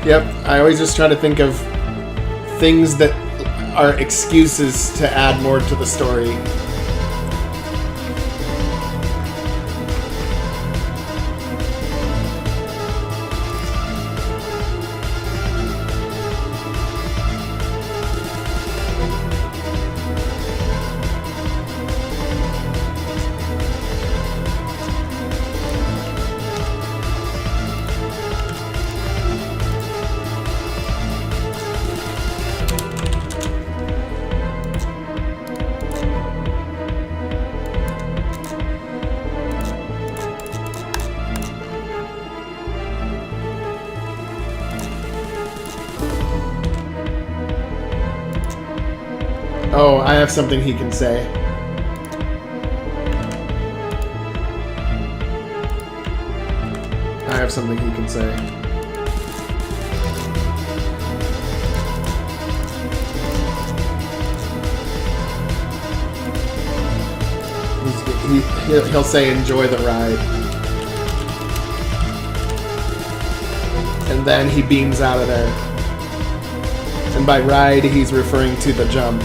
Yep, I always just try to think of things that are excuses to add more to the story. Oh, I have something he can say. I have something he can say. He'll say, enjoy the ride. And then he beams out of there. And by ride, he's referring to the jump.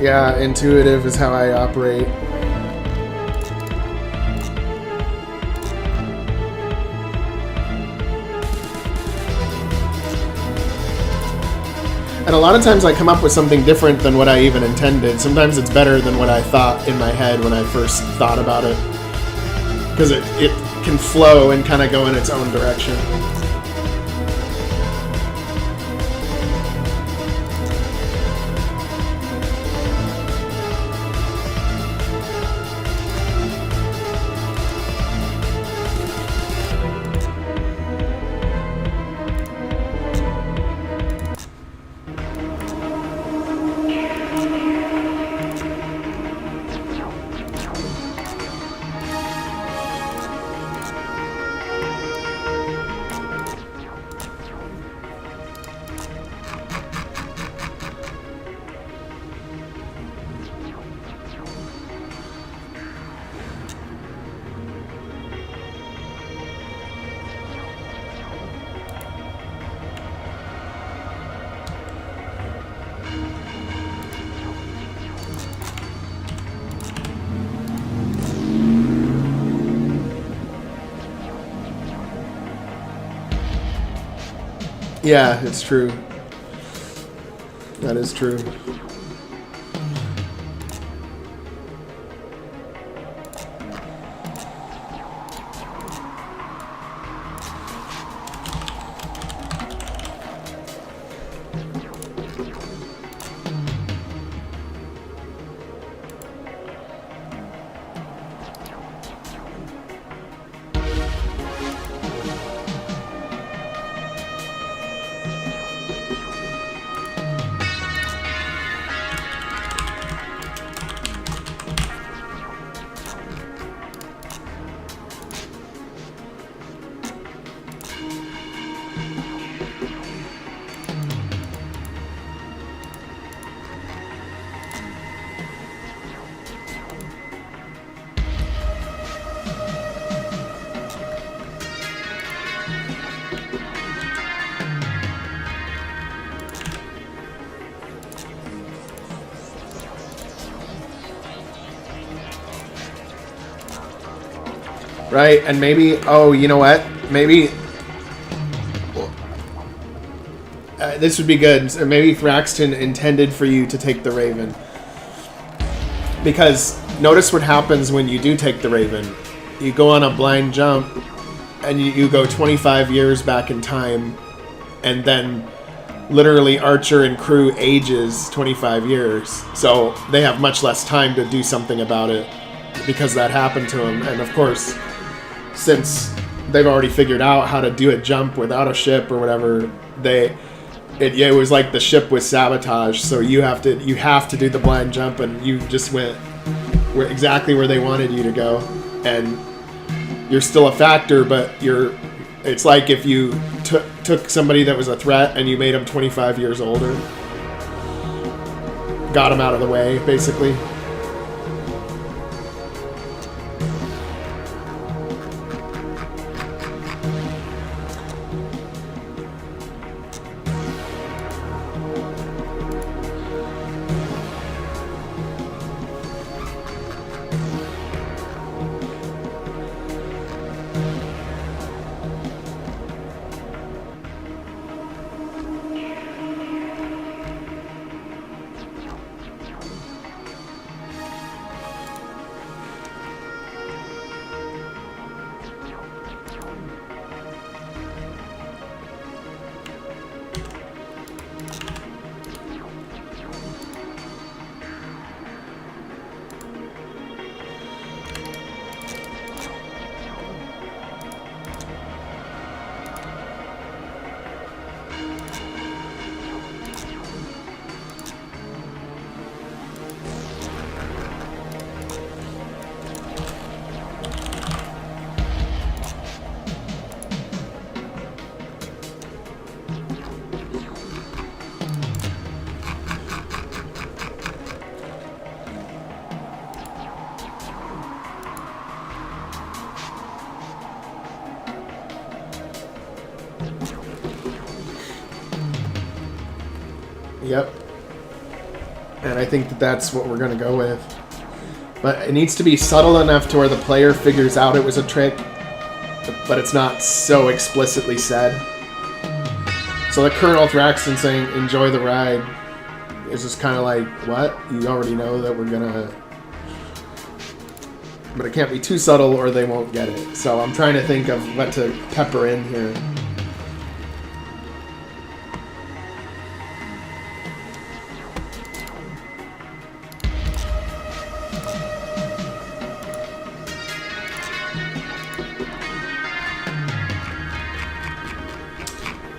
Yeah, intuitive is how I operate. And a lot of times I come up with something different than what I even intended. Sometimes it's better than what I thought in my head when I first thought about it. Because it can flow and kind of go in its own direction. Yeah, it's true. That is true. Right, and maybe, oh, you know what? Maybe this would be good. So maybe Thraxton intended for you to take the Raven. Because notice what happens when you do take the Raven. You go on a blind jump, and you go 25 years back in time, and then literally Archer and crew ages 25 years. So they have much less time to do something about it because that happened to them. And of course, since they've already figured out how to do a jump without a ship or whatever, it was like the ship was sabotaged. So you have to do the blind jump, and you just went exactly where they wanted you to go, and you're still a factor, but it's like if you took somebody that was a threat and you made them 25 years older, got them out of the way, basically. Yep. And I think that's what we're going to go with. But it needs to be subtle enough to where the player figures out it was a trick, but it's not so explicitly said. So the Colonel Thraxton saying, enjoy the ride, is just kind of like, what? You already know that we're going to... But it can't be too subtle or they won't get it. So I'm trying to think of what to pepper in here.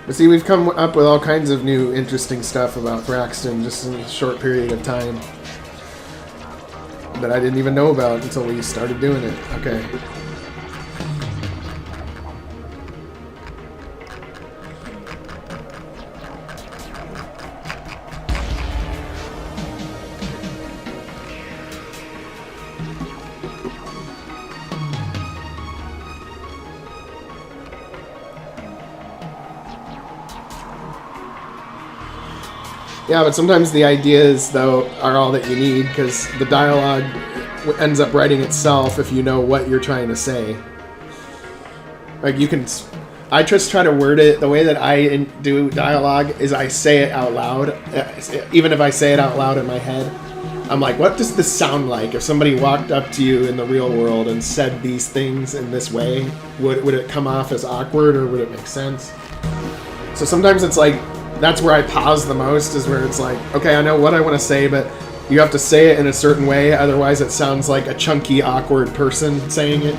But see, we've come up with all kinds of new interesting stuff about Thraxton just in a short period of time that I didn't even know about until we started doing it. Okay. Yeah, but sometimes the ideas, though, are all that you need, because the dialogue ends up writing itself if you know what you're trying to say. Like, you can... I just try to word it the way that I do dialogue is I say it out loud. Even if I say it out loud in my head, I'm like, what does this sound like? If somebody walked up to you in the real world and said these things in this way, would it come off as awkward or would it make sense? So sometimes it's like, that's where I pause the most, is where it's like, okay, I know what I want to say, but you have to say it in a certain way, otherwise it sounds like a chunky, awkward person saying it.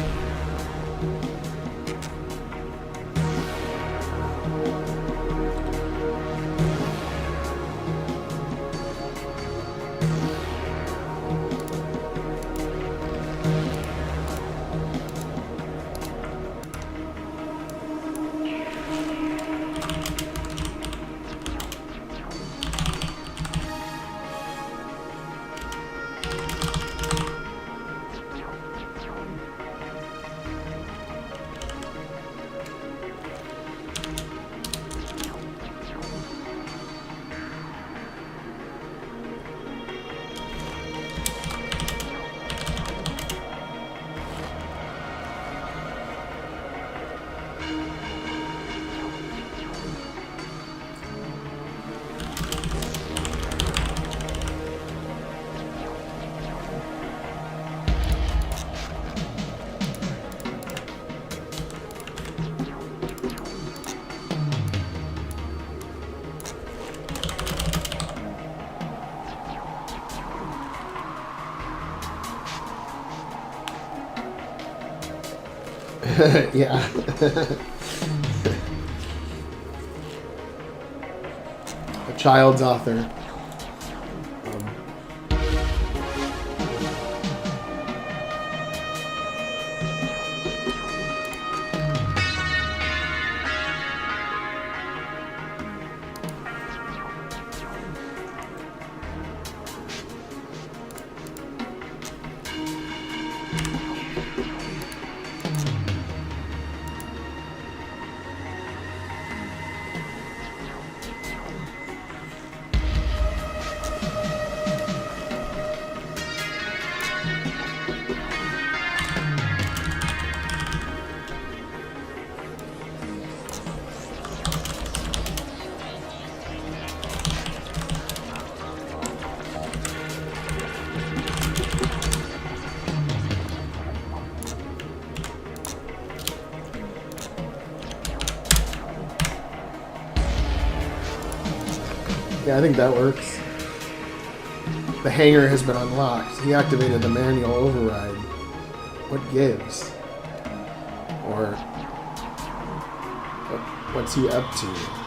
Yeah. A child's author. Yeah, I think that works. The hangar has been unlocked. He activated the manual override. What gives? Or what's he up to?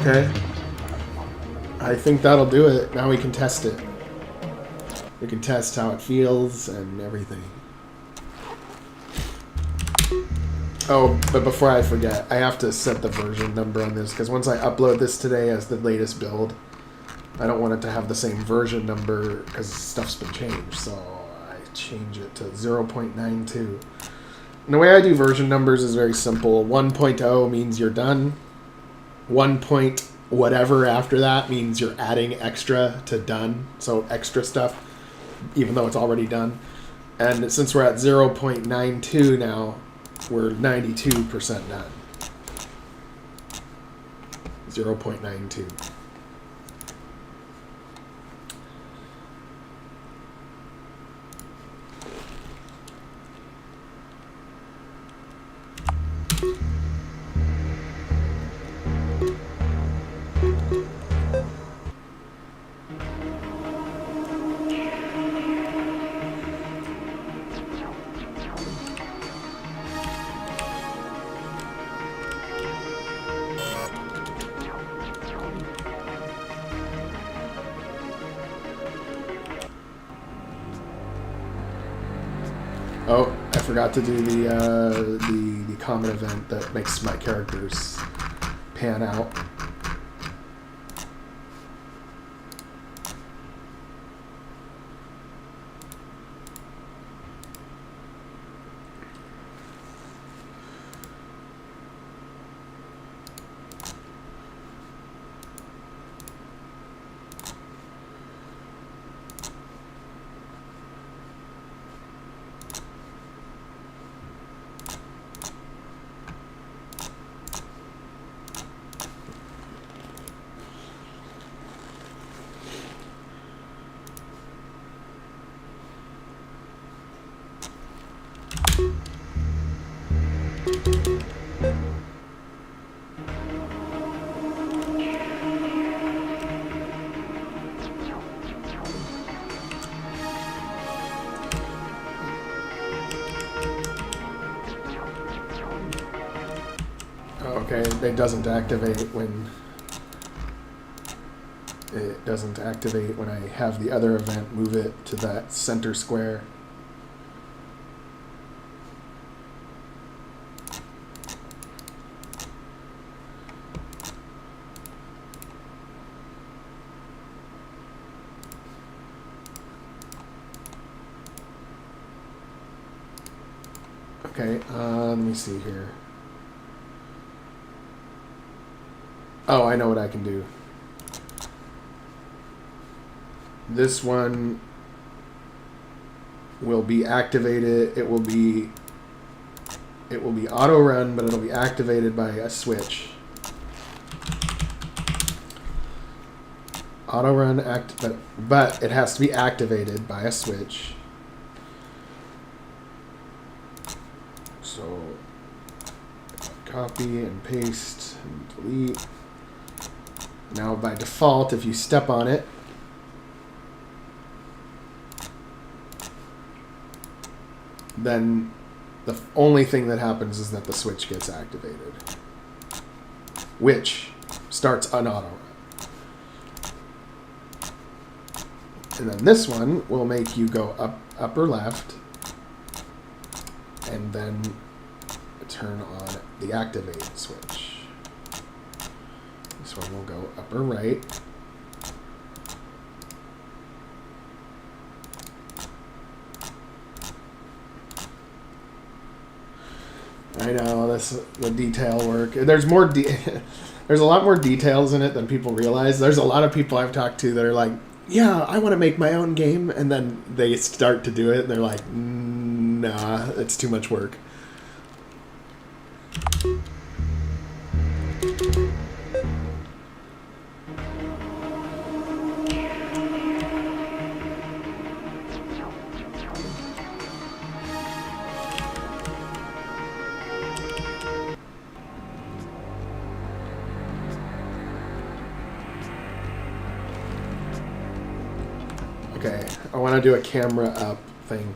Okay. I think that'll do it. Now we can test it. We can test how it feels and everything. Oh, but before I forget, I have to set the version number on this, because once I upload this today as the latest build, I don't want it to have the same version number, because stuff's been changed, so I change it to 0.92. And the way I do version numbers is very simple. 1.0 means you're done. 1 point whatever after that means you're adding extra to done, so extra stuff, even though it's already done. And since we're at 0.92 now, we're 92% done. 0.92. Oh, I forgot to do the common event that makes my characters pan out. Okay, it doesn't activate when I have the other event move it to that center square. Okay, let me see here. Oh, I know what I can do. This one will be activated. It will be auto run, but it'll be activated by a switch. Auto run but it has to be activated by a switch. So copy and paste and delete. Now by default, if you step on it, then the only thing that happens is that the switch gets activated, which starts an auto run. And then this one will make you go up or left, and then turn on the activate switch. This one will go up or right. I know the detail work. There's more. There's a lot more details in it than people realize. There's a lot of people I've talked to that are like, "Yeah, I want to make my own game," and then they start to do it, and they're like, "Nah, it's too much work." Okay, I want to do a camera up thing.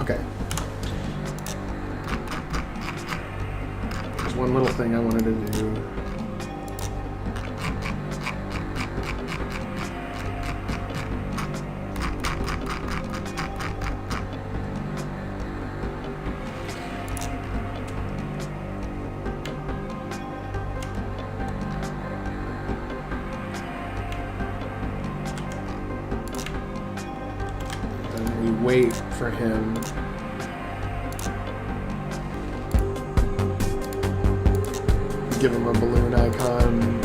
Okay. There's one little thing I wanted to do. Wait for him. Give him a balloon icon.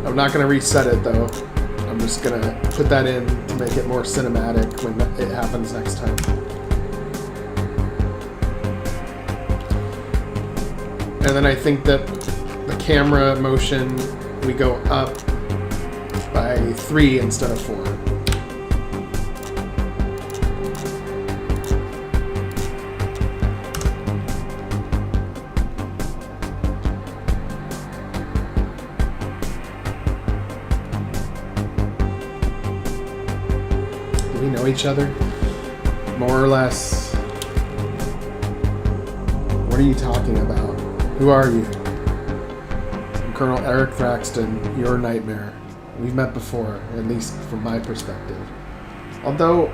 I'm not going to reset it though. I'm just going to put that in to make it more cinematic when it happens next time. And then I think that the camera motion, we go up by 3 instead of 4. Do we know each other? More or less. What are you talking about? Who are you? I'm Colonel Eric Thaxton, your nightmare. We've met before, at least from my perspective. Although,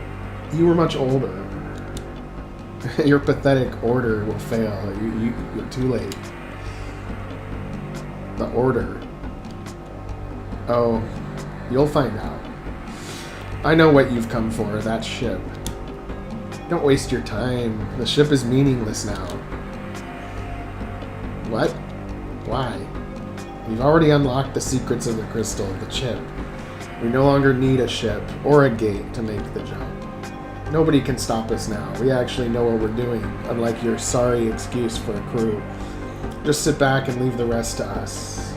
you were much older. Your pathetic order will fail. You're too late. The order. Oh, you'll find out. I know what you've come for, that ship. Don't waste your time. The ship is meaningless now. What? Why? We've already unlocked the secrets of the crystal, the chip. We no longer need a ship or a gate to make the jump. Nobody can stop us now. We actually know what we're doing, unlike your sorry excuse for a crew. Just sit back and leave the rest to us.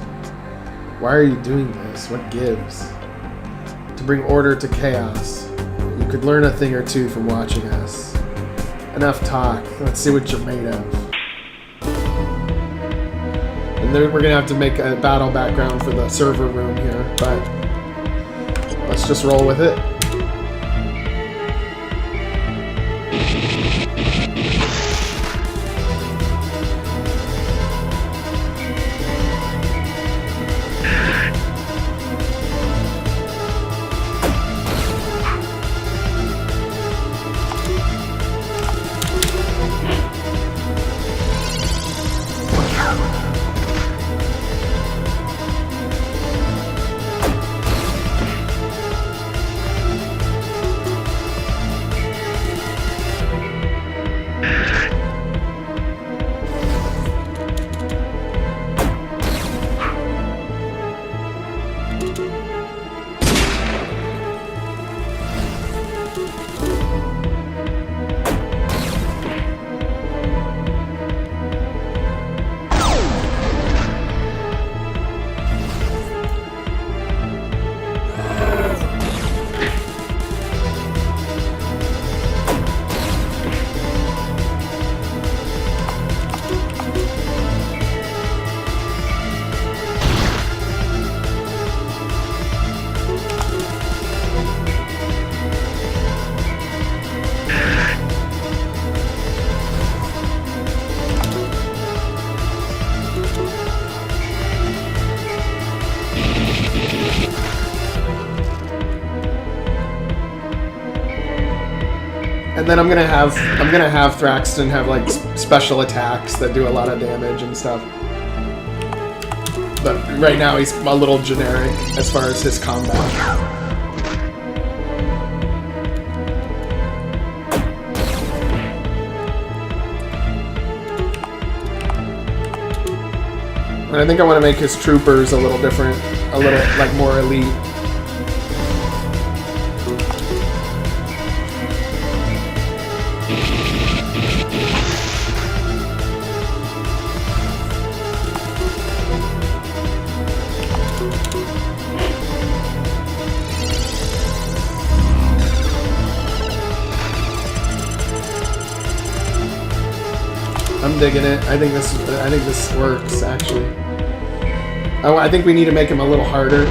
Why are you doing this? What gives? To bring order to chaos. You could learn a thing or two from watching us. Enough talk. Let's see what you're made of. And then we're gonna have to make a battle background for the server room here, but let's just roll with it. And then I'm gonna have Thraxton have like special attacks that do a lot of damage and stuff. But right now he's a little generic as far as his combat. And I think I want to make his troopers a little different, a little like more elite. I'm digging it. I think this works actually. Oh, I think we need to make him a little harder,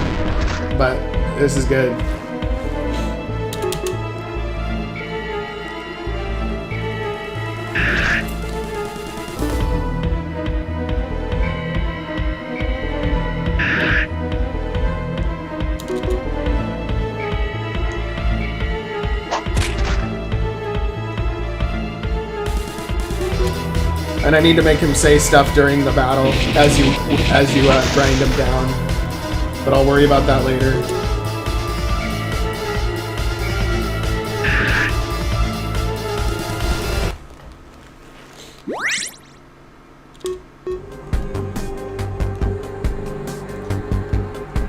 but this is good. And I need to make him say stuff during the battle as you grind him down. But I'll worry about that later.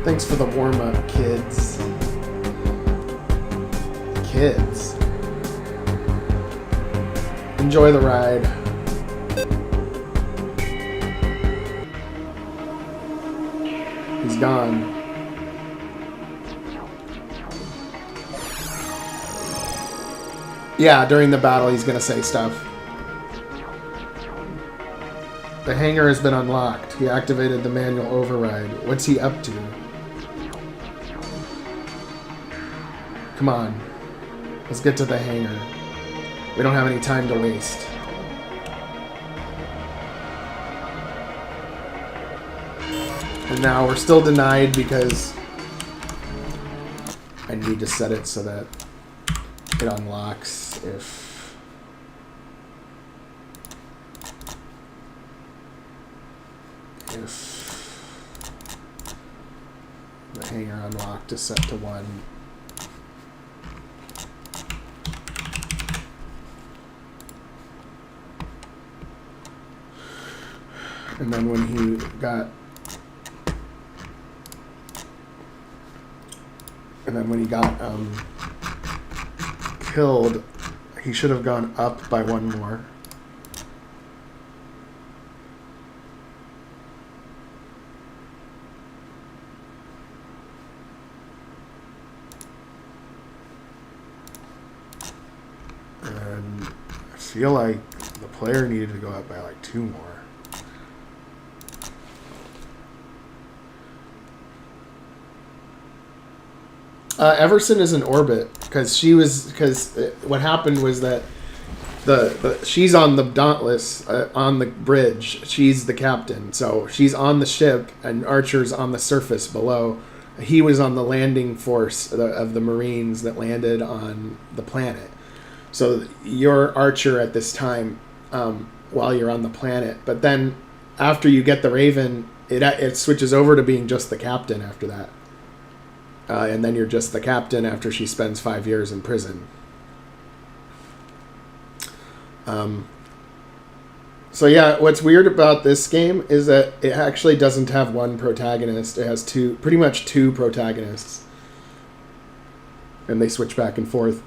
Thanks for the warm-up, kids. Kids. Enjoy the ride. He's gone. Yeah, during the battle he's gonna say stuff. The hangar has been unlocked. He activated the manual override. What's he up to? Come on. Let's get to the hangar. We don't have any time to waste. And now we're still denied because I need to set it so that it unlocks if the hangar unlocked is set to 1. And then when he got killed, he should have gone up by 1 more. And I feel like the player needed to go up by like 2 more. Everson is in orbit because what happened was that she's on the Dauntless on the bridge. She's the captain, so she's on the ship, and Archer's on the surface below. He was on the landing force of the Marines that landed on the planet. So you're Archer at this time while you're on the planet, but then after you get the Raven, it switches over to being just the captain after that. And then you're just the captain after she spends 5 years in prison. So yeah, what's weird about this game is that it actually doesn't have one protagonist. It has pretty much two protagonists. And they switch back and forth.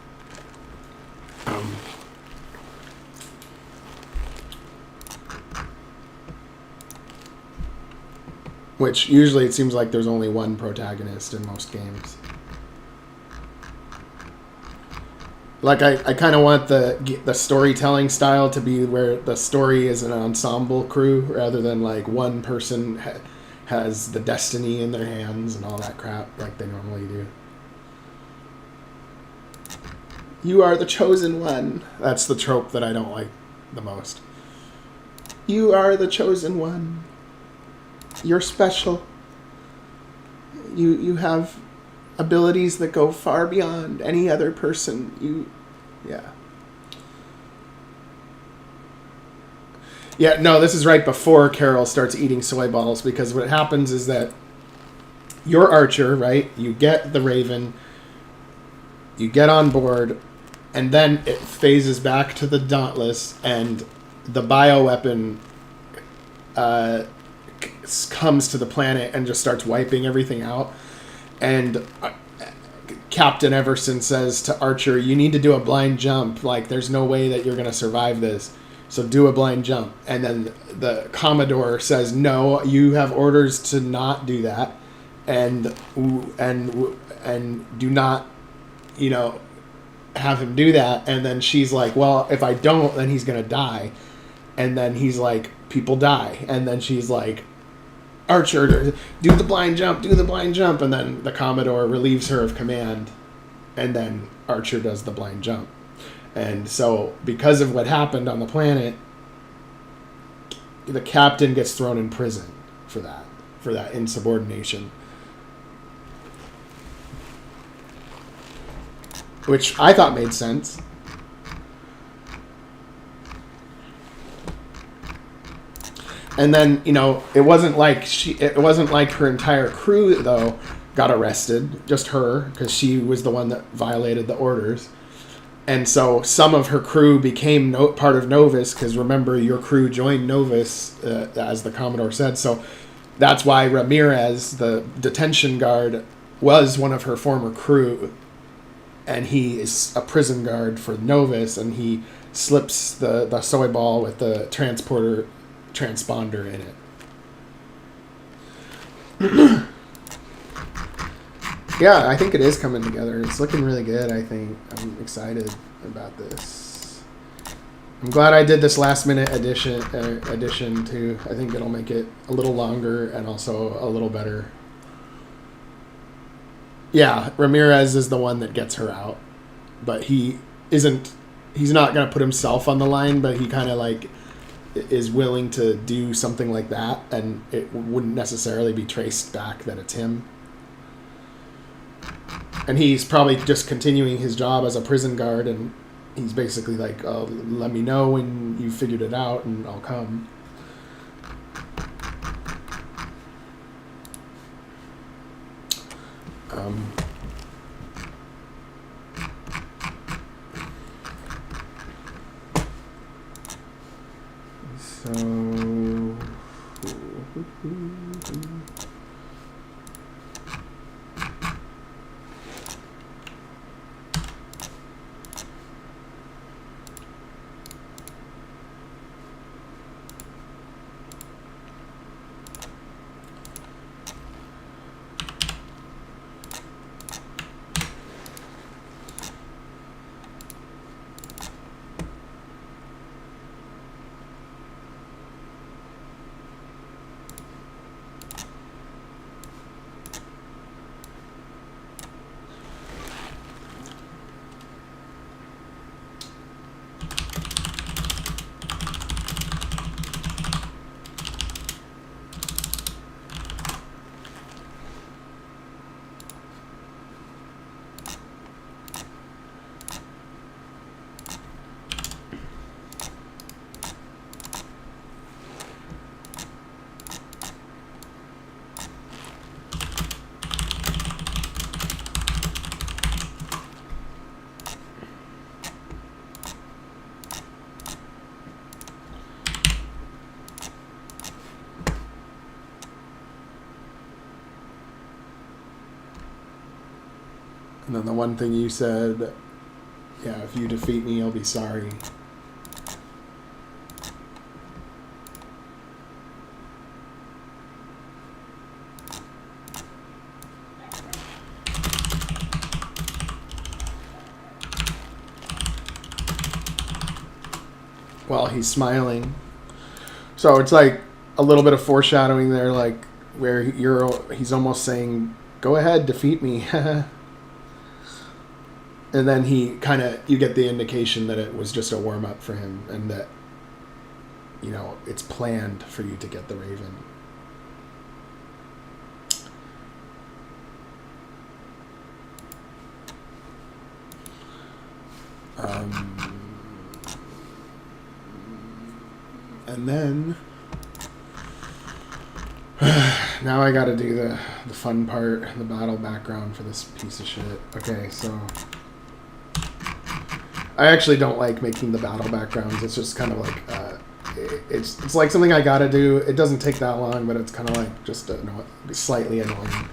Which usually it seems like there's only one protagonist in most games. Like I kind of want the storytelling style to be where the story is an ensemble crew rather than like one person has the destiny in their hands and all that crap like they normally do. You are the chosen one. That's the trope that I don't like the most. You are the chosen one. You're special. You have abilities that go far beyond any other person. Yeah, no, this is right before Carol starts eating soy balls, because what happens is that you're Archer, right? You get the Raven, you get on board, and then it phases back to the Dauntless, and the bioweapon comes to the planet and just starts wiping everything out. And Captain Everson says to Archer, you need to do a blind jump. Like, there's no way that you're going to survive this. So do a blind jump. And then the Commodore says, no, you have orders to not do that. And do not, have him do that. And then she's like, well, if I don't, then he's going to die. And then he's like, people die. And then she's like, Archer, do the blind jump, and then the Commodore relieves her of command, and then Archer does the blind jump. And so, because of what happened on the planet, the captain gets thrown in prison for that insubordination. Which I thought made sense. And then, you know, it wasn't like her entire crew though got arrested, just her, because she was the one that violated the orders. And so some of her crew became part of Novus, because remember, your crew joined Novus, as the Commodore said. So that's why Ramirez, the detention guard, was one of her former crew. And he is a prison guard for Novus, and he slips the soy ball with the transponder in it. Yeah, I think it is coming together. It's looking really good, I think. I'm excited about this. I'm glad I did this last minute addition too. I think it'll make it a little longer and also a little better. Yeah, Ramirez is the one that gets her out. But he's not going to put himself on the line, but he kind of like is willing to do something like that, and it wouldn't necessarily be traced back that it's him. And he's probably just continuing his job as a prison guard, and he's basically like, let me know when you figured it out and I'll come. And then the one thing you said, yeah, if you defeat me, I'll be sorry. While he's smiling. So it's like a little bit of foreshadowing there, like where he's almost saying, go ahead, defeat me. And then you get the indication that it was just a warm-up for him, and that, you know, it's planned for you to get the Raven. And then now I gotta do the fun part, the battle background for this piece of shit. Okay, so I actually don't like making the battle backgrounds. It's just kind of like it's like something I gotta do. It doesn't take that long, but it's kind of like just slightly annoying.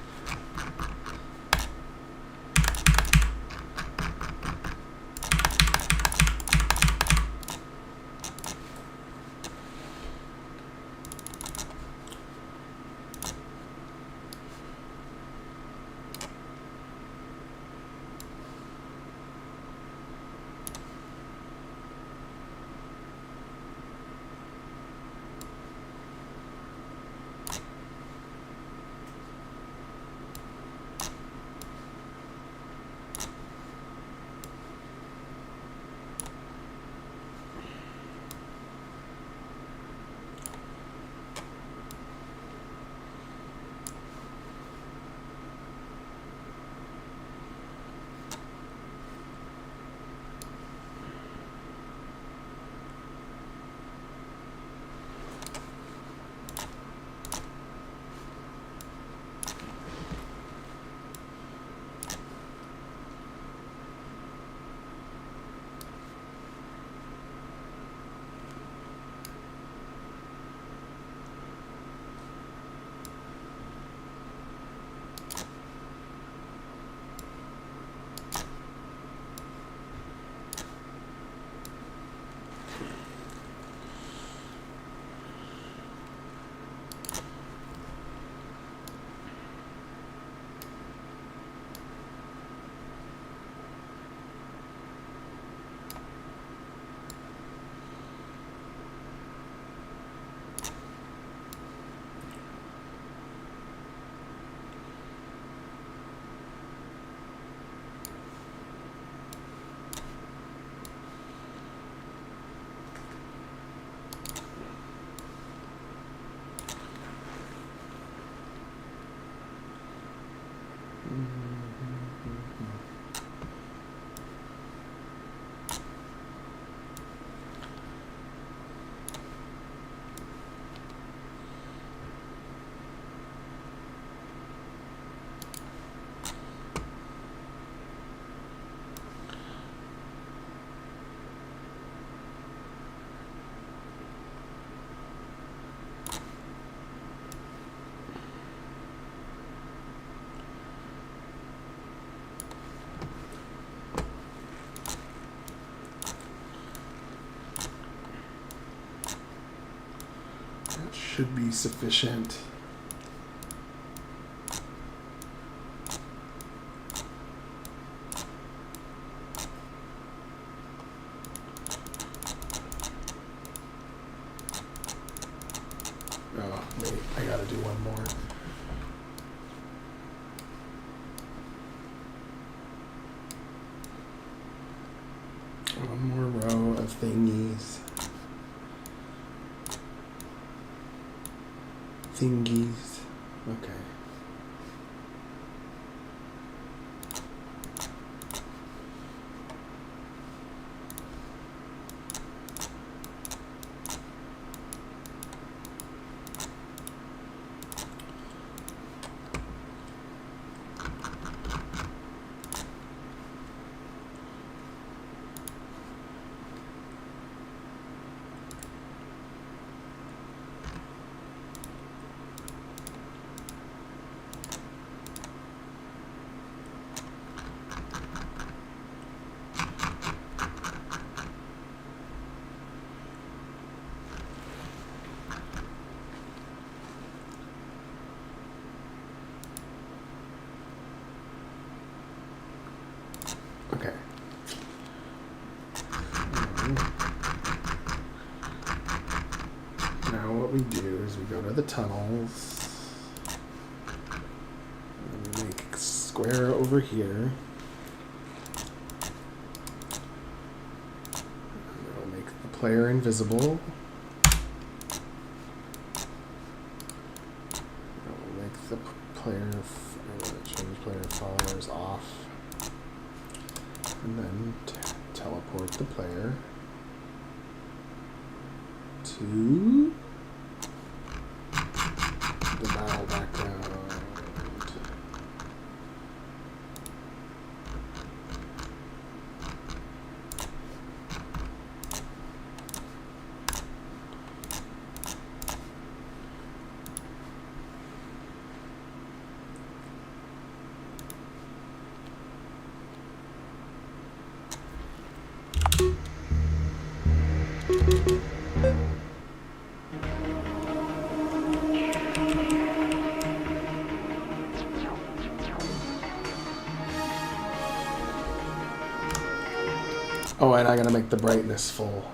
should be sufficient. Oh, wait, I gotta do one more. One more row of thingies. Okay. Okay. Now what we do is we go to the tunnels. And we make a square over here. And we'll make the player invisible. We'll make the player, change player followers off. And then teleport the player to the battle background. Oh, and I gotta make the brightness full.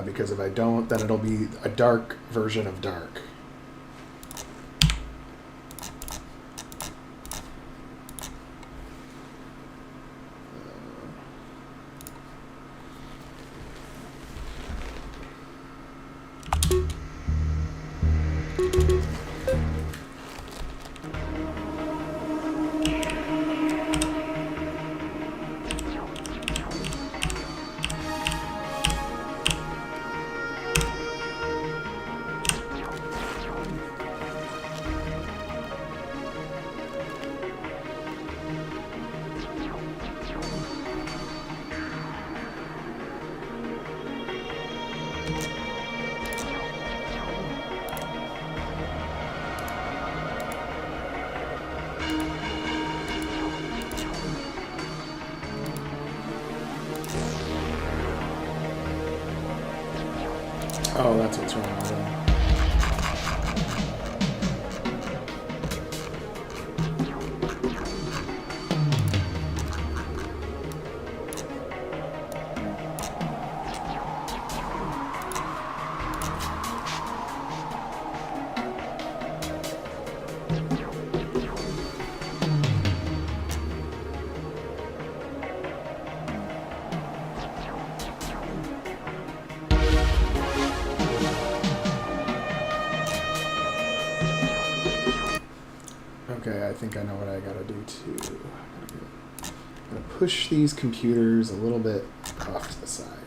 Because if I don't, then it'll be a dark version of dark. Oh, that's what's wrong with them. Okay, I think I know what I gotta do too. I'm gonna push these computers a little bit off to the sides.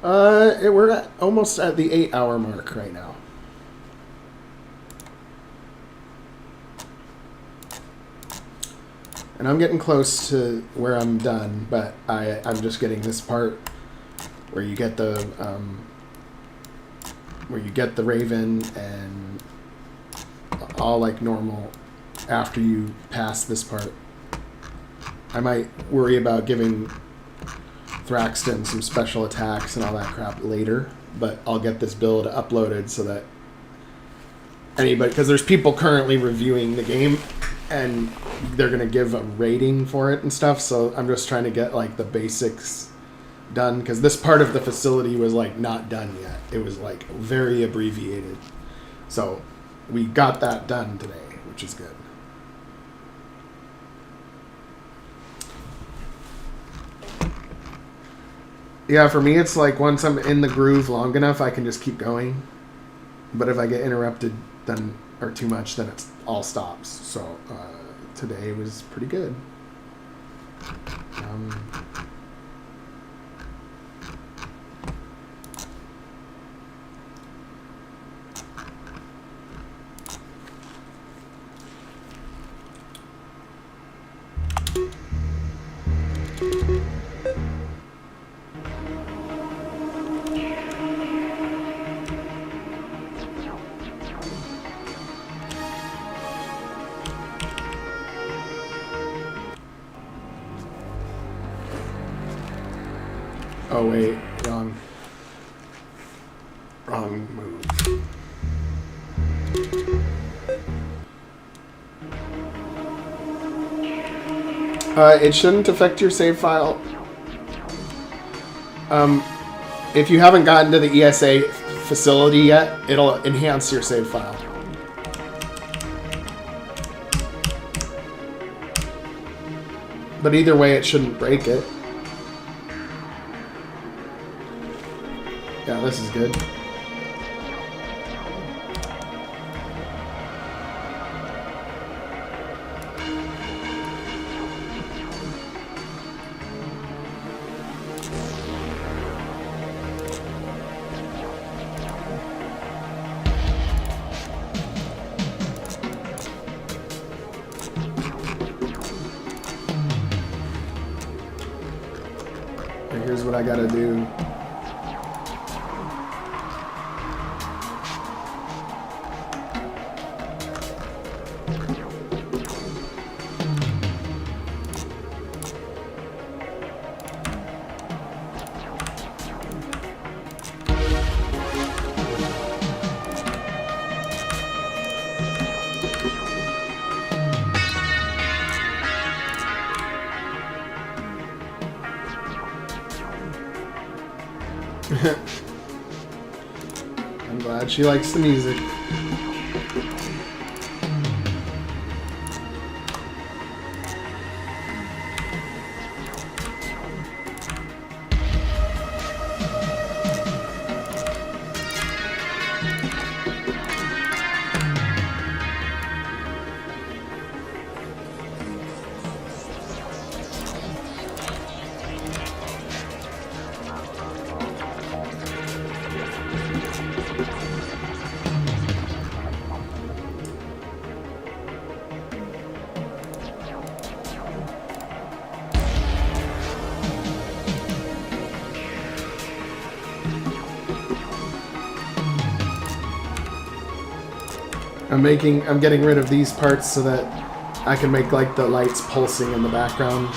We're almost at the 8-hour mark right now. And I'm getting close to where I'm done, but I'm just getting this part where you get the raven and all like normal after you pass this part. I might worry about giving Thraxton some special attacks and all that crap later, but I'll get this build uploaded so that anybody, because there's people currently reviewing the game and they're going to give a rating for it and stuff, so I'm just trying to get like the basics done, because this part of the facility was like not done yet. It was like very abbreviated, so we got that done today, which is good. Yeah, for me it's like once I'm in the groove long enough I can just keep going, but if I get interrupted then or too much then it all stops. So today was pretty good. Oh wait, wrong move. It shouldn't affect your save file. If you haven't gotten to the ESA facility yet, it'll enhance your save file. But either way, it shouldn't break it. Yeah, this is good. And here's what I gotta do. I'm glad she likes the music. I'm getting rid of these parts so that I can make like the lights pulsing in the background.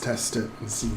let's test it and see.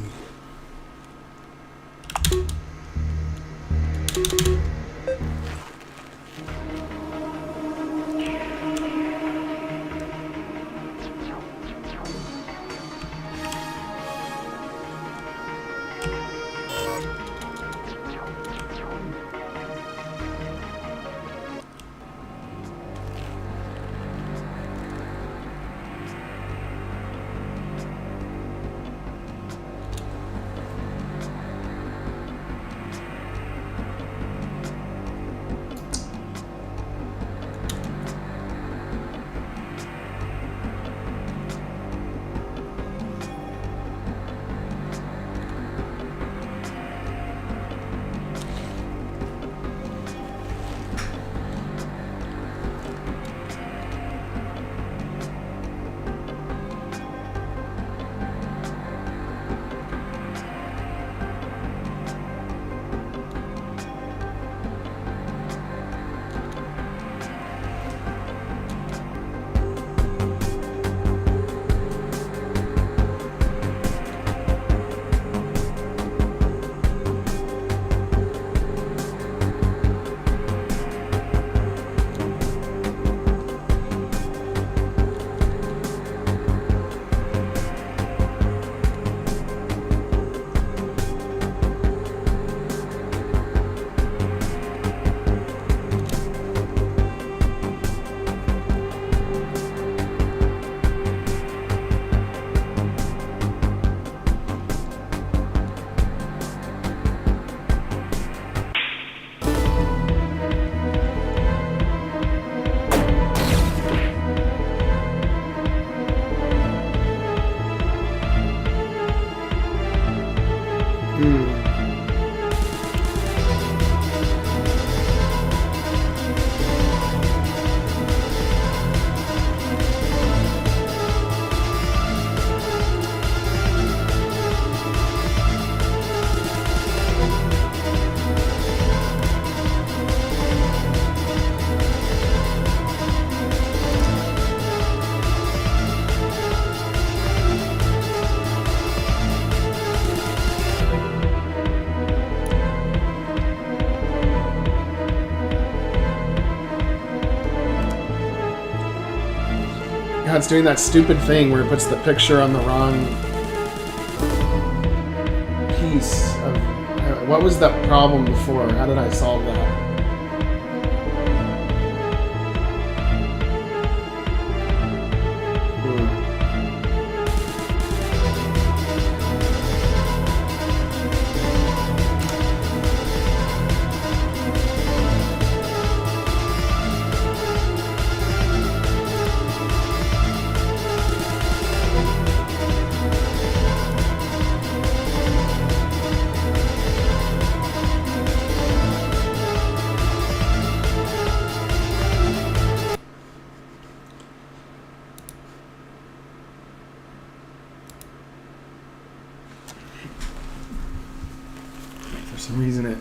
God, it's doing that stupid thing where it puts the picture on the wrong piece of... What was that problem before? How did I solve that? For some reason it...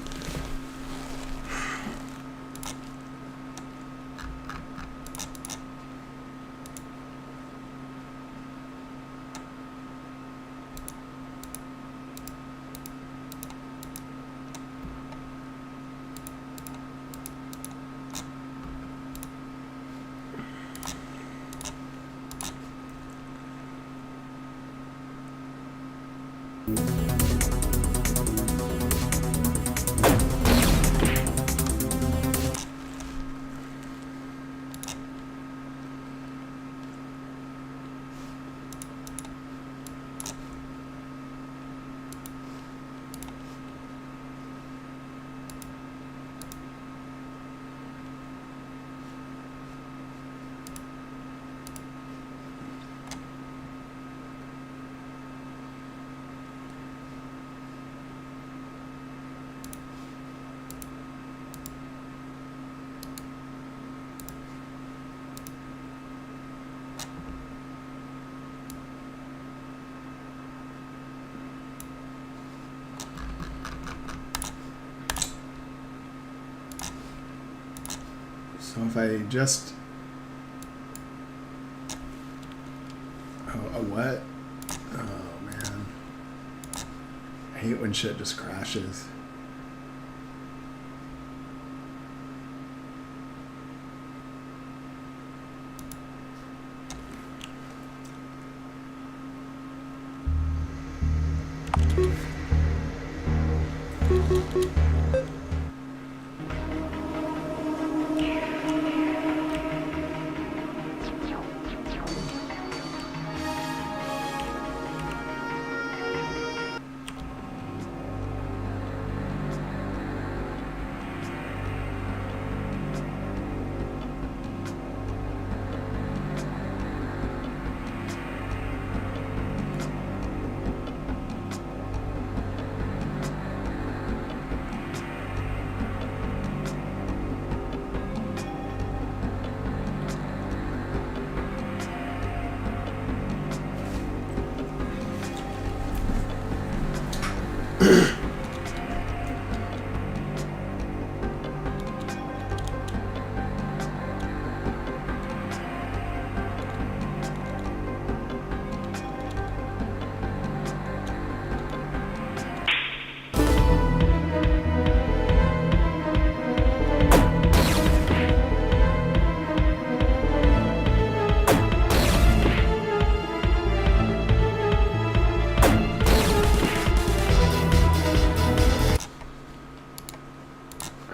So if I just... Oh, a what? Oh, man. hate when shit just crashes.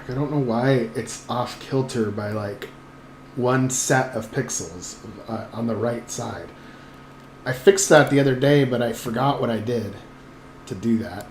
I don't know why it's off kilter by like one set of pixels on the right side. I fixed that the other day, but I forgot what I did to do that.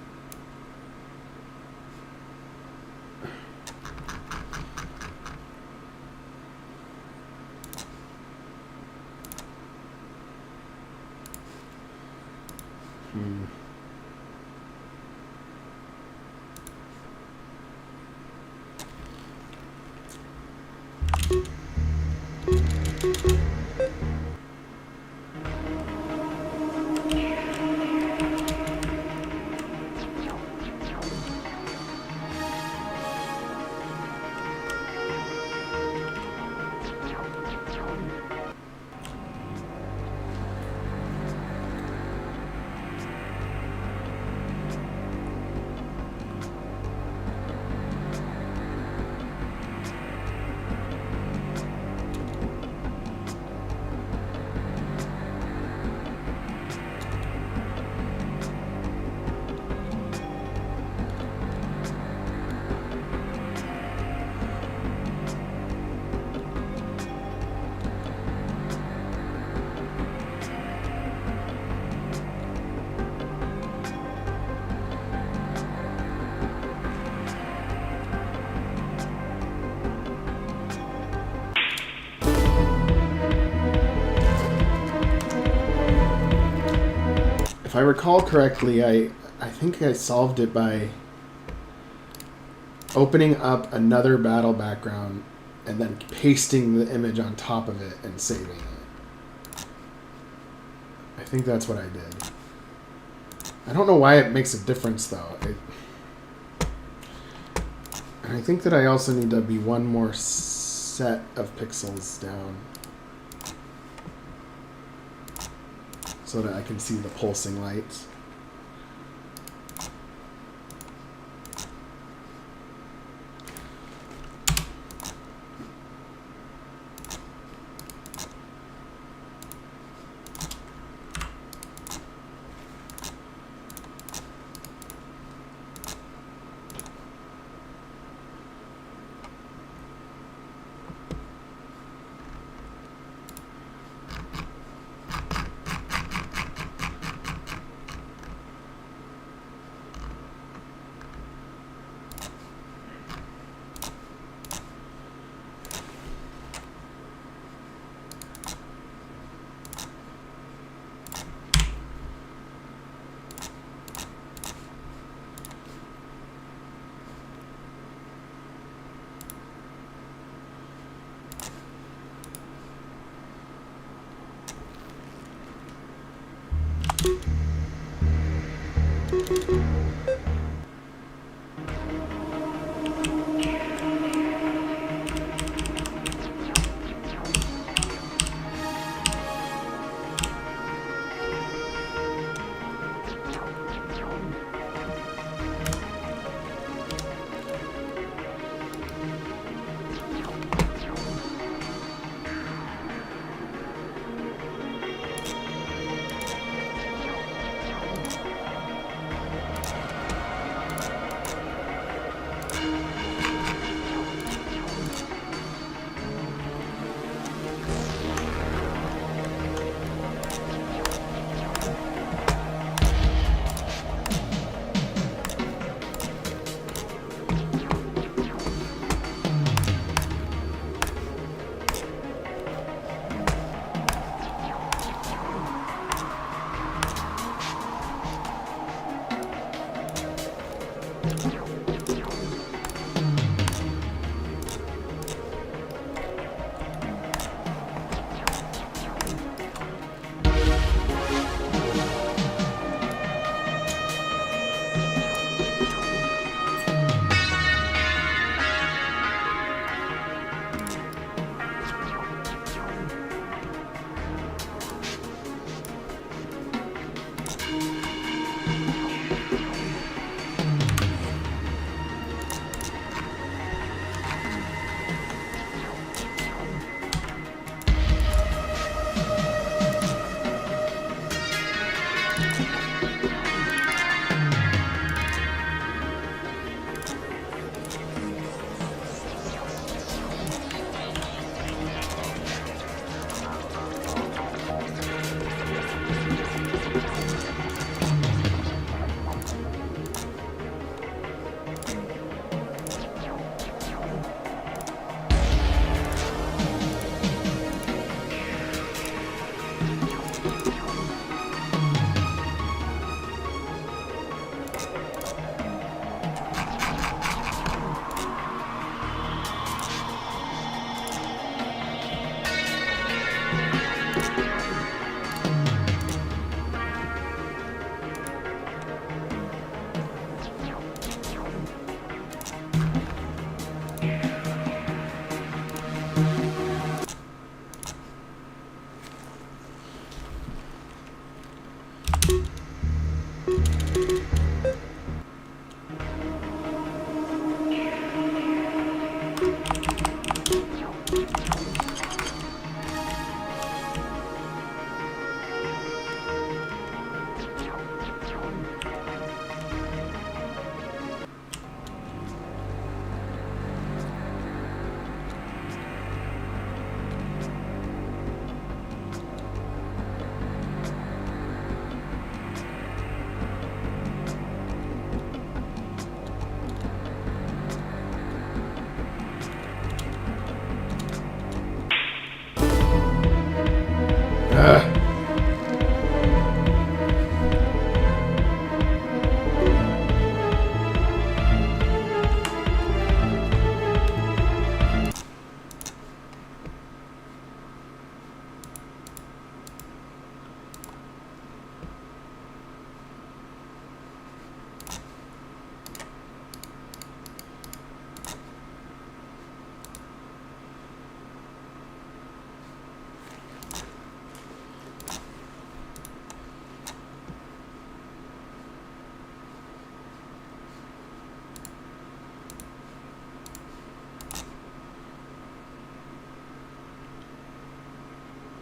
If I recall correctly, I think I solved it by opening up another battle background and then pasting the image on top of it and saving it. I think that's what I did. I don't know why it makes a difference though. And I think that I also need to be one more set of pixels down so that I can see the pulsing lights.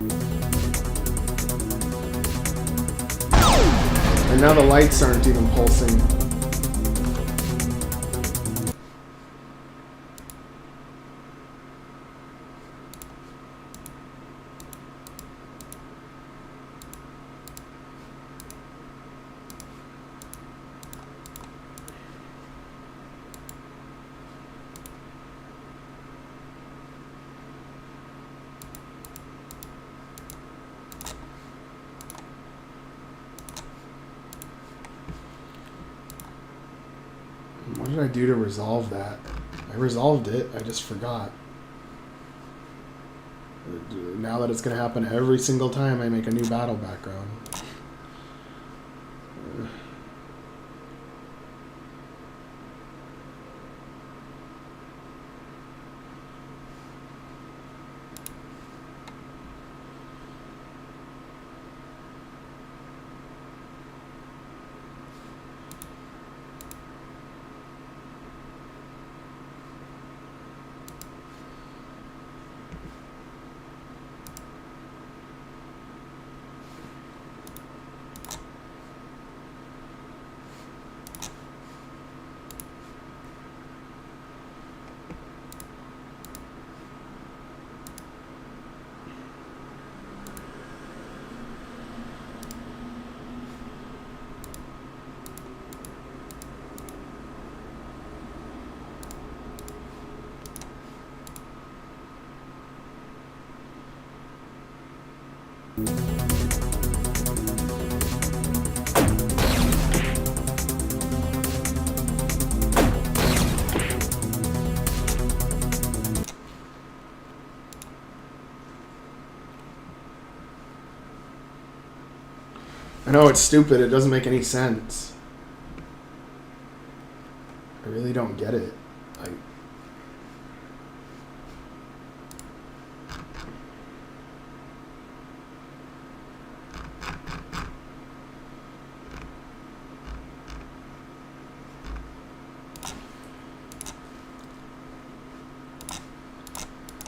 And now the lights aren't even pulsing. What did I do to resolve that? I resolved it, I just forgot. Now that it's going to happen every single time I make a new battle background. I know it's stupid, it doesn't make any sense. I really don't get it.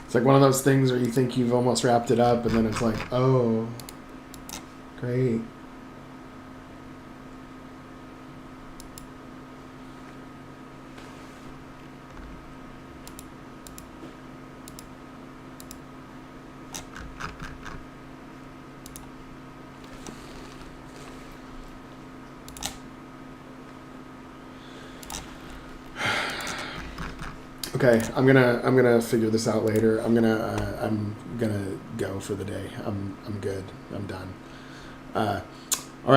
It's like one of those things where you think you've almost wrapped it up and then it's like, oh, great. Okay, I'm gonna figure this out later. I'm gonna go for the day. I'm good. I'm done.